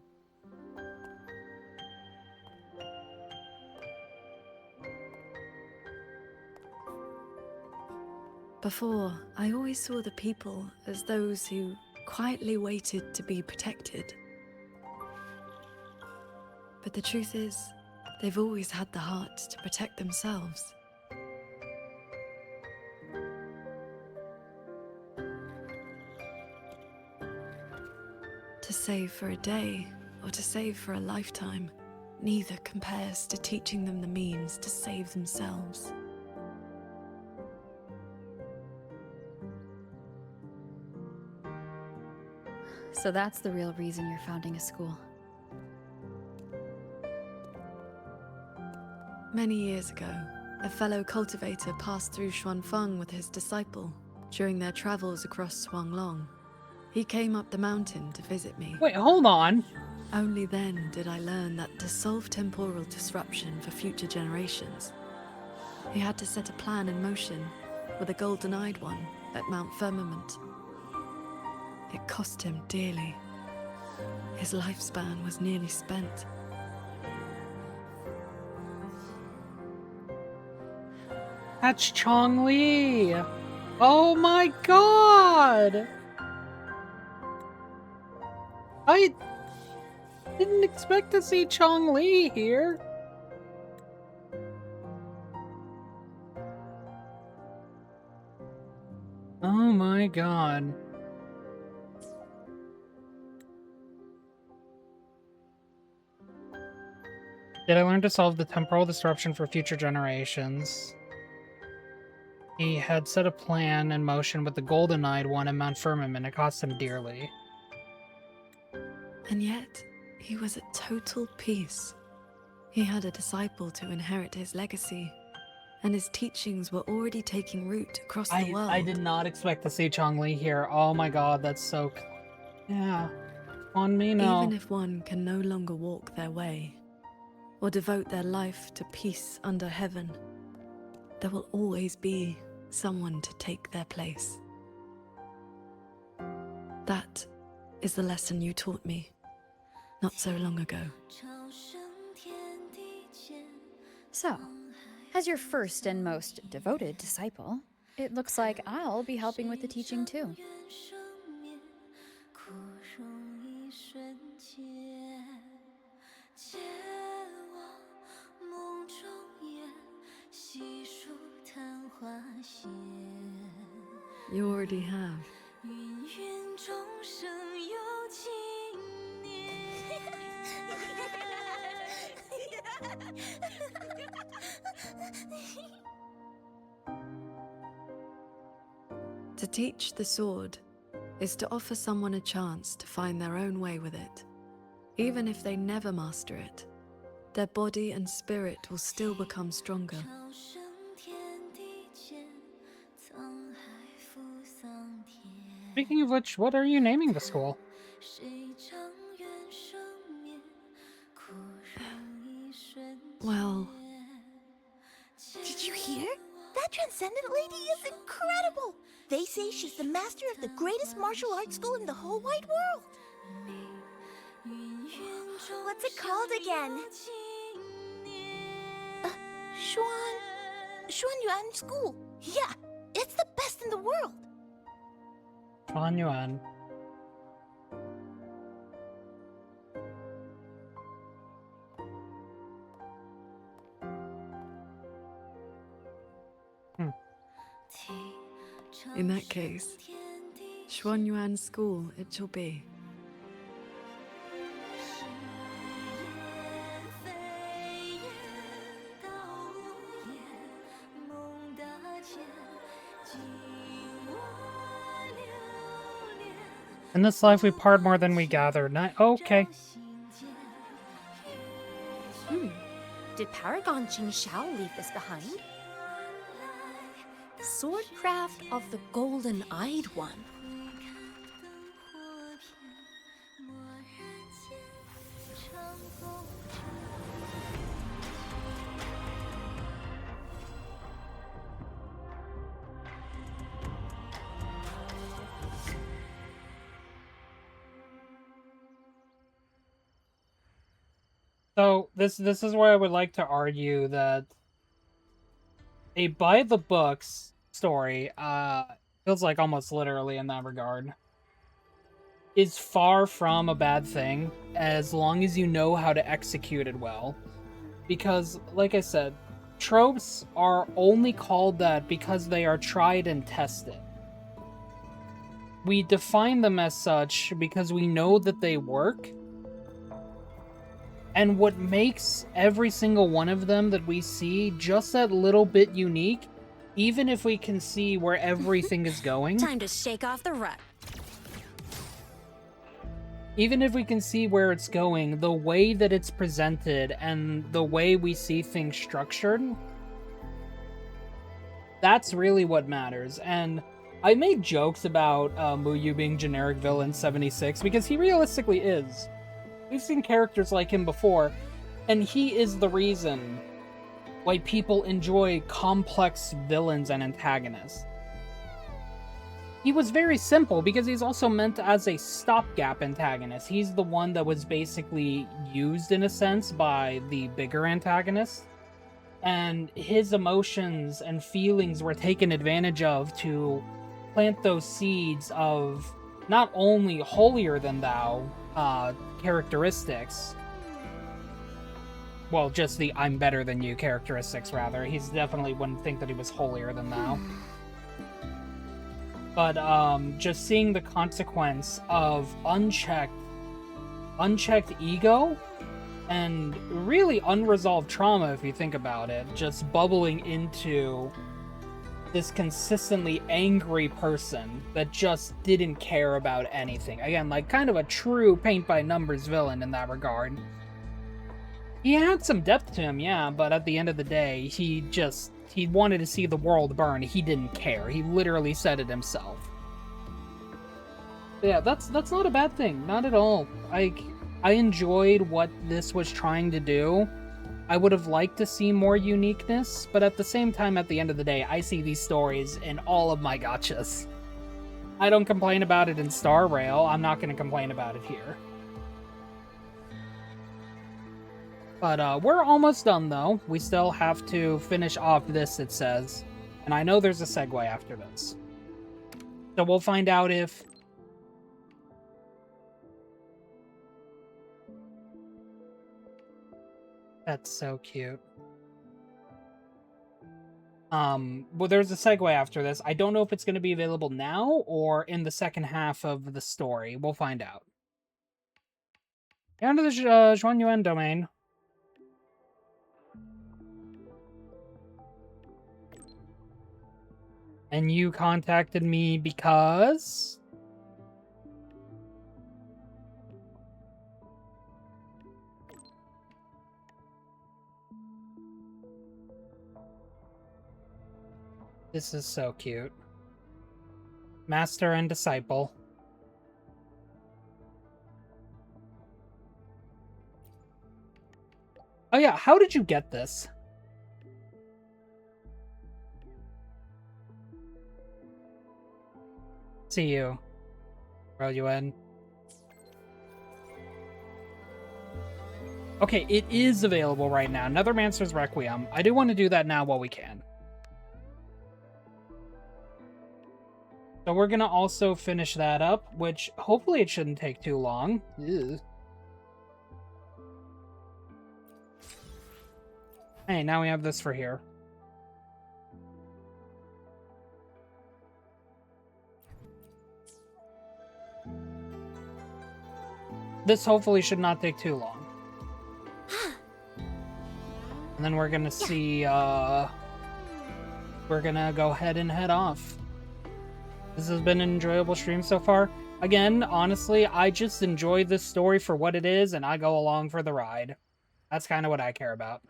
Before, I always saw the people as those who quietly waited to be protected. But the truth is, They've always had the heart to protect themselves. To save for a day, or to save for a lifetime, neither compares to teaching them the means to save themselves. So that's the real reason you're founding a school. Many years ago, a fellow cultivator passed through Xuanfeng with his disciple during their travels across Shuanglong. He came up the mountain to visit me. Wait, hold on. Only then did I learn that to solve temporal disruption for future generations, he had to set a plan in motion with a golden-eyed one at Mount Firmament. It cost him dearly. His lifespan was nearly spent. That's Chongli! Oh my god! I didn't expect to see Chongli here. Oh my god. Did I learn to solve the temporal disruption for future generations? He had set a plan in motion with the golden-eyed one in Mount Firmament. It cost him dearly. And yet, he was at total peace. He had a disciple to inherit his legacy, and his teachings were already taking root across the world. I did not expect to see Chongli here. Oh my god, that's so... Yeah. On me now. Even if one can no longer walk their way, or devote their life to peace under heaven, there will always be someone to take their place. That is the lesson you taught me not so long ago. So, as your first and most devoted disciple, it looks like I'll be helping with the teaching too. You already have. To teach the sword is to offer someone a chance to find their own way with it. Even if they never master it, their body and spirit will still become stronger. Speaking of which, what are you naming the school? Well... Did you hear? That Transcendent lady is incredible! They say she's the master of the greatest martial arts school in the whole wide world! What's it called again? Xuanyuan School. Yeah, it's the best in the world. Chuanyuan. In that case, Xuanyuan School it shall be. In this life, we part more than we gathered. Okay. Did Paragon Qingxiao leave this behind? Swordcraft of the Golden-Eyed One. So this is where I would like to argue that a by the books story, feels like almost literally in that regard, is far from a bad thing as long as you know how to execute it well. Because, like I said, tropes are only called that because they are tried and tested. We define them as such because we know that they work. And what makes every single one of them that we see just that little bit unique, even if we can see where everything is going. Time to shake off the rut. Even if we can see where it's going, the way that it's presented and the way we see things structured, that's really what matters. And I made jokes about Muyu being generic villain 76 because he realistically is. We've seen characters like him before, and he is the reason why people enjoy complex villains and antagonists. He was very simple because he's also meant as a stopgap antagonist. He's the one that was basically used in a sense by the bigger antagonist, and his emotions and feelings were taken advantage of to plant those seeds of not only holier than thou characteristics. Well, just the I'm better than you characteristics, rather. He's definitely wouldn't think that he was holier than thou. But just seeing the consequence of unchecked ego and really unresolved trauma, if you think about it, just bubbling into this consistently angry person that just didn't care about anything. Again, like kind of a true paint-by-numbers villain in that regard. He had some depth to him, yeah, but at the end of the day, he wanted to see the world burn. He didn't care. He literally said it himself. Yeah, that's not a bad thing. Not at all. I enjoyed what this was trying to do. I would have liked to see more uniqueness, but at the same time, at the end of the day, I see these stories in all of my gachas. I don't complain about it in Star Rail. I'm not going to complain about it here. But we're almost done, though. We still have to finish off this, it says. And I know there's a segue after this. So we'll find out if... That's so cute. Well, there's a segue after this. I don't know if it's going to be available now or in the second half of the story. We'll find out. Down to the Zhuanyuan domain. And you contacted me because... This is so cute. Master and disciple. Oh yeah, how did you get this? See you, Royuan. Okay, it is available right now. Nethermancer's Requiem. I do want to do that now while we can. So we're gonna also finish that up, which hopefully it shouldn't take too long. Ew. Hey, now we have this for here. This hopefully should not take too long. And then we're gonna see, we're gonna go ahead and head off. This has been an enjoyable stream so far. Again, honestly, I just enjoy this story for what it is, and I go along for the ride. That's kind of what I care about.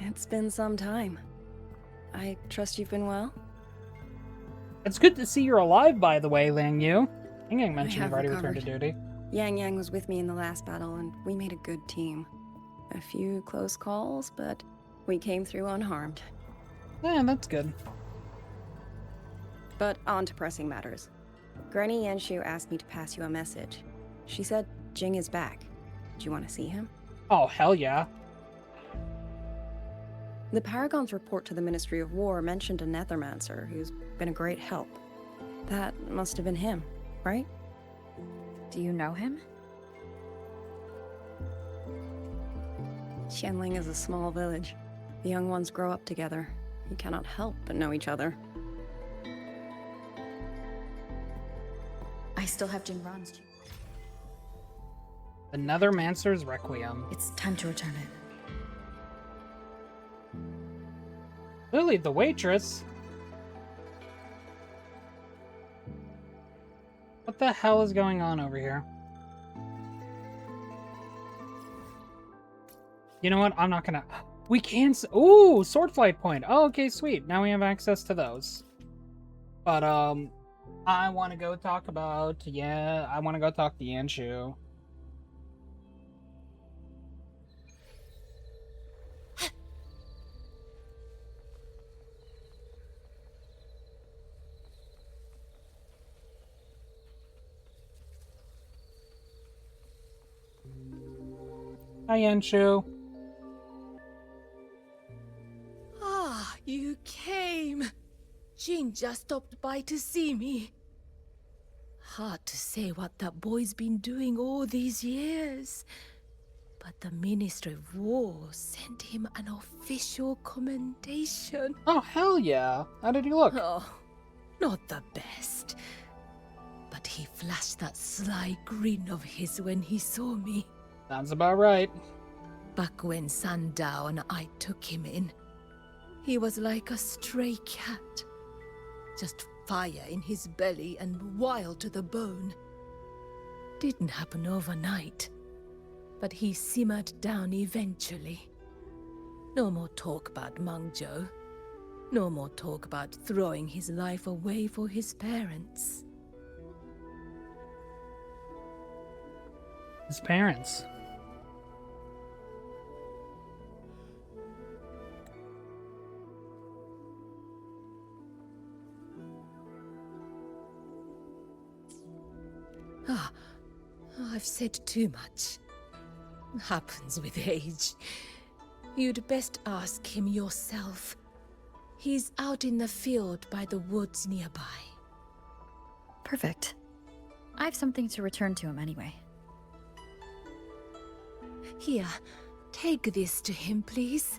It's been some time. I trust you've been well? It's good to see you're alive, by the way, Liang Yu. Yang Yang mentioned you've already recovered. returned to duty. Yang Yang was with me in the last battle, and we made a good team. A few close calls, but we came through unharmed. Yeah, that's good. But on to pressing matters. Granny Yanshu asked me to pass you a message. She said Jing is back. Do you want to see him? Oh, hell yeah. The Paragon's report to the Ministry of War mentioned a Nethermancer who's been a great help. That must have been him, right? Do you know him? Xianling is a small village. The young ones grow up together. You cannot help but know each other. I still have Jingran's jewel. The Nethermancer's Requiem. It's time to return it. Lily, the waitress? What the hell is going on over here? You know what? I'm not gonna... We can... Ooh! Sword flight point! Oh, okay, sweet. Now we have access to those. But, I want to go talk about... Yeah, I want to go talk to Yanshu. Hi, Yanshu. Ah, you came. Jin just stopped by to see me. Hard to say what that boy's been doing all these years. But the Ministry of War sent him an official commendation. Oh, hell yeah. How did he look? Oh, not the best. But he flashed that sly grin of his when he saw me. Sounds about right. Back when Sandow and I took him in, he was like a stray cat. Just fire in his belly and wild to the bone. Didn't happen overnight, but he simmered down eventually. No more talk about Mangzhou. No more talk about throwing his life away for his parents. His parents. Ah, I've said too much. Happens with age. You'd best ask him yourself. He's out in the field by the woods nearby. Perfect. I have something to return to him anyway. Here, take this to him, please,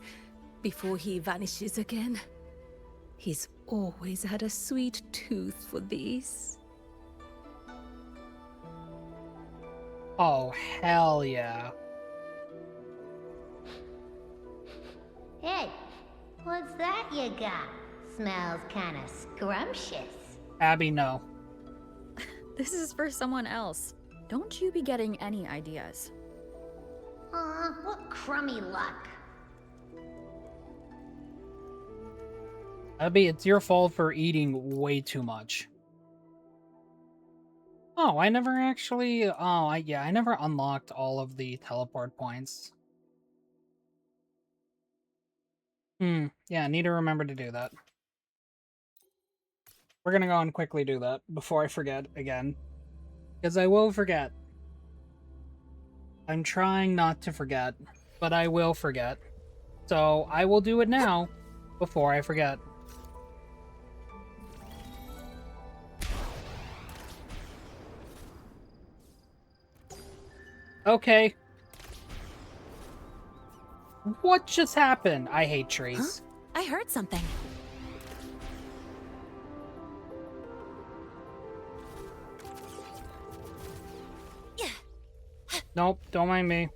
before he vanishes again. He's always had a sweet tooth for these. Oh, hell yeah. Hey, what's that you got? Smells kinda scrumptious. Abby, no. This is for someone else. Don't you be getting any ideas. Aw, what crummy luck. Abby, it's your fault for eating way too much. Oh, I never actually... Oh, I never unlocked all of the teleport points. Yeah, I need to remember to do that. We're gonna go and quickly do that before I forget again. Because I will forget. I'm trying not to forget, but I will forget. So, I will do it now before I forget. Okay. What just happened? I hate trees. Huh? I heard something. Nope, don't mind me.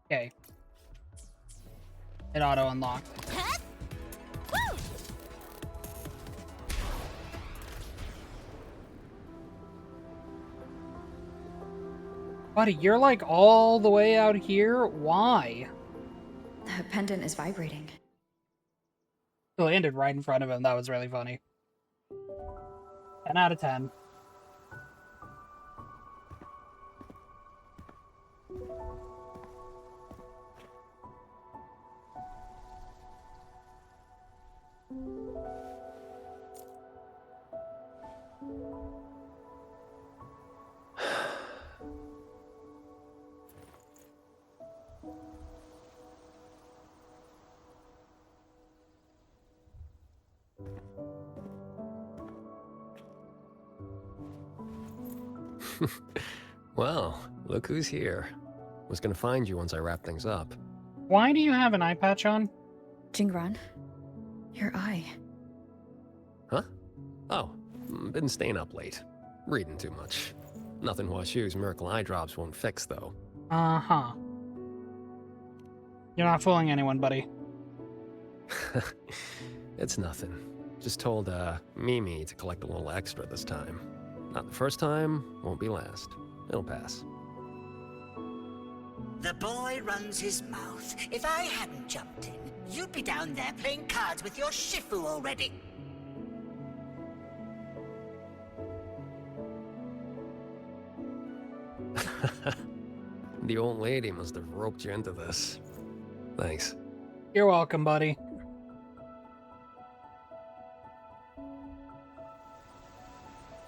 Okay. It auto-unlocked. Buddy, you're like all the way out here? Why? The pendant is vibrating. It landed right in front of him. That was really funny. 10 out of 10. Well, look who's here. Was gonna find you once I wrap things up. Why do you have an eye patch on? Jingran, your eye. Huh? Oh, been staying up late. Reading too much. Nothing Huashu's miracle eye drops won't fix, though. Uh-huh. You're not fooling anyone, buddy. It's nothing. Just told, Mimi to collect a little extra this time. Not the first time, won't be last. It'll pass. The boy runs his mouth. If I hadn't jumped in, you'd be down there playing cards with your Shifu already. The old lady must have roped you into this. Thanks. You're welcome, buddy.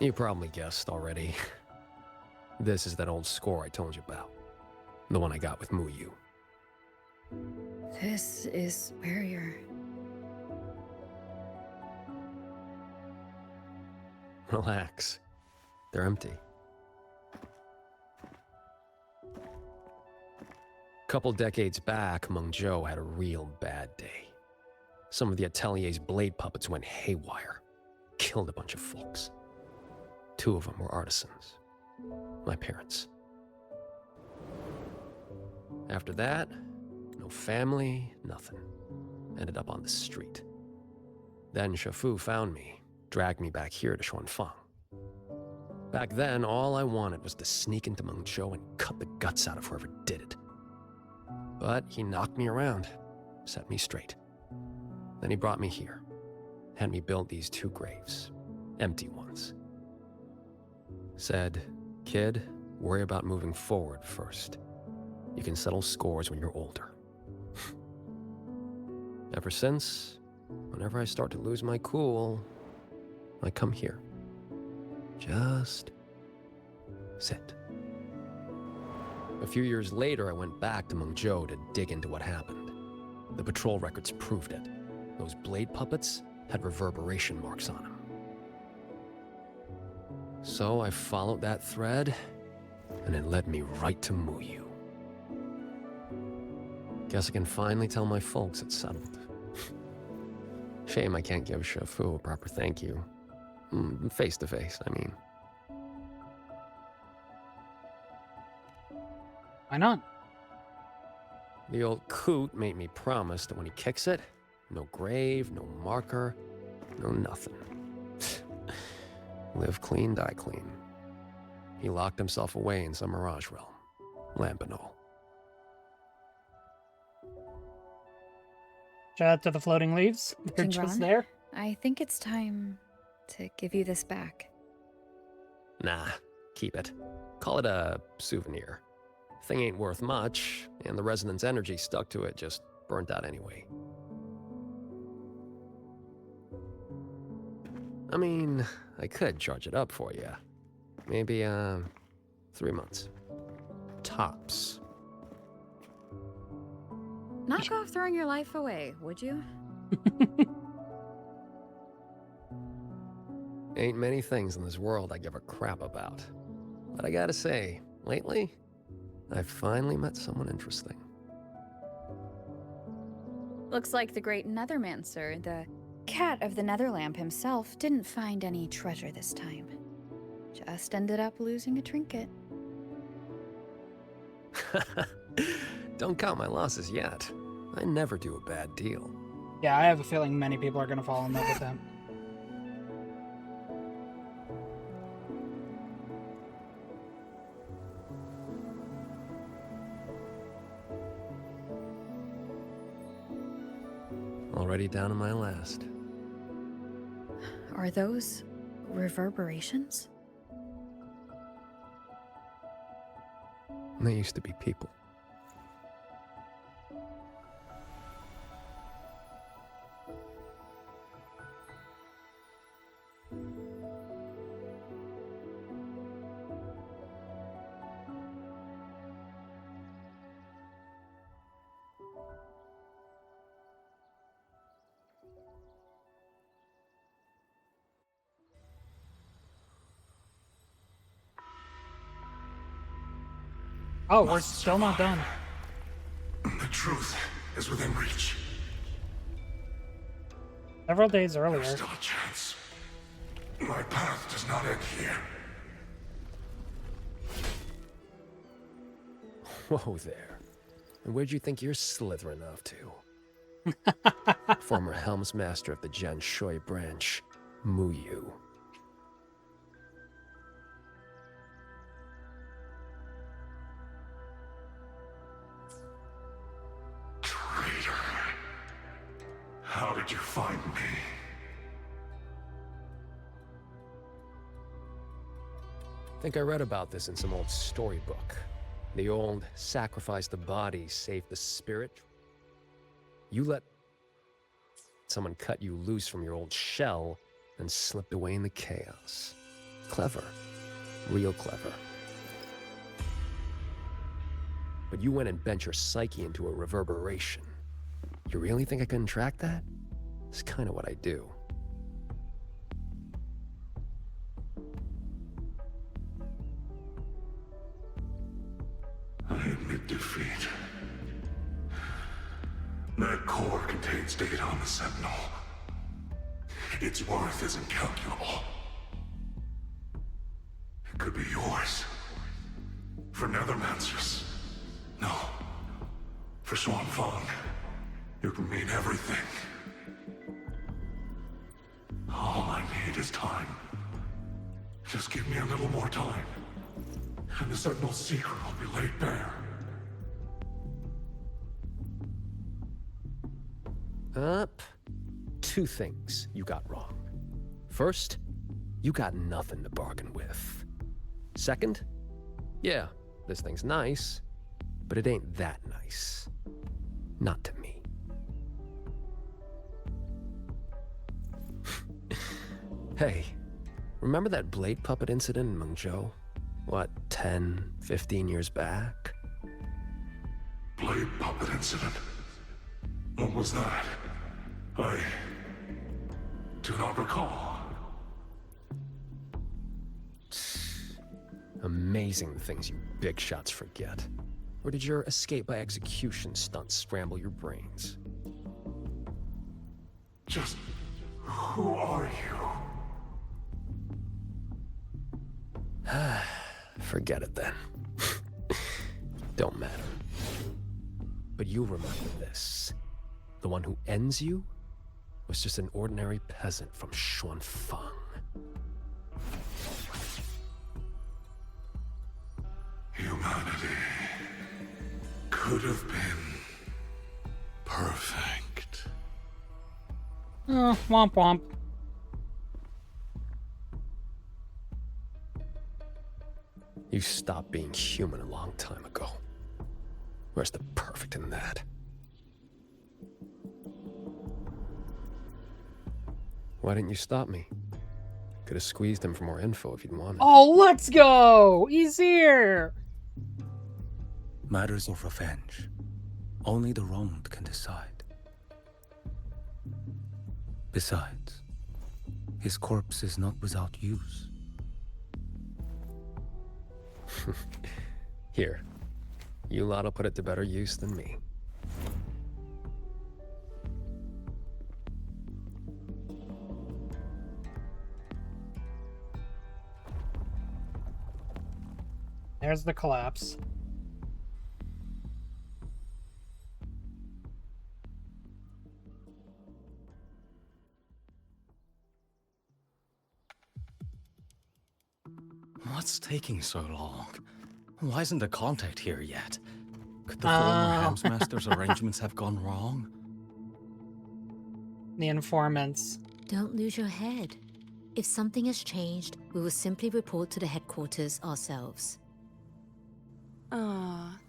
You probably guessed already. This is that old score I told you about. The one I got with Muyu. This is where you're... Relax. They're empty. Couple decades back, Mengzhou had a real bad day. Some of the Atelier's blade puppets went haywire. Killed a bunch of folks. 2 of them were artisans. My parents. After that, no family, nothing. Ended up on the street. Then Shifu found me, dragged me back here to Xuanfang. Back then, all I wanted was to sneak into Mengzhou and cut the guts out of whoever did it. But he knocked me around, set me straight. Then he brought me here, had me build these 2 graves, empty ones. Said, kid, worry about moving forward first. You can settle scores when you're older. Ever since, whenever I start to lose my cool, I come here. Just sit. A few years later, I went back to Mengzhou to dig into what happened. The patrol records proved it. Those blade puppets had reverberation marks on them. So I followed that thread, and it led me right to Muyu. Guess I can finally tell my folks it's settled. Shame I can't give Shifu a proper thank you. Face to face, I mean. Why not? The old coot made me promise that when he kicks it, no grave, no marker, no nothing. Live clean, die clean. He locked himself away in some mirage realm. Lampanol. Shout out to the floating leaves. They're Jingran, just there. I think it's time to give you this back. Nah, keep it. Call it a souvenir. Thing ain't worth much, and the resonance energy stuck to it just burnt out anyway. I mean, I could charge it up for you. Maybe, 3 months. Tops. Knock off throwing your life away, would you? Ain't many things in this world I give a crap about. But I gotta say, lately, I've finally met someone interesting. Looks like the great Nethermancer, the cat of the Netherlamp himself, didn't find any treasure this time. Just ended up losing a trinket. Don't count my losses yet. I never do a bad deal. Yeah, I have a feeling many people are gonna fall in love with him. Already down to my last. Are those reverberations? They used to be people. Oh, we're still not done. The truth is within reach. Several days earlier. There's still a chance. My path does not end here. Whoa there. And where'd you think you're slithering off to? Former Helms Master of the Jian Shui branch, Mu Yu. Traitor. How did you find me? I think I read about this in some old storybook. The old sacrifice the body, save the spirit. You let someone cut you loose from your old shell and slipped away in the chaos. Clever. Real clever. But you went and bent your psyche into a reverberation. You really think I couldn't track that? It's kind of what I do. I admit defeat. That core contains data on the Sentinel. Its worth is incalculable. It could be yours. For Nethermancers. No. For Xuanfang. It would mean everything. All I need is time. Just give me a little more time. And the Sentinel's secret will be laid bare. Two things you got wrong. First, you got nothing to bargain with. Second, yeah, this thing's nice, but it ain't that nice. Not to me. Hey, remember that blade puppet incident in Mengzhou? What, 10, 15 years back? Blade puppet incident? What was that? I do not recall. Amazing the things you big shots forget. Or did your escape by execution stunt scramble your brains? Just who are you? Forget it then. Don't matter. But you'll remember this. The one who ends you was just an ordinary peasant from Xuanfang. Humanity could have been perfect. Womp womp. You stopped being human a long time ago. Where's the perfect in that? Why didn't you stop me? Could have squeezed him for more info if you'd wanted. Oh, let's go! He's here! Matters of revenge. Only the wronged can decide. Besides, his corpse is not without use. Here. You lot'll put it to better use than me. There's the collapse. What's taking so long? Why isn't the contact here yet? Could the former Helms Master's arrangements have gone wrong? The informants. Don't lose your head. If something has changed, we will simply report to the headquarters ourselves.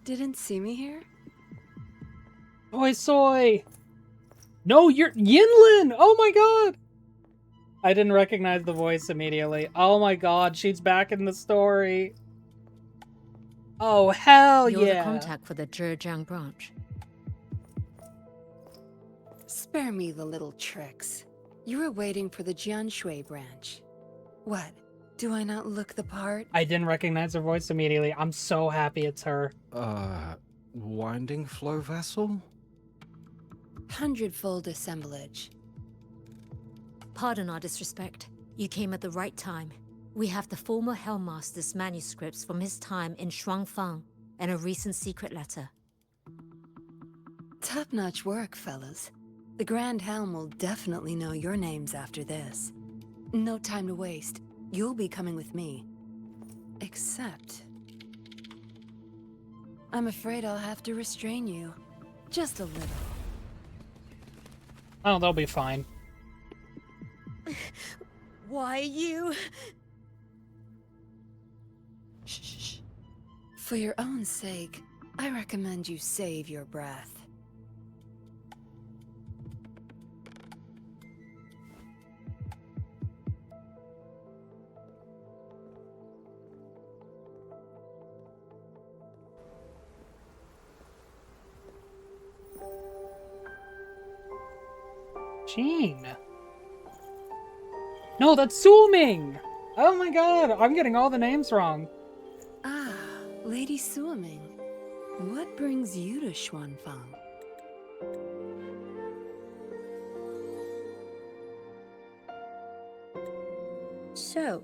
Didn't see me here? Oi soy! No, you're Yinlin! Oh my god! I didn't recognize the voice immediately. Oh my god, she's back in the story. Oh, hell You're yeah! the contact for the Zhejiang branch. Spare me the little tricks. You were waiting for the Jianshui branch. What? Do I not look the part? I didn't recognize her voice immediately. I'm so happy it's her. Winding flow vessel? Hundredfold assemblage. Pardon our disrespect. You came at the right time. We have the former Hellmaster's manuscripts from his time in Shuangfang and a recent secret letter. Top-notch work, fellas. The Grand Helm will definitely know your names after this. No time to waste. You'll be coming with me. Except... I'm afraid I'll have to restrain you. Just a little. Oh, they'll be fine. Why you? Shh. For your own sake, I recommend you save your breath. Jean. No, that's Su Ming! Oh my god, I'm getting all the names wrong. Ah, Lady Suaming. What brings you to Xuanfang? So,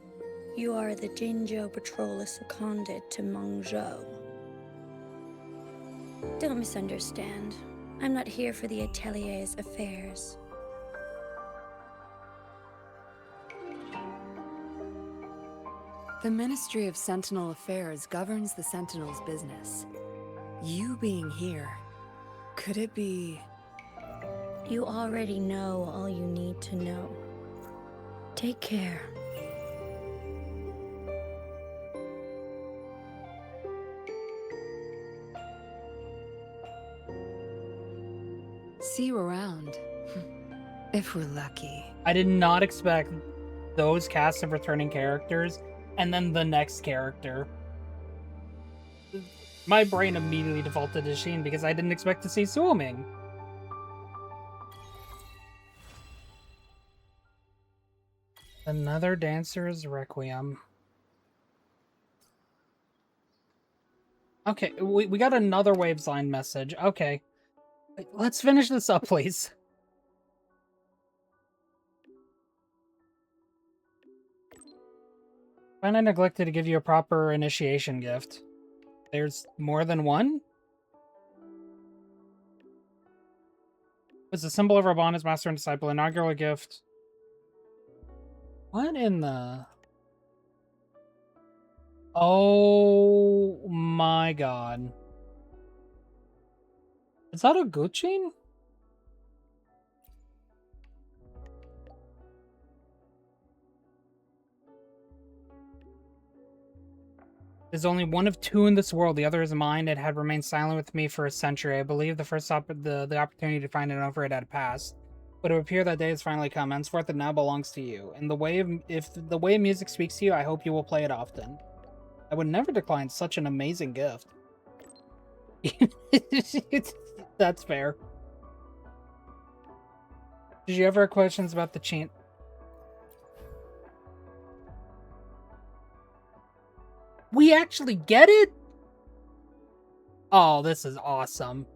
you are the Jinzhou patroller seconded to Mengzhou. Don't misunderstand. I'm not here for the Atelier's affairs. The Ministry of Sentinel Affairs governs the Sentinel's business. You being here, could it be... You already know all you need to know. Take care. See you around. If we're lucky. I did not expect those cast of returning characters and then the next character. My brain immediately defaulted to Sheen because I didn't expect to see Su Ming. Another Dancer's Requiem. Okay, we got another Waves Line message. Okay. Let's finish this up, please. Find I neglected to give you a proper initiation gift. There's more than one? It's a symbol of our bond as master and disciple, inaugural gift. What in the... Oh my god. Is that a Gucci? There's only one of two in this world. The other is mine. It had remained silent with me for a century. I believe the first the opportunity to find it over it had passed. But it would appear that day has finally come. Henceforth, it now belongs to you. And if the way music speaks to you, I hope you will play it often. I would never decline such an amazing gift. That's fair. Did you ever have questions about the chant? We actually get it? Oh, this is awesome.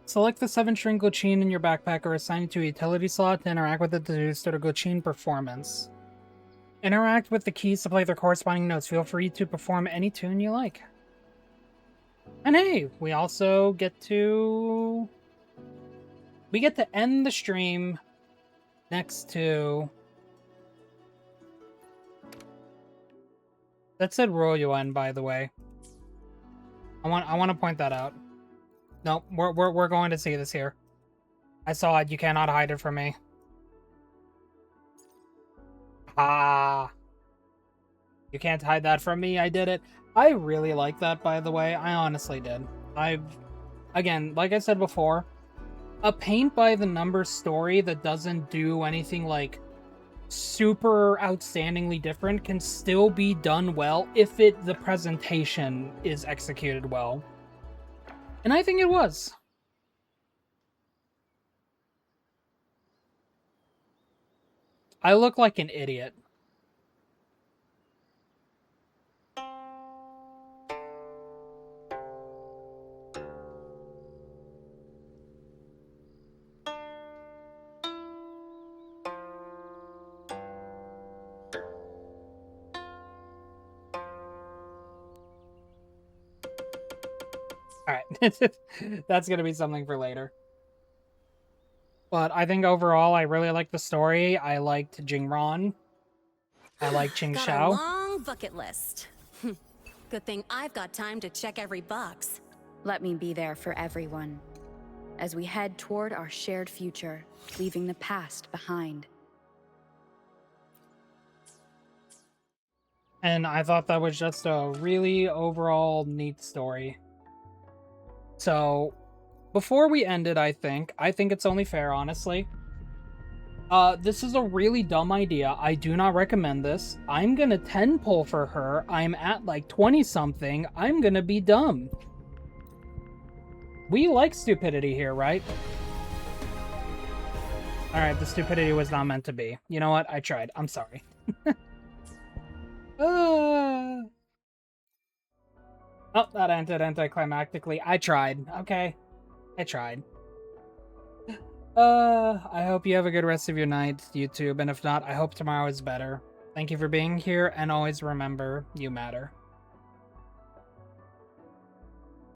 Select the 7-string Gochin in your backpack or assign it to a utility slot to interact with it to start a Gochin performance. Interact with the keys to play their corresponding notes. Feel free to perform any tune you like. And hey, we also get to... We get to end the stream next to... That said Royal Yuan, by the way. I want to point that out. Nope, we're going to see this here. I saw it. You cannot hide it from me. Ah. You can't hide that from me. I did it. I really like that, by the way. I honestly did. Again, like I said before, a paint by the numbers story that doesn't do anything like super outstandingly different can still be done well if the presentation is executed well. And I think it was. I look like an idiot. Alright. That's gonna be something for later. But I think overall, I really liked the story. I liked Jingron. I like Qing Got a Shao. long bucket list. Good thing I've got time to check every box. Let me be there for everyone as we head toward our shared future, leaving the past behind. And I thought that was just a really overall neat story. So, before we end it, I think it's only fair, honestly. This is a really dumb idea. I do not recommend this. I'm gonna 10 pull for her. I'm at like 20 something. I'm gonna be dumb. We like stupidity here, right? Alright, the stupidity was not meant to be. You know what? I tried. I'm sorry. Oh, that ended anticlimactically. I tried. Okay. I tried. I hope you have a good rest of your night, YouTube, and if not, I hope tomorrow is better. Thank you for being here, and always remember, you matter.